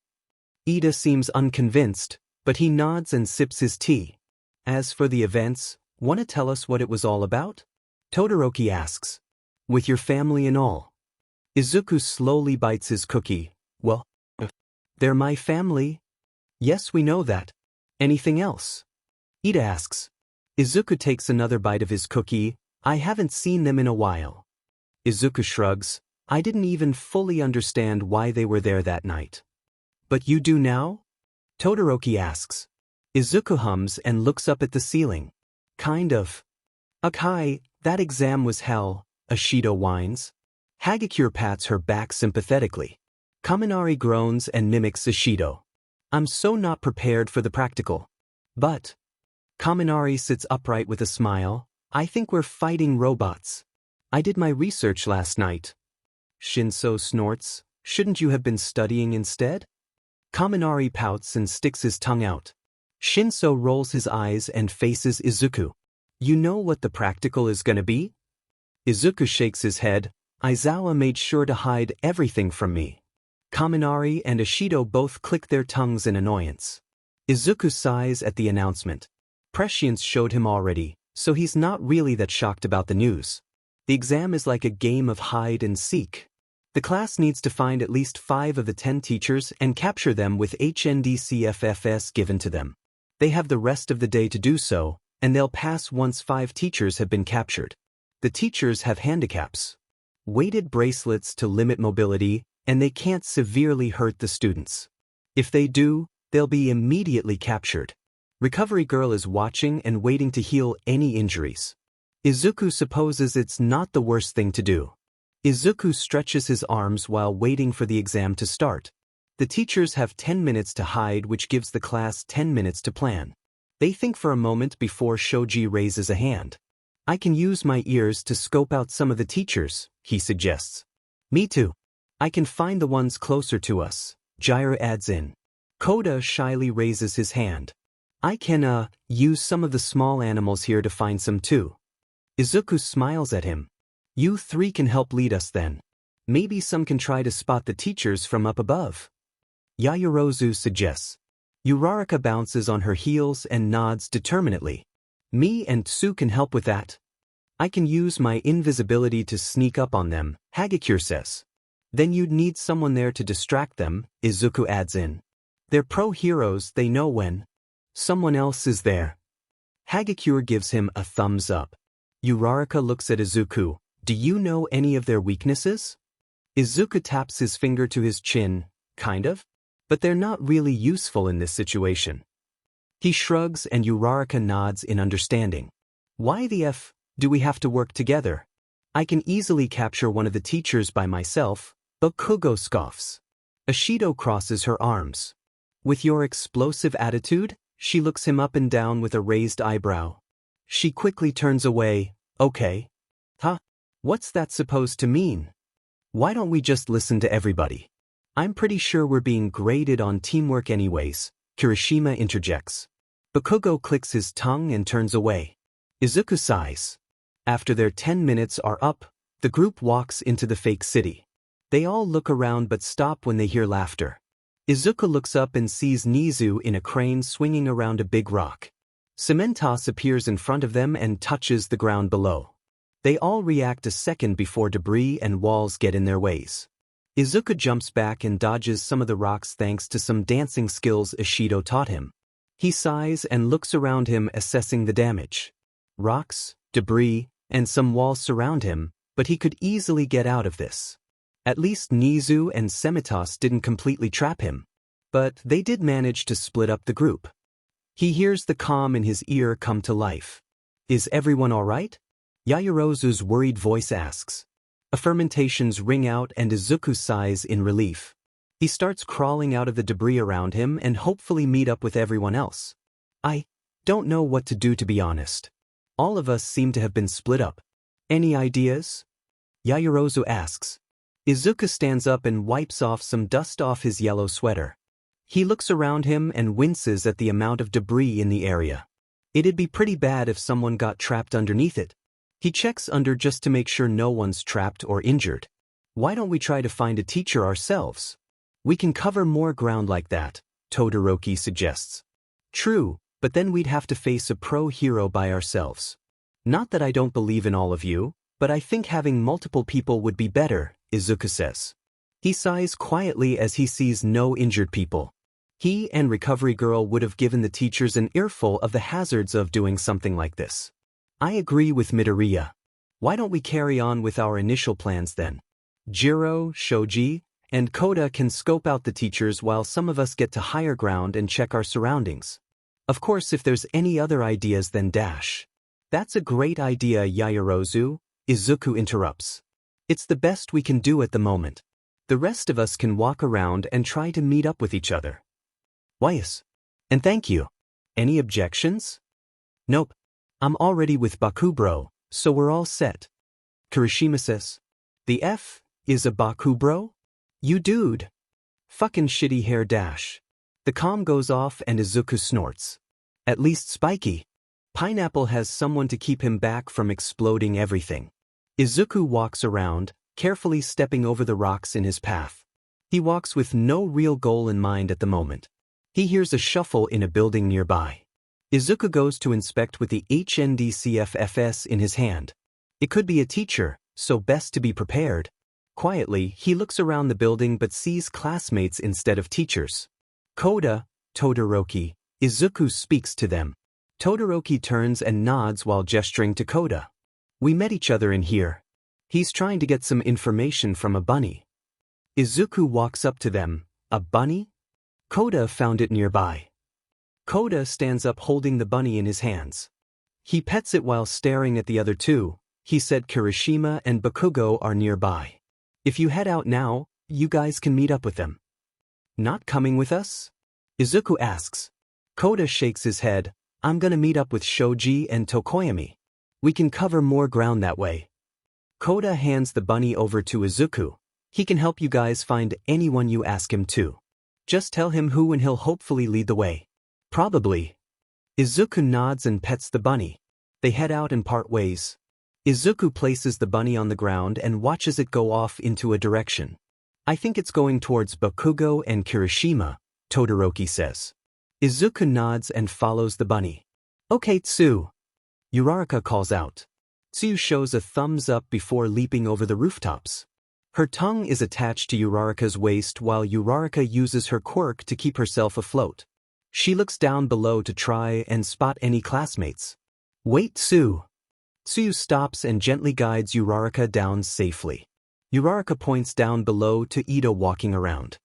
Ida seems unconvinced, but he nods and sips his tea. As for the events, want to tell us what it was all about? Todoroki asks. With your family and all. Izuku slowly bites his cookie. Well, they're my family. Yes, we know that. Anything else? Ida asks. Izuku takes another bite of his cookie. I haven't seen them in a while. Izuku shrugs. I didn't even fully understand why they were there that night. But you do now? Todoroki asks. Izuku hums and looks up at the ceiling. Kind of. Akai, that exam was hell, Ashido whines. Hagakure pats her back sympathetically. Kaminari groans and mimics Ashido. I'm so not prepared for the practical. But. Kaminari sits upright with a smile. I think we're fighting robots. I did my research last night. Shinso snorts. Shouldn't you have been studying instead? Kaminari pouts and sticks his tongue out. Shinso rolls his eyes and faces Izuku. You know what the practical is gonna be? Izuku shakes his head. Aizawa made sure to hide everything from me. Kaminari and Ashido both click their tongues in annoyance. Izuku sighs at the announcement. Prescience showed him already, so he's not really that shocked about the news. The exam is like a game of hide and seek. The class needs to find at least 5 of the 10 teachers and capture them with HNDCFFS given to them. They have the rest of the day to do so, and they'll pass once 5 teachers have been captured. The teachers have handicaps. Weighted bracelets to limit mobility, and they can't severely hurt the students. If they do, they'll be immediately captured. Recovery Girl is watching and waiting to heal any injuries. Izuku supposes it's not the worst thing to do. Izuku stretches his arms while waiting for the exam to start. The teachers have 10 minutes to hide, which gives the class 10 minutes to plan. They think for a moment before Shoji raises a hand. I can use my ears to scope out some of the teachers, he suggests. Me too. I can find the ones closer to us, Jaira adds in. Koda shyly raises his hand. I can, use some of the small animals here to find some too. Izuku smiles at him. You 3 can help lead us then. Maybe some can try to spot the teachers from up above. Yayorozu suggests. Uraraka bounces on her heels and nods determinedly. Me and Tsu can help with that. I can use my invisibility to sneak up on them, Hagakure says. Then you'd need someone there to distract them, Izuku adds in. They're pro-heroes, they know when someone else is there. Hagakure gives him a thumbs up. Uraraka looks at Izuku. Do you know any of their weaknesses? Izuku taps his finger to his chin, kind of. But they're not really useful in this situation. He shrugs and Uraraka nods in understanding. Why the F do we have to work together? I can easily capture one of the teachers by myself, Bakugo scoffs. Ashido crosses her arms. With your explosive attitude? She looks him up and down with a raised eyebrow. She quickly turns away. Okay. Huh? What's that supposed to mean? Why don't we just listen to everybody? I'm pretty sure we're being graded on teamwork anyways, Kirishima interjects. Bakugo clicks his tongue and turns away. Izuku sighs. After their 10 minutes are up, the group walks into the fake city. They all look around but stop when they hear laughter. Izuku looks up and sees Nizu in a crane swinging around a big rock. Cementos appears in front of them and touches the ground below. They all react a second before debris and walls get in their ways. Izuku jumps back and dodges some of the rocks thanks to some dancing skills Ashido taught him. He sighs and looks around him assessing the damage. Rocks, debris, and some walls surround him, but he could easily get out of this. At least Nizu and Cementos didn't completely trap him. But they did manage to split up the group. He hears the calm in his ear come to life. Is everyone alright? Yaoyorozu's worried voice asks. Affirmations ring out and Izuku sighs in relief. He starts crawling out of the debris around him and hopefully meet up with everyone else. I don't know what to do, to be honest. All of us seem to have been split up. Any ideas? Yaoyorozu asks. Izuku stands up and wipes off some dust off his yellow sweater. He looks around him and winces at the amount of debris in the area. It'd be pretty bad if someone got trapped underneath it. He checks under just to make sure no one's trapped or injured. Why don't we try to find a teacher ourselves? We can cover more ground like that, Todoroki suggests. True, but then we'd have to face a pro-hero by ourselves. Not that I don't believe in all of you, but I think having multiple people would be better, Izuku says. He sighs quietly as he sees no injured people. He and Recovery Girl would have given the teachers an earful of the hazards of doing something like this. I agree with Midoriya. Why don't we carry on with our initial plans then? Jiro, Shoji, and Koda can scope out the teachers while some of us get to higher ground and check our surroundings. Of course, if there's any other ideas, then dash. That's a great idea, Yaoyorozu, Izuku interrupts. It's the best we can do at the moment. The rest of us can walk around and try to meet up with each other. Yes. And thank you. Any objections? Nope. I'm already with Bakubro, so we're all set. Kirishima says. The F is a Bakubro? You dude. Fucking shitty hair dash. The comm goes off and Izuku snorts. At least Spiky. Pineapple has someone to keep him back from exploding everything. Izuku walks around, carefully stepping over the rocks in his path. He walks with no real goal in mind at the moment. He hears a shuffle in a building nearby. Izuku goes to inspect with the HNDCFFS in his hand. It could be a teacher, so best to be prepared. Quietly, he looks around the building but sees classmates instead of teachers. Koda, Todoroki, Izuku speaks to them. Todoroki turns and nods while gesturing to Koda. We met each other in here. He's trying to get some information from a bunny. Izuku walks up to them. A bunny? Koda found it nearby. Koda stands up holding the bunny in his hands. He pets it while staring at the other two. He said Kirishima and Bakugo are nearby. If you head out now, you guys can meet up with them. Not coming with us? Izuku asks. Koda shakes his head. I'm gonna meet up with Shoji and Tokoyami. We can cover more ground that way. Koda hands the bunny over to Izuku. He can help you guys find anyone you ask him to. Just tell him who and he'll hopefully lead the way. Probably. Izuku nods and pets the bunny. They head out and part ways. Izuku places the bunny on the ground and watches it go off into a direction. I think it's going towards Bakugo and Kirishima, Todoroki says. Izuku nods and follows the bunny. Okay, Tsu. Uraraka calls out. Tsuyu shows a thumbs up before leaping over the rooftops. Her tongue is attached to Uraraka's waist while Uraraka uses her quirk to keep herself afloat. She looks down below to try and spot any classmates. Wait, Tsu. Tsuyu stops and gently guides Uraraka down safely. Uraraka points down below to Ida walking around.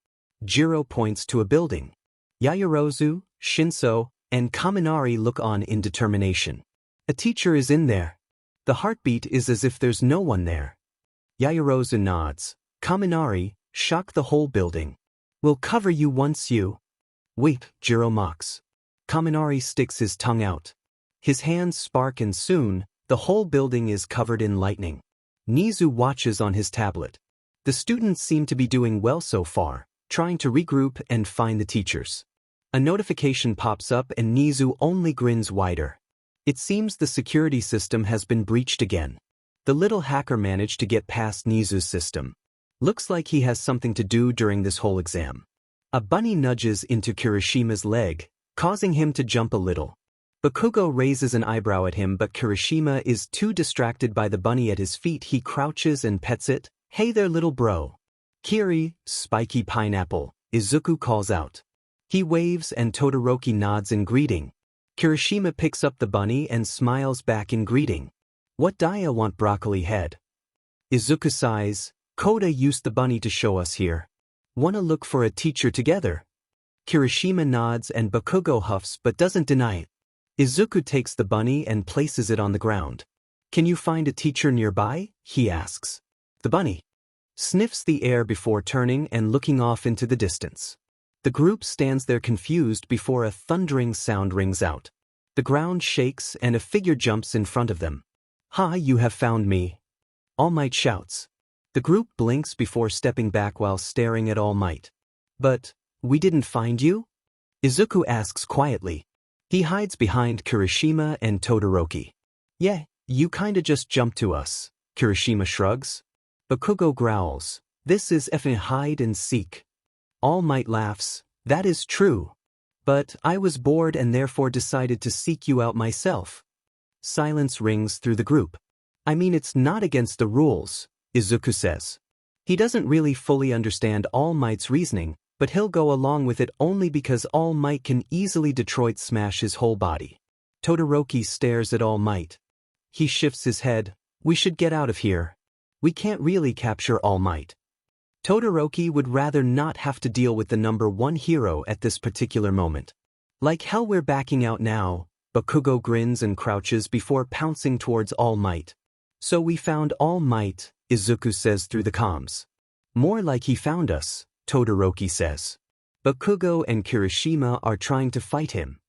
Jiro points to a building. Yaoyorozu, Shinso, and Kaminari look on in determination. A teacher is in there. The heartbeat is as if there's no one there. Yaoyorozu nods. Kaminari, shock the whole building. We'll cover you once you... Wait, Jiro mocks. Kaminari sticks his tongue out. His hands spark and soon, the whole building is covered in lightning. Nizu watches on his tablet. The students seem to be doing well so far, trying to regroup and find the teachers. A notification pops up and Nizu only grins wider. It seems the security system has been breached again. The little hacker managed to get past Nizu's system. Looks like he has something to do during this whole exam. A bunny nudges into Kirishima's leg, causing him to jump a little. Bakugo raises an eyebrow at him but Kirishima is too distracted by the bunny at his feet. He crouches and pets it. Hey there little bro. Kiri, spiky pineapple, Izuku calls out. He waves and Todoroki nods in greeting. Kirishima picks up the bunny and smiles back in greeting. What Daya want broccoli head? Izuku sighs. Koda used the bunny to show us here. Wanna look for a teacher together? Kirishima nods and Bakugo huffs but doesn't deny it. Izuku takes the bunny and places it on the ground. Can you find a teacher nearby? He asks. The bunny sniffs the air before turning and looking off into the distance. The group stands there confused before a thundering sound rings out. The ground shakes and a figure jumps in front of them. Ha, you have found me. All Might shouts. The group blinks before stepping back while staring at All Might. But, we didn't find you? Izuku asks quietly. He hides behind Kirishima and Todoroki. Yeah, you kinda just jumped to us, Kirishima shrugs. Bakugo growls. This is effing hide and seek. All Might laughs. That is true. But I was bored and therefore decided to seek you out myself. Silence rings through the group. I mean it's not against the rules, Izuku says. He doesn't really fully understand All Might's reasoning, but he'll go along with it only because All Might can easily Detroit smash his whole body. Todoroki stares at All Might. He shifts his head. We should get out of here. We can't really capture All Might. Todoroki would rather not have to deal with the number one hero at this particular moment. Like hell we're backing out now, Bakugo grins and crouches before pouncing towards All Might. So we found All Might, Izuku says through the comms. More like he found us, Todoroki says. Bakugo and Kirishima are trying to fight him.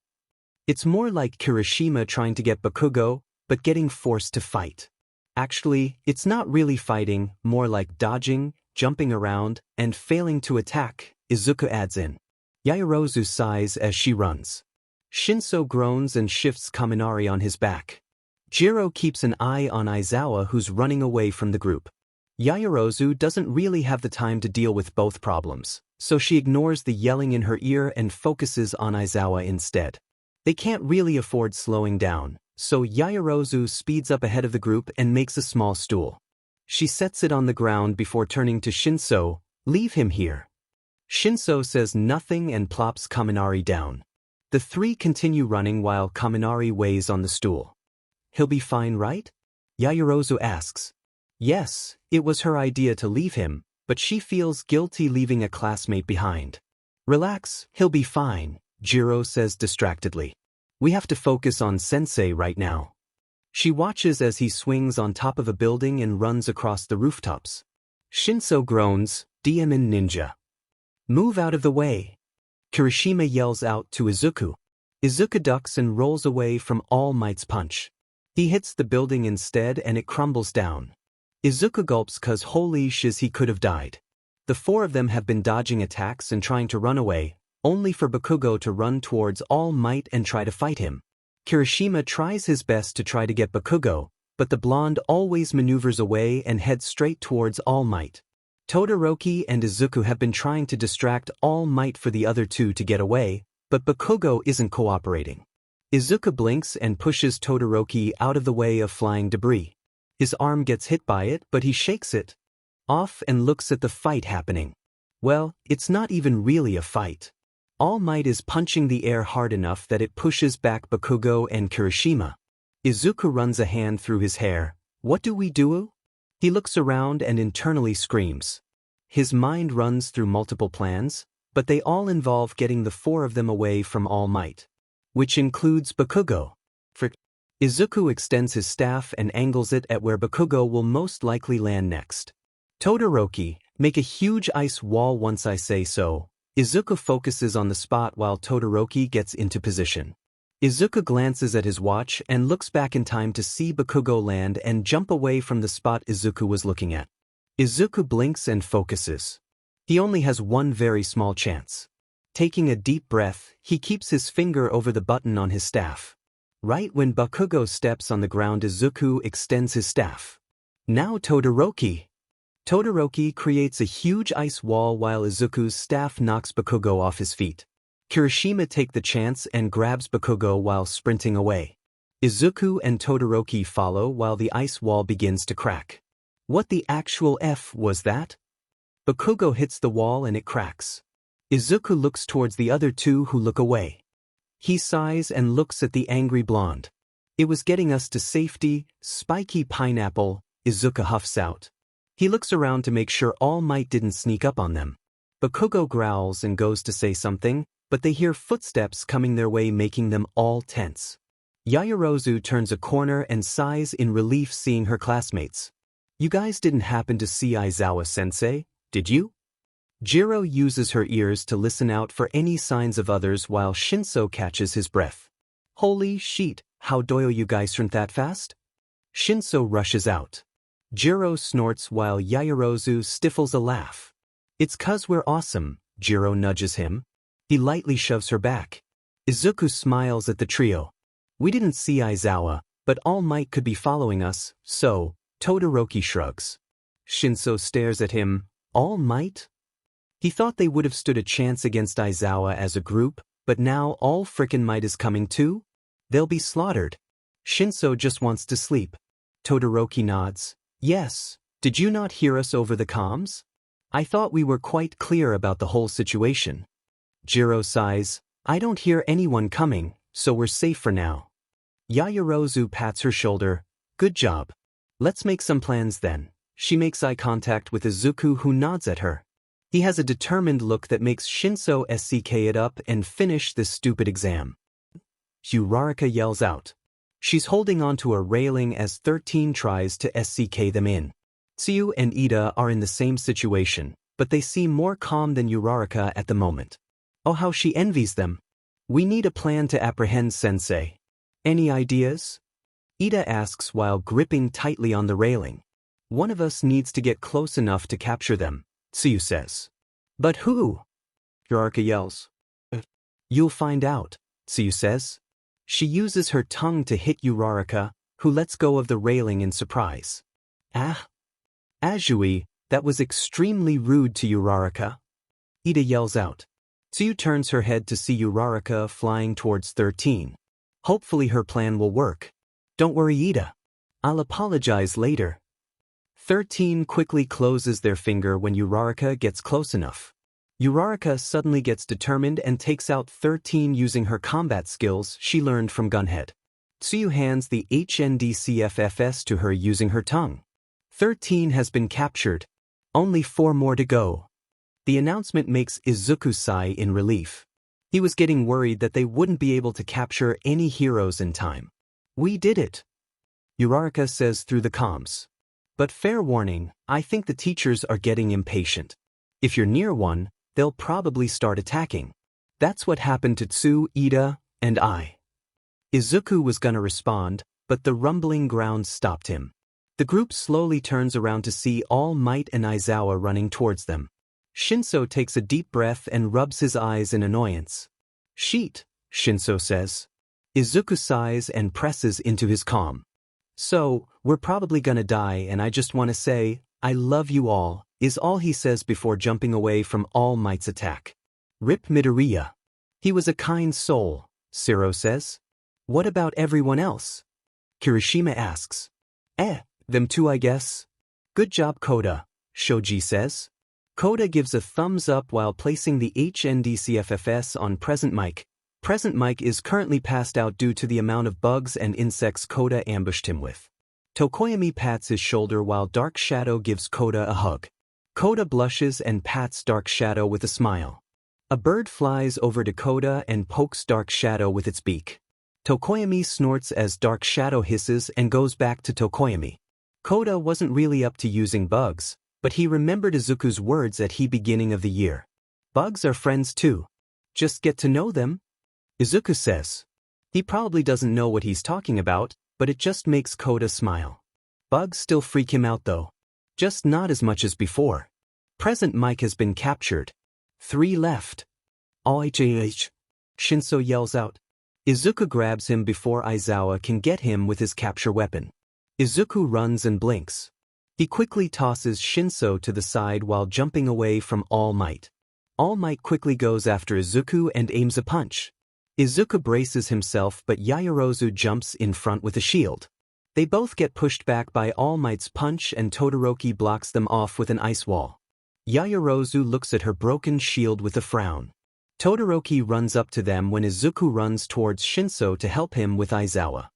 It's more like Kirishima trying to get Bakugo, but getting forced to fight. Actually, it's not really fighting, more like dodging, jumping around, and failing to attack, Izuku adds in. Yaoyorozu sighs as she runs. Shinso groans and shifts Kaminari on his back. Jiro keeps an eye on Aizawa who's running away from the group. Yaoyorozu doesn't really have the time to deal with both problems, so she ignores the yelling in her ear and focuses on Aizawa instead. They can't really afford slowing down, so Yaoyorozu speeds up ahead of the group and makes a small stool. She sets it on the ground before turning to Shinso. Leave him here. Shinso says nothing and plops Kaminari down. The three continue running while Kaminari weighs on the stool. He'll be fine, right? Yaoyorozu asks. Yes, it was her idea to leave him, but she feels guilty leaving a classmate behind. Relax, he'll be fine, Jiro says distractedly. We have to focus on Sensei right now. She watches as he swings on top of a building and runs across the rooftops. Shinso groans, Demon Ninja. Move out of the way. Kirishima yells out to Izuku. Izuku ducks and rolls away from All Might's punch. He hits the building instead and it crumbles down. Izuku gulps cause holy shiz he could have died. The four of them have been dodging attacks and trying to run away, only for Bakugo to run towards All Might and try to fight him. Kirishima tries his best to try to get Bakugo, but the blonde always maneuvers away and heads straight towards All Might. Todoroki and Izuku have been trying to distract All Might for the other two to get away, but Bakugo isn't cooperating. Izuku blinks and pushes Todoroki out of the way of flying debris. His arm gets hit by it, but he shakes it off and looks at the fight happening. Well, it's not even really a fight. All Might is punching the air hard enough that it pushes back Bakugo and Kirishima. Izuku runs a hand through his hair. What do we do? He looks around and internally screams. His mind runs through multiple plans, but they all involve getting the four of them away from All Might, which includes Bakugo. Izuku extends his staff and angles it at where Bakugo will most likely land next. Todoroki, make a huge ice wall once I say so. Izuku focuses on the spot while Todoroki gets into position. Izuku glances at his watch and looks back in time to see Bakugo land and jump away from the spot Izuku was looking at. Izuku blinks and focuses. He only has one very small chance. Taking a deep breath, he keeps his finger over the button on his staff. Right when Bakugo steps on the ground, Izuku extends his staff. Now Todoroki. Todoroki creates a huge ice wall while Izuku's staff knocks Bakugo off his feet. Kirishima take the chance and grabs Bakugo while sprinting away. Izuku and Todoroki follow while the ice wall begins to crack. What the actual F was that? Bakugo hits the wall and it cracks. Izuku looks towards the other two who look away. He sighs and looks at the angry blonde. It was getting us to safety, spiky pineapple, Izuku huffs out. He looks around to make sure All Might didn't sneak up on them. Bakugo growls and goes to say something, but they hear footsteps coming their way, making them all tense. Yaoyorozu turns a corner and sighs in relief seeing her classmates. You guys didn't happen to see Aizawa-sensei, did you? Jiro uses her ears to listen out for any signs of others while Shinso catches his breath. Holy shit, how do you guys run that fast? Shinso rushes out. Jiro snorts while Yaoyorozu stifles a laugh. It's 'cause we're awesome, Jiro nudges him. He lightly shoves her back. Izuku smiles at the trio. We didn't see Aizawa, but All Might could be following us, so, Todoroki shrugs. Shinso stares at him. All Might? He thought they would have stood a chance against Aizawa as a group, but now all frickin' Might is coming too? They'll be slaughtered. Shinso just wants to sleep. Todoroki nods. Yes, did you not hear us over the comms? I thought we were quite clear about the whole situation. Jiro sighs. I don't hear anyone coming, so we're safe for now. Yaoyorozu pats her shoulder. Good job. Let's make some plans then. She makes eye contact with Izuku, who nods at her. He has a determined look that makes Shinso SK it up and finish this stupid exam. Uraraka yells out. She's holding onto a railing as 13 tries to SK them in. Tsuyu and Ida are in the same situation, but they seem more calm than Uraraka at the moment. Oh, how she envies them. We need a plan to apprehend Sensei. Any ideas? Ida asks while gripping tightly on the railing. One of us needs to get close enough to capture them, Tsuyu says. But who? Uraraka yells. You'll find out, Tsuyu says. She uses her tongue to hit Uraraka, who lets go of the railing in surprise. Ah! Azui, that was extremely rude to Uraraka. Ida yells out. Tsuyu turns her head to see Uraraka flying towards 13. Hopefully her plan will work. Don't worry, Ida. I'll apologize later. 13 quickly closes their finger when Uraraka gets close enough. Uraraka suddenly gets determined and takes out 13 using her combat skills she learned from Gunhead. Tsuyu hands the HNDCFFS to her using her tongue. 13 has been captured. Only 4 more to go. The announcement makes Izuku sigh in relief. He was getting worried that they wouldn't be able to capture any heroes in time. We did it, Uraraka says through the comms. But fair warning, I think the teachers are getting impatient. If you're near one, they'll probably start attacking. That's what happened to Tsu, Ida, and I. Izuku was gonna respond, but the rumbling ground stopped him. The group slowly turns around to see All Might and Aizawa running towards them. Shinso takes a deep breath and rubs his eyes in annoyance. Sheet, Shinso says. Izuku sighs and presses into his calm. So, we're probably gonna die and I just want to say, I love you all, is all he says before jumping away from All Might's attack. Rip Midoriya. He was a kind soul, Siro says. What about everyone else? Kirishima asks. Them too, I guess. Good job, Koda, Shoji says. Koda gives a thumbs up while placing the HNDCFFS on present mic. Present mic is currently passed out due to the amount of bugs and insects Koda ambushed him with. Tokoyami pats his shoulder while Dark Shadow gives Koda a hug. Koda blushes and pats Dark Shadow with a smile. A bird flies over to Koda and pokes Dark Shadow with its beak. Tokoyami snorts as Dark Shadow hisses and goes back to Tokoyami. Koda wasn't really up to using bugs, but he remembered Izuku's words at the beginning of the year. Bugs are friends too. Just get to know them. Izuku says. He probably doesn't know what he's talking about, but it just makes Koda smile. Bugs still freak him out though. Just not as much as before. Present mic has been captured. 3 left. Aizawa. Shinso yells out. Izuku grabs him before Aizawa can get him with his capture weapon. Izuku runs and blinks. He quickly tosses Shinso to the side while jumping away from All Might. All Might quickly goes after Izuku and aims a punch. Izuku braces himself but Yaoyorozu jumps in front with a shield. They both get pushed back by All Might's punch and Todoroki blocks them off with an ice wall. Yaoyorozu looks at her broken shield with a frown. Todoroki runs up to them when Izuku runs towards Shinso to help him with Aizawa.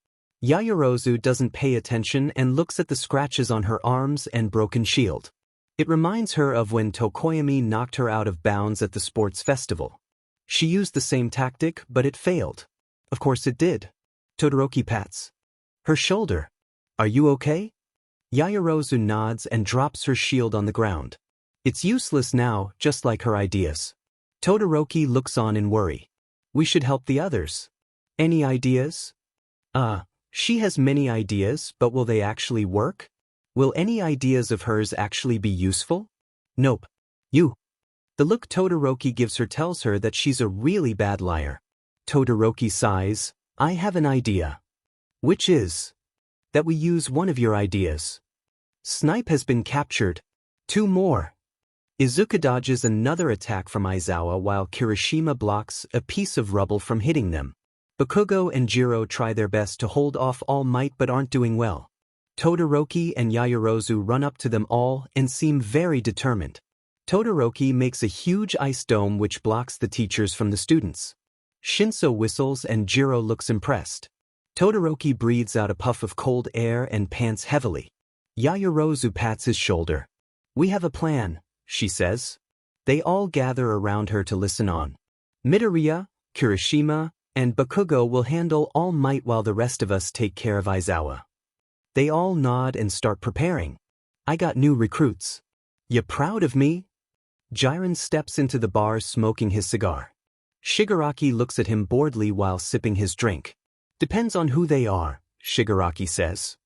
Yaoyorozu doesn't pay attention and looks at the scratches on her arms and broken shield. It reminds her of when Tokoyami knocked her out of bounds at the sports festival. She used the same tactic, but it failed. Of course it did. Todoroki pats her shoulder. Are you okay? Yaoyorozu nods and drops her shield on the ground. It's useless now, just like her ideas. Todoroki looks on in worry. We should help the others. Any ideas? She has many ideas, but will they actually work? Will any ideas of hers actually be useful? Nope. You. The look Todoroki gives her tells her that she's a really bad liar. Todoroki sighs. I have an idea. Which is? That we use one of your ideas. Snipe has been captured. 2 more. Izuku dodges another attack from Aizawa while Kirishima blocks a piece of rubble from hitting them. Bakugo and Jiro try their best to hold off All Might but aren't doing well. Todoroki and Yaoyorozu run up to them all and seem very determined. Todoroki makes a huge ice dome which blocks the teachers from the students. Shinso whistles and Jiro looks impressed. Todoroki breathes out a puff of cold air and pants heavily. Yaoyorozu pats his shoulder. We have a plan, she says. They all gather around her to listen on. Midoriya, Kirishima, and Bakugo will handle All Might while the rest of us take care of Aizawa. They all nod and start preparing. I got new recruits. You proud of me? Jiren steps into the bar smoking his cigar. Shigaraki looks at him boredly while sipping his drink. Depends on who they are, Shigaraki says.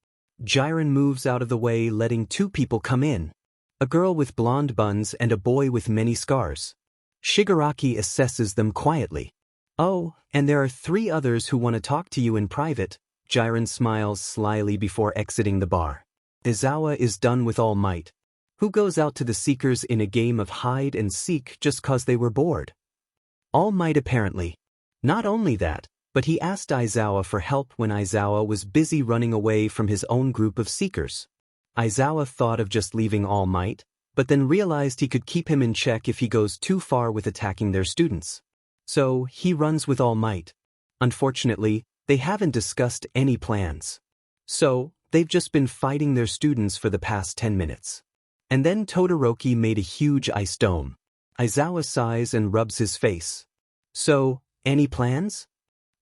Jiren moves out of the way letting 2 people come in. A girl with blonde buns and a boy with many scars. Shigaraki assesses them quietly. Oh, and there are 3 others who want to talk to you in private. Jiren smiles slyly before exiting the bar. Aizawa is done with All Might. Who goes out to the Seekers in a game of hide and seek just cause they were bored? All Might apparently. Not only that, but he asked Aizawa for help when Aizawa was busy running away from his own group of Seekers. Aizawa thought of just leaving All Might, but then realized he could keep him in check if he goes too far with attacking their students. So, he runs with All Might. Unfortunately, they haven't discussed any plans. So, they've just been fighting their students for the past 10 minutes. And then Todoroki made a huge ice dome. Aizawa sighs and rubs his face. So, any plans?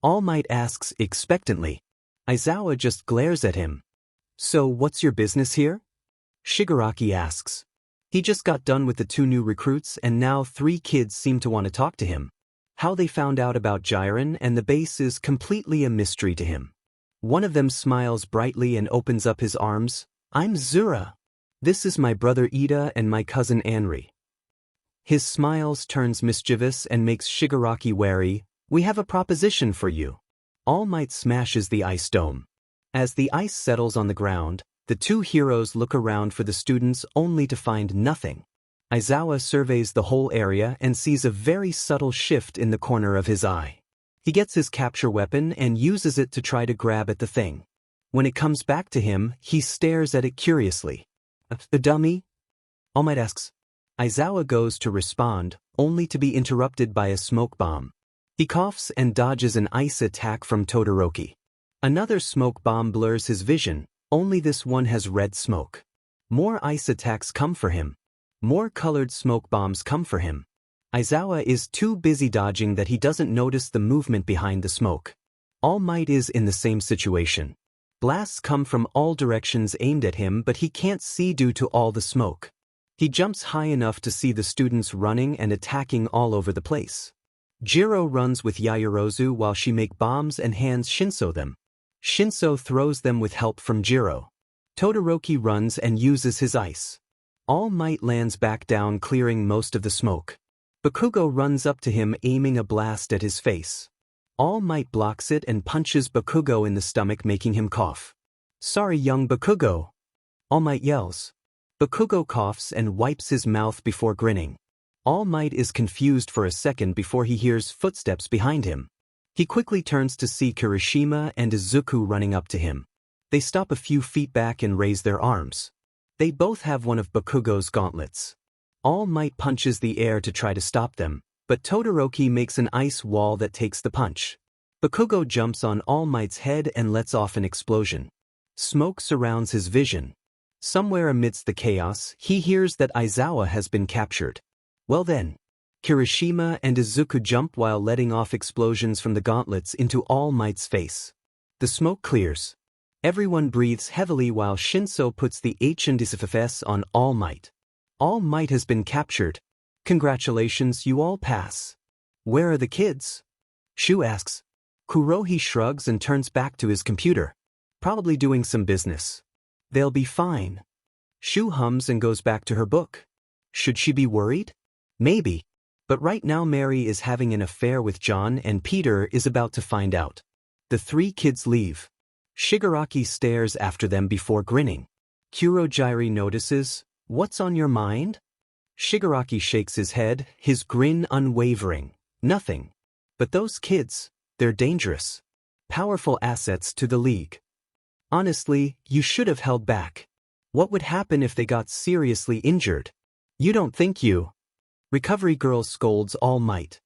All Might asks expectantly. Aizawa just glares at him. So what's your business here? Shigaraki asks. He just got done with the 2 new recruits and now 3 kids seem to want to talk to him. How they found out about Jiren and the base is completely a mystery to him. One of them smiles brightly and opens up his arms. I'm Zura. This is my brother Ida and my cousin Anri. His smiles turns mischievous and makes Shigaraki wary. We have a proposition for you. All Might smashes the ice dome. As the ice settles on the ground, the 2 heroes look around for the students only to find nothing. Aizawa surveys the whole area and sees a very subtle shift in the corner of his eye. He gets his capture weapon and uses it to try to grab at the thing. When it comes back to him, he stares at it curiously. A dummy? All Might asks. Aizawa goes to respond, only to be interrupted by a smoke bomb. He coughs and dodges an ice attack from Todoroki. Another smoke bomb blurs his vision, only this one has red smoke. More ice attacks come for him. More colored smoke bombs come for him. Aizawa is too busy dodging that he doesn't notice the movement behind the smoke. All Might is in the same situation. Blasts come from all directions aimed at him, but he can't see due to all the smoke. He jumps high enough to see the students running and attacking all over the place. Jiro runs with Yaoyorozu while she makes bombs and hands Shinso them. Shinso throws them with help from Jiro. Todoroki runs and uses his ice. All Might lands back down, clearing most of the smoke. Bakugo runs up to him, aiming a blast at his face. All Might blocks it and punches Bakugo in the stomach, making him cough. "Sorry, young Bakugo," All Might yells. Bakugo coughs and wipes his mouth before grinning. All Might is confused for a second before he hears footsteps behind him. He quickly turns to see Kirishima and Izuku running up to him. They stop a few feet back and raise their arms. They both have one of Bakugo's gauntlets. All Might punches the air to try to stop them, but Todoroki makes an ice wall that takes the punch. Bakugo jumps on All Might's head and lets off an explosion. Smoke surrounds his vision. Somewhere amidst the chaos, he hears that Aizawa has been captured. Well then, Kirishima and Izuku jump while letting off explosions from the gauntlets into All Might's face. The smoke clears. Everyone breathes heavily while Shinso puts the indifference on All Might. All Might has been captured. Congratulations, you all pass. Where are the kids? Shu asks. Kurohi shrugs and turns back to his computer. Probably doing some business. They'll be fine. Shu hums and goes back to her book. Should she be worried? Maybe. But right now Mary is having an affair with John and Peter is about to find out. The three kids leave. Shigaraki stares after them before grinning. Kurogiri notices, "What's on your mind?" Shigaraki shakes his head, his grin unwavering. "Nothing. But those kids, they're dangerous. Powerful assets to the League. Honestly, you should have held back. What would happen if they got seriously injured? You don't think you..." Recovery Girl scolds All Might.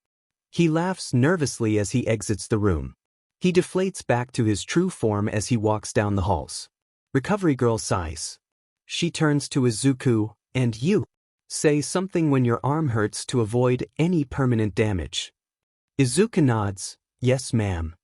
He laughs nervously as he exits the room. He deflates back to his true form as he walks down the halls. Recovery Girl sighs. She turns to Izuku, "And you? Say something when your arm hurts to avoid any permanent damage." Izuku nods, "Yes, ma'am."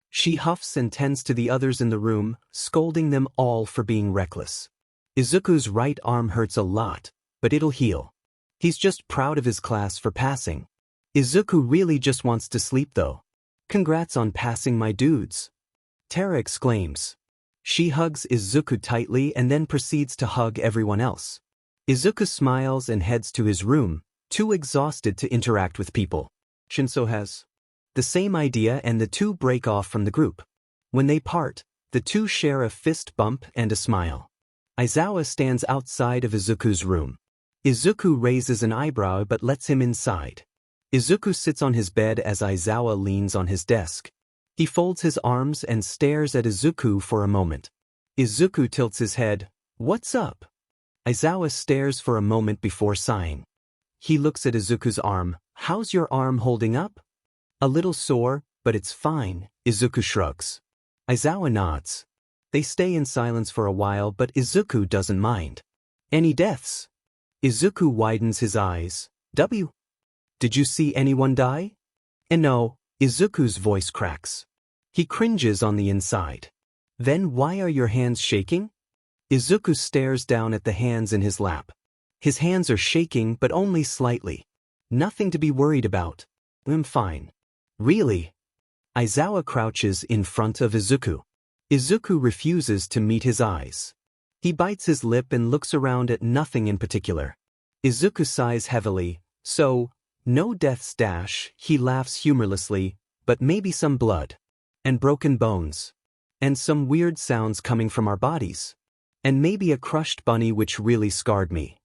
She huffs and tends to the others in the room, scolding them all for being reckless. Izuku's right arm hurts a lot, but it'll heal. He's just proud of his class for passing. Izuku really just wants to sleep though. "Congrats on passing, my dudes," Tara exclaims. She hugs Izuku tightly and then proceeds to hug everyone else. Izuku smiles and heads to his room, too exhausted to interact with people. Shinso has the same idea and the two break off from the group. When they part, the two share a fist bump and a smile. Aizawa stands outside of Izuku's room. Izuku raises an eyebrow but lets him inside. Izuku sits on his bed as Aizawa leans on his desk. He folds his arms and stares at Izuku for a moment. Izuku tilts his head. "What's up?" Aizawa stares for a moment before sighing. He looks at Izuku's arm. "How's your arm holding up?" "A little sore, but it's fine," Izuku shrugs. Aizawa nods. They stay in silence for a while, but Izuku doesn't mind. "Any deaths?" Izuku widens his eyes. Did you see anyone die?" "And no," Izuku's voice cracks. He cringes on the inside. "Then why are your hands shaking?" Izuku stares down at the hands in his lap. His hands are shaking, but only slightly. "Nothing to be worried about. I'm fine." "Really?" Aizawa crouches in front of Izuku. Izuku refuses to meet his eyes. He bites his lip and looks around at nothing in particular. Izuku sighs heavily. "So, no deaths dash," he laughs humorlessly, "but maybe some blood. And broken bones. And some weird sounds coming from our bodies. And maybe a crushed bunny which really scarred me."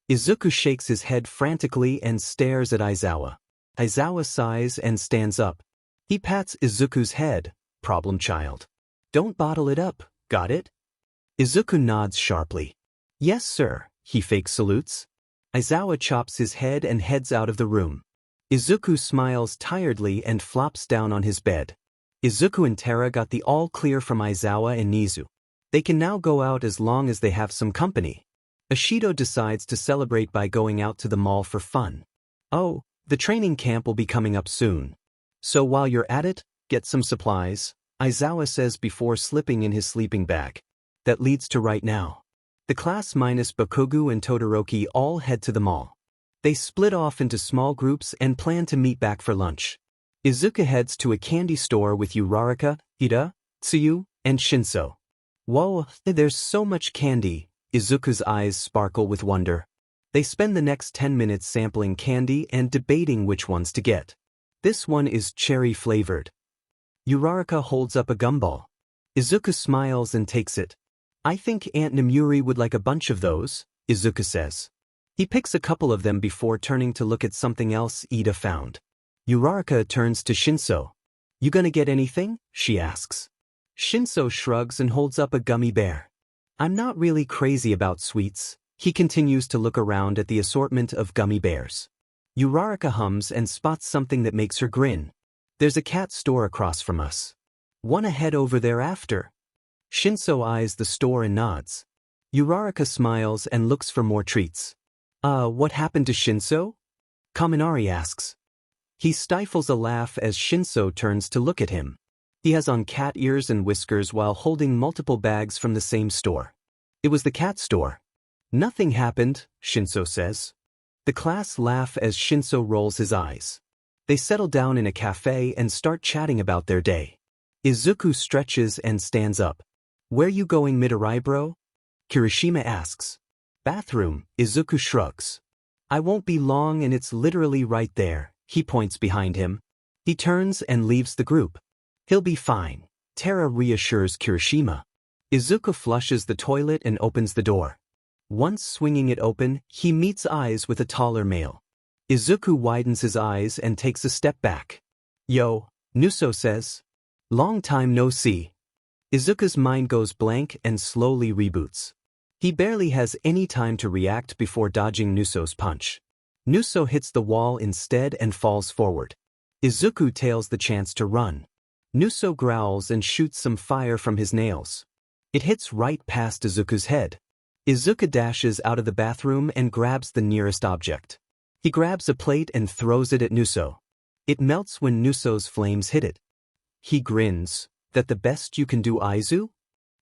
Izuku shakes his head frantically and stares at Aizawa. Aizawa sighs and stands up. He pats Izuku's head. Problem child. Don't bottle it up, got it? Izuku nods sharply. Yes, sir, he fake salutes. Aizawa chops his head and heads out of the room. Izuku smiles tiredly and flops down on his bed. Izuku and Terra got the all clear from Aizawa and Nizu. They can now go out as long as they have some company. Ashido decides to celebrate by going out to the mall for fun. Oh, the training camp will be coming up soon. So while you're at it, get some supplies, Aizawa says before slipping in his sleeping bag. That leads to right now. The class minus Bakugo and Todoroki all head to the mall. They split off into small groups and plan to meet back for lunch. Izuku heads to a candy store with Uraraka, Ida, Tsuyu, and Shinso. Whoa, there's so much candy. Izuku's eyes sparkle with wonder. They spend the next 10 minutes sampling candy and debating which ones to get. This one is cherry-flavored. Uraraka holds up a gumball. Izuku smiles and takes it. I think Aunt Namuri would like a bunch of those, Izuku says. He picks a couple of them before turning to look at something else Ida found. Uraraka turns to Shinso. You gonna get anything? She asks. Shinso shrugs and holds up a gummy bear. I'm not really crazy about sweets. He continues to look around at the assortment of gummy bears. Uraraka hums and spots something that makes her grin. There's a cat store across from us. Wanna head over there after? Shinso eyes the store and nods. Uraraka smiles and looks for more treats. What happened to Shinso? Kaminari asks. He stifles a laugh as Shinso turns to look at him. He has on cat ears and whiskers while holding multiple bags from the same store. It was the cat store. Nothing happened, Shinso says. The class laugh as Shinso rolls his eyes. They settle down in a cafe and start chatting about their day. Izuku stretches and stands up. Where you going, Midori bro? Kirishima asks. Bathroom, Izuku shrugs. I won't be long and it's literally right there, he points behind him. He turns and leaves the group. He'll be fine, Terra reassures Kirishima. Izuku flushes the toilet and opens the door. Once swinging it open, he meets eyes with a taller male. Izuku widens his eyes and takes a step back. Yo, Nuso says. Long time no see. Izuku's mind goes blank and slowly reboots. He barely has any time to react before dodging Nuso's punch. Nuso hits the wall instead and falls forward. Izuku tails the chance to run. Nuso growls and shoots some fire from his nails. It hits right past Izuku's head. Izuku dashes out of the bathroom and grabs the nearest object. He grabs a plate and throws it at Nuso. It melts when Nuso's flames hit it. He grins. That the best you can do, Aizu?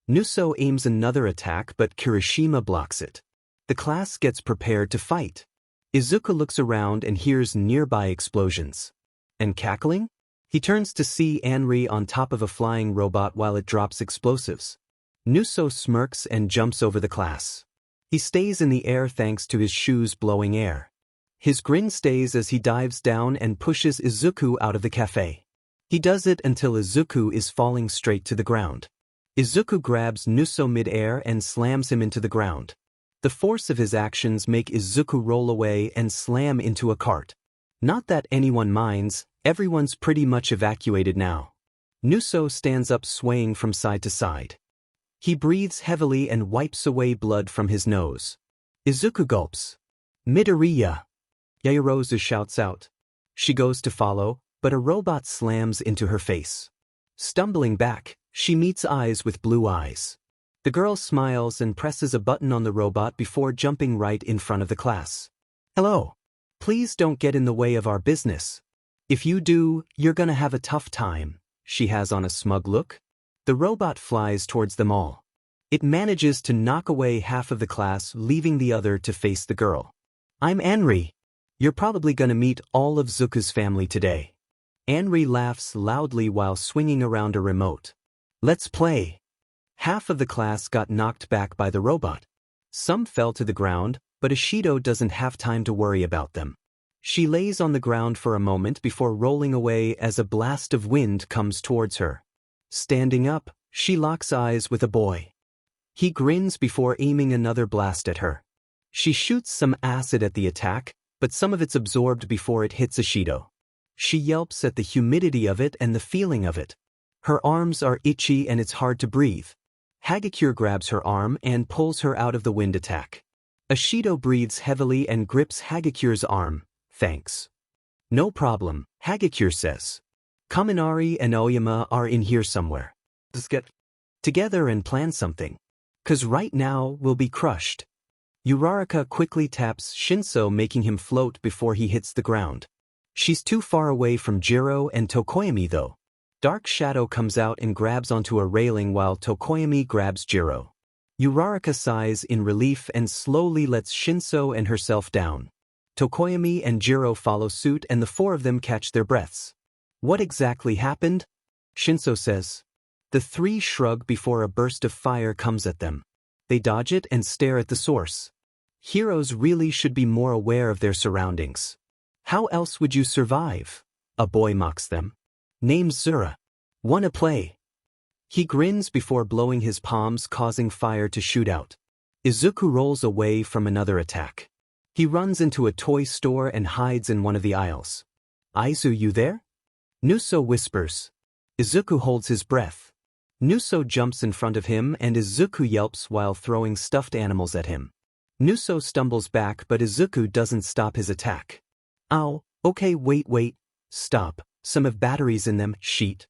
Nuso aims another attack but Kirishima blocks it. The class gets prepared to fight. Izuku looks around and hears nearby explosions. And cackling? He turns to see Anri on top of a flying robot while it drops explosives. Nuso smirks and jumps over the class. He stays in the air thanks to his shoes blowing air. His grin stays as he dives down and pushes Izuku out of the cafe. He does it until Izuku is falling straight to the ground. Izuku grabs Nuso mid-air and slams him into the ground. The force of his actions make Izuku roll away and slam into a cart. Not that anyone minds, everyone's pretty much evacuated now. Nuso stands up swaying from side to side. He breathes heavily and wipes away blood from his nose. Izuku gulps. Midoriya! Yaoyorozu shouts out. She goes to follow, but a robot slams into her face. Stumbling back, she meets eyes with blue eyes. The girl smiles and presses a button on the robot before jumping right in front of the class. Hello. Please don't get in the way of our business. If you do, you're gonna have a tough time, she has on a smug look. The robot flies towards them all. It manages to knock away half of the class, leaving the other to face the girl. I'm Anri. You're probably gonna meet all of Zuku's family today. Anri laughs loudly while swinging around a remote. Let's play. Half of the class got knocked back by the robot. Some fell to the ground, but Ashido doesn't have time to worry about them. She lays on the ground for a moment before rolling away as a blast of wind comes towards her. Standing up, she locks eyes with a boy. He grins before aiming another blast at her. She shoots some acid at the attack, but some of it's absorbed before it hits Ashido. She yelps at the humidity of it and the feeling of it. Her arms are itchy and it's hard to breathe. Hagakure grabs her arm and pulls her out of the wind attack. Ashido breathes heavily and grips Hagakure's arm. Thanks. No problem, Hagakure says. Kaminari and Oyama are in here somewhere. Let's get together and plan something. 'Cause right now we'll be crushed. Uraraka quickly taps Shinso, making him float before he hits the ground. She's too far away from Jiro and Tokoyami though. Dark Shadow comes out and grabs onto a railing while Tokoyami grabs Jiro. Uraraka sighs in relief and slowly lets Shinso and herself down. Tokoyami and Jiro follow suit and the four of them catch their breaths. What exactly happened? Shinso says. The three shrug before a burst of fire comes at them. They dodge it and stare at the source. Heroes really should be more aware of their surroundings. How else would you survive? A boy mocks them. Name's Zura. Wanna play? He grins before blowing his palms, causing fire to shoot out. Izuku rolls away from another attack. He runs into a toy store and hides in one of the aisles. Aizu, you there? Nuso whispers. Izuku holds his breath. Nuso jumps in front of him and Izuku yelps while throwing stuffed animals at him. Nuso stumbles back but Izuku doesn't stop his attack. Ow, okay wait, stop, some have batteries in them, sheet.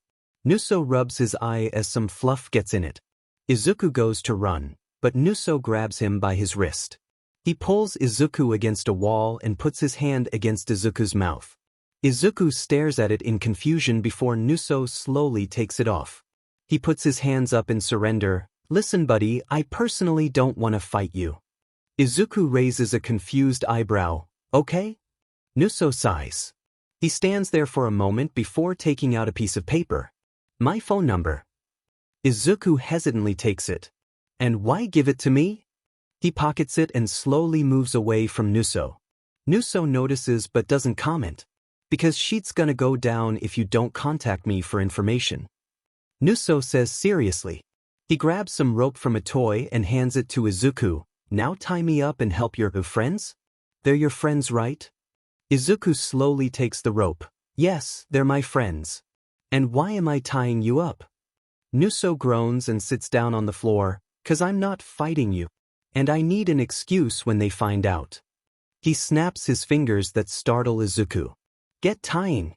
Nuso rubs his eye as some fluff gets in it. Izuku goes to run, but Nuso grabs him by his wrist. He pulls Izuku against a wall and puts his hand against Izuku's mouth. Izuku stares at it in confusion before Nuso slowly takes it off. He puts his hands up in surrender. Listen buddy, I personally don't want to fight you. Izuku raises a confused eyebrow. Okay? Nuso sighs. He stands there for a moment before taking out a piece of paper. My phone number. Izuku hesitantly takes it. And why give it to me? He pockets it and slowly moves away from Nuso. Nuso notices but doesn't comment. Because shit's gonna go down if you don't contact me for information. Nuso says seriously. He grabs some rope from a toy and hands it to Izuku. Now tie me up and help your friends? They're your friends, right? Izuku slowly takes the rope. Yes, they're my friends. And why am I tying you up? Nuso groans and sits down on the floor. 'Cause I'm not fighting you. And I need an excuse when they find out. He snaps his fingers that startle Izuku. Get tying.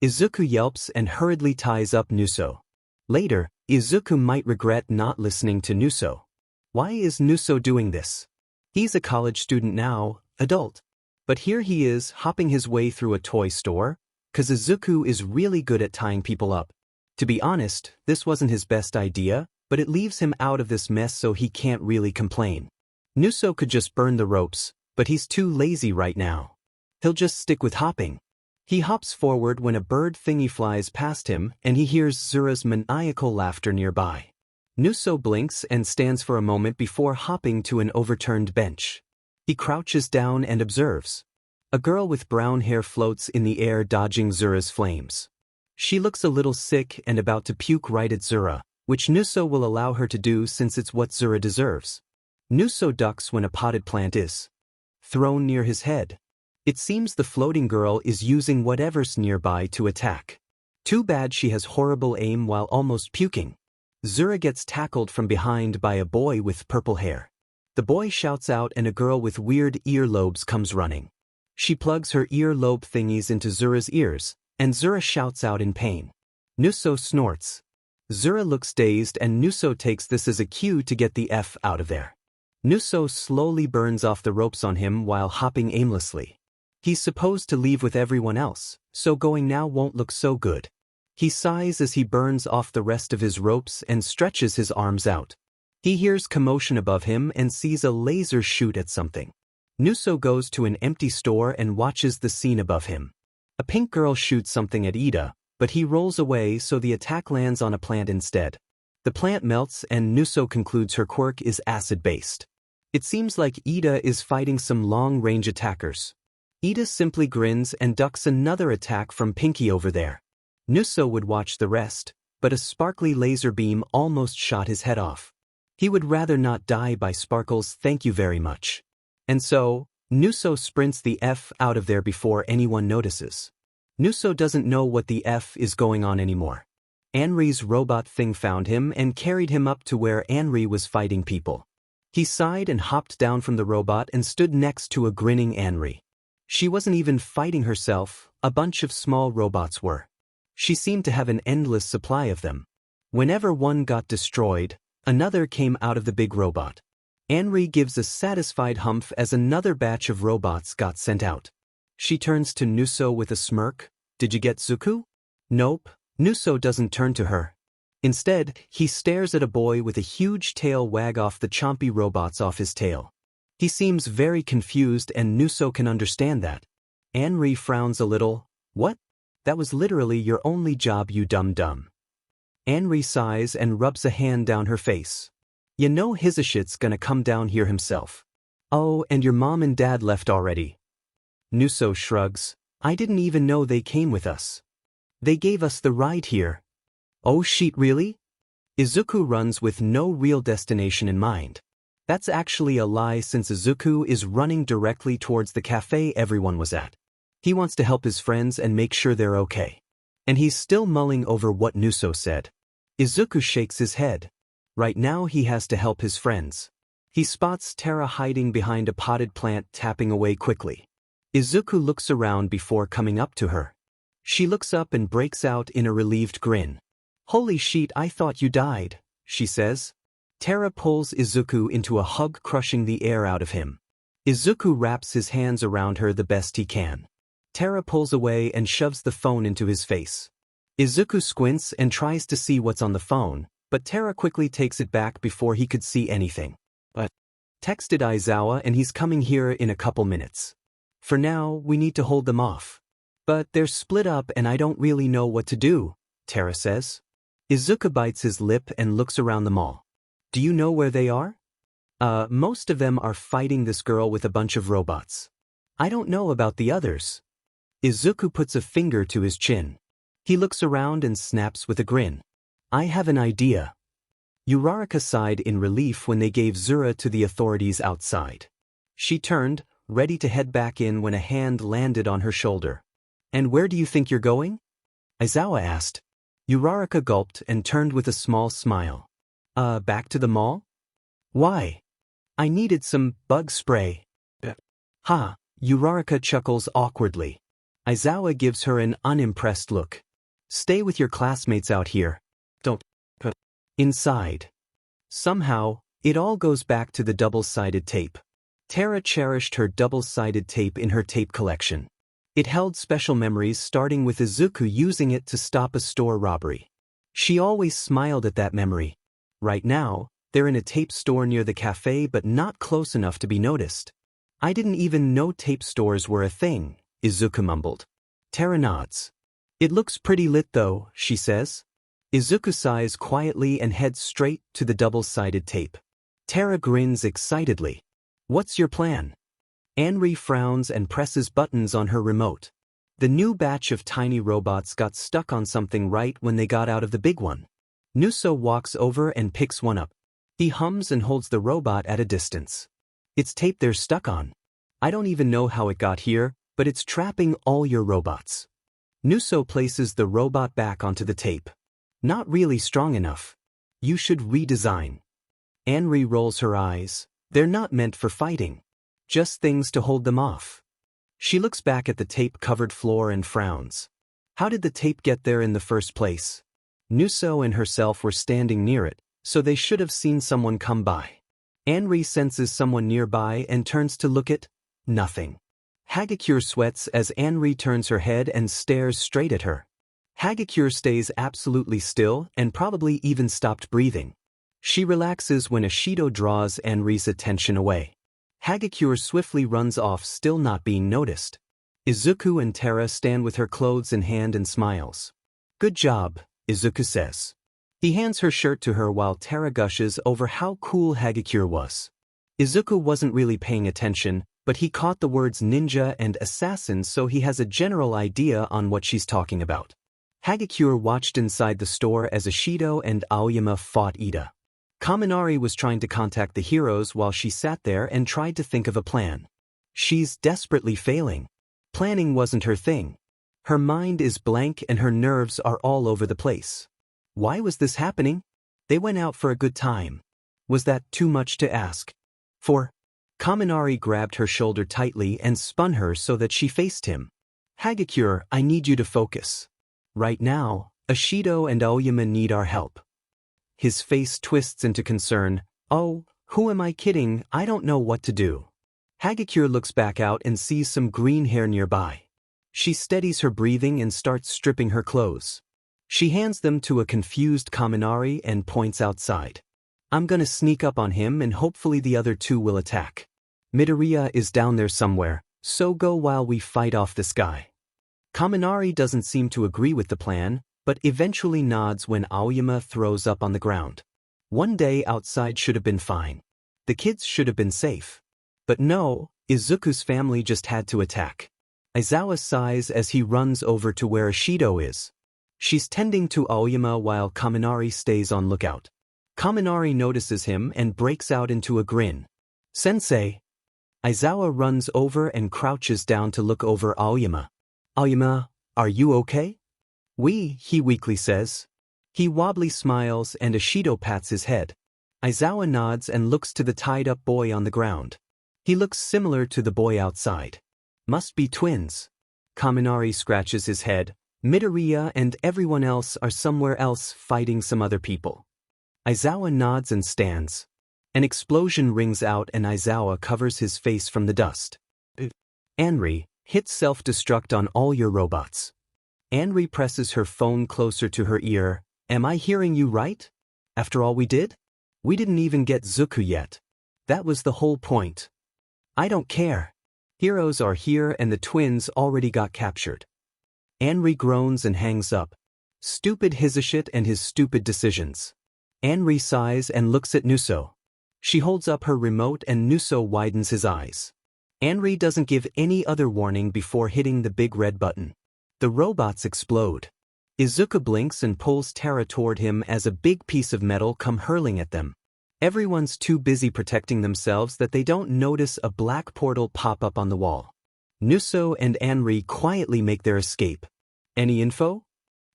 Izuku yelps and hurriedly ties up Nuso. Later, Izuku might regret not listening to Nuso. Why is Nuso doing this? He's a college student now, adult. But here he is hopping his way through a toy store, 'cause Izuku is really good at tying people up. To be honest, this wasn't his best idea, but it leaves him out of this mess so he can't really complain. Nuso could just burn the ropes, but he's too lazy right now. He'll just stick with hopping. He hops forward when a bird thingy flies past him and he hears Zura's maniacal laughter nearby. Nuso blinks and stands for a moment before hopping to an overturned bench. He crouches down and observes. A girl with brown hair floats in the air dodging Zura's flames. She looks a little sick and about to puke right at Zura, which Nuso will allow her to do since it's what Zura deserves. Nuso ducks when a potted plant is thrown near his head. It seems the floating girl is using whatever's nearby to attack. Too bad she has horrible aim while almost puking. Zura gets tackled from behind by a boy with purple hair. The boy shouts out and a girl with weird earlobes comes running. She plugs her earlobe thingies into Zura's ears, and Zura shouts out in pain. Nuso snorts. Zura looks dazed and Nuso takes this as a cue to get the F out of there. Nuso slowly burns off the ropes on him while hopping aimlessly. He's supposed to leave with everyone else, so going now won't look so good. He sighs as he burns off the rest of his ropes and stretches his arms out. He hears commotion above him and sees a laser shoot at something. Nuso goes to an empty store and watches the scene above him. A pink girl shoots something at Ida, but he rolls away so the attack lands on a plant instead. The plant melts and Nuso concludes her quirk is acid-based. It seems like Ida is fighting some long-range attackers. Ida simply grins and ducks another attack from Pinky over there. Nuso would watch the rest, but a sparkly laser beam almost shot his head off. He would rather not die by sparkles, thank you very much. And so, Nuso sprints the F out of there before anyone notices. Nuso doesn't know what the F is going on anymore. Anri's robot thing found him and carried him up to where Anri was fighting people. He sighed and hopped down from the robot and stood next to a grinning Anri. She wasn't even fighting herself, a bunch of small robots were. She seemed to have an endless supply of them. Whenever one got destroyed, another came out of the big robot. Anri gives a satisfied humph as another batch of robots got sent out. She turns to Nuso with a smirk. Did you get Zuku? Nope. Nuso doesn't turn to her. Instead, he stares at a boy with a huge tail wag off the chompy robots off his tail. He seems very confused and Nuso can understand that. Anri frowns a little. What? That was literally your only job, you dumb. Anri sighs and rubs a hand down her face. You know Hizashit's gonna come down here himself. Oh, and your mom and dad left already. Nuso shrugs. I didn't even know they came with us. They gave us the ride here. Oh shit, really? Izuku runs with no real destination in mind. That's actually a lie since Izuku is running directly towards the cafe everyone was at. He wants to help his friends and make sure they're okay. And he's still mulling over what Nuso said. Izuku shakes his head. Right now he has to help his friends. He spots Terra hiding behind a potted plant tapping away quickly. Izuku looks around before coming up to her. She looks up and breaks out in a relieved grin. Holy shit, I thought you died, she says. Terra pulls Izuku into a hug, crushing the air out of him. Izuku wraps his hands around her the best he can. Terra pulls away and shoves the phone into his face. Izuku squints and tries to see what's on the phone, but Terra quickly takes it back before he could see anything. But texted Aizawa and he's coming here in a couple minutes. For now, we need to hold them off. But they're split up and I don't really know what to do, Terra says. Izuku bites his lip and looks around the mall. Do you know where they are? Most of them are fighting this girl with a bunch of robots. I don't know about the others. Izuku puts a finger to his chin. He looks around and snaps with a grin. I have an idea. Uraraka sighed in relief when they gave Zura to the authorities outside. She turned, ready to head back in when a hand landed on her shoulder. And where do you think you're going? Aizawa asked. Uraraka gulped and turned with a small smile. Back to the mall? Why? I needed some bug spray. Ha, Uraraka chuckles awkwardly. Aizawa gives her an unimpressed look. Stay with your classmates out here. Don't. Inside. Somehow, it all goes back to the double-sided tape. Terra cherished her double-sided tape in her tape collection. It held special memories, starting with Izuku using it to stop a store robbery. She always smiled at that memory. Right now, they're in a tape store near the cafe but not close enough to be noticed. I didn't even know tape stores were a thing, Izuku mumbled. Terra nods. It looks pretty lit though, she says. Izuku sighs quietly and heads straight to the double-sided tape. Terra grins excitedly. What's your plan? Anri frowns and presses buttons on her remote. The new batch of tiny robots got stuck on something right when they got out of the big one. Nuso walks over and picks one up. He hums and holds the robot at a distance. It's tape they're stuck on. I don't even know how it got here, but it's trapping all your robots. Nuso places the robot back onto the tape. Not really strong enough. You should redesign. Anri rolls her eyes. They're not meant for fighting. Just things to hold them off. She looks back at the tape-covered floor and frowns. How did the tape get there in the first place? Nuso and herself were standing near it, so they should have seen someone come by. Anri senses someone nearby and turns to look at nothing. Hagakure sweats as Anri turns her head and stares straight at her. Hagakure stays absolutely still and probably even stopped breathing. She relaxes when Ashido draws Anri's attention away. Hagakure swiftly runs off, still not being noticed. Izuku and Terra stand with her clothes in hand and smiles. Good job, Izuku says. He hands her shirt to her while Terra gushes over how cool Hagakure was. Izuku wasn't really paying attention, but he caught the words ninja and assassin, so he has a general idea on what she's talking about. Hagakure watched inside the store as Ashido and Aoyama fought Ida. Kaminari was trying to contact the heroes while she sat there and tried to think of a plan. She's desperately failing. Planning wasn't her thing. Her mind is blank and her nerves are all over the place. Why was this happening? They went out for a good time. Was that too much to ask? Kaminari grabbed her shoulder tightly and spun her so that she faced him. Hagakure, I need you to focus. Right now, Ashido and Aoyama need our help. His face twists into concern. Oh, who am I kidding? I don't know what to do. Hagakure looks back out and sees some green hair nearby. She steadies her breathing and starts stripping her clothes. She hands them to a confused Kaminari and points outside. I'm gonna sneak up on him and hopefully the other two will attack. Midoriya is down there somewhere, so go while we fight off this guy. Kaminari doesn't seem to agree with the plan, but eventually nods when Aoyama throws up on the ground. One day outside should have been fine. The kids should have been safe. But no, Izuku's family just had to attack. Aizawa sighs as he runs over to where Ashido is. She's tending to Aoyama while Kaminari stays on lookout. Kaminari notices him and breaks out into a grin. Sensei. Aizawa runs over and crouches down to look over Aoyama. Aoyama, are you okay? He weakly says. He wobbly smiles and Ashido pats his head. Aizawa nods and looks to the tied-up boy on the ground. He looks similar to the boy outside. Must be twins. Kaminari scratches his head. Midoriya and everyone else are somewhere else fighting some other people. Aizawa nods and stands. An explosion rings out and Aizawa covers his face from the dust. Anri, hit self-destruct on all your robots. Anri presses her phone closer to her ear. Am I hearing you right? After all we did? We didn't even get Izuku yet. That was the whole point. I don't care. Heroes are here and the twins already got captured. Anri groans and hangs up. Stupid Hizashit and his stupid decisions. Anri sighs and looks at Nuso. She holds up her remote and Nuso widens his eyes. Anri doesn't give any other warning before hitting the big red button. The robots explode. Izuku blinks and pulls Terra toward him as a big piece of metal come hurling at them. Everyone's too busy protecting themselves that they don't notice a black portal pop up on the wall. Nuso and Anri quietly make their escape. Any info?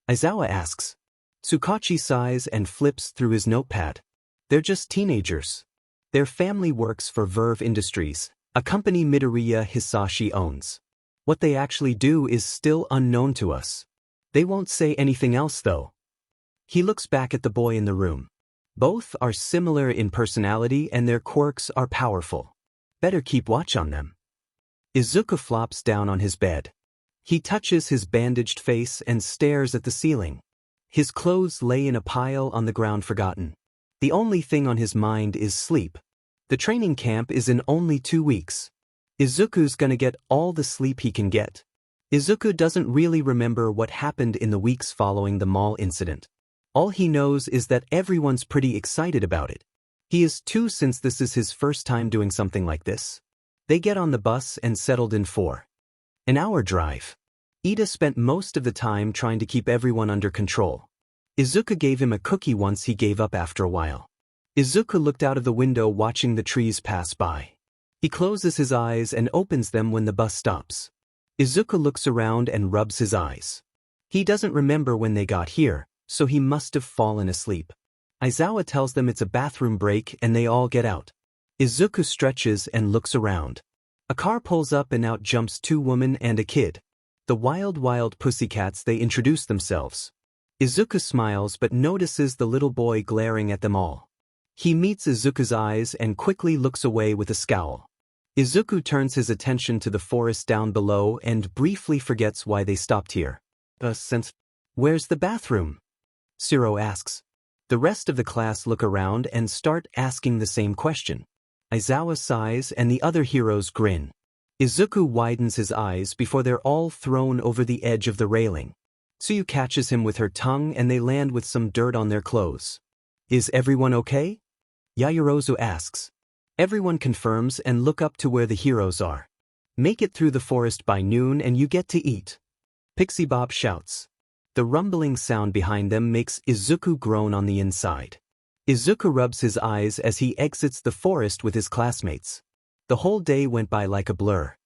Aizawa asks. Tsukachi sighs and flips through his notepad. They're just teenagers. Their family works for Verve Industries, a company Midoriya Hisashi owns. What they actually do is still unknown to us. They won't say anything else though. He looks back at the boy in the room. Both are similar in personality and their quirks are powerful. Better keep watch on them. Izuku flops down on his bed. He touches his bandaged face and stares at the ceiling. His clothes lay in a pile on the ground forgotten. The only thing on his mind is sleep. The training camp is in only 2 weeks. Izuku's gonna get all the sleep he can get. Izuku doesn't really remember what happened in the weeks following the mall incident. All he knows is that everyone's pretty excited about it. He is too since this is his first time doing something like this. They get on the bus and settled in for an hour drive. Ida spent most of the time trying to keep everyone under control. Izuku gave him a cookie once he gave up after a while. Izuku looked out of the window watching the trees pass by. He closes his eyes and opens them when the bus stops. Izuku looks around and rubs his eyes. He doesn't remember when they got here, so he must have fallen asleep. Aizawa tells them it's a bathroom break and they all get out. Izuku stretches and looks around. A car pulls up and out jumps 2 women and a kid. The wild pussycats. They introduce themselves. Izuku smiles but notices the little boy glaring at them all. He meets Izuku's eyes and quickly looks away with a scowl. Izuku turns his attention to the forest down below and briefly forgets why they stopped here. Where's the bathroom? Shiro asks. The rest of the class look around and start asking the same question. Aizawa sighs and the other heroes grin. Izuku widens his eyes before they're all thrown over the edge of the railing. Tsuyu catches him with her tongue and they land with some dirt on their clothes. Is everyone okay? Yaoyorozu asks. Everyone confirms and look up to where the heroes are. Make it through the forest by noon and you get to eat. Pixie Bob shouts. The rumbling sound behind them makes Izuku groan on the inside. Izuku rubs his eyes as he exits the forest with his classmates. The whole day went by like a blur.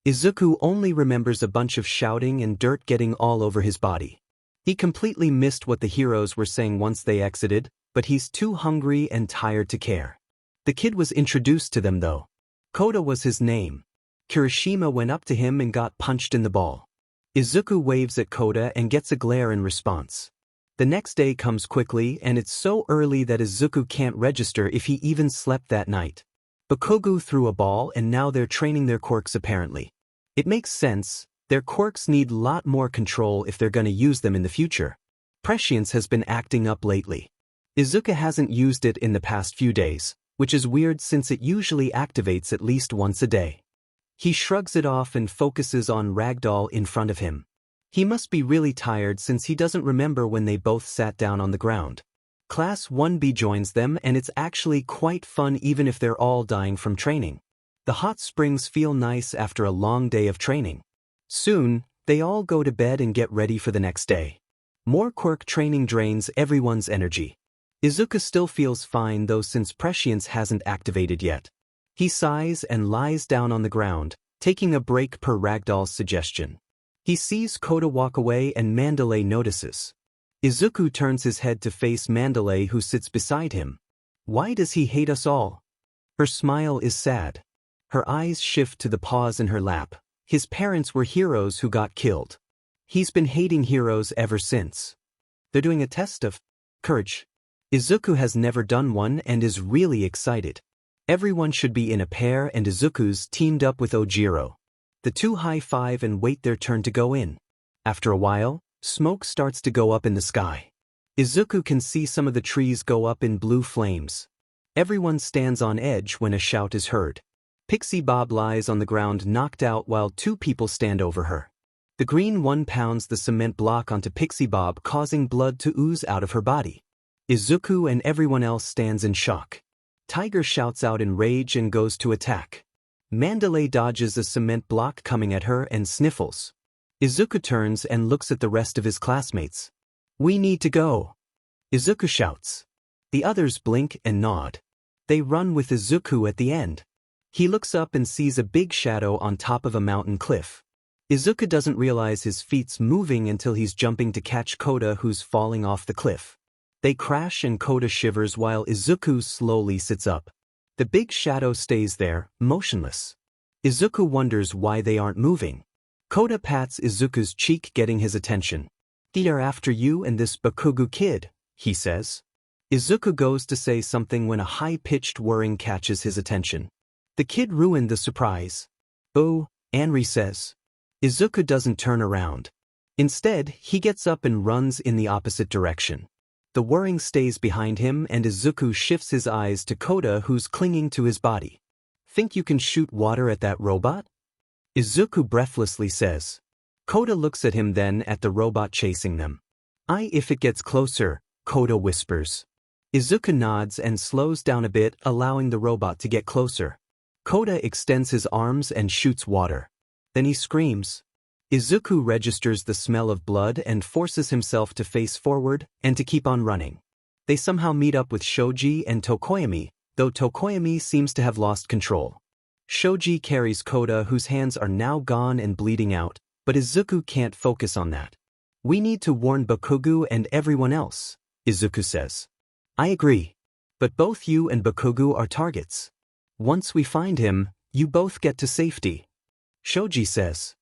Izuku only remembers a bunch of shouting and dirt getting all over his body. He completely missed what the heroes were saying once they exited, but he's too hungry and tired to care. The kid was introduced to them though. Koda was his name. Kirishima went up to him and got punched in the ball. Izuku waves at Koda and gets a glare in response. The next day comes quickly and it's so early that Izuku can't register if he even slept that night. Bakugo threw a ball and now they're training their quirks apparently. It makes sense, their quirks need lot more control if they're gonna use them in the future. Prescience has been acting up lately. Izuku hasn't used it in the past few days, which is weird since it usually activates at least once a day. He shrugs it off and focuses on Ragdoll in front of him. He must be really tired since he doesn't remember when they both sat down on the ground. Class 1B joins them and it's actually quite fun even if they're all dying from training. The hot springs feel nice after a long day of training. Soon, they all go to bed and get ready for the next day. More quirk training drains everyone's energy. Izuku still feels fine though since Prescience hasn't activated yet. He sighs and lies down on the ground, taking a break per Ragdoll's suggestion. He sees Koda walk away and Mandalay notices. Izuku turns his head to face Mandalay who sits beside him. Why does he hate us all? Her smile is sad. Her eyes shift to the paws in her lap. His parents were heroes who got killed. He's been hating heroes ever since. They're doing a test of courage. Izuku has never done one and is really excited. Everyone should be in a pair and Izuku's teamed up with Ojiro. The two high-five and wait their turn to go in. After a while, smoke starts to go up in the sky. Izuku can see some of the trees go up in blue flames. Everyone stands on edge when a shout is heard. Pixie Bob lies on the ground knocked out while two people stand over her. The green one pounds the cement block onto Pixie Bob causing blood to ooze out of her body. Izuku and everyone else stands in shock. Tiger shouts out in rage and goes to attack. Mandalay dodges a cement block coming at her and sniffles. Izuku turns and looks at the rest of his classmates. We need to go. Izuku shouts. The others blink and nod. They run with Izuku at the end. He looks up and sees a big shadow on top of a mountain cliff. Izuku doesn't realize his feet's moving until he's jumping to catch Koda who's falling off the cliff. They crash and Koda shivers while Izuku slowly sits up. The big shadow stays there, motionless. Izuku wonders why they aren't moving. Koda pats Izuku's cheek getting his attention. They're after you and this Bakugo kid, he says. Izuku goes to say something when a high-pitched whirring catches his attention. The kid ruined the surprise. Oh, Anri says. Izuku doesn't turn around. Instead, he gets up and runs in the opposite direction. The whirring stays behind him and Izuku shifts his eyes to Koda who's clinging to his body. Think you can shoot water at that robot? Izuku breathlessly says. Koda looks at him then at the robot chasing them. If it gets closer, Koda whispers. Izuku nods and slows down a bit allowing the robot to get closer. Koda extends his arms and shoots water. Then he screams. Izuku registers the smell of blood and forces himself to face forward and to keep on running. They somehow meet up with Shoji and Tokoyami, though Tokoyami seems to have lost control. Shoji carries Koda whose hands are now gone and bleeding out, but Izuku can't focus on that. We need to warn Bakugo and everyone else, Izuku says. I agree. But both you and Bakugo are targets. Once we find him, you both get to safety. Shoji says.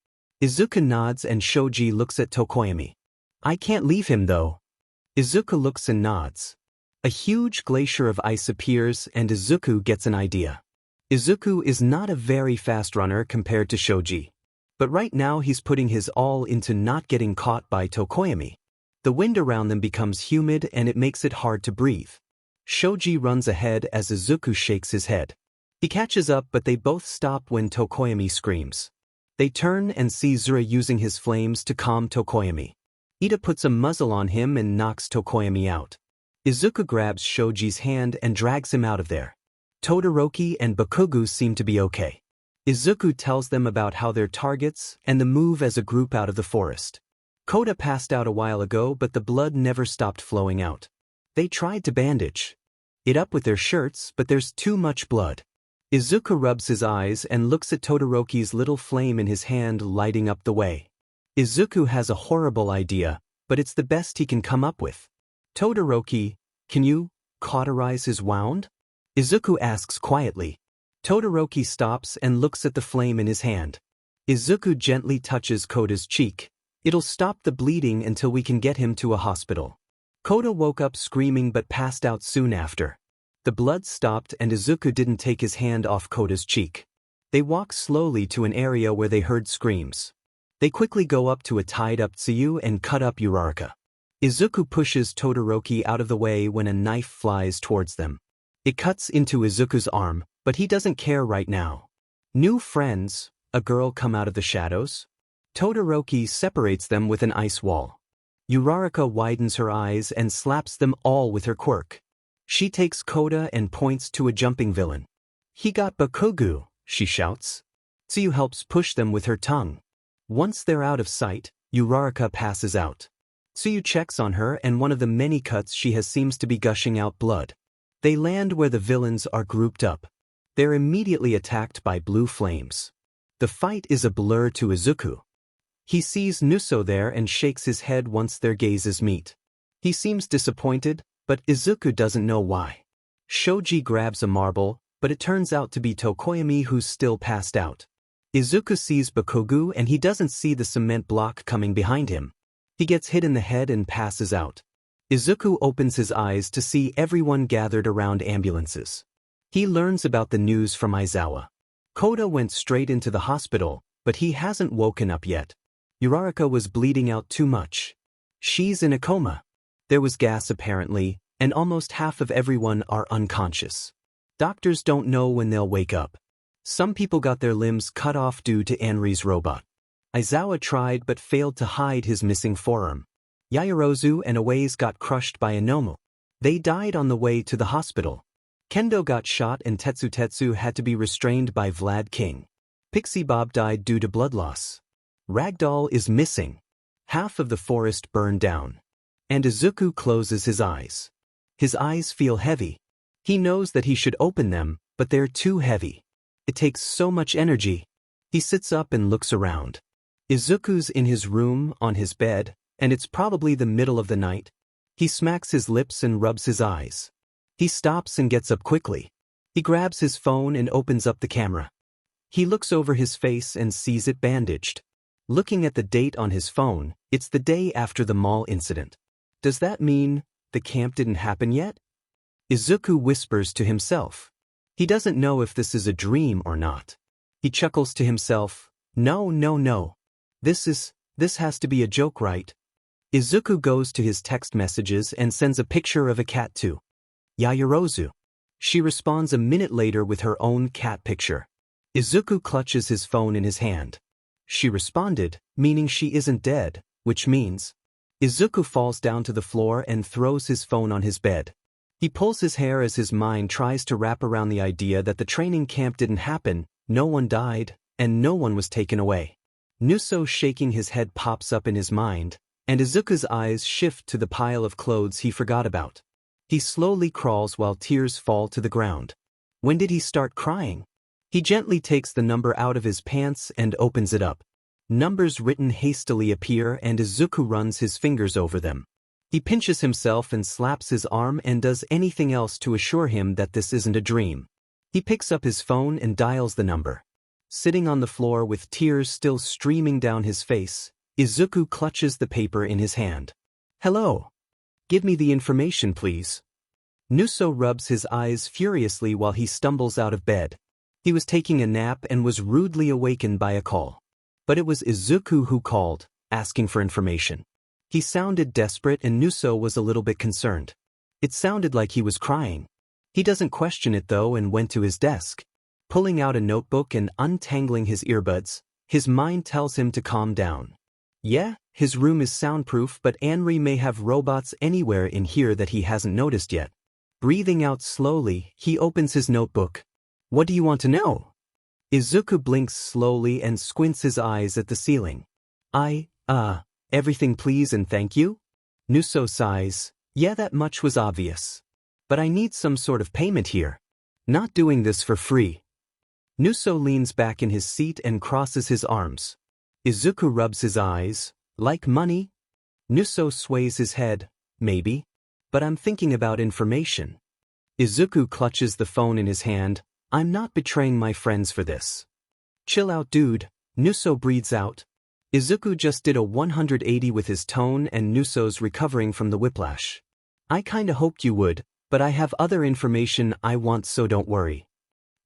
Izuku nods and Shoji looks at Tokoyami. I can't leave him though. Izuku looks and nods. A huge glacier of ice appears and Izuku gets an idea. Izuku is not a very fast runner compared to Shoji. But right now he's putting his all into not getting caught by Tokoyami. The wind around them becomes humid and it makes it hard to breathe. Shoji runs ahead as Izuku shakes his head. He catches up but they both stop when Tokoyami screams. They turn and see Zura using his flames to calm Tokoyami. Ida puts a muzzle on him and knocks Tokoyami out. Izuku grabs Shoji's hand and drags him out of there. Todoroki and Bakugo seem to be okay. Izuku tells them about how they're targets and the move as a group out of the forest. Koda passed out a while ago but the blood never stopped flowing out. They tried to bandage it up with their shirts but there's too much blood. Izuku rubs his eyes and looks at Todoroki's little flame in his hand lighting up the way. Izuku has a horrible idea, but it's the best he can come up with. Todoroki, can you cauterize his wound? Izuku asks quietly. Todoroki stops and looks at the flame in his hand. Izuku gently touches Koda's cheek. It'll stop the bleeding until we can get him to a hospital. Koda woke up screaming but passed out soon after. The blood stopped and Izuku didn't take his hand off Koda's cheek. They walk slowly to an area where they heard screams. They quickly go up to a tied-up Tsuyu and cut up Uraraka. Izuku pushes Todoroki out of the way when a knife flies towards them. It cuts into Izuku's arm, but he doesn't care right now. New friends, a girl come out of the shadows. Todoroki separates them with an ice wall. Uraraka widens her eyes and slaps them all with her quirk. She takes Koda and points to a jumping villain. He got Bakugu, she shouts. Tsuyu helps push them with her tongue. Once they're out of sight, Uraraka passes out. Tsuyu checks on her and one of the many cuts she has seems to be gushing out blood. They land where the villains are grouped up. They're immediately attacked by blue flames. The fight is a blur to Izuku. He sees Nuso there and shakes his head once their gazes meet. He seems disappointed, but Izuku doesn't know why. Shoji grabs a marble, but it turns out to be Tokoyami who's still passed out. Izuku sees Bakugu and he doesn't see the cement block coming behind him. He gets hit in the head and passes out. Izuku opens his eyes to see everyone gathered around ambulances. He learns about the news from Aizawa. Koda went straight into the hospital, but he hasn't woken up yet. Uraraka was bleeding out too much. She's in a coma. There was gas apparently, and almost half of everyone are unconscious. Doctors don't know when they'll wake up. Some people got their limbs cut off due to Anri's robot. Aizawa tried but failed to hide his missing forearm. Yaoyorozu and Awaze got crushed by a Nomu. They died on the way to the hospital. Kendo got shot and Tetsu had to be restrained by Vlad King. Pixie Bob died due to blood loss. Ragdoll is missing. Half of the forest burned down. And Izuku closes his eyes. His eyes feel heavy. He knows that he should open them, but they're too heavy. It takes so much energy. He sits up and looks around. Izuku's in his room, on his bed, and it's probably the middle of the night. He smacks his lips and rubs his eyes. He stops and gets up quickly. He grabs his phone and opens up the camera. He looks over his face and sees it bandaged. Looking at the date on his phone, it's the day after the mall incident. Does that mean the camp didn't happen yet? Izuku whispers to himself. He doesn't know if this is a dream or not. He chuckles to himself. No. This has to be a joke, right? Izuku goes to his text messages and sends a picture of a cat to Yaoyorozu. She responds a minute later with her own cat picture. Izuku clutches his phone in his hand. She responded, meaning she isn't dead, which means Izuku falls down to the floor and throws his phone on his bed. He pulls his hair as his mind tries to wrap around the idea that the training camp didn't happen, no one died, and no one was taken away. Nuso shaking his head pops up in his mind, and Izuku's eyes shift to the pile of clothes he forgot about. He slowly crawls while tears fall to the ground. When did he start crying? He gently takes the number out of his pants and opens it up. Numbers written hastily appear and Izuku runs his fingers over them. He pinches himself and slaps his arm and does anything else to assure him that this isn't a dream. He picks up his phone and dials the number. Sitting on the floor with tears still streaming down his face, Izuku clutches the paper in his hand. Hello. Give me the information, please. Nuso rubs his eyes furiously while he stumbles out of bed. He was taking a nap and was rudely awakened by a call. But it was Izuku who called, asking for information. He sounded desperate and Nuso was a little bit concerned. It sounded like he was crying. He doesn't question it though and went to his desk. Pulling out a notebook and untangling his earbuds, his mind tells him to calm down. Yeah, his room is soundproof but Anri may have robots anywhere in here that he hasn't noticed yet. Breathing out slowly, he opens his notebook. What do you want to know? Izuku blinks slowly and squints his eyes at the ceiling. Everything please and thank you? Nuso sighs. Yeah, that much was obvious. But I need some sort of payment here. Not doing this for free. Nuso leans back in his seat and crosses his arms. Izuku rubs his eyes. Like money? Nuso sways his head. Maybe. But I'm thinking about information. Izuku clutches the phone in his hand. I'm not betraying my friends for this. Chill out, dude. Nuso breathes out. Izuku just did a 180 with his tone and Nuso's recovering from the whiplash. I kinda hoped you would, but I have other information I want, so don't worry.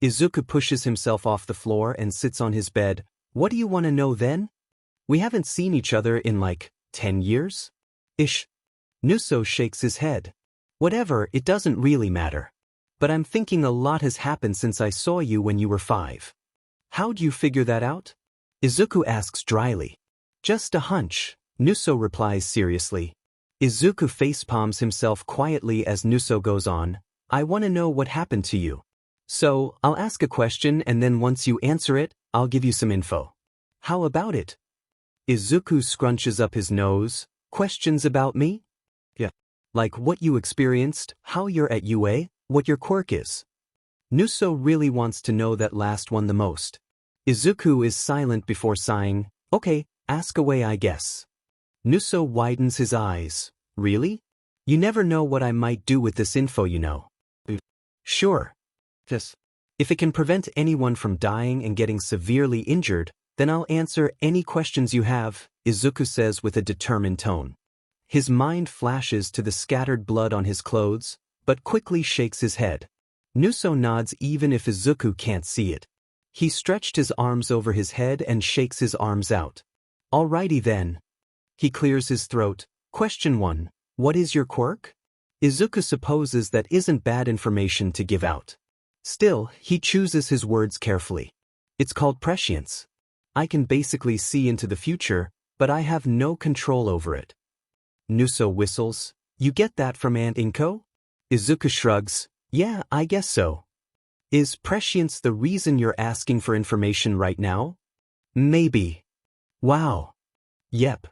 Izuku pushes himself off the floor and sits on his bed. What do you want to know then? We haven't seen each other in like 10 years? Ish. Nuso shakes his head. Whatever, it doesn't really matter. But I'm thinking a lot has happened since I saw you when you were 5. How'd you figure that out? Izuku asks dryly. Just a hunch, Nuso replies seriously. Izuku facepalms himself quietly as Nuso goes on. I want to know what happened to you. So, I'll ask a question and then once you answer it, I'll give you some info. How about it? Izuku scrunches up his nose. Questions about me? Yeah. Like what you experienced, how you're at UA, what your quirk is. Nuso really wants to know that last one the most. Izuku is silent before sighing. Okay, ask away, I guess. Nuso widens his eyes. Really? You never know what I might do with this info, you know. Sure. Yes. If it can prevent anyone from dying and getting severely injured, then I'll answer any questions you have, Izuku says with a determined tone. His mind flashes to the scattered blood on his clothes, but quickly shakes his head. Nuso nods even if Izuku can't see it. He stretched his arms over his head and shakes his arms out. Alrighty then. He clears his throat. Question 1. What is your quirk? Izuku supposes that isn't bad information to give out. Still, he chooses his words carefully. It's called Prescience. I can basically see into the future, but I have no control over it. Nuso whistles. You get that from Aunt Inko? Izuku shrugs. Yeah, I guess so. Is Prescience the reason you're asking for information right now? Maybe. Wow. Yep.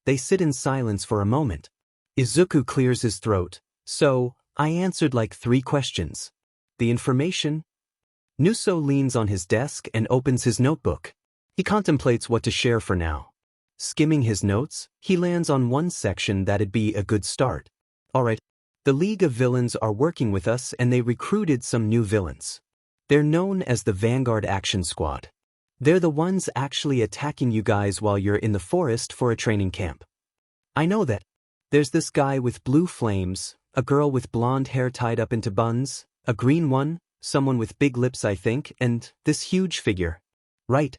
They sit in silence for a moment. Izuku clears his throat. So, I answered like 3 questions. The information? Nuso leans on his desk and opens his notebook. He contemplates what to share for now. Skimming his notes, he lands on one section that'd be a good start. Alright, the League of Villains are working with us and they recruited some new villains. They're known as the Vanguard Action Squad. They're the ones actually attacking you guys while you're in the forest for a training camp. I know that. There's this guy with blue flames, a girl with blonde hair tied up into buns, a green one, someone with big lips I think, and this huge figure. Right?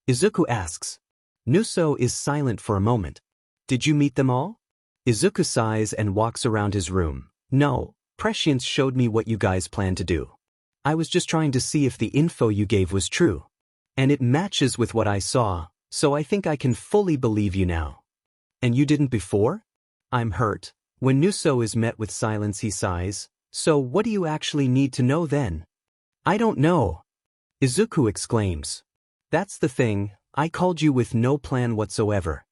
Izuku asks. Nuso is silent for a moment. Did you meet them all? Izuku sighs and walks around his room. No, Prescience showed me what you guys plan to do. I was just trying to see if the info you gave was true. And it matches with what I saw, so I think I can fully believe you now. And you didn't before? I'm hurt. When Nuso is met with silence he sighs. So what do you actually need to know then? I don't know. Izuku exclaims. That's the thing, I called you with no plan whatsoever.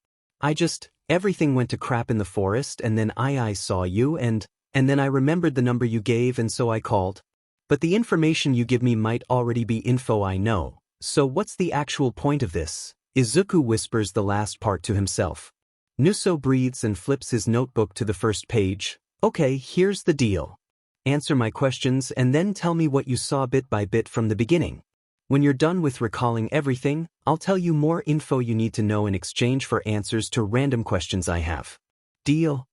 Everything went to crap in the forest and then I saw you and then I remembered the number you gave and so I called. But the information you give me might already be info I know. So what's the actual point of this? Izuku whispers the last part to himself. Nuso breathes and flips his notebook to the first page. Okay, here's the deal. Answer my questions and then tell me what you saw bit by bit from the beginning. When you're done with recalling everything, I'll tell you more info you need to know in exchange for answers to random questions I have. Deal?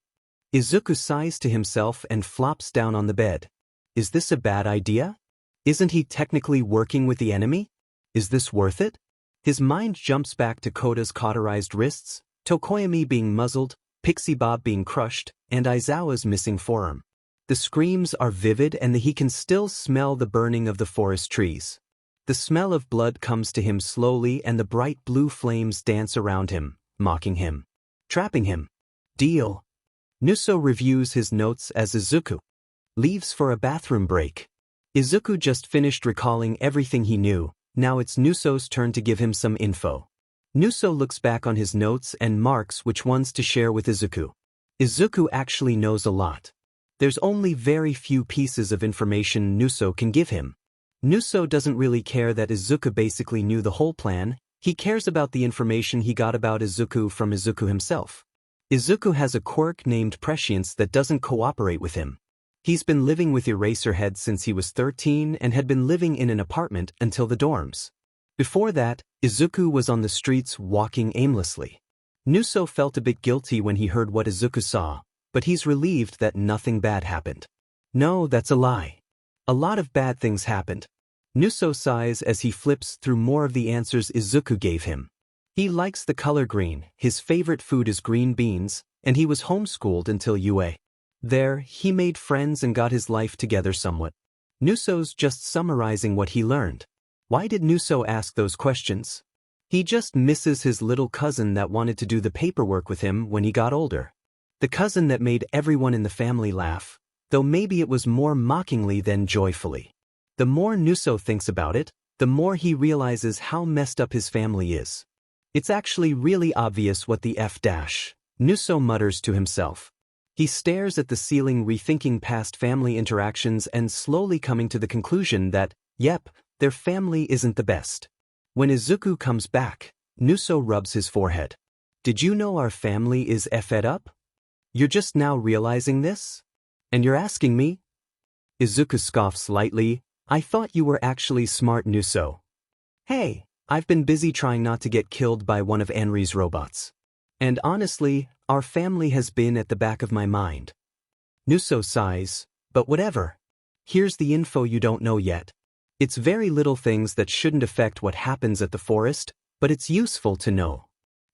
Izuku sighs to himself and flops down on the bed. Is this a bad idea? Isn't he technically working with the enemy? Is this worth it? His mind jumps back to Koda's cauterized wrists, Tokoyami being muzzled, Pixie Bob being crushed, and Aizawa's missing forearm. The screams are vivid and he can still smell the burning of the forest trees. The smell of blood comes to him slowly and the bright blue flames dance around him, mocking him. Trapping him. Deal. Nuso reviews his notes as Izuku leaves for a bathroom break. Izuku just finished recalling everything he knew, now it's Nuso's turn to give him some info. Nuso looks back on his notes and marks which ones to share with Izuku. Izuku actually knows a lot. There's only very few pieces of information Nuso can give him. Nuso doesn't really care that Izuku basically knew the whole plan, he cares about the information he got about Izuku from Izuku himself. Izuku has a quirk named Prescience that doesn't cooperate with him. He's been living with Eraserhead since he was 13 and had been living in an apartment until the dorms. Before that, Izuku was on the streets walking aimlessly. Nuso felt a bit guilty when he heard what Izuku saw, but he's relieved that nothing bad happened. No, that's a lie. A lot of bad things happened. Nuso sighs as he flips through more of the answers Izuku gave him. He likes the color green, his favorite food is green beans, and he was homeschooled until UA. There, he made friends and got his life together somewhat. Nuso's just summarizing what he learned. Why did Nuso ask those questions? He just misses his little cousin that wanted to do the paperwork with him when he got older. The cousin that made everyone in the family laugh, though maybe it was more mockingly than joyfully. The more Nuso thinks about it, the more he realizes how messed up his family is. It's actually really obvious what the ʻprēSH, Nuso mutters to himself. He stares at the ceiling, rethinking past family interactions and slowly coming to the conclusion that, yep, their family isn't the best. When Izuku comes back, Nuso rubs his forehead. Did you know our family is fed up? You're just now realizing this? And you're asking me? Izuku scoffs lightly. I thought you were actually smart, Nuso. Hey, I've been busy trying not to get killed by one of Anri's robots. And honestly, our family has been at the back of my mind. Nuso sighs, but whatever. Here's the info you don't know yet. It's very little things that shouldn't affect what happens at the forest, but it's useful to know.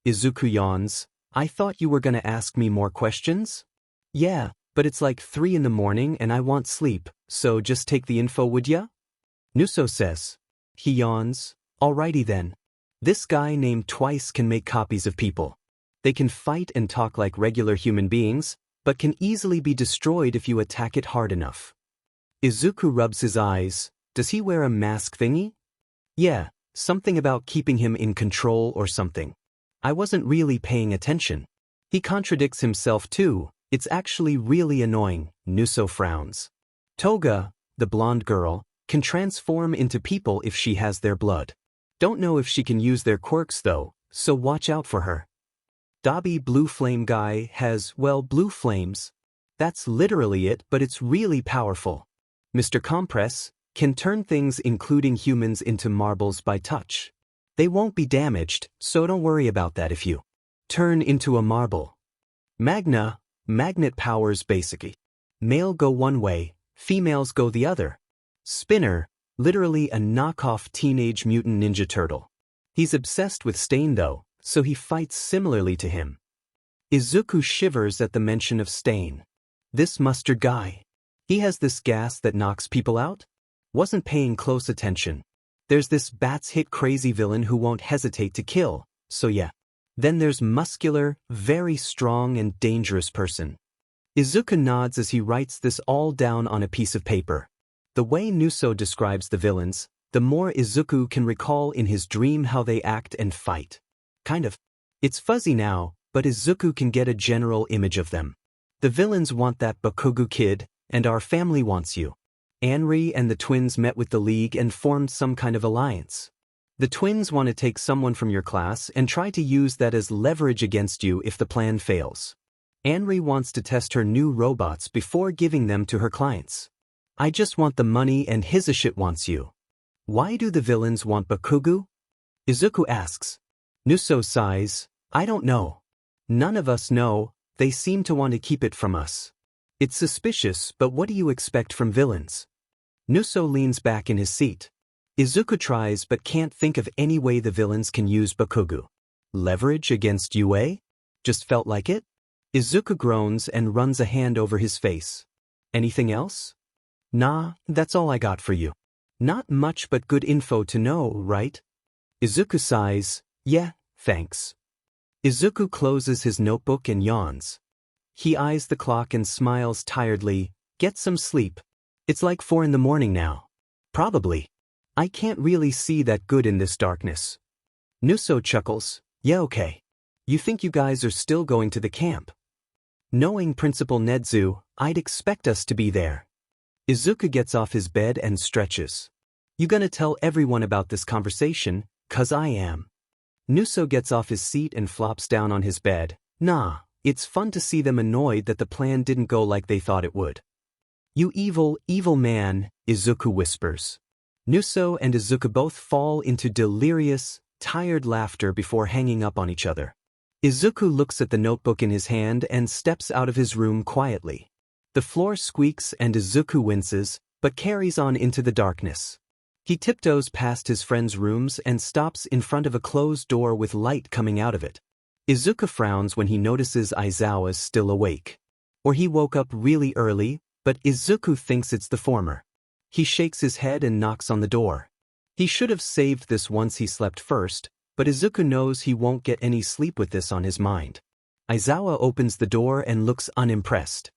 Izuku yawns. I thought you were gonna ask me more questions? Yeah, but it's like 3 in the morning and I want sleep, so just take the info, would ya? Nuso says. He yawns. Alrighty then. This guy named Twice can make copies of people. They can fight and talk like regular human beings, but can easily be destroyed if you attack it hard enough. Izuku rubs his eyes. Does he wear a mask thingy? Yeah, something about keeping him in control or something. I wasn't really paying attention. He contradicts himself too. It's actually really annoying, Nuso frowns. Toga, the blonde girl, can transform into people if she has their blood. Don't know if she can use their quirks though, so watch out for her. Dabi Blue Flame guy has, well, blue flames. That's literally it, but it's really powerful. Mr. Compress can turn things including humans into marbles by touch. They won't be damaged, so don't worry about that if you turn into a marble. Magna, magnet powers basically. Male go one way, females go the other. Spinner, literally a knockoff Teenage Mutant Ninja Turtle. He's obsessed with Stain though, so he fights similarly to him. Izuku shivers at the mention of Stain. This mustard guy. He has this gas that knocks people out? Wasn't paying close attention. There's this bats hit crazy villain who won't hesitate to kill, so yeah. Then there's muscular, very strong and dangerous person. Izuku nods as he writes this all down on a piece of paper. The way Nuso describes the villains, the more Izuku can recall in his dream how they act and fight. Kind of. It's fuzzy now, but Izuku can get a general image of them. The villains want that Bakugo kid, and our family wants you. Anri and the twins met with the League and formed some kind of alliance. The twins want to take someone from your class and try to use that as leverage against you if the plan fails. Anri wants to test her new robots before giving them to her clients. I just want the money and Hizashit wants you. Why do the villains want Bakugo? Izuku asks. Nuso sighs. I don't know. None of us know, they seem to want to keep it from us. It's suspicious, but what do you expect from villains? Nuso leans back in his seat. Izuku tries but can't think of any way the villains can use Bakugo. Leverage against UA? Just felt like it? Izuku groans and runs a hand over his face. Anything else? Nah, that's all I got for you. Not much but good info to know, right? Izuku sighs. Yeah, thanks. Izuku closes his notebook and yawns. He eyes the clock and smiles tiredly. Get some sleep. It's like 4 in the morning now. Probably. I can't really see that good in this darkness. Nuso chuckles. Yeah, okay. You think you guys are still going to the camp? Knowing Principal Nedzu, I'd expect us to be there. Izuku gets off his bed and stretches. You gonna tell everyone about this conversation? 'Cause I am. Nuso gets off his seat and flops down on his bed. Nah, it's fun to see them annoyed that the plan didn't go like they thought it would. You evil, evil man, Izuku whispers. Nuso and Izuku both fall into delirious, tired laughter before hanging up on each other. Izuku looks at the notebook in his hand and steps out of his room quietly. The floor squeaks and Izuku winces, but carries on into the darkness. He tiptoes past his friend's rooms and stops in front of a closed door with light coming out of it. Izuku frowns when he notices Aizawa's still awake. Or he woke up really early, but Izuku thinks it's the former. He shakes his head and knocks on the door. He should have saved this once he slept first, but Izuku knows he won't get any sleep with this on his mind. Aizawa opens the door and looks unimpressed.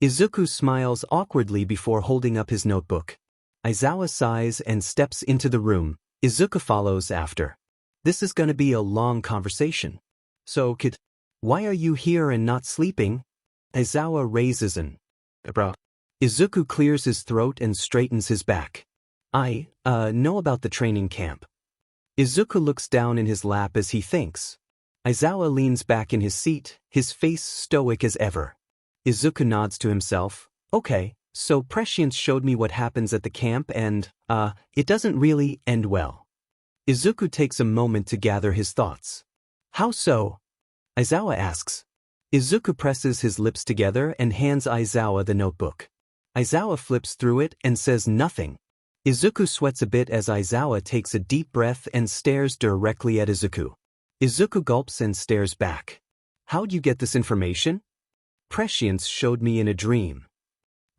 Izuku smiles awkwardly before holding up his notebook. Aizawa sighs and steps into the room. Izuku follows after. This is gonna be a long conversation. So kid, why are you here and not sleeping? Aizawa raises an eyebrow. Izuku clears his throat and straightens his back. I know about the training camp. Izuku looks down in his lap as he thinks. Aizawa leans back in his seat, his face stoic as ever. Izuku nods to himself. Okay, so Prescience showed me what happens at the camp and, it doesn't really end well. Izuku takes a moment to gather his thoughts. How so? Aizawa asks. Izuku presses his lips together and hands Aizawa the notebook. Aizawa flips through it and says nothing. Izuku sweats a bit as Aizawa takes a deep breath and stares directly at Izuku. Izuku gulps and stares back. How'd you get this information? Prescience showed me in a dream.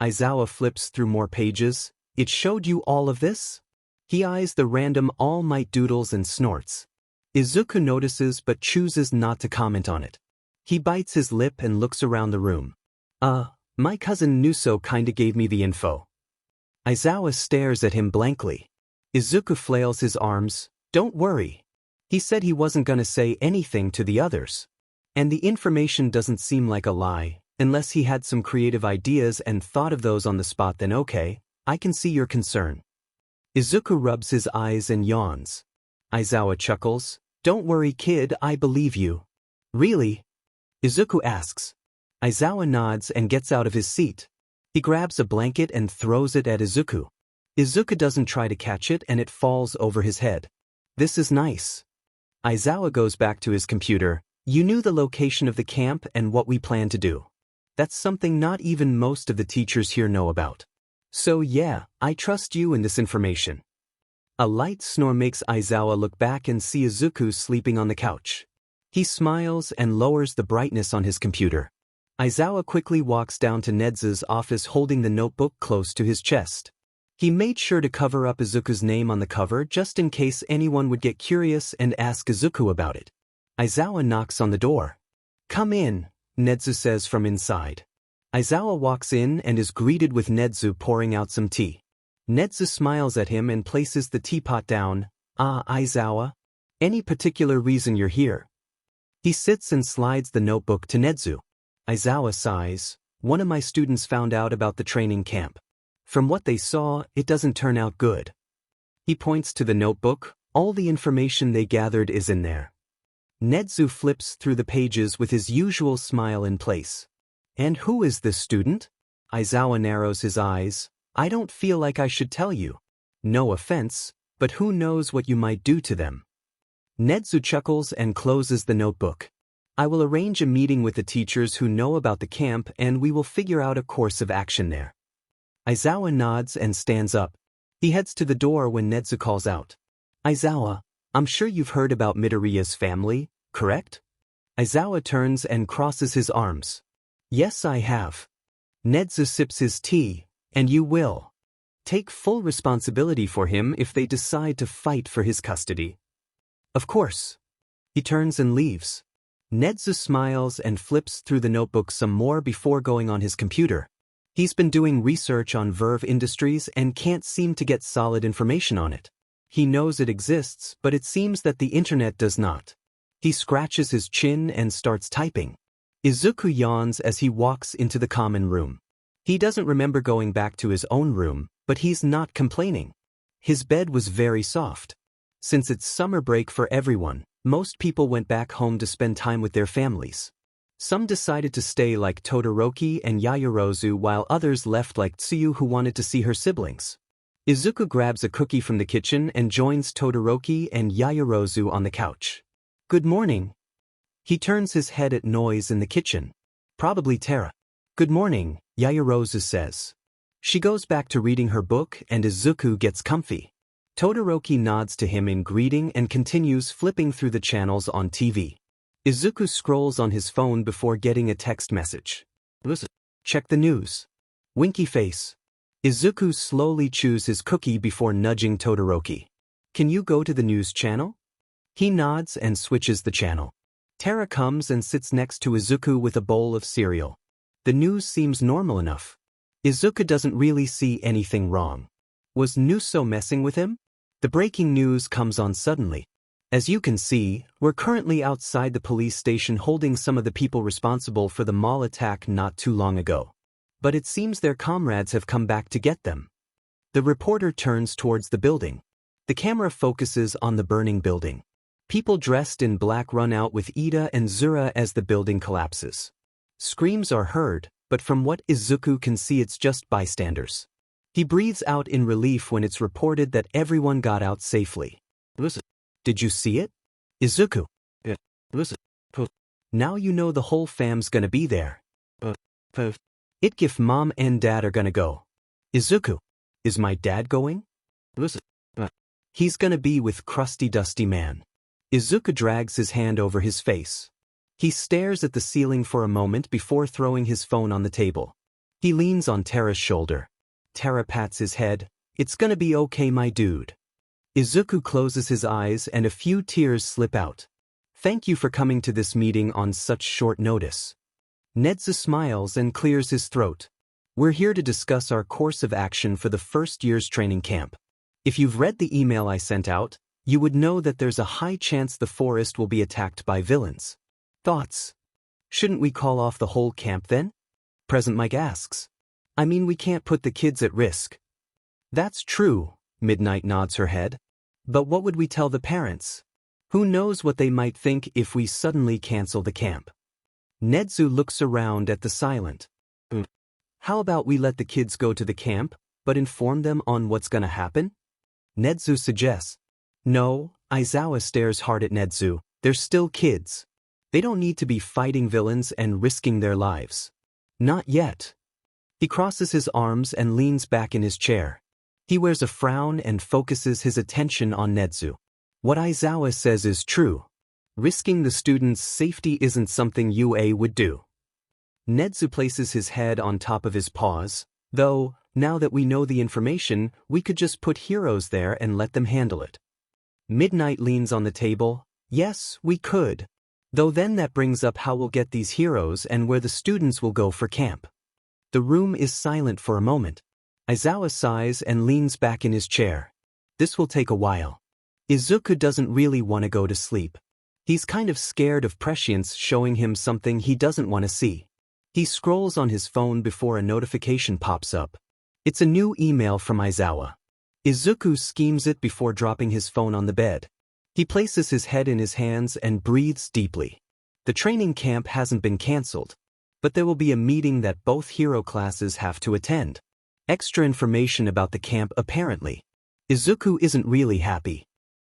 Aizawa flips through more pages. It showed you all of this? He eyes the random All Might doodles and snorts. Izuku notices but chooses not to comment on it. He bites his lip and looks around the room. My cousin Nuso kinda gave me the info. Aizawa stares at him blankly. Izuku flails his arms. Don't worry. He said he wasn't gonna say anything to the others. And the information doesn't seem like a lie, unless he had some creative ideas and thought of those on the spot. Then okay, I can see your concern. Izuku rubs his eyes and yawns. Aizawa chuckles. Don't worry kid, I believe you. Really? Izuku asks. Aizawa nods and gets out of his seat. He grabs a blanket and throws it at Izuku. Izuku doesn't try to catch it and it falls over his head. This is nice. Aizawa goes back to his computer. You knew the location of the camp and what we plan to do. That's something not even most of the teachers here know about. So yeah, I trust you in this information. A light snore makes Aizawa look back and see Izuku sleeping on the couch. He smiles and lowers the brightness on his computer. Aizawa quickly walks down to Nedzu's office holding the notebook close to his chest. He made sure to cover up Izuku's name on the cover just in case anyone would get curious and ask Izuku about it. Aizawa knocks on the door. Come in, Nedzu says from inside. Aizawa walks in and is greeted with Nedzu pouring out some tea. Nedzu smiles at him and places the teapot down. Aizawa? Any particular reason you're here? He sits and slides the notebook to Nedzu. Aizawa sighs. One of my students found out about the training camp. From what they saw, it doesn't turn out good. He points to the notebook. All the information they gathered is in there. Nedzu flips through the pages with his usual smile in place. And who is this student? Aizawa narrows his eyes. I don't feel like I should tell you. No offense, but who knows what you might do to them. Nedzu chuckles and closes the notebook. I will arrange a meeting with the teachers who know about the camp and we will figure out a course of action there. Aizawa nods and stands up. He heads to the door when Nedzu calls out. Aizawa, I'm sure you've heard about Midoriya's family, correct? Aizawa turns and crosses his arms. Yes, I have. Nedzu sips his tea, and you will take full responsibility for him if they decide to fight for his custody. Of course. He turns and leaves. Nedzu smiles and flips through the notebook some more before going on his computer. He's been doing research on Verve Industries and can't seem to get solid information on it. He knows it exists, but it seems that the internet does not. He scratches his chin and starts typing. Izuku yawns as he walks into the common room. He doesn't remember going back to his own room, but he's not complaining. His bed was very soft. Since it's summer break for everyone, most people went back home to spend time with their families. Some decided to stay like Todoroki and Yaoyorozu while others left like Tsuyu who wanted to see her siblings. Izuku grabs a cookie from the kitchen and joins Todoroki and Yaoyorozu on the couch. Good morning. He turns his head at noise in the kitchen. Probably Tara. Good morning, Yaoyorozu says. She goes back to reading her book and Izuku gets comfy. Todoroki nods to him in greeting and continues flipping through the channels on TV. Izuku scrolls on his phone before getting a text message. Listen. Check the news. Winky face. Izuku slowly chews his cookie before nudging Todoroki. Can you go to the news channel? He nods and switches the channel. Tara comes and sits next to Izuku with a bowl of cereal. The news seems normal enough. Izuku doesn't really see anything wrong. Was Nuso messing with him? The breaking news comes on suddenly. As you can see, we're currently outside the police station holding some of the people responsible for the mall attack not too long ago. But it seems their comrades have come back to get them. The reporter turns towards the building. The camera focuses on the burning building. People dressed in black run out with Ida and Zura as the building collapses. Screams are heard, but from what Izuku can see it's just bystanders. He breathes out in relief when it's reported that everyone got out safely. Listen. Did you see it? Izuku. Yeah. Listen. Now you know the whole fam's gonna be there. If mom and dad are gonna go. Izuku. Is my dad going? Listen. He's gonna be with crusty dusty man. Izuku drags his hand over his face. He stares at the ceiling for a moment before throwing his phone on the table. He leans on Tara's shoulder. Tara pats his head. It's gonna be okay, my dude. Izuku closes his eyes and a few tears slip out. Thank you for coming to this meeting on such short notice. Nedzu smiles and clears his throat. We're here to discuss our course of action for the first year's training camp. If you've read the email I sent out, you would know that there's a high chance the forest will be attacked by villains. Thoughts? Shouldn't we call off the whole camp then? Present Mike asks. I mean, we can't put the kids at risk. That's true, Midnight nods her head. But what would we tell the parents? Who knows what they might think if we suddenly cancel the camp? Nedzu looks around at the silent. How about we let the kids go to the camp, but inform them on what's gonna happen? Nedzu suggests. No, Aizawa stares hard at Nedzu. They're still kids. They don't need to be fighting villains and risking their lives. Not yet. He crosses his arms and leans back in his chair. He wears a frown and focuses his attention on Nedzu. What Aizawa says is true. Risking the students' safety isn't something UA would do. Nedzu places his head on top of his paws, though, now that we know the information, we could just put heroes there and let them handle it. Midnight leans on the table. Yes, we could. Though then that brings up how we'll get these heroes and where the students will go for camp. The room is silent for a moment. Aizawa sighs and leans back in his chair. This will take a while. Izuku doesn't really want to go to sleep. He's kind of scared of Prescience showing him something he doesn't want to see. He scrolls on his phone before a notification pops up. It's a new email from Aizawa. Izuku schemes it before dropping his phone on the bed. He places his head in his hands and breathes deeply. The training camp hasn't been cancelled, but there will be a meeting that both hero classes have to attend. Extra information about the camp apparently. Izuku isn't really happy.